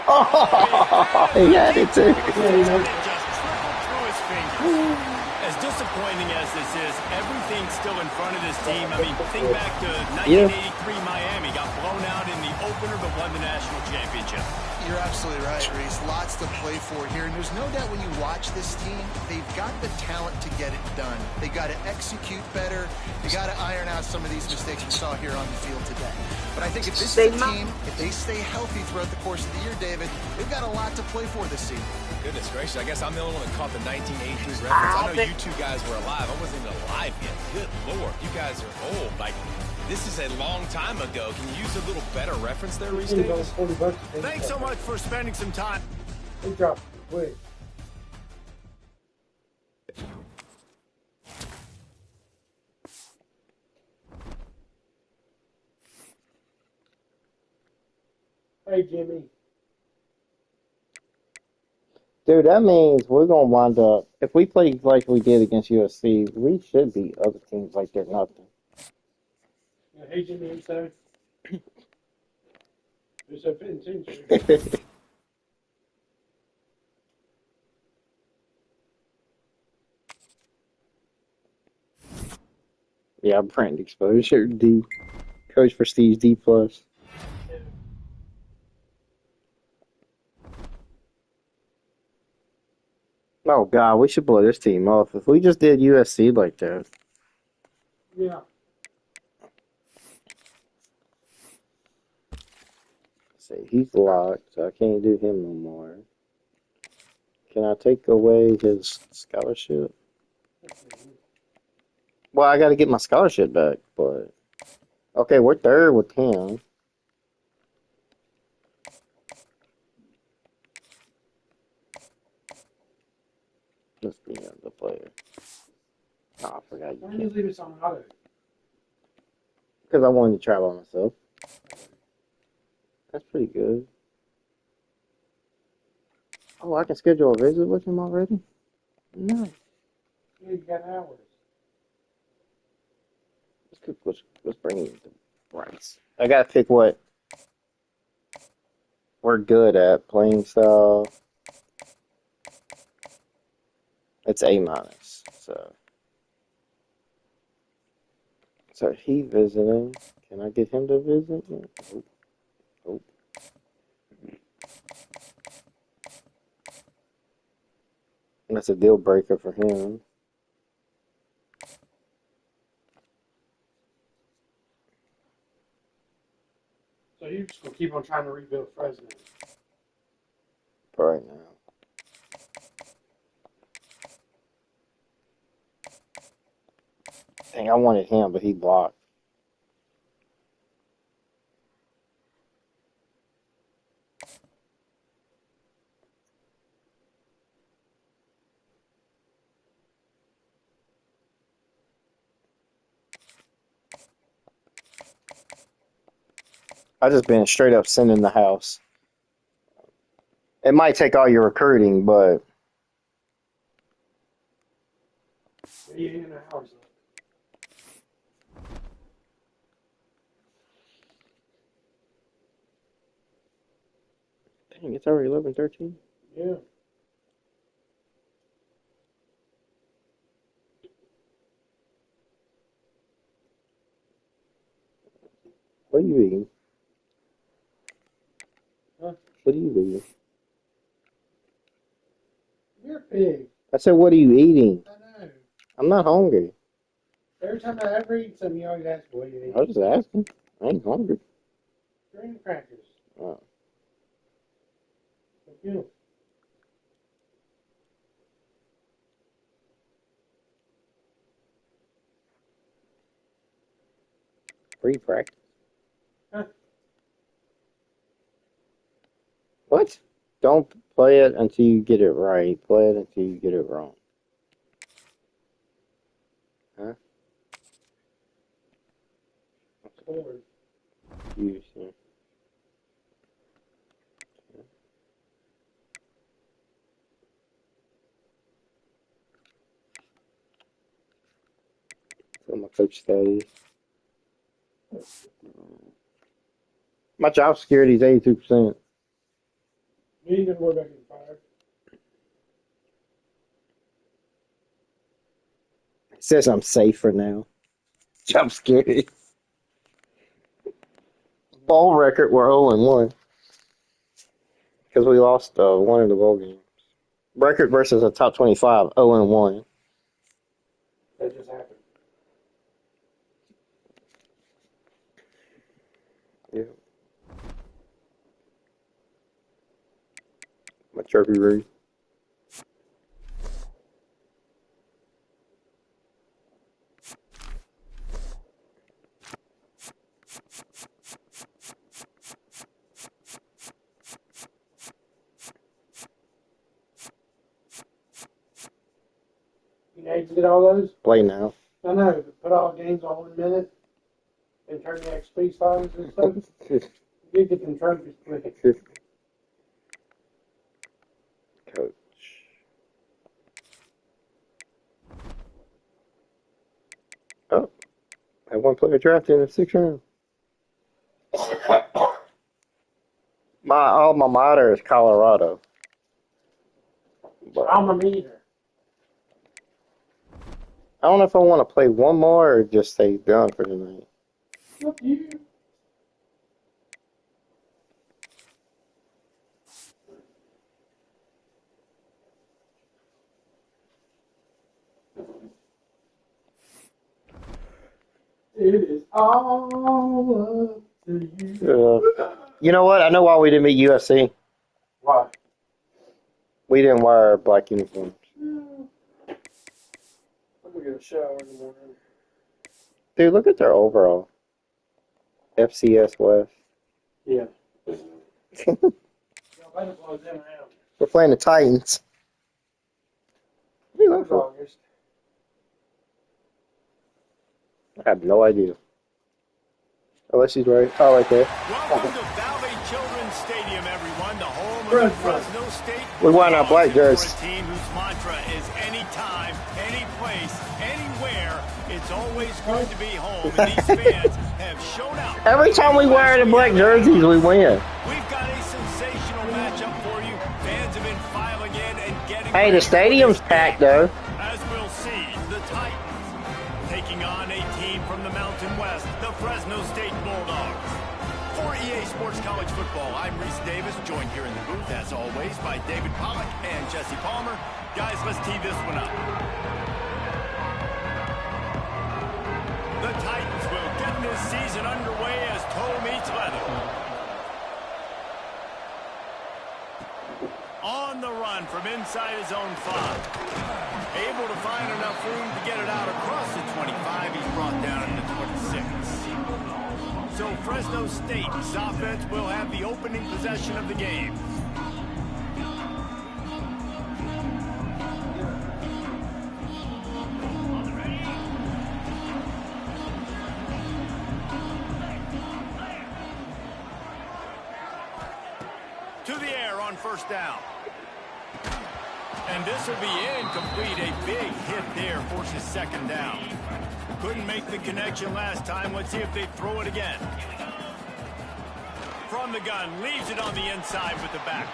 [SPEAKER 1] Oh, he had it too.
[SPEAKER 2] It just trickled through his fingers. As disappointing as this is, everything's still in front of this team. I mean, think back to 1983 Miami. Got blown out in the opener but won the national championship.
[SPEAKER 4] You're absolutely right, Reese. Lots to play for here. And there's no doubt when you watch this team, they've got the talent to get it done. They got to execute better. They got to iron out some of these mistakes we saw here on the field today. But I think if this is a team, if they stay healthy throughout the course of the year, David, they've got a lot to play for this season.
[SPEAKER 5] Goodness gracious, I guess I'm the only one that caught the 1983 reference. I know you two guys were alive. I wasn't even alive yet. Good Lord, you guys are old. Like, this is a long time ago. Can you use a little better reference there, Reese Davis?
[SPEAKER 2] Thanks so much for spending some time.
[SPEAKER 3] Good job. Wait. Hey, Jimmy.
[SPEAKER 1] Dude, that means we're going to wind up, if we play like we did against USC, we should beat other teams like they're nothing.
[SPEAKER 3] Yeah, hey, Jimmy, I'm sorry. There's a intention.
[SPEAKER 1] Yeah, brand exposure, D. Coach Prestige, D+. Oh, God, we should blow this team off. If we just did USC like that.
[SPEAKER 3] Yeah.
[SPEAKER 1] See, he's locked, so I can't do him no more. Can I take away his scholarship? Well, I got to get my scholarship back, but... Okay, we're third with him. Let's be the player. Oh, I forgot you
[SPEAKER 3] Why didn't you
[SPEAKER 1] can't.
[SPEAKER 3] leave us on auto?
[SPEAKER 1] Because I wanted to try by myself. That's pretty good. Oh, I can schedule a visit with him already? Nice.
[SPEAKER 3] Yeah, you got hours.
[SPEAKER 1] Let's bring him to Bryce. I got to pick what we're good at. Playing style. It's A-. So he visiting. Can I get him to visit? Nope. Nope. That's a deal breaker for him.
[SPEAKER 3] So you're just going to keep on trying to rebuild Fresno.
[SPEAKER 1] For right now. Dang, I wanted him, but he blocked. I just been straight up sending the house. It might take all your recruiting, but
[SPEAKER 3] 88 hours left.
[SPEAKER 1] dang, it's already 11:13.
[SPEAKER 3] Yeah.
[SPEAKER 1] What are you eating?
[SPEAKER 3] Huh?
[SPEAKER 1] What are you eating?
[SPEAKER 3] pig.
[SPEAKER 1] I said, what are you eating?
[SPEAKER 3] I know.
[SPEAKER 1] I'm not hungry.
[SPEAKER 3] Every time I ever eat something, you always ask me what you eat.
[SPEAKER 1] I was just asking. I ain't hungry.
[SPEAKER 3] Green crackers.
[SPEAKER 1] Oh.
[SPEAKER 3] You know,
[SPEAKER 1] Free practice.
[SPEAKER 3] Huh?
[SPEAKER 1] What? Don't play it until you get it right. Play it until you get it wrong. Huh?
[SPEAKER 3] Lord.
[SPEAKER 1] You see. So my coach studies. My job security is 82%.
[SPEAKER 3] You ain't gonna worry about getting fired.
[SPEAKER 1] It says I'm safer now. Job security. Bowl record, we're 0-1. Because we lost one of the bowl games. Record versus a top 25, 0-1.
[SPEAKER 3] That just happened.
[SPEAKER 1] Yeah. My trophy room.
[SPEAKER 3] You know, you can get all those.
[SPEAKER 1] Play now.
[SPEAKER 3] I know, but put all games on 1 minute and turn the XP slides and stuff. You get them trophies quick.
[SPEAKER 1] Coach. Oh. I have one player drafted in the 6th round. My alma mater is Colorado. But
[SPEAKER 3] Alma mater.
[SPEAKER 1] I don't know if I want to play one more or just stay done for the night.
[SPEAKER 3] Look, you. It is all up to you.
[SPEAKER 1] You know what? I know why we didn't beat USC.
[SPEAKER 3] Why?
[SPEAKER 1] We didn't wear black uniforms.
[SPEAKER 3] I'm gonna get a shower in the morning.
[SPEAKER 1] Dude, look at their overall. FCS West.
[SPEAKER 3] Yeah. Y'all better close them out.
[SPEAKER 1] We're playing the Titans. What do you look
[SPEAKER 3] It's
[SPEAKER 1] for?
[SPEAKER 3] August.
[SPEAKER 1] I have no idea. Unless she's right. Oh, right there.
[SPEAKER 2] Welcome to Valley Children's Stadium, everyone, the home of the Fresno State.
[SPEAKER 1] We won our black
[SPEAKER 2] Bulldogs.
[SPEAKER 1] jerseys.
[SPEAKER 2] For a team whose mantra is anytime, any place, anywhere, it's always good to be home. And these fans have shown out.
[SPEAKER 1] Every time we wear the black jerseys, we win.
[SPEAKER 2] We've got a sensational matchup for you. Fans have been filing in and getting
[SPEAKER 1] Hey, the
[SPEAKER 2] ready for
[SPEAKER 1] stadium's
[SPEAKER 2] this
[SPEAKER 1] packed,
[SPEAKER 2] game.
[SPEAKER 1] though.
[SPEAKER 2] As we'll see, the Titans taking on a team from the Mountain West, the Fresno State Bulldogs. For EA Sports College Football, I'm Reese Davis, joined here in the booth, as always, by David Pollack and Jesse Palmer. Guys, let's tee this one up. The Titans will get this season underway as toe meets leather. On the run from inside his own 5. Able to find enough room to get it out across the 25. He's brought down into 26. So Fresno State's offense will have the opening possession of the game. To the air on first down. And this will be incomplete. A big hit there forces second down. Couldn't make the connection last time. Let's see if they throw it again. From the gun, leaves it on the inside with the back.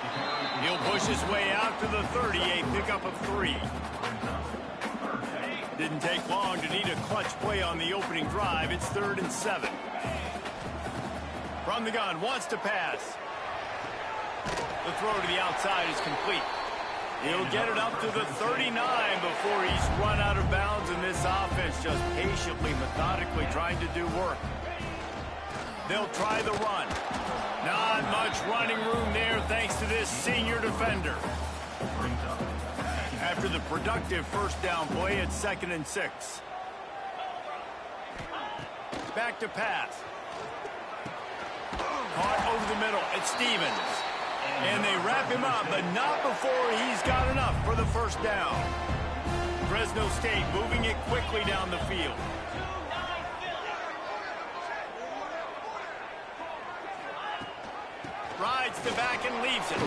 [SPEAKER 2] He'll push his way out to the 30, a pickup of 3. Didn't take long to need a clutch play on the opening drive. It's 3rd and 7. From the gun, wants to pass. The throw to the outside is complete. He'll get it up to the 39 before he's run out of bounds, and this offense just patiently, methodically trying to do work. They'll try the run. Not much running room there thanks to this senior defender. After the productive first down play, it's 2nd and 6. Back to pass. Caught over the middle. It's Stevens. And they wrap him up, but not before he's got enough for the first down. Fresno State moving it quickly down the field. Rides the back and leaves it.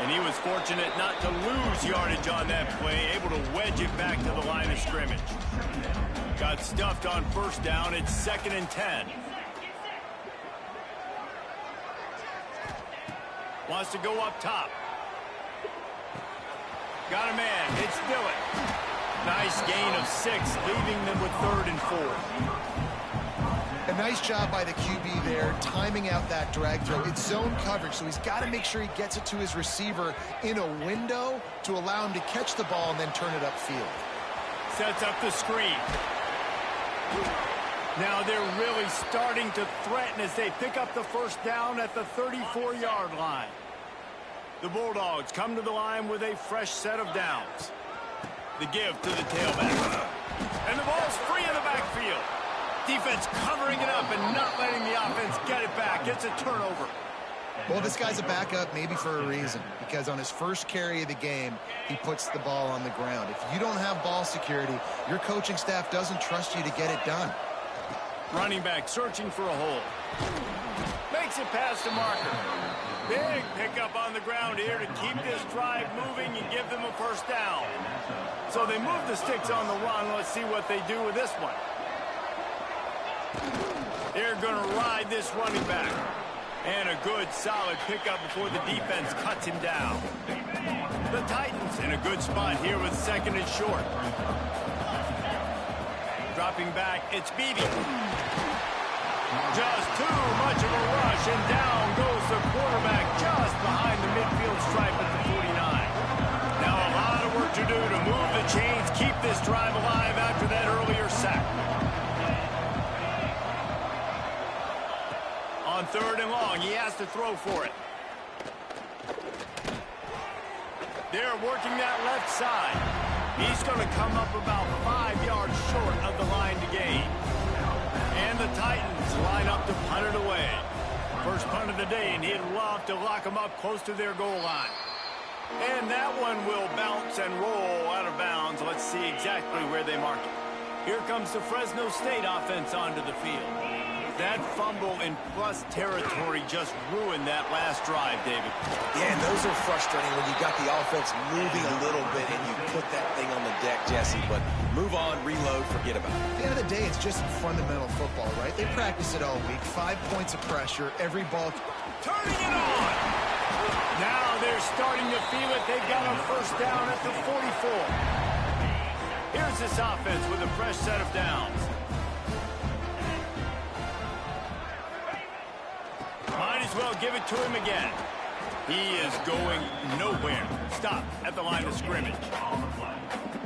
[SPEAKER 2] And he was fortunate not to lose yardage on that play, able to wedge it back to the line of scrimmage. Got stuffed on first down. It's 2nd and 10. Wants to go up top. Got a man. It's Dillon. Nice gain of 6, leaving them with 3rd and 4.
[SPEAKER 4] A nice job by the QB there, timing out that drag throw. It's zone coverage, so he's got to make sure he gets it to his receiver in a window to allow him to catch the ball and then turn it upfield.
[SPEAKER 2] Sets up the screen. Now they're really starting to threaten as they pick up the first down at the 34-yard line. The Bulldogs come to the line with a fresh set of downs. The give to the tailback. And the ball's free in the backfield. Defense covering it up and not letting the offense get it back. It's a turnover.
[SPEAKER 4] Well, this guy's a backup maybe for a reason, because on his first carry of the game, he puts the ball on the ground. If you don't have ball security, your coaching staff doesn't trust you to get it done.
[SPEAKER 2] Running back searching for a hole. Makes it past the marker. Big pickup on the ground here to keep this drive moving and give them a first down. So they move the sticks on the run. Let's see what they do with this one. They're going to ride this running back. And a good, solid pickup before the defense cuts him down. The Titans in a good spot here with 2nd and short. Dropping back, it's Beebe. Just too much of a rush, and down goes the quarterback just behind the midfield stripe at the 49. Now a lot of work to do to move the chains, keep this drive alive after that earlier sack. On 3rd and long, he has to throw for it. They're working that left side. He's going to come up about 5 yards short of the line to gain. And the Titans line up to punt it away. First punt of the day, and he'd love to lock them up close to their goal line. And that one will bounce and roll out of bounds. Let's see exactly where they mark it. Here comes the Fresno State offense onto the field. That fumble in plus territory just ruined that last drive, David.
[SPEAKER 5] Yeah, and those are frustrating when you got the offense moving a little bit and you put that thing on the deck, Jesse. But move on, reload, forget about it.
[SPEAKER 4] At the end of the day, it's just fundamental football, right? They practice it all week. 5 points of pressure, every ball.
[SPEAKER 2] Turning it on! Now they're starting to feel it. They've got a first down at the 44. Here's this offense with a fresh set of downs. Might as well give it to him again. He is going nowhere. Stop at the line of scrimmage.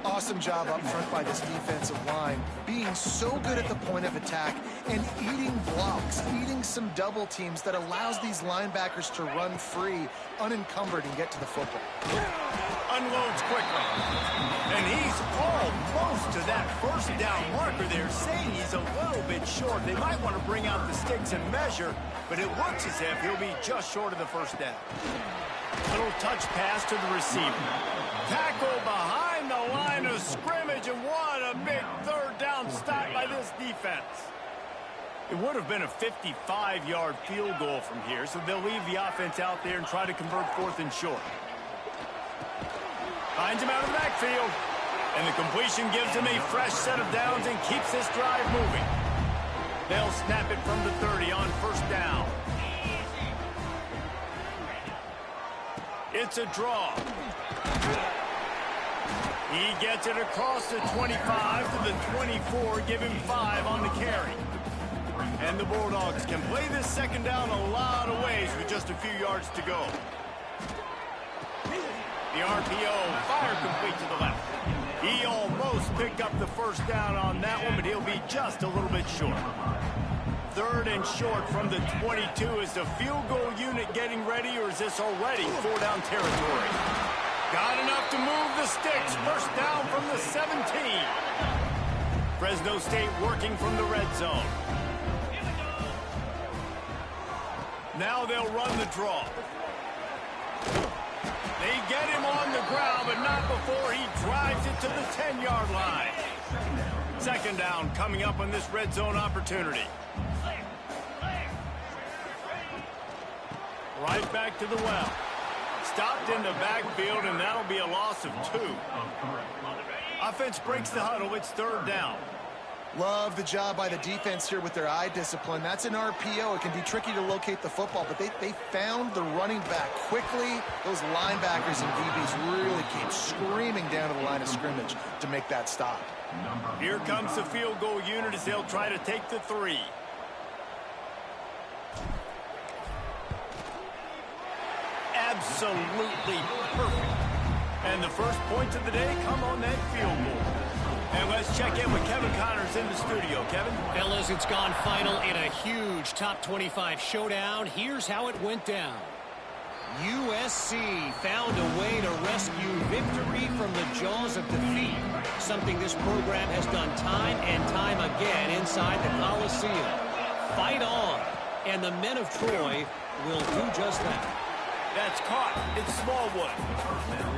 [SPEAKER 4] Awesome job up front by this defensive line, being so good at the point of attack and eating blocks, eating some double teams that allows these linebackers to run free, unencumbered, and get to the football.
[SPEAKER 2] Unloads quickly. And he's almost to that first down marker there, saying he's a little bit short. They might want to bring out the sticks and measure, but it looks as if he'll be just short of the first down. Little touch pass to the receiver. Tackle behind the line of scrimmage, and what a big 3rd down stop by this defense. It would have been a 55-yard field goal from here, so they'll leave the offense out there and try to convert 4th and short. Finds him out of the backfield, and the completion gives him a fresh set of downs and keeps this drive moving. They'll snap it from the 30 on first down. It's a draw. He gets it across the 25 to the 24, give him 5 on the carry. And the Bulldogs can play this second down a lot of ways with just a few yards to go. The RPO, fire complete to the left. He almost picked up the first down on that one, but he'll be just a little bit short. 3rd and short from the 22. Is the field goal unit getting ready, or is this already 4-down territory? Got enough to move the sticks. First down from the 17. Fresno State working from the red zone. Now they'll run the draw. They get him on the ground, but not before he drives it to the 10-yard line. 2nd down coming up on this red zone opportunity. Right back to the well. Stopped in the backfield, and that'll be a loss of 2. Offense breaks the huddle. It's 3rd down.
[SPEAKER 4] Love the job by the defense here with their eye discipline. That's an RPO. It can be tricky to locate the football, but they found the running back quickly. Those linebackers and DBs really came screaming down to the line of scrimmage to make that stop.
[SPEAKER 2] Here comes the field goal unit as they'll try to take the 3. Absolutely perfect. And the first points of the day come on that field goal. And let's check in with Kevin Connors in the studio. Kevin?
[SPEAKER 6] Fellas, it's gone final in a huge top 25 showdown. Here's how it went down. USC found a way to rescue victory from the jaws of defeat, something this program has done time and time again inside the Coliseum. Fight on, and the men of Troy will do just that.
[SPEAKER 2] That's caught. It's Smallwood.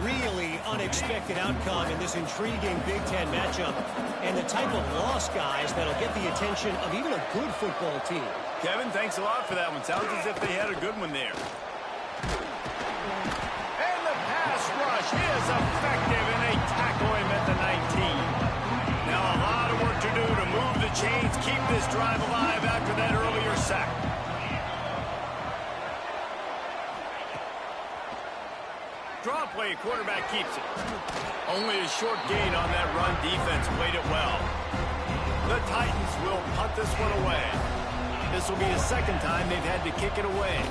[SPEAKER 6] Really unexpected outcome in this intriguing Big Ten matchup, and the type of loss, guys, that'll get the attention of even a good football team.
[SPEAKER 2] Kevin, thanks a lot for that one. Sounds as if they had a good one there. And the pass rush is effective, and they tackle him at the 19. Now a lot of work to do to move the chains, keep this drive alive after that earlier sack. Draw play, quarterback keeps it. Only a short gain on that run. Defense played it well. The Titans will punt this one away. This will be the 2nd time they've had to kick it away.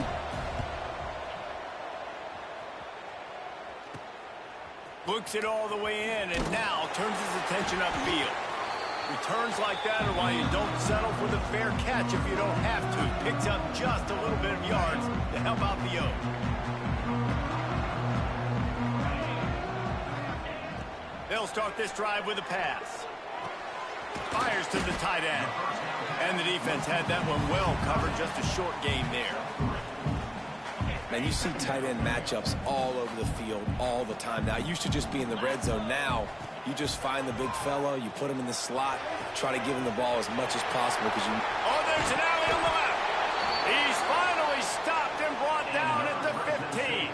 [SPEAKER 2] Looks it all the way in, and now turns his attention upfield. Returns like that are why you don't settle for the fair catch if you don't have to. Picks up just a little bit of yards to help out the Oak. They'll start this drive with a pass. Fires to the tight end. And the defense had that one well covered, just a short gain there.
[SPEAKER 5] Man, you see tight end matchups all over the field all the time. Now, it used to just be in the red zone. Now, you just find the big fella, you put him in the slot, try to give him the ball as much as possible because you...
[SPEAKER 2] Oh, there's an alley on the left. He's finally stopped and brought down at the 15.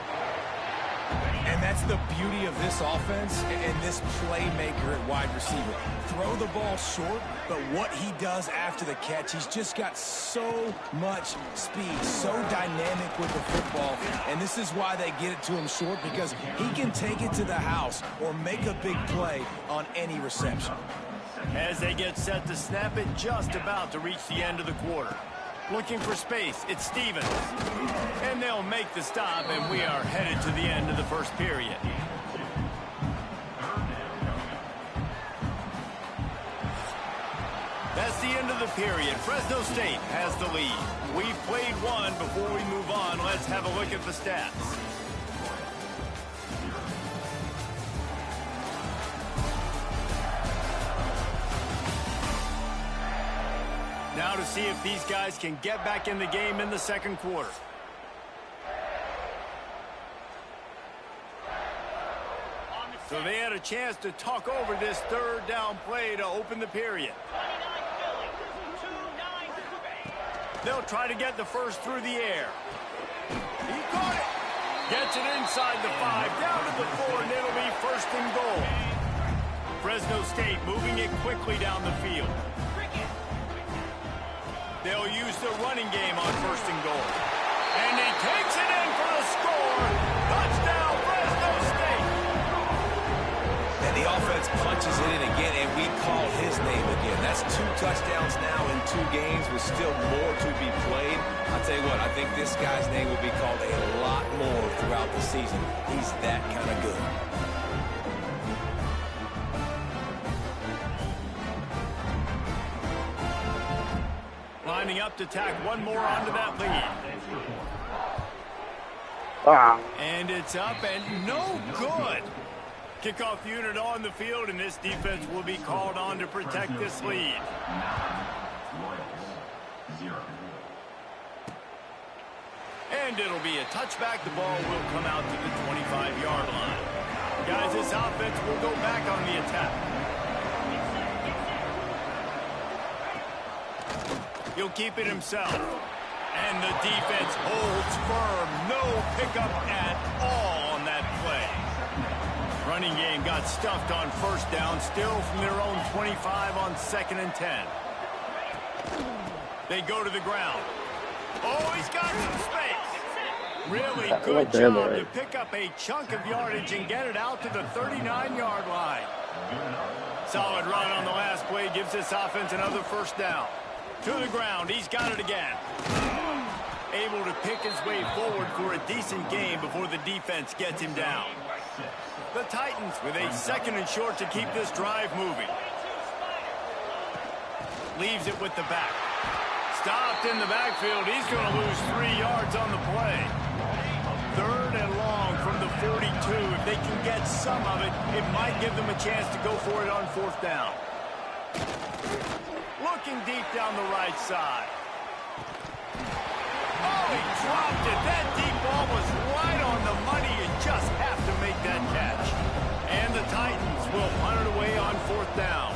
[SPEAKER 5] And that's the beauty of this offense and this playmaker at wide receiver. Throw the ball short, but what he does after the catch, he's just got so much speed, so dynamic with the football. And this is why they get it to him short, because he can take it to the house or make a big play on any reception.
[SPEAKER 2] As they get set to snap it, just about to reach the end of the quarter. Looking for space, it's Stevens. And they'll make the stop, and we are headed to the end of the first period. That's the end of the period. Fresno State has the lead. We've played one. Before we move on, let's have a look at the stats. Now to see if these guys can get back in the game in the second quarter. So they had a chance to talk over this 3rd down play to open the period. They'll try to get the first through the air. He caught it. Gets it inside the 5, down to the 4, and it'll be 1st and goal. Fresno State moving it quickly down the field. They'll use the running game on 1st and goal. And he takes it in for the score. Touchdown, Fresno State.
[SPEAKER 5] And the offense defense punches it in again, and we call his name again. That's 2 touchdowns now in 2 games with still more to be played. I'll tell you what, I think this guy's name will be called a lot more throughout the season. He's that kind of good.
[SPEAKER 2] Lining up to tack one more onto that lead. And it's up and no good. Kickoff unit on the field, and this defense will be called on to protect this lead. And it'll be a touchback. The ball will come out to the 25-yard line. Guys, this offense will go back on the attack. He'll keep it himself. And the defense holds firm. No pickup at all on that play. Running game got stuffed on first down, still from their own 25 on 2nd and 10. They go to the ground. Oh, he's got some space. Really good job to pick up a chunk of yardage and get it out to the 39-yard line. Solid run on the last play gives this offense another first down. To the ground, he's got it again. Able to pick his way forward for a decent game before the defense gets him down. The Titans with a 2nd and short to keep this drive moving. Leaves it with the back. Stopped in the backfield. He's going to lose 3 yards on the play. 3rd and long from the 42. If they can get some of it, it might give them a chance to go for it on 4th down. Looking deep down the right side. Oh, he dropped it. That deep ball was right on the money. You just have to make that catch. And the Titans will punt it away on 4th down.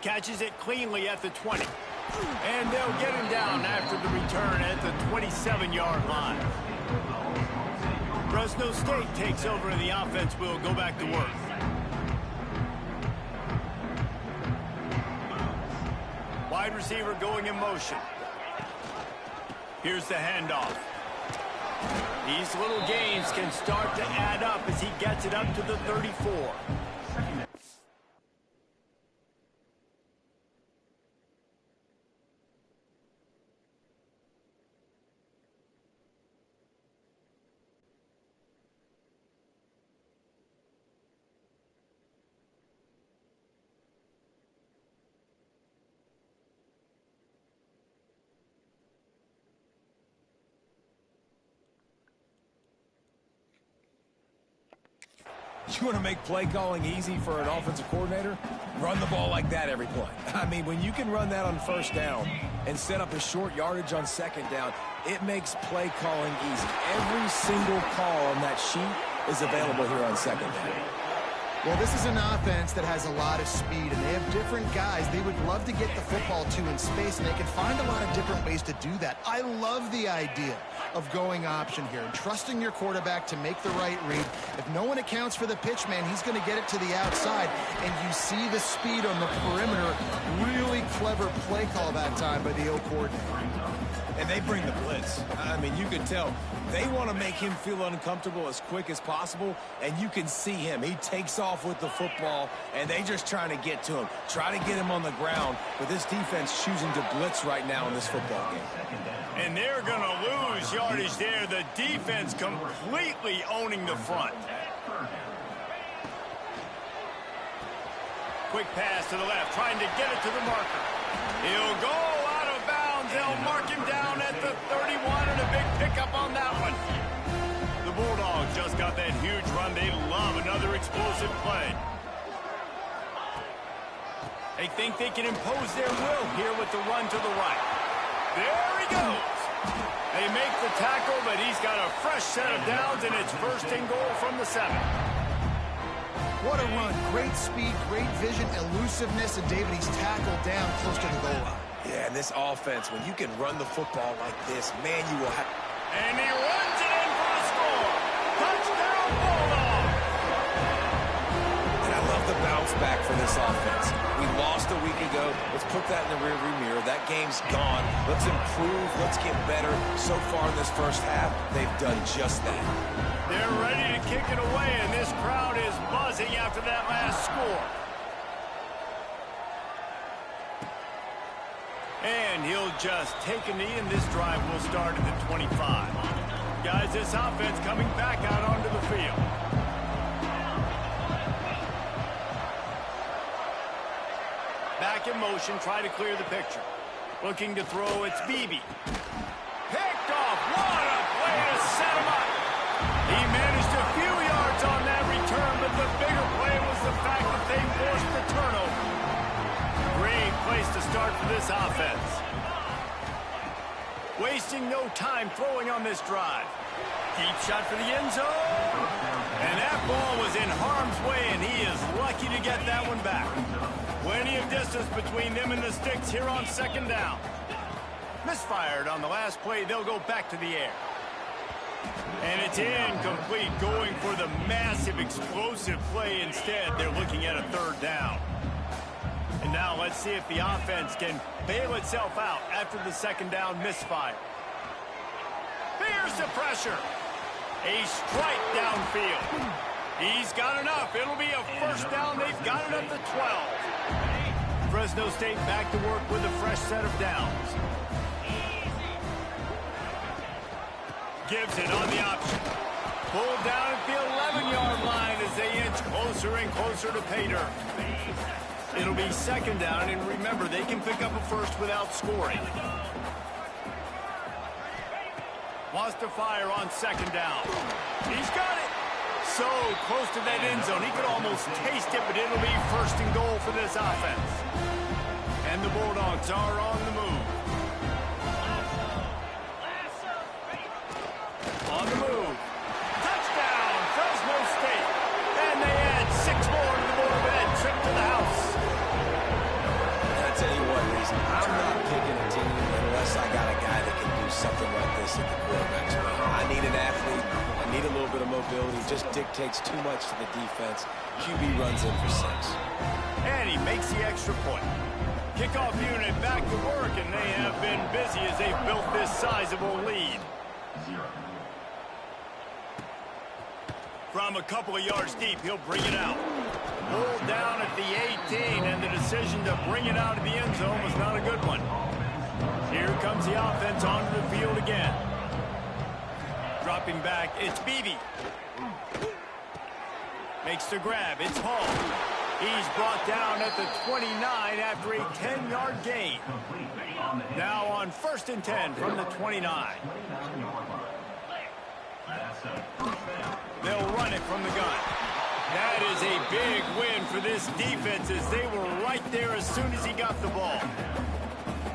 [SPEAKER 2] Catches it cleanly at the 20. And they'll get him down after the return at the 27-yard line. Fresno State takes over and the offense will go back to work. Wide receiver going in motion. Here's the handoff. These little gains can start to add up as he gets it up to the 34.
[SPEAKER 5] You want to make play calling easy for an offensive coordinator? Run the ball like that every play. I mean, when you can run that on 1st down and set up a short yardage on 2nd down, it makes play calling easy. Every single call on that sheet is available here on 2nd down.
[SPEAKER 4] Well, this is an offense that has a lot of speed, and they have different guys they would love to get the football to in space, and they can find a lot of different ways to do that. I love the idea of going option here and trusting your quarterback to make the right read. If no one accounts for the pitch, man, he's going to get it to the outside, and you see the speed on the perimeter. Really clever play call that time by the O coordinator.
[SPEAKER 5] And they bring the blitz. I mean, you can tell they want to make him feel uncomfortable as quick as possible, and you can see him. He takes off with the football, and they just trying to get to him, try to get him on the ground. But this defense choosing to blitz right now in this football game.
[SPEAKER 2] And they're going to lose yardage there. The defense completely owning the front. Quick pass to the left, trying to get it to the marker. He'll go out of bounds. They'll mark him down at the 31, and a big pickup on that one. The Bulldogs just got that huge run. They love another explosive play. They think they can impose their will here with the run to the right. There he goes. They make the tackle, but he's got a fresh set of downs, and it's 1st and goal from the 7.
[SPEAKER 4] What a run. Great speed, great vision, elusiveness, and David, he's tackled down close to the goal line.
[SPEAKER 5] Yeah, and this offense, when you can run the football like this, man, you will have...
[SPEAKER 2] And he runs it in for the score. Touchdown, Bulldogs!
[SPEAKER 5] And I love the bounce back for this offense. We lost a week ago. Let's put that in the rearview mirror. That game's gone. Let's improve. Let's get better. So far in this first half, they've done just that.
[SPEAKER 2] They're ready to kick it away, and this crowd is buzzing after that last score. And he'll just take a knee, and this drive will start at the 25. Guys, this offense coming back out onto the field. Back in motion, try to clear the picture. Looking to throw, it's Beebe. Picked off. What a play to set him up. He managed a few yards on that return, but the bigger play was the fact that they forced the turnover. Great place to start for this offense. Wasting no time throwing on this drive. Deep shot for the end zone. And that ball was in harm's way, and he is lucky to get that one back. Plenty of distance between them and the sticks here on second down. Misfired on the last play. They'll go back to the air. And it's incomplete, going for the massive explosive play instead. They're looking at a third down. And now let's see if the offense can bail itself out after the second down misfire. Here's the pressure. A strike downfield. He's got enough. It'll be a first down. They've got it up to 12. Fresno State back to work with a fresh set of downs. Gives it on the option. Pulled down at the 11-yard line as they inch closer and closer to pay dirt. It'll be second down, and remember, they can pick up a first without scoring. Wants to fire on second down. He's got it. So close to that end zone. He could almost taste it, but it'll be first and goal for this offense. And the Bulldogs are on the move. On the move. Touchdown, Fresno State. And they add 6 more to the board with that trip to the house.
[SPEAKER 5] I'll tell you what, reason I'm not picking a team unless I got a guy that can do something like this at the quarterback's way. I need an athlete. I need a little bit of mobility. Just dictates too much to the defense. QB runs in for 6.
[SPEAKER 2] And he makes the extra point. Kickoff unit back to work, and they have been busy as they've built this sizable lead. From a couple of yards deep, he'll bring it out. Pulled down at the 18, and the decision to bring it out of the end zone was not a good one. Here comes the offense onto the field again. Dropping back, it's Beebe. Makes the grab, it's Hall. He's brought down at the 29 after a 10-yard gain. Now on 1st and 10 from the 29. They'll run it from the gun. That is a big win for this defense as they were right there as soon as he got the ball.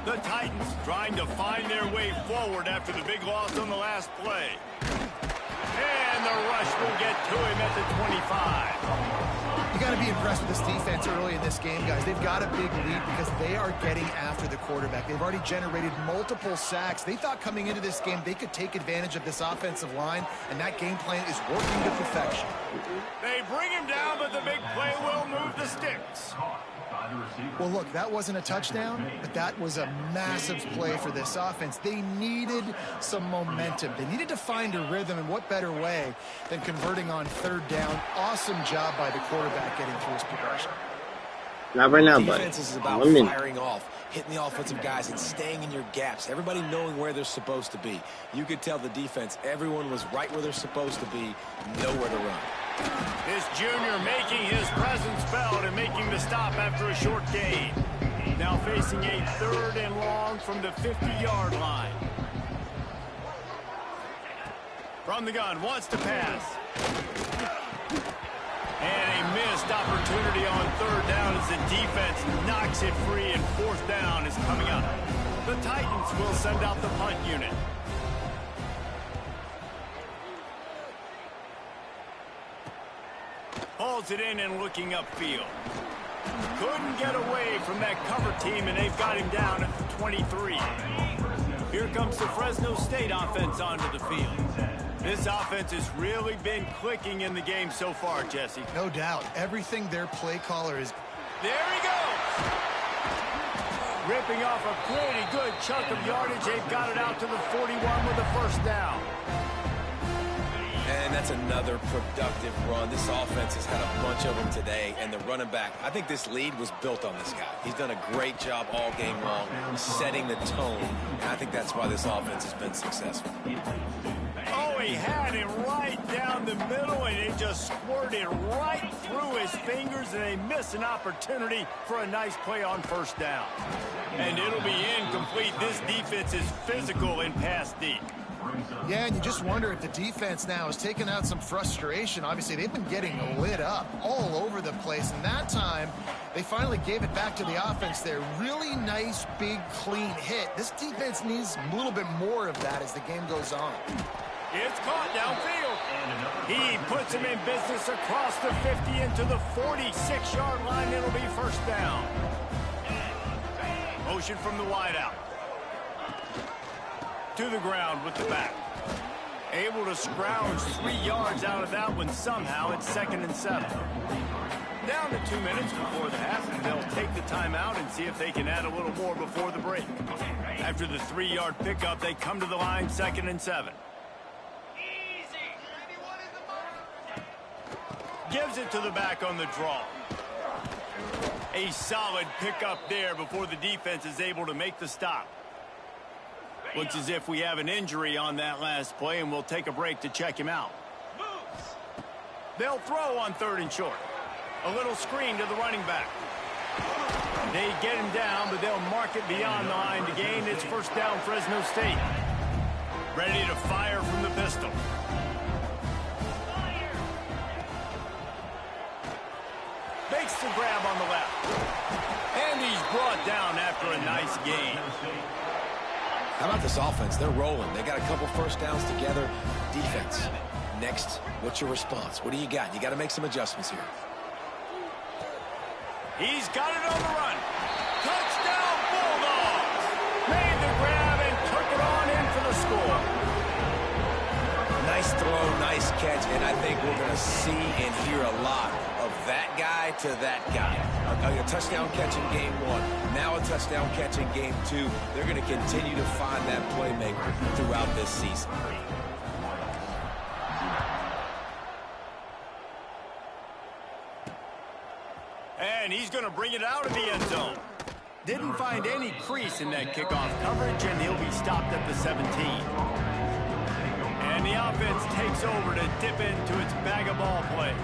[SPEAKER 2] The Titans trying to find their way forward after the big loss on the last play. And the rush will get to him at the 25.
[SPEAKER 4] You got to be impressed with this defense early in this game, guys. They've got a big lead because they are getting after the quarterback. They've already generated multiple sacks. They thought coming into this game they could take advantage of this offensive line, and that game plan is working to perfection.
[SPEAKER 2] They bring him down, but the big play will move the sticks.
[SPEAKER 4] Well, look, that wasn't a touchdown, but that was a massive play for this offense. They needed some momentum. They needed to find a rhythm, and what better way than converting on 3rd down. Awesome job by the quarterback getting through his progression.
[SPEAKER 1] Not right now, buddy.
[SPEAKER 5] Defense is about firing off, hitting the offensive guys, and staying in your gaps. Everybody knowing where they're supposed to be. You could tell the defense, everyone was right where they're supposed to be, nowhere to run.
[SPEAKER 2] This junior making his presence felt and making the stop after a short gain. Now facing a 3rd and long from the 50-yard line. From the gun, wants to pass. And a missed opportunity on 3rd down as the defense knocks it free, and 4th down is coming up. The Titans will send out the punt unit. Hauls it in and looking upfield. Couldn't get away from that cover team, and they've got him down at the 23. Here comes the Fresno State offense onto the field. This offense has really been clicking in the game so far, Jesse.
[SPEAKER 4] No doubt. Everything their play caller is
[SPEAKER 2] There he goes. Ripping off a pretty good chunk of yardage. They've got it out to the 41 with a first down.
[SPEAKER 5] And that's another productive run. This offense has had a bunch of them today, and the running back, I think this lead was built on this guy. He's done a great job all game long, setting the tone, and I think that's why this offense has been successful.
[SPEAKER 2] Oh, he had it right down the middle, and it just squirted right through his fingers, and they missed an opportunity for a nice play on first down. And it'll be incomplete. This defense is physical in pass deep.
[SPEAKER 4] Yeah, and you just wonder if the defense now has taken out some frustration. Obviously, they've been getting lit up all over the place, and that time they finally gave it back to the offense there. Really nice, big, clean hit. This defense needs a little bit more of that as the game goes on.
[SPEAKER 2] It's caught downfield. He puts him in business across the 50 into the 46-yard line. It'll be first down. Motion from the wideout. To the ground with the back. Able to scrounge 3 yards out of that one somehow. It's 2nd and 7. Down to 2 minutes before the half, and they'll take the timeout and see if they can add a little more before the break. After the 3-yard pickup, they come to the line, 2nd and 7. Gives it to the back on the draw. A solid pickup there before the defense is able to make the stop. Looks as if we have an injury on that last play, and we'll take a break to check him out. They'll throw on 3rd and short. A little screen to the running back. They get him down, but they'll mark it beyond the line to gain. It's first down, Fresno State. Ready to fire from the pistol. Makes the grab on the left. And he's brought down after a nice gain.
[SPEAKER 5] How about this offense? They're rolling. They got a couple first downs together. Defense. Next, what's your response? What do you got? You got to make some adjustments here.
[SPEAKER 2] He's got it on the run. Touchdown, Bulldogs! Made the grab and took it on in for the score.
[SPEAKER 5] Nice throw, nice catch, and I think we're going to see and hear a lot of that guy to that guy. A touchdown catch in game 1, now a touchdown catch in game 2. They're going to continue to find that playmaker throughout this season.
[SPEAKER 2] And he's going to bring it out of the end zone. Didn't find any crease in that kickoff coverage, and he'll be stopped at the 17. And the offense takes over to dip into its bag of ball plays.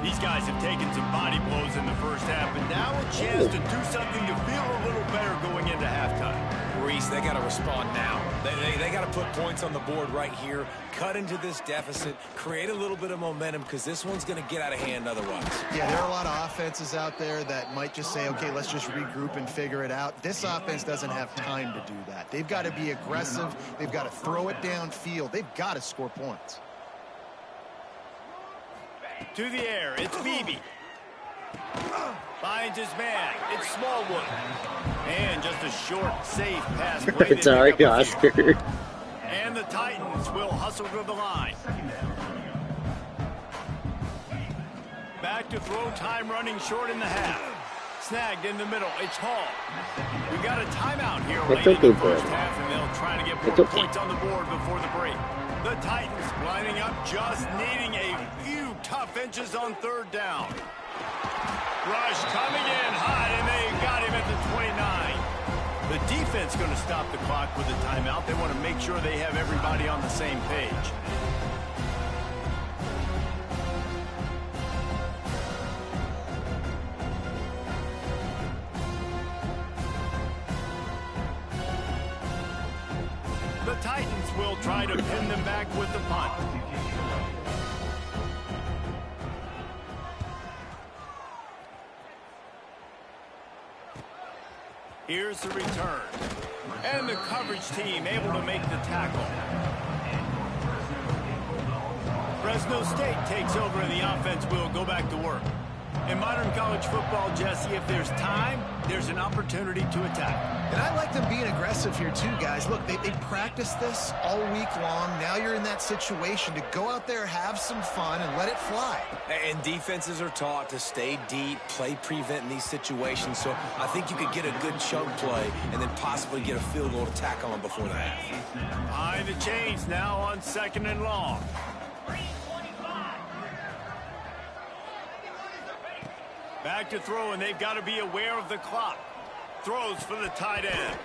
[SPEAKER 2] These guys have taken some body blows in the first half, and now a chance to do something to feel a little better going into halftime.
[SPEAKER 5] Reese, they got to respond now. They got to put points on the board right here, cut into this deficit, create a little bit of momentum, because this one's going to get out of hand otherwise.
[SPEAKER 4] Yeah, there are a lot of offenses out there that might just say, okay, let's just regroup and figure it out. This offense doesn't have time to do that. They've got to be aggressive. They've got to throw it downfield. They've got to score points.
[SPEAKER 2] To the air, it's Beebe. Finds his man. It's Smallwood. And just a short, safe pass play.
[SPEAKER 1] Sorry, Oscar.
[SPEAKER 2] And the Titans will hustle to the line. Back to throw time, running short in the half. Snagged in the middle. It's Hall. We've got a timeout here late in the first half, and they'll try to get more points on the board before the break. The Titans lining up, just needing a few tough inches on 3rd down. Rush coming in hot, and they got him at the 29. The defense going to stop the clock with a timeout. They want to make sure they have everybody on the same page. The Titans will try to pin them back with the punt. Here's the return. And the coverage team able to make the tackle. Fresno State takes over, and the offense will go back to work. In modern college football, Jesse, if there's time, there's an opportunity to attack.
[SPEAKER 4] And I like them being aggressive here too, guys. Look, they practiced this all week long. Now you're in that situation to go out there, have some fun, and let it fly.
[SPEAKER 5] And defenses are taught to stay deep, play prevent in these situations. So I think you could get a good chunk play and then possibly get a field goal to tack on before the half.
[SPEAKER 2] Behind the chains now on 2nd and long. Back to throw, and they've got to be aware of the clock. Throws for the tight end.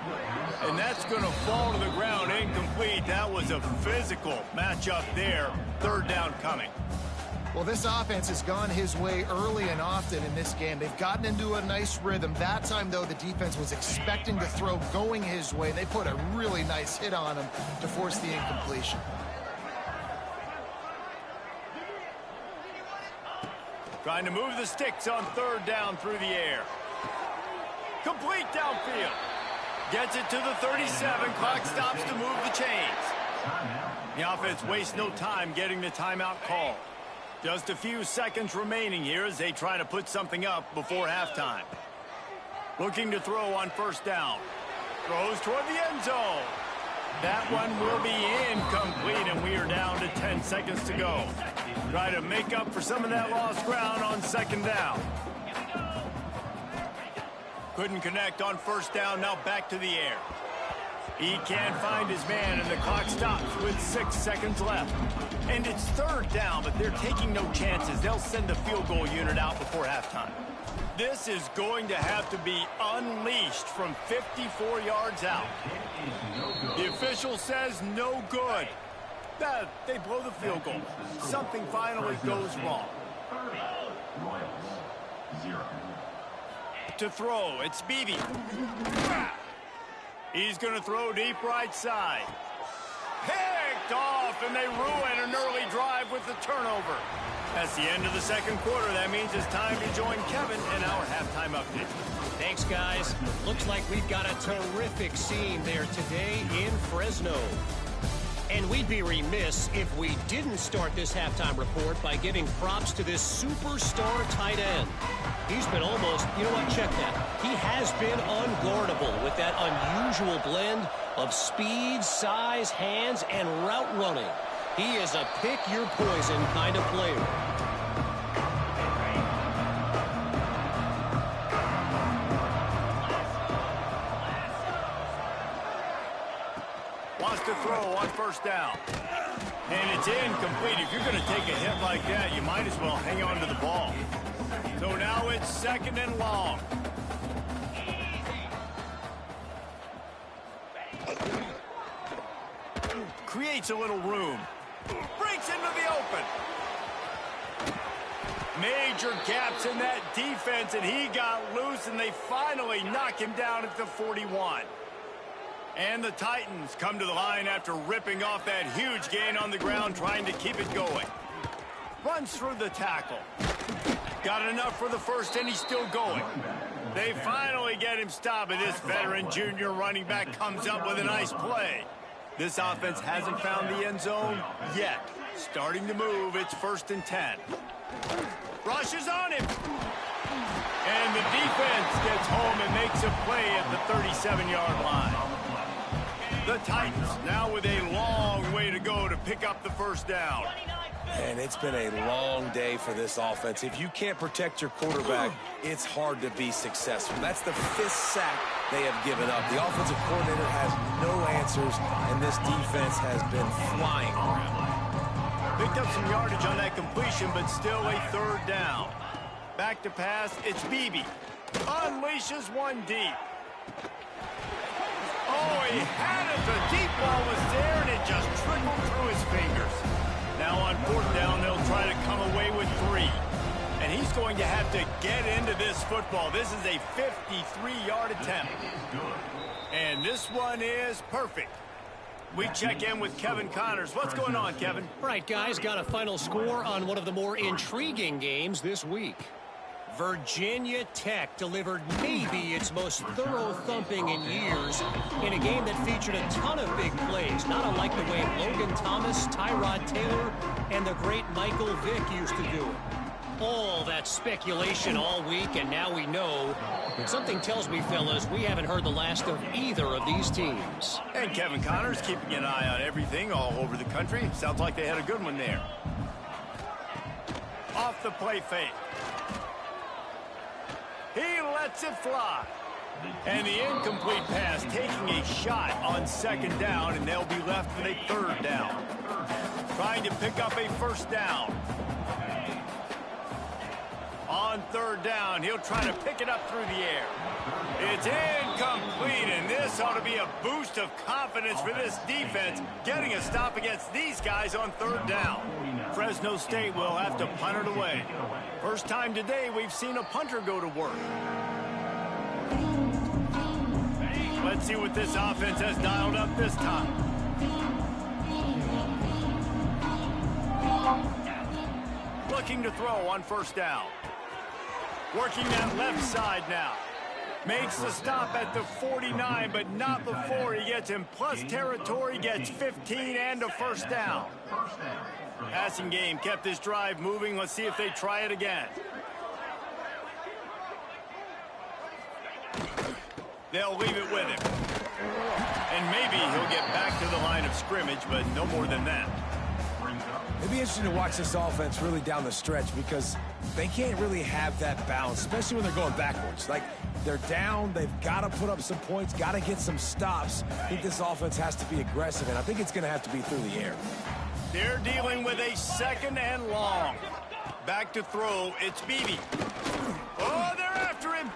[SPEAKER 2] And that's going to fall to the ground incomplete. That was a physical matchup there. 3rd down coming.
[SPEAKER 4] Well, this offense has gone his way early and often in this game. They've gotten into a nice rhythm. That time, though, the defense was expecting to throw going his way. They put a really nice hit on him to force the incompletion.
[SPEAKER 2] Trying to move the sticks on 3rd down through the air. Complete downfield. Gets it to the 37. Clock stops to move the chains. The offense wastes no time getting the timeout call. Just a few seconds remaining here as they try to put something up before halftime. Looking to throw on 1st down. Throws toward the end zone. That one will be incomplete, and we are down to 10 seconds to go. Try to make up for some of that lost ground on 2nd down. Couldn't connect on 1st down, now back to the air. He can't find his man, and the clock stops with 6 seconds left. And it's 3rd down, but they're taking no chances. They'll send the field goal unit out before halftime. This is going to have to be unleashed from 54 yards out. The official says no good. They blow the field goal. Something finally goes wrong. To throw, it's Beebe. He's going to throw deep right side. Picked off, and they ruin an early drive with the turnover. That's the end of the 2nd quarter. That means it's time to join Kevin in our halftime update.
[SPEAKER 6] Thanks, guys. Looks like we've got a terrific scene there today in Fresno. And we'd be remiss if we didn't start this halftime report by giving props to this superstar tight end. He's been almost, you know what, check that. He has been unguardable with that unusual blend of speed, size, hands, and route running. He is a pick-your-poison kind of player.
[SPEAKER 2] Wants to throw on 1st down. And it's incomplete. If you're going to take a hit like that, you might as well hang on to the ball. So now it's 2nd and long. Creates a little room. Breaks into the open. Major gaps in that defense, and he got loose, and they finally knock him down at the 41. And the Titans come to the line after ripping off that huge gain on the ground, trying to keep it going. Runs through the tackle. Got enough for the first, and he's still going. They finally get him stopped, and this veteran junior running back comes up with a nice play. This offense hasn't found the end zone yet. Starting to move, it's 1st and 10. Rushes on him. And the defense gets home and makes a play at the 37-yard line. The Titans now with a long way to go to pick up the 1st down.
[SPEAKER 5] And it's been a long day for this offense. If you can't protect your quarterback, it's hard to be successful. That's the 5th sack they have given up. The offensive coordinator has no answers, and this defense has been flying around.
[SPEAKER 2] Picked up some yardage on that completion, but still a 3rd down. Back to pass, it's Beebe. Unleashes one deep. Oh, he had it. The deep ball was there, and it just trickled through his fingers. Now on 4th down, they'll try to come away with 3. And he's going to have to get into this football. This is a 53-yard attempt. And this one is perfect. We check in with Kevin Connors. What's going on, Kevin?
[SPEAKER 6] Right, guys, got a final score on one of the more intriguing games this week. Virginia Tech delivered maybe its most thorough thumping in years in a game that featured a ton of big plays, not unlike the way Logan Thomas, Tyrod Taylor, and the great Michael Vick used to do it. All that speculation all week, and now we know. Something tells me, fellas, we haven't heard the last of either of these teams.
[SPEAKER 2] And Kevin Connor's keeping an eye on everything all over the country. Sounds like they had a good one there. Off the play fake. He lets it fly. And the incomplete pass taking a shot on second down, and they'll be left with a third down. Trying to pick up a first down. On third down, he'll try to pick it up through the air. It's incomplete, and this ought to be a boost of confidence for this defense, getting a stop against these guys on third down. Fresno State will have to punt it away. First time today we've seen a punter go to work. Let's see what this offense has dialed up this time. Looking to throw on first down. Working that left side now. Makes the stop at the 49, but not before he gets in plus territory, gets 15 and a first down. Passing game kept this drive moving. Let's see if they try it again. They'll leave it with him. And maybe he'll get back to the line of scrimmage, but no more than that.
[SPEAKER 5] It'd be interesting to watch this offense really down the stretch because they can't really have that balance, especially when they're going backwards. Like, they're down, they've got to put up some points, got to get some stops. I think this offense has to be aggressive, and I think it's going to have to be through the air.
[SPEAKER 2] They're dealing with a second and long. Back to throw, it's Beebe. Oh, they're after him.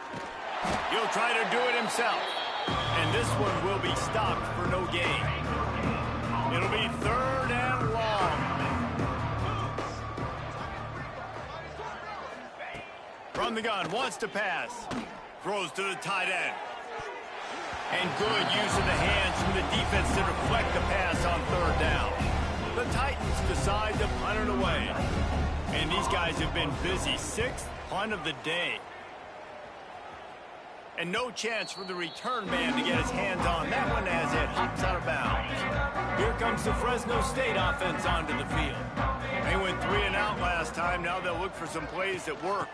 [SPEAKER 2] He'll try to do it himself. And this one will be stopped for no gain. It'll be third and long. From the gun, wants to pass. Throws to the tight end. And good use of the hands from the defense to deflect the pass on third down. The Titans decide to punt it away. And these guys have been busy. Sixth punt of the day. And no chance for the return man to get his hands on that one as it hops out of bounds. Here comes the Fresno State offense onto the field. They went 3 and out last time. Now they'll look for some plays that work.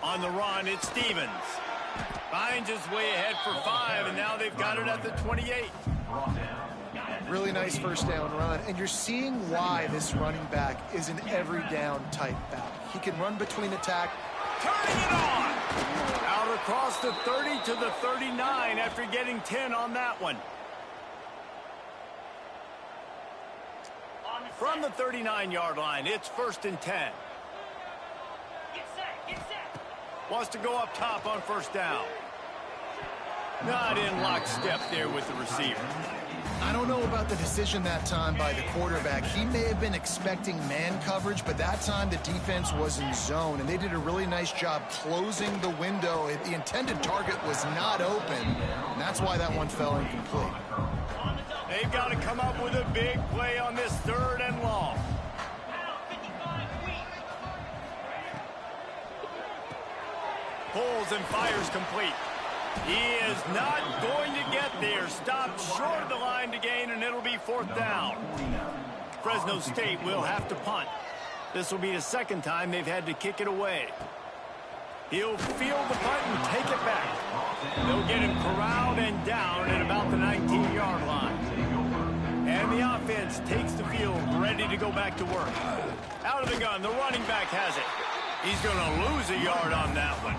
[SPEAKER 2] On the run, it's Stevens. Finds his way ahead for 5, and now they've got it at the 28.
[SPEAKER 4] Really nice first down run, and you're seeing why this running back is an every down type back. He can run between attack.
[SPEAKER 2] Turning it on! Out across the 30 to the 39 after getting 10 on that one. From the 39-yard line, it's 1st and 10. Wants to go up top on first down. Not in lockstep there with the receiver.
[SPEAKER 4] I don't know about the decision that time by the quarterback. He may have been expecting man coverage, but that time the defense was in zone, and they did a really nice job closing the window. The intended target was not open, and that's why that one fell incomplete.
[SPEAKER 2] They've got to come up with a big play on this third and long. Pulls and fires complete. He is not going to get there. Stopped short of the line to gain, and it'll be 4th down. Fresno State will have to punt. This will be the second time they've had to kick it away. He'll field the punt and take it back. They'll get him corralled and down at about the 19-yard line. And the offense takes the field, ready to go back to work. Out of the gun, the running back has it. He's going to lose a yard on that one.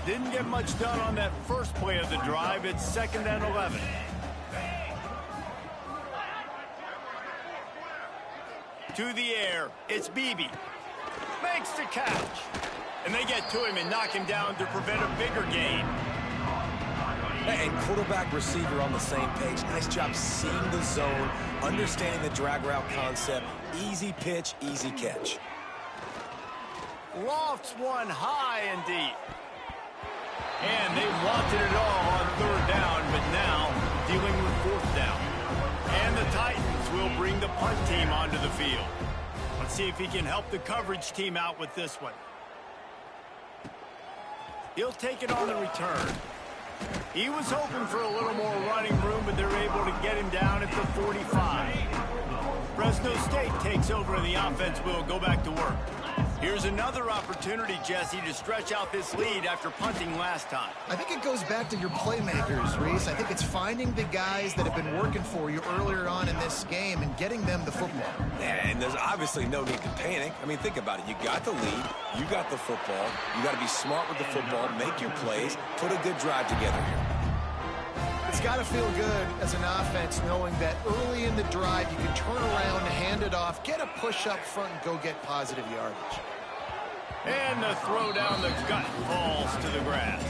[SPEAKER 2] Didn't get much done on that first play of the drive. It's 2nd and 11. To the air, it's Beebe. Makes the catch. And they get to him and knock him down to prevent a bigger gain.
[SPEAKER 5] And quarterback receiver on the same page. Nice job seeing the zone, understanding the drag route concept. Easy pitch, easy catch.
[SPEAKER 2] Lofts one high and deep. And they wanted it all on third down, but now dealing with 4th down. And the Titans will bring the punt team onto the field. Let's see if he can help the coverage team out with this one. He'll take it on the return. He was hoping for a little more running room, but they're able to get him down at the 45. Fresno State takes over, and the offense will go back to work. Here's another opportunity, Jesse, to stretch out this lead after punting last time.
[SPEAKER 4] I think it goes back to your playmakers, Reese. I think it's finding the guys that have been working for you earlier on in this game and getting them the football.
[SPEAKER 5] Yeah, and there's obviously no need to panic. I mean, think about it. You got the lead. You got the football. You got to be smart with the football, make your plays, put a good drive together here.
[SPEAKER 4] It's got to feel good as an offense knowing that early in the drive you can turn around, hand it off, get a push up front, and go get positive yardage.
[SPEAKER 2] And the throw down the gut falls to the grass.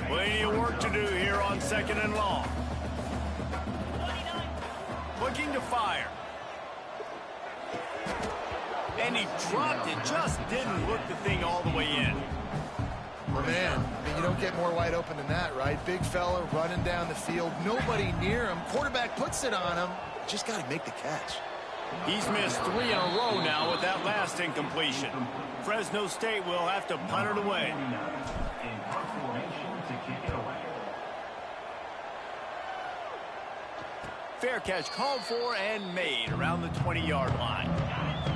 [SPEAKER 2] Plenty of work to do here on 2nd and long. Looking to fire. And he dropped it, just didn't look the thing all the way in.
[SPEAKER 4] Well, man, I mean, you don't get more wide open than that, right? Big fella running down the field, nobody near him. Quarterback puts it on him. Just got to make the catch.
[SPEAKER 2] He's missed 3 in a row now with that last incompletion. Fresno State will have to punt it away. Fair catch called for and made around the 20-yard line.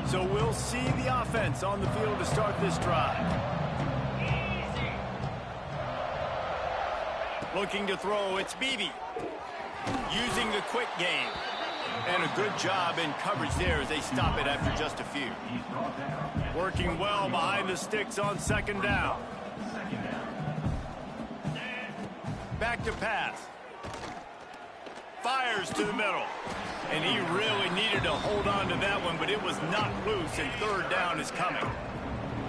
[SPEAKER 2] So we'll see the offense on the field to start this drive. Looking to throw, it's Beebe. Using the quick game. And a good job in coverage there as they stop it after just a few. Working well behind the sticks on 2nd down. Back to pass. Fires to the middle. And he really needed to hold on to that one, but it was not loose, and 3rd down is coming.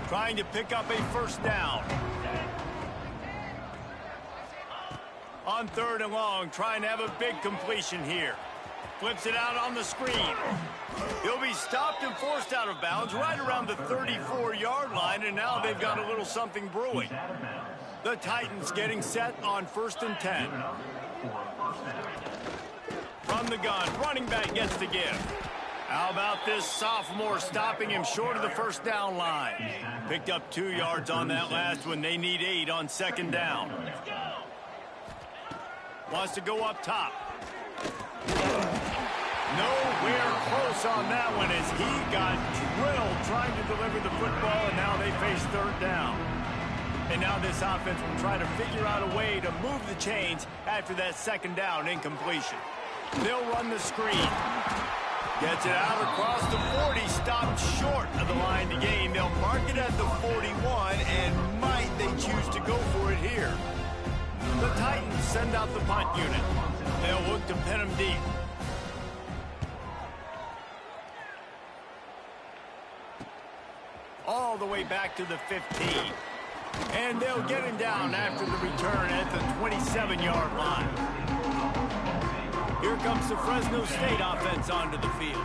[SPEAKER 2] Trying to pick up a 1st down. On 3rd and long, trying to have a big completion here. Flips it out on the screen. He'll be stopped and forced out of bounds right around the 34-yard line, and now they've got a little something brewing. The Titans getting set on 1st and 10. From the gun, running back gets the give. How about this sophomore stopping him short of the 1st down line? Picked up 2 yards on that last one. They need 8 on 2nd down. Wants to go up top. Nowhere close on that one as he got drilled trying to deliver the football, and now they face 3rd down. And now this offense will try to figure out a way to move the chains after that 2nd down incompletion. They'll run the screen. Gets it out across the 40, stopped short of the line to gain. They'll mark it at the 41, and might they choose to go for it here. The Titans send out the punt unit. They'll look to pin him deep. All the way back to the 15. And they'll get him down after the return at the 27-yard line. Here comes the Fresno State offense onto the field.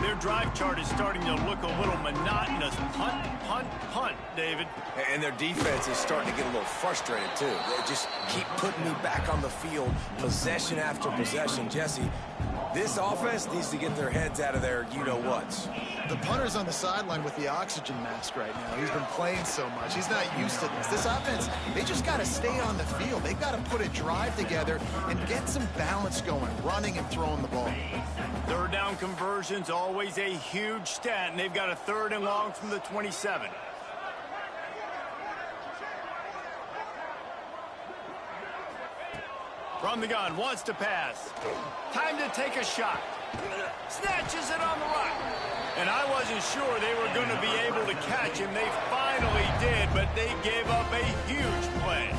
[SPEAKER 2] Their drive chart is starting to look a little monotonous. Punt, punt, punt, David.
[SPEAKER 5] And their defense is starting to get a little frustrated, too. They just keep putting me back on the field, possession after possession. Jesse, this offense needs to get their heads out of their you-know-whats.
[SPEAKER 4] The punter's on the sideline with the oxygen mask right now. He's been playing so much. He's not used to this. This offense, they just got to stay on the field. They've got to put a drive together and get some balance going, running and throwing the ball.
[SPEAKER 2] 3rd down conversion's always a huge stat, and they've got a 3rd and long from the 27. From the gun, wants to pass. Time to take a shot. Snatches it on the right. And I wasn't sure they were going to be able to catch him. They finally did, but they gave up a huge play.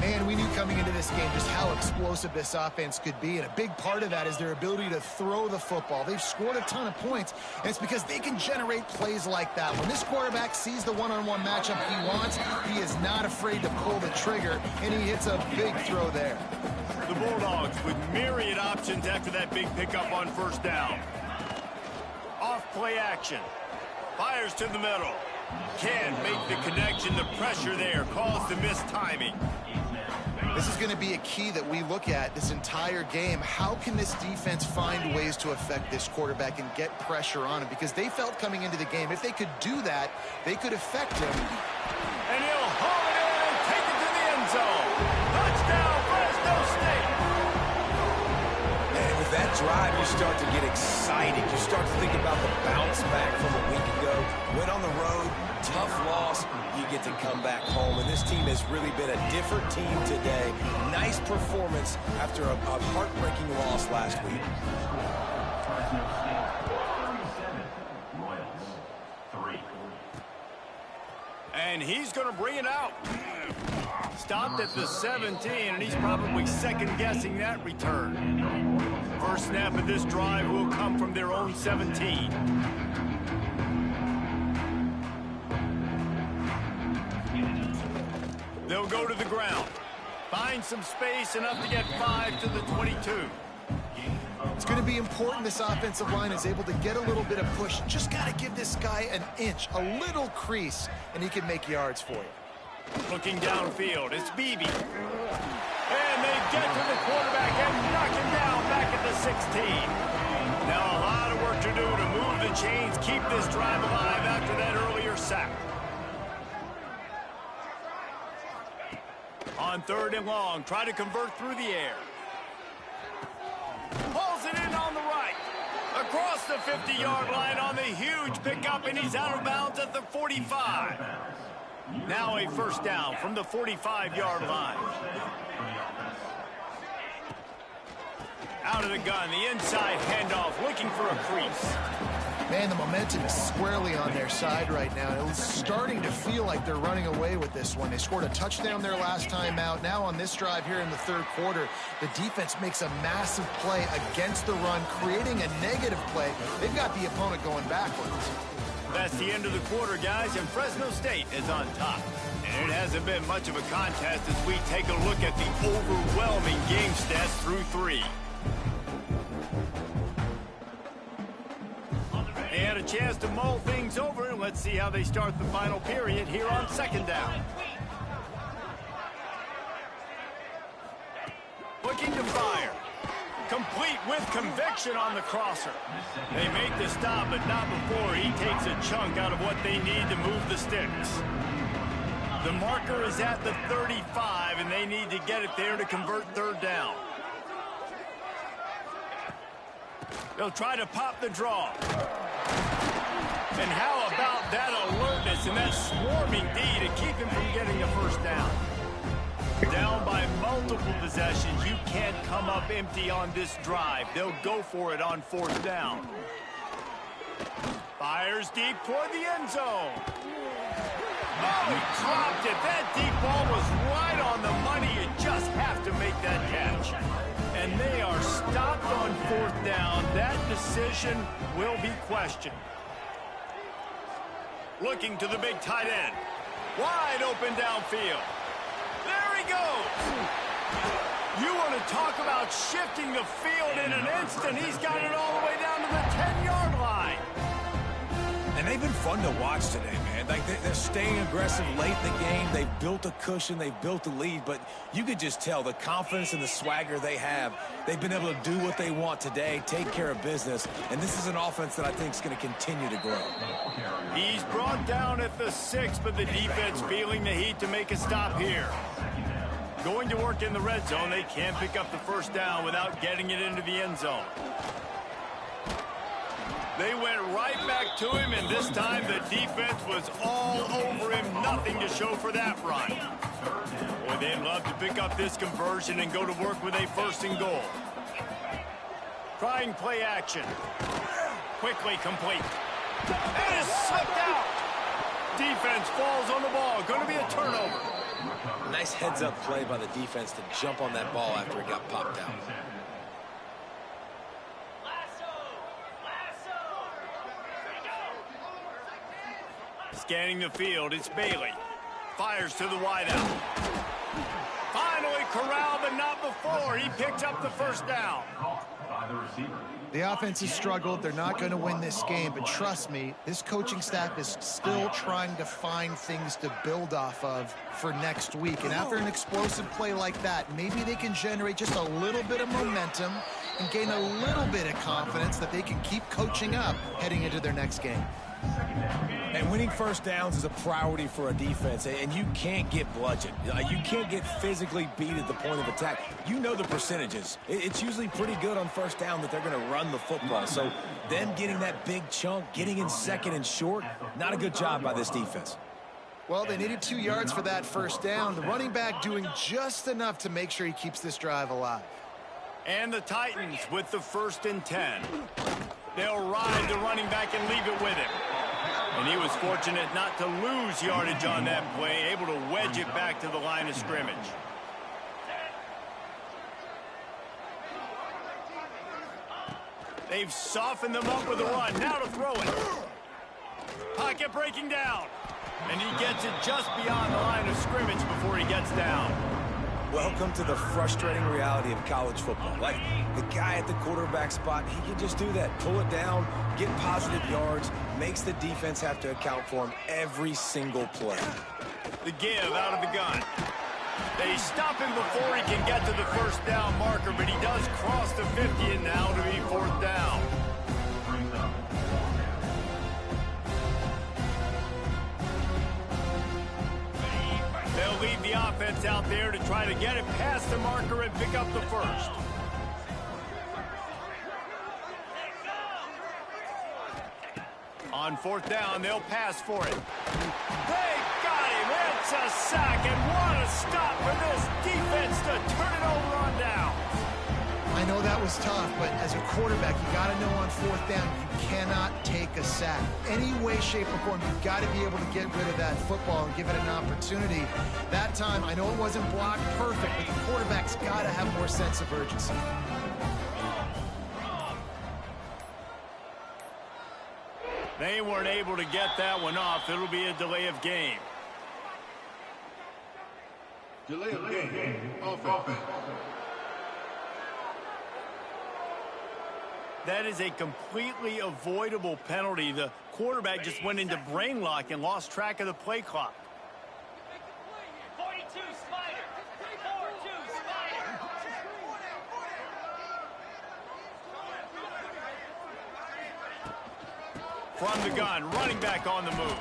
[SPEAKER 4] Man, we knew coming into this game just how explosive this offense could be, and a big part of that is their ability to throw the football. They've scored a ton of points, and it's because they can generate plays like that. When this quarterback sees the one-on-one matchup he wants, he is not afraid to pull the trigger, and he hits a big throw there.
[SPEAKER 2] The Bulldogs with myriad options after that big pickup on 1st down. Off play action. Fires to the middle. Can't make the connection. The pressure there caused the missed timing.
[SPEAKER 4] This is going to be a key that we look at this entire game. How can this defense find ways to affect this quarterback and get pressure on him? Because they felt coming into the game, if they could do that, they could affect him.
[SPEAKER 2] And he'll haul it in and take it to the end zone. Touchdown, Fresno State.
[SPEAKER 5] And with that drive, you start to get excited. You start to think about the bounce back from a get to come back home, and this team has really been a different team today. Nice performance after a heartbreaking loss last week.
[SPEAKER 2] And he's going to bring it out. Stopped at the 17, and he's probably second-guessing that return. First snap of this drive will come from their own 17. They'll go to the ground. Find some space, enough to get 5 to the 22.
[SPEAKER 4] It's going to be important this offensive line is able to get a little bit of push. Just got to give this guy an inch, a little crease, and he can make yards for you.
[SPEAKER 2] Looking downfield, it's Beebe. And they get to the quarterback and knock him down back at the 16. Now a lot of work to do to move the chains, keep this drive alive after that earlier sack. On 3rd and long, try to convert through the air. Pulls it in on the right. Across the 50-yard line on the huge pickup, and he's out of bounds at the 45. Now a first down from the 45-yard line. Out of the gun, the inside handoff, looking for a crease.
[SPEAKER 4] Man, the momentum is squarely on their side right now. It's starting to feel like they're running away with this one. They scored a touchdown their last time out. Now on this drive here in the 3rd quarter, the defense makes a massive play against the run, creating a negative play. They've got the opponent going backwards.
[SPEAKER 2] That's the end of the quarter, guys, and Fresno State is on top. And it hasn't been much of a contest as we take a look at the overwhelming game stats through 3. They had a chance to mull things over, and let's see how they start the final period here on 2nd down. Looking to fire. Complete with conviction on the crosser. They make the stop, but not before he takes a chunk out of what they need to move the sticks. The marker is at the 35, and they need to get it there to convert 3rd down. They'll try to pop the draw. And how about that alertness and that swarming D to keep him from getting the first down? Down by multiple possessions, you can't come up empty on this drive. They'll go for it on 4th down. Fires deep toward the end zone. Oh, he dropped it. That deep ball was right on the money. You just have to make that catch. And they are stopped on 4th down. That decision will be questioned. Looking to the big tight end. Wide open downfield. There he goes. You want to talk about shifting the field in an instant. He's got it all the way down to the 10-yard line.
[SPEAKER 5] And they've been fun to watch today, man. Like they're staying aggressive late in the game. They've built a cushion. They've built a lead. But you could just tell the confidence and the swagger they have. They've been able to do what they want today, take care of business. And this is an offense that I think is going to continue to grow.
[SPEAKER 2] He's brought down at the 6, but the defense feeling the heat to make a stop here. Going to work in the red zone. They can't pick up the first down without getting it into the end zone. They went right back to him, and this time the defense was all over him. Nothing to show for that run. Boy, they'd love to pick up this conversion and go to work with a 1st and goal. Trying play action. Quickly complete. That is slipped out. Defense falls on the ball. Going to be a turnover.
[SPEAKER 5] Nice heads-up play by the defense to jump on that ball after it got popped out.
[SPEAKER 2] Scanning the field, it's Bailey. Fires to the wideout. Finally corralled, but not before. He picked up the first down.
[SPEAKER 4] The offense has struggled. They're not going to win this game, but trust me, this coaching staff is still trying to find things to build off of for next week. And after an explosive play like that, maybe they can generate just a little bit of momentum and gain a little bit of confidence that they can keep coaching up heading into their next game.
[SPEAKER 5] And winning first downs is a priority for a defense, and you can't get bludgeoned. You can't get physically beat at the point of attack. You know the percentages. It's usually pretty good on first down that they're going to run the football. So them getting that big chunk, getting in 2nd and short, not a good job by this defense.
[SPEAKER 4] Well, they needed 2 yards for that first down. The running back doing just enough to make sure he keeps this drive alive.
[SPEAKER 2] And the Titans with the 1st and 10. They'll ride the running back and leave it with him. And he was fortunate not to lose yardage on that play, able to wedge it back to the line of scrimmage. They've softened them up with a run. Now to throw it. Pocket breaking down. And he gets it just beyond the line of scrimmage before he gets down.
[SPEAKER 5] Welcome to the frustrating reality of college football. Like, the guy at the quarterback spot, he can just do that. Pull it down, get positive yards, makes the defense have to account for him every single play.
[SPEAKER 2] The give out of the gun. They stop him before he can get to the 1st down marker, but he does cross the 50 and now to be 4th down. They'll leave the offense out there to try to get it past the marker and pick up the 1st. On 4th down, they'll pass for it. They got him. It's a sack, and what a stop for this defense to turn it over on down.
[SPEAKER 4] I know that was tough, but as a quarterback, you got to know on 4th down, you cannot take a sack. Any way, shape, or form, you've got to be able to get rid of that football and give it an opportunity. That time, I know it wasn't blocked perfect, but the quarterback's got to have more sense of urgency.
[SPEAKER 2] They weren't able to get that one off. It'll be a delay of game.
[SPEAKER 7] Delay of game. Offense.
[SPEAKER 2] That is a completely avoidable penalty. The quarterback just went into brain lock and lost track of the play clock.
[SPEAKER 8] 42 Spider. 42 Spider.
[SPEAKER 2] From the gun, running back on the move.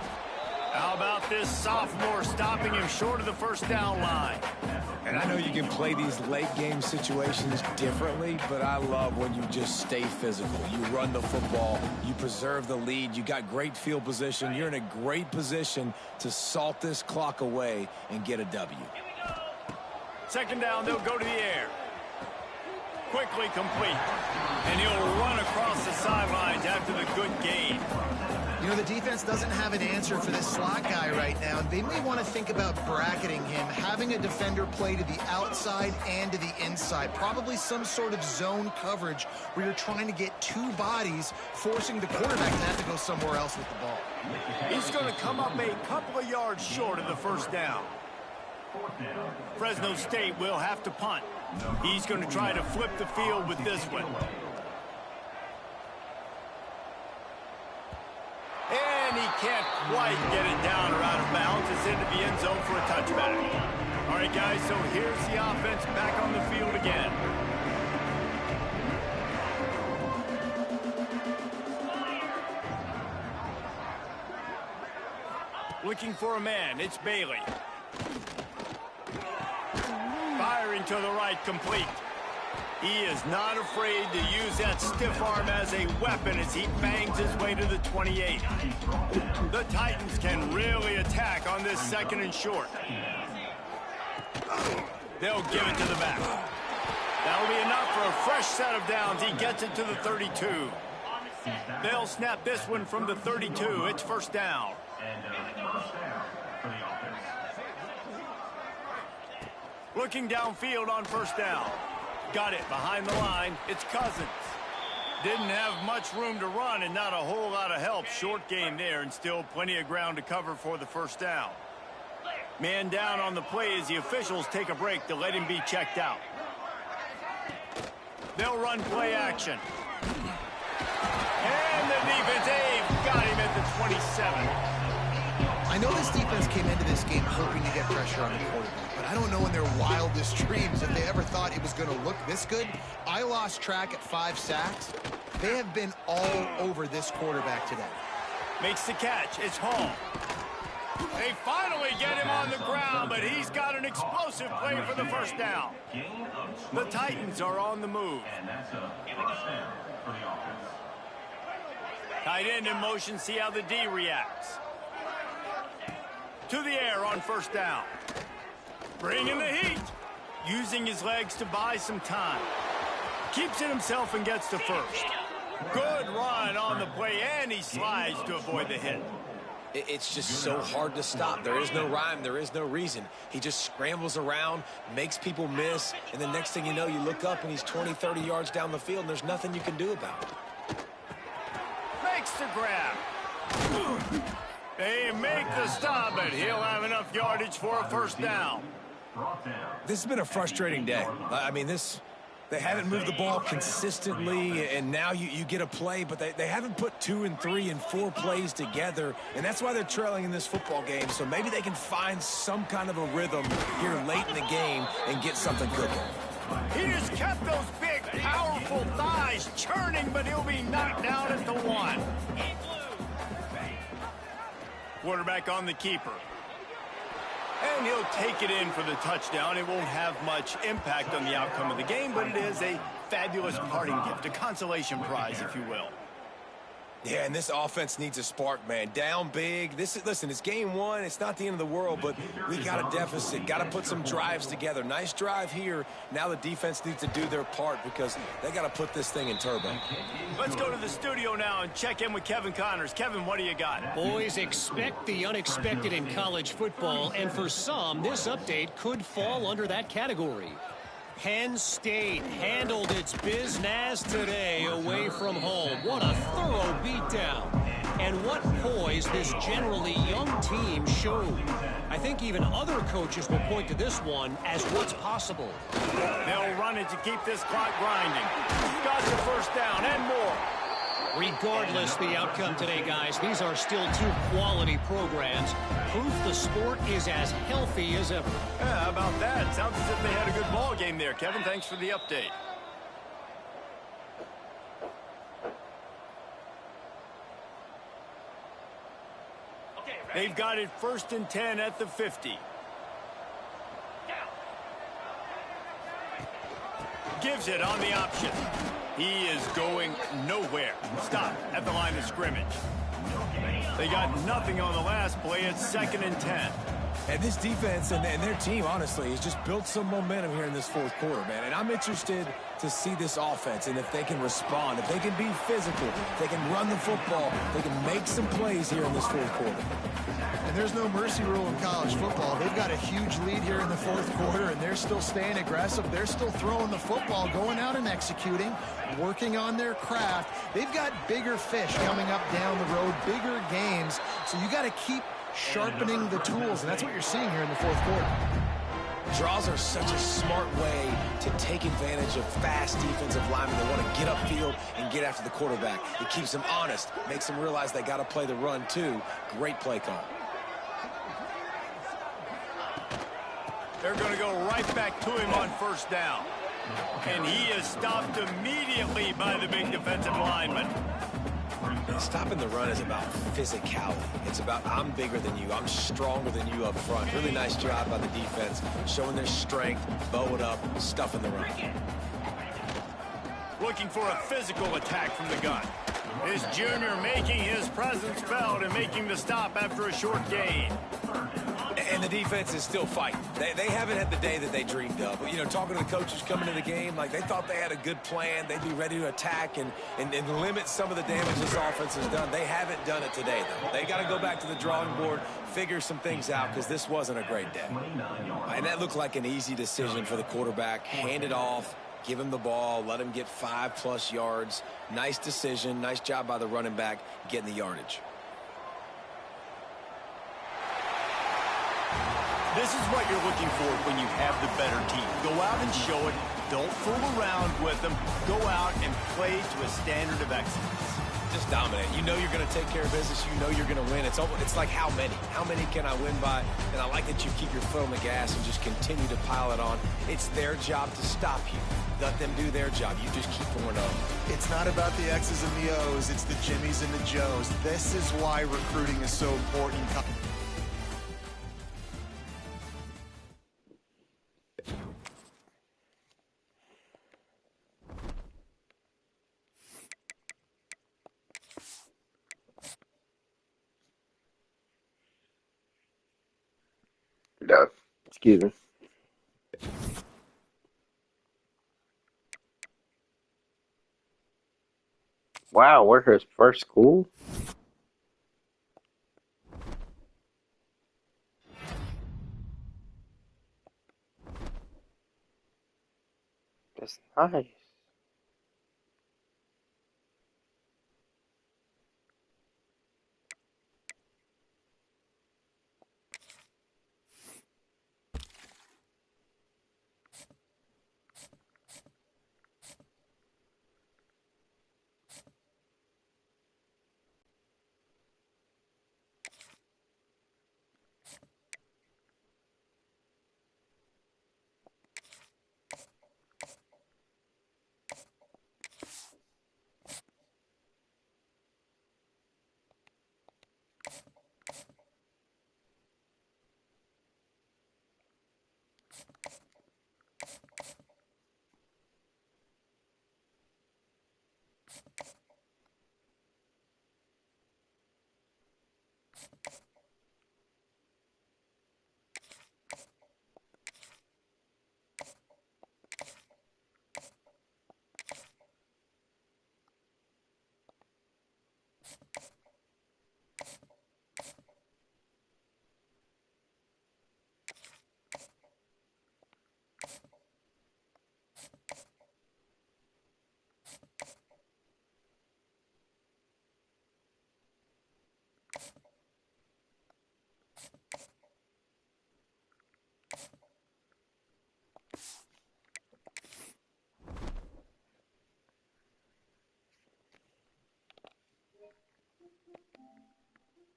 [SPEAKER 2] How about this sophomore stopping him short of the 1st down line?
[SPEAKER 5] And I know you can play these late game situations differently, but I love when you just stay physical. You run the football, you preserve the lead, you got great field position, you're in a great position to salt this clock away and get a W.
[SPEAKER 2] 2nd down, they'll go to the air. Quickly complete. And he'll run across the sidelines after the good gain.
[SPEAKER 4] You know, the defense doesn't have an answer for this slot guy right now. They may want to think about bracketing him, having a defender play to the outside and to the inside. Probably some sort of zone coverage where you're trying to get 2 bodies, forcing the quarterback to have to go somewhere else with the ball.
[SPEAKER 2] He's going to come up a couple of yards short of the 1st down. Fresno State will have to punt. He's going to try to flip the field with this one. And he can't quite get it down or out of bounds. It's into the end zone for a touchback. All right, guys, so here's the offense back on the field again. Looking for a man. It's Bailey. Firing to the right, complete. He is not afraid to use that stiff arm as a weapon as he bangs his way to the 28. The Titans can really attack on this 2nd and short. They'll give it to the back. That'll be enough for a fresh set of downs. He gets it to the 32. They'll snap this one from the 32. It's 1st down. Looking downfield on 1st down. Got it behind the line. It's Cousins. Didn't have much room to run and not a whole lot of help. Short game there and still plenty of ground to cover for the 1st down. Man down on the play as the officials take a break to let him be checked out. They'll run play action. And the defense, they've got him at the 27.
[SPEAKER 4] I know this defense came into this game hoping to get pressure on the quarterback, but I don't know in their wildest dreams if they ever thought it was going to look this good. I lost track at 5 sacks. They have been all over this quarterback today.
[SPEAKER 2] Makes the catch. It's Hall. They finally get him on the ground, but he's got an explosive play for the 1st down. The Titans are on the move. Tight end in motion, see how the D reacts. To the air on first down. Bringing the heat. Using his legs to buy some time. Keeps it himself and gets to first. Good run on the play, and he slides to avoid the hit.
[SPEAKER 5] It's just so hard to stop. There is no rhyme. There is no reason. He just scrambles around, makes people miss, and the next thing you know, you look up and he's 20, 30 yards down the field, and there's nothing you can do about it.
[SPEAKER 2] Makes the grab. They make the stop, but he'll have enough yardage for a first down.
[SPEAKER 5] This has been a frustrating day. I mean, they haven't moved the ball consistently, and now you get a play, but they haven't put 2 and 3 and 4 plays together, and that's why they're trailing in this football game. So maybe they can find some kind of a rhythm here late in the game and get something cooking.
[SPEAKER 2] He just kept those big, powerful thighs churning, but he'll be knocked down at the 1. Quarterback on the keeper. And he'll take it in for the touchdown. It won't have much impact on the outcome of the game, but it is a fabulous parting gift, a consolation prize, if you will.
[SPEAKER 5] Yeah, and this offense needs a spark, man. Down big. Listen, it's game 1. It's not the end of the world, but we got a deficit. Got to put some drives together. Nice drive here. Now the defense needs to do their part because they got to put this thing in turbo.
[SPEAKER 2] Let's go to the studio now and check in with Kevin Connors. Kevin, what do you got?
[SPEAKER 6] Boys, expect the unexpected in college football, and for some, this update could fall under that category. Penn State handled its business today away from home. What a thorough beatdown. And what poise this generally young team showed. I think even other coaches will point to this one as what's possible.
[SPEAKER 2] They'll run it to keep this clock grinding. Got the first down and more.
[SPEAKER 6] Regardless the outcome today, guys, these are still 2 quality programs. Proof the sport is as healthy as ever.
[SPEAKER 2] Yeah, how about that? Sounds as if they had a good ball game there. Kevin, thanks for the update. They've got it 1st and 10 at the 50. Gives it on the option. He is going nowhere. Stop at the line of scrimmage. They got nothing on the last play. It's 2nd and 10.
[SPEAKER 5] And this defense and their team, honestly, has just built some momentum here in this 4th quarter, man. And I'm interested to see this offense and if they can respond, if they can be physical, if they can run the football, they can make some plays here in this 4th quarter.
[SPEAKER 4] And there's no mercy rule in college football. They've got a huge lead here in the 4th quarter, and they're still staying aggressive. They're still throwing the football, going out and executing, working on their craft. They've got bigger fish coming up down the road, bigger games. So you got to keep sharpening the tools, and that's what you're seeing here in the 4th quarter.
[SPEAKER 5] Draws are such a smart way to take advantage of fast defensive linemen that want to get upfield and get after the quarterback. It keeps them honest, makes them realize they got to play the run too. Great play call.
[SPEAKER 2] They're going to go right back to him on 1st down. And he is stopped immediately by the big defensive lineman.
[SPEAKER 5] Stopping the run is about physicality. It's about I'm bigger than you. I'm stronger than you up front. Really nice job by the defense, showing their strength, bow it up, stuffing the run.
[SPEAKER 2] Looking for a physical attack from the gun. His junior making his presence felt and making the stop after a short gain.
[SPEAKER 5] And the defense is still fighting. They haven't had the day that they dreamed of. But, you know, talking to the coaches coming to the game, like they thought they had a good plan. They'd be ready to attack and limit some of the damage this offense has done. They haven't done it today, though. They got to go back to the drawing board, figure some things out, because this wasn't a great day. And that looked like an easy decision for the quarterback. Hand it off, give him the ball, let him get 5+ yards. Nice decision. Nice job by the running back getting the yardage.
[SPEAKER 2] This is what you're looking for when you have the better team. Go out and show it. Don't fool around with them. Go out and play to a standard of excellence.
[SPEAKER 5] Just dominate. You know you're going to take care of business. You know you're going to win. It's like how many? How many can I win by? And I like that you keep your foot on the gas and just continue to pile it on. It's their job to stop you. Let them do their job. You just keep pouring on.
[SPEAKER 4] It's not about the X's and the O's. It's the Jimmies and the Joes. This is why recruiting is so important.
[SPEAKER 1] Excuse me. Wow, we're his first school? That's nice.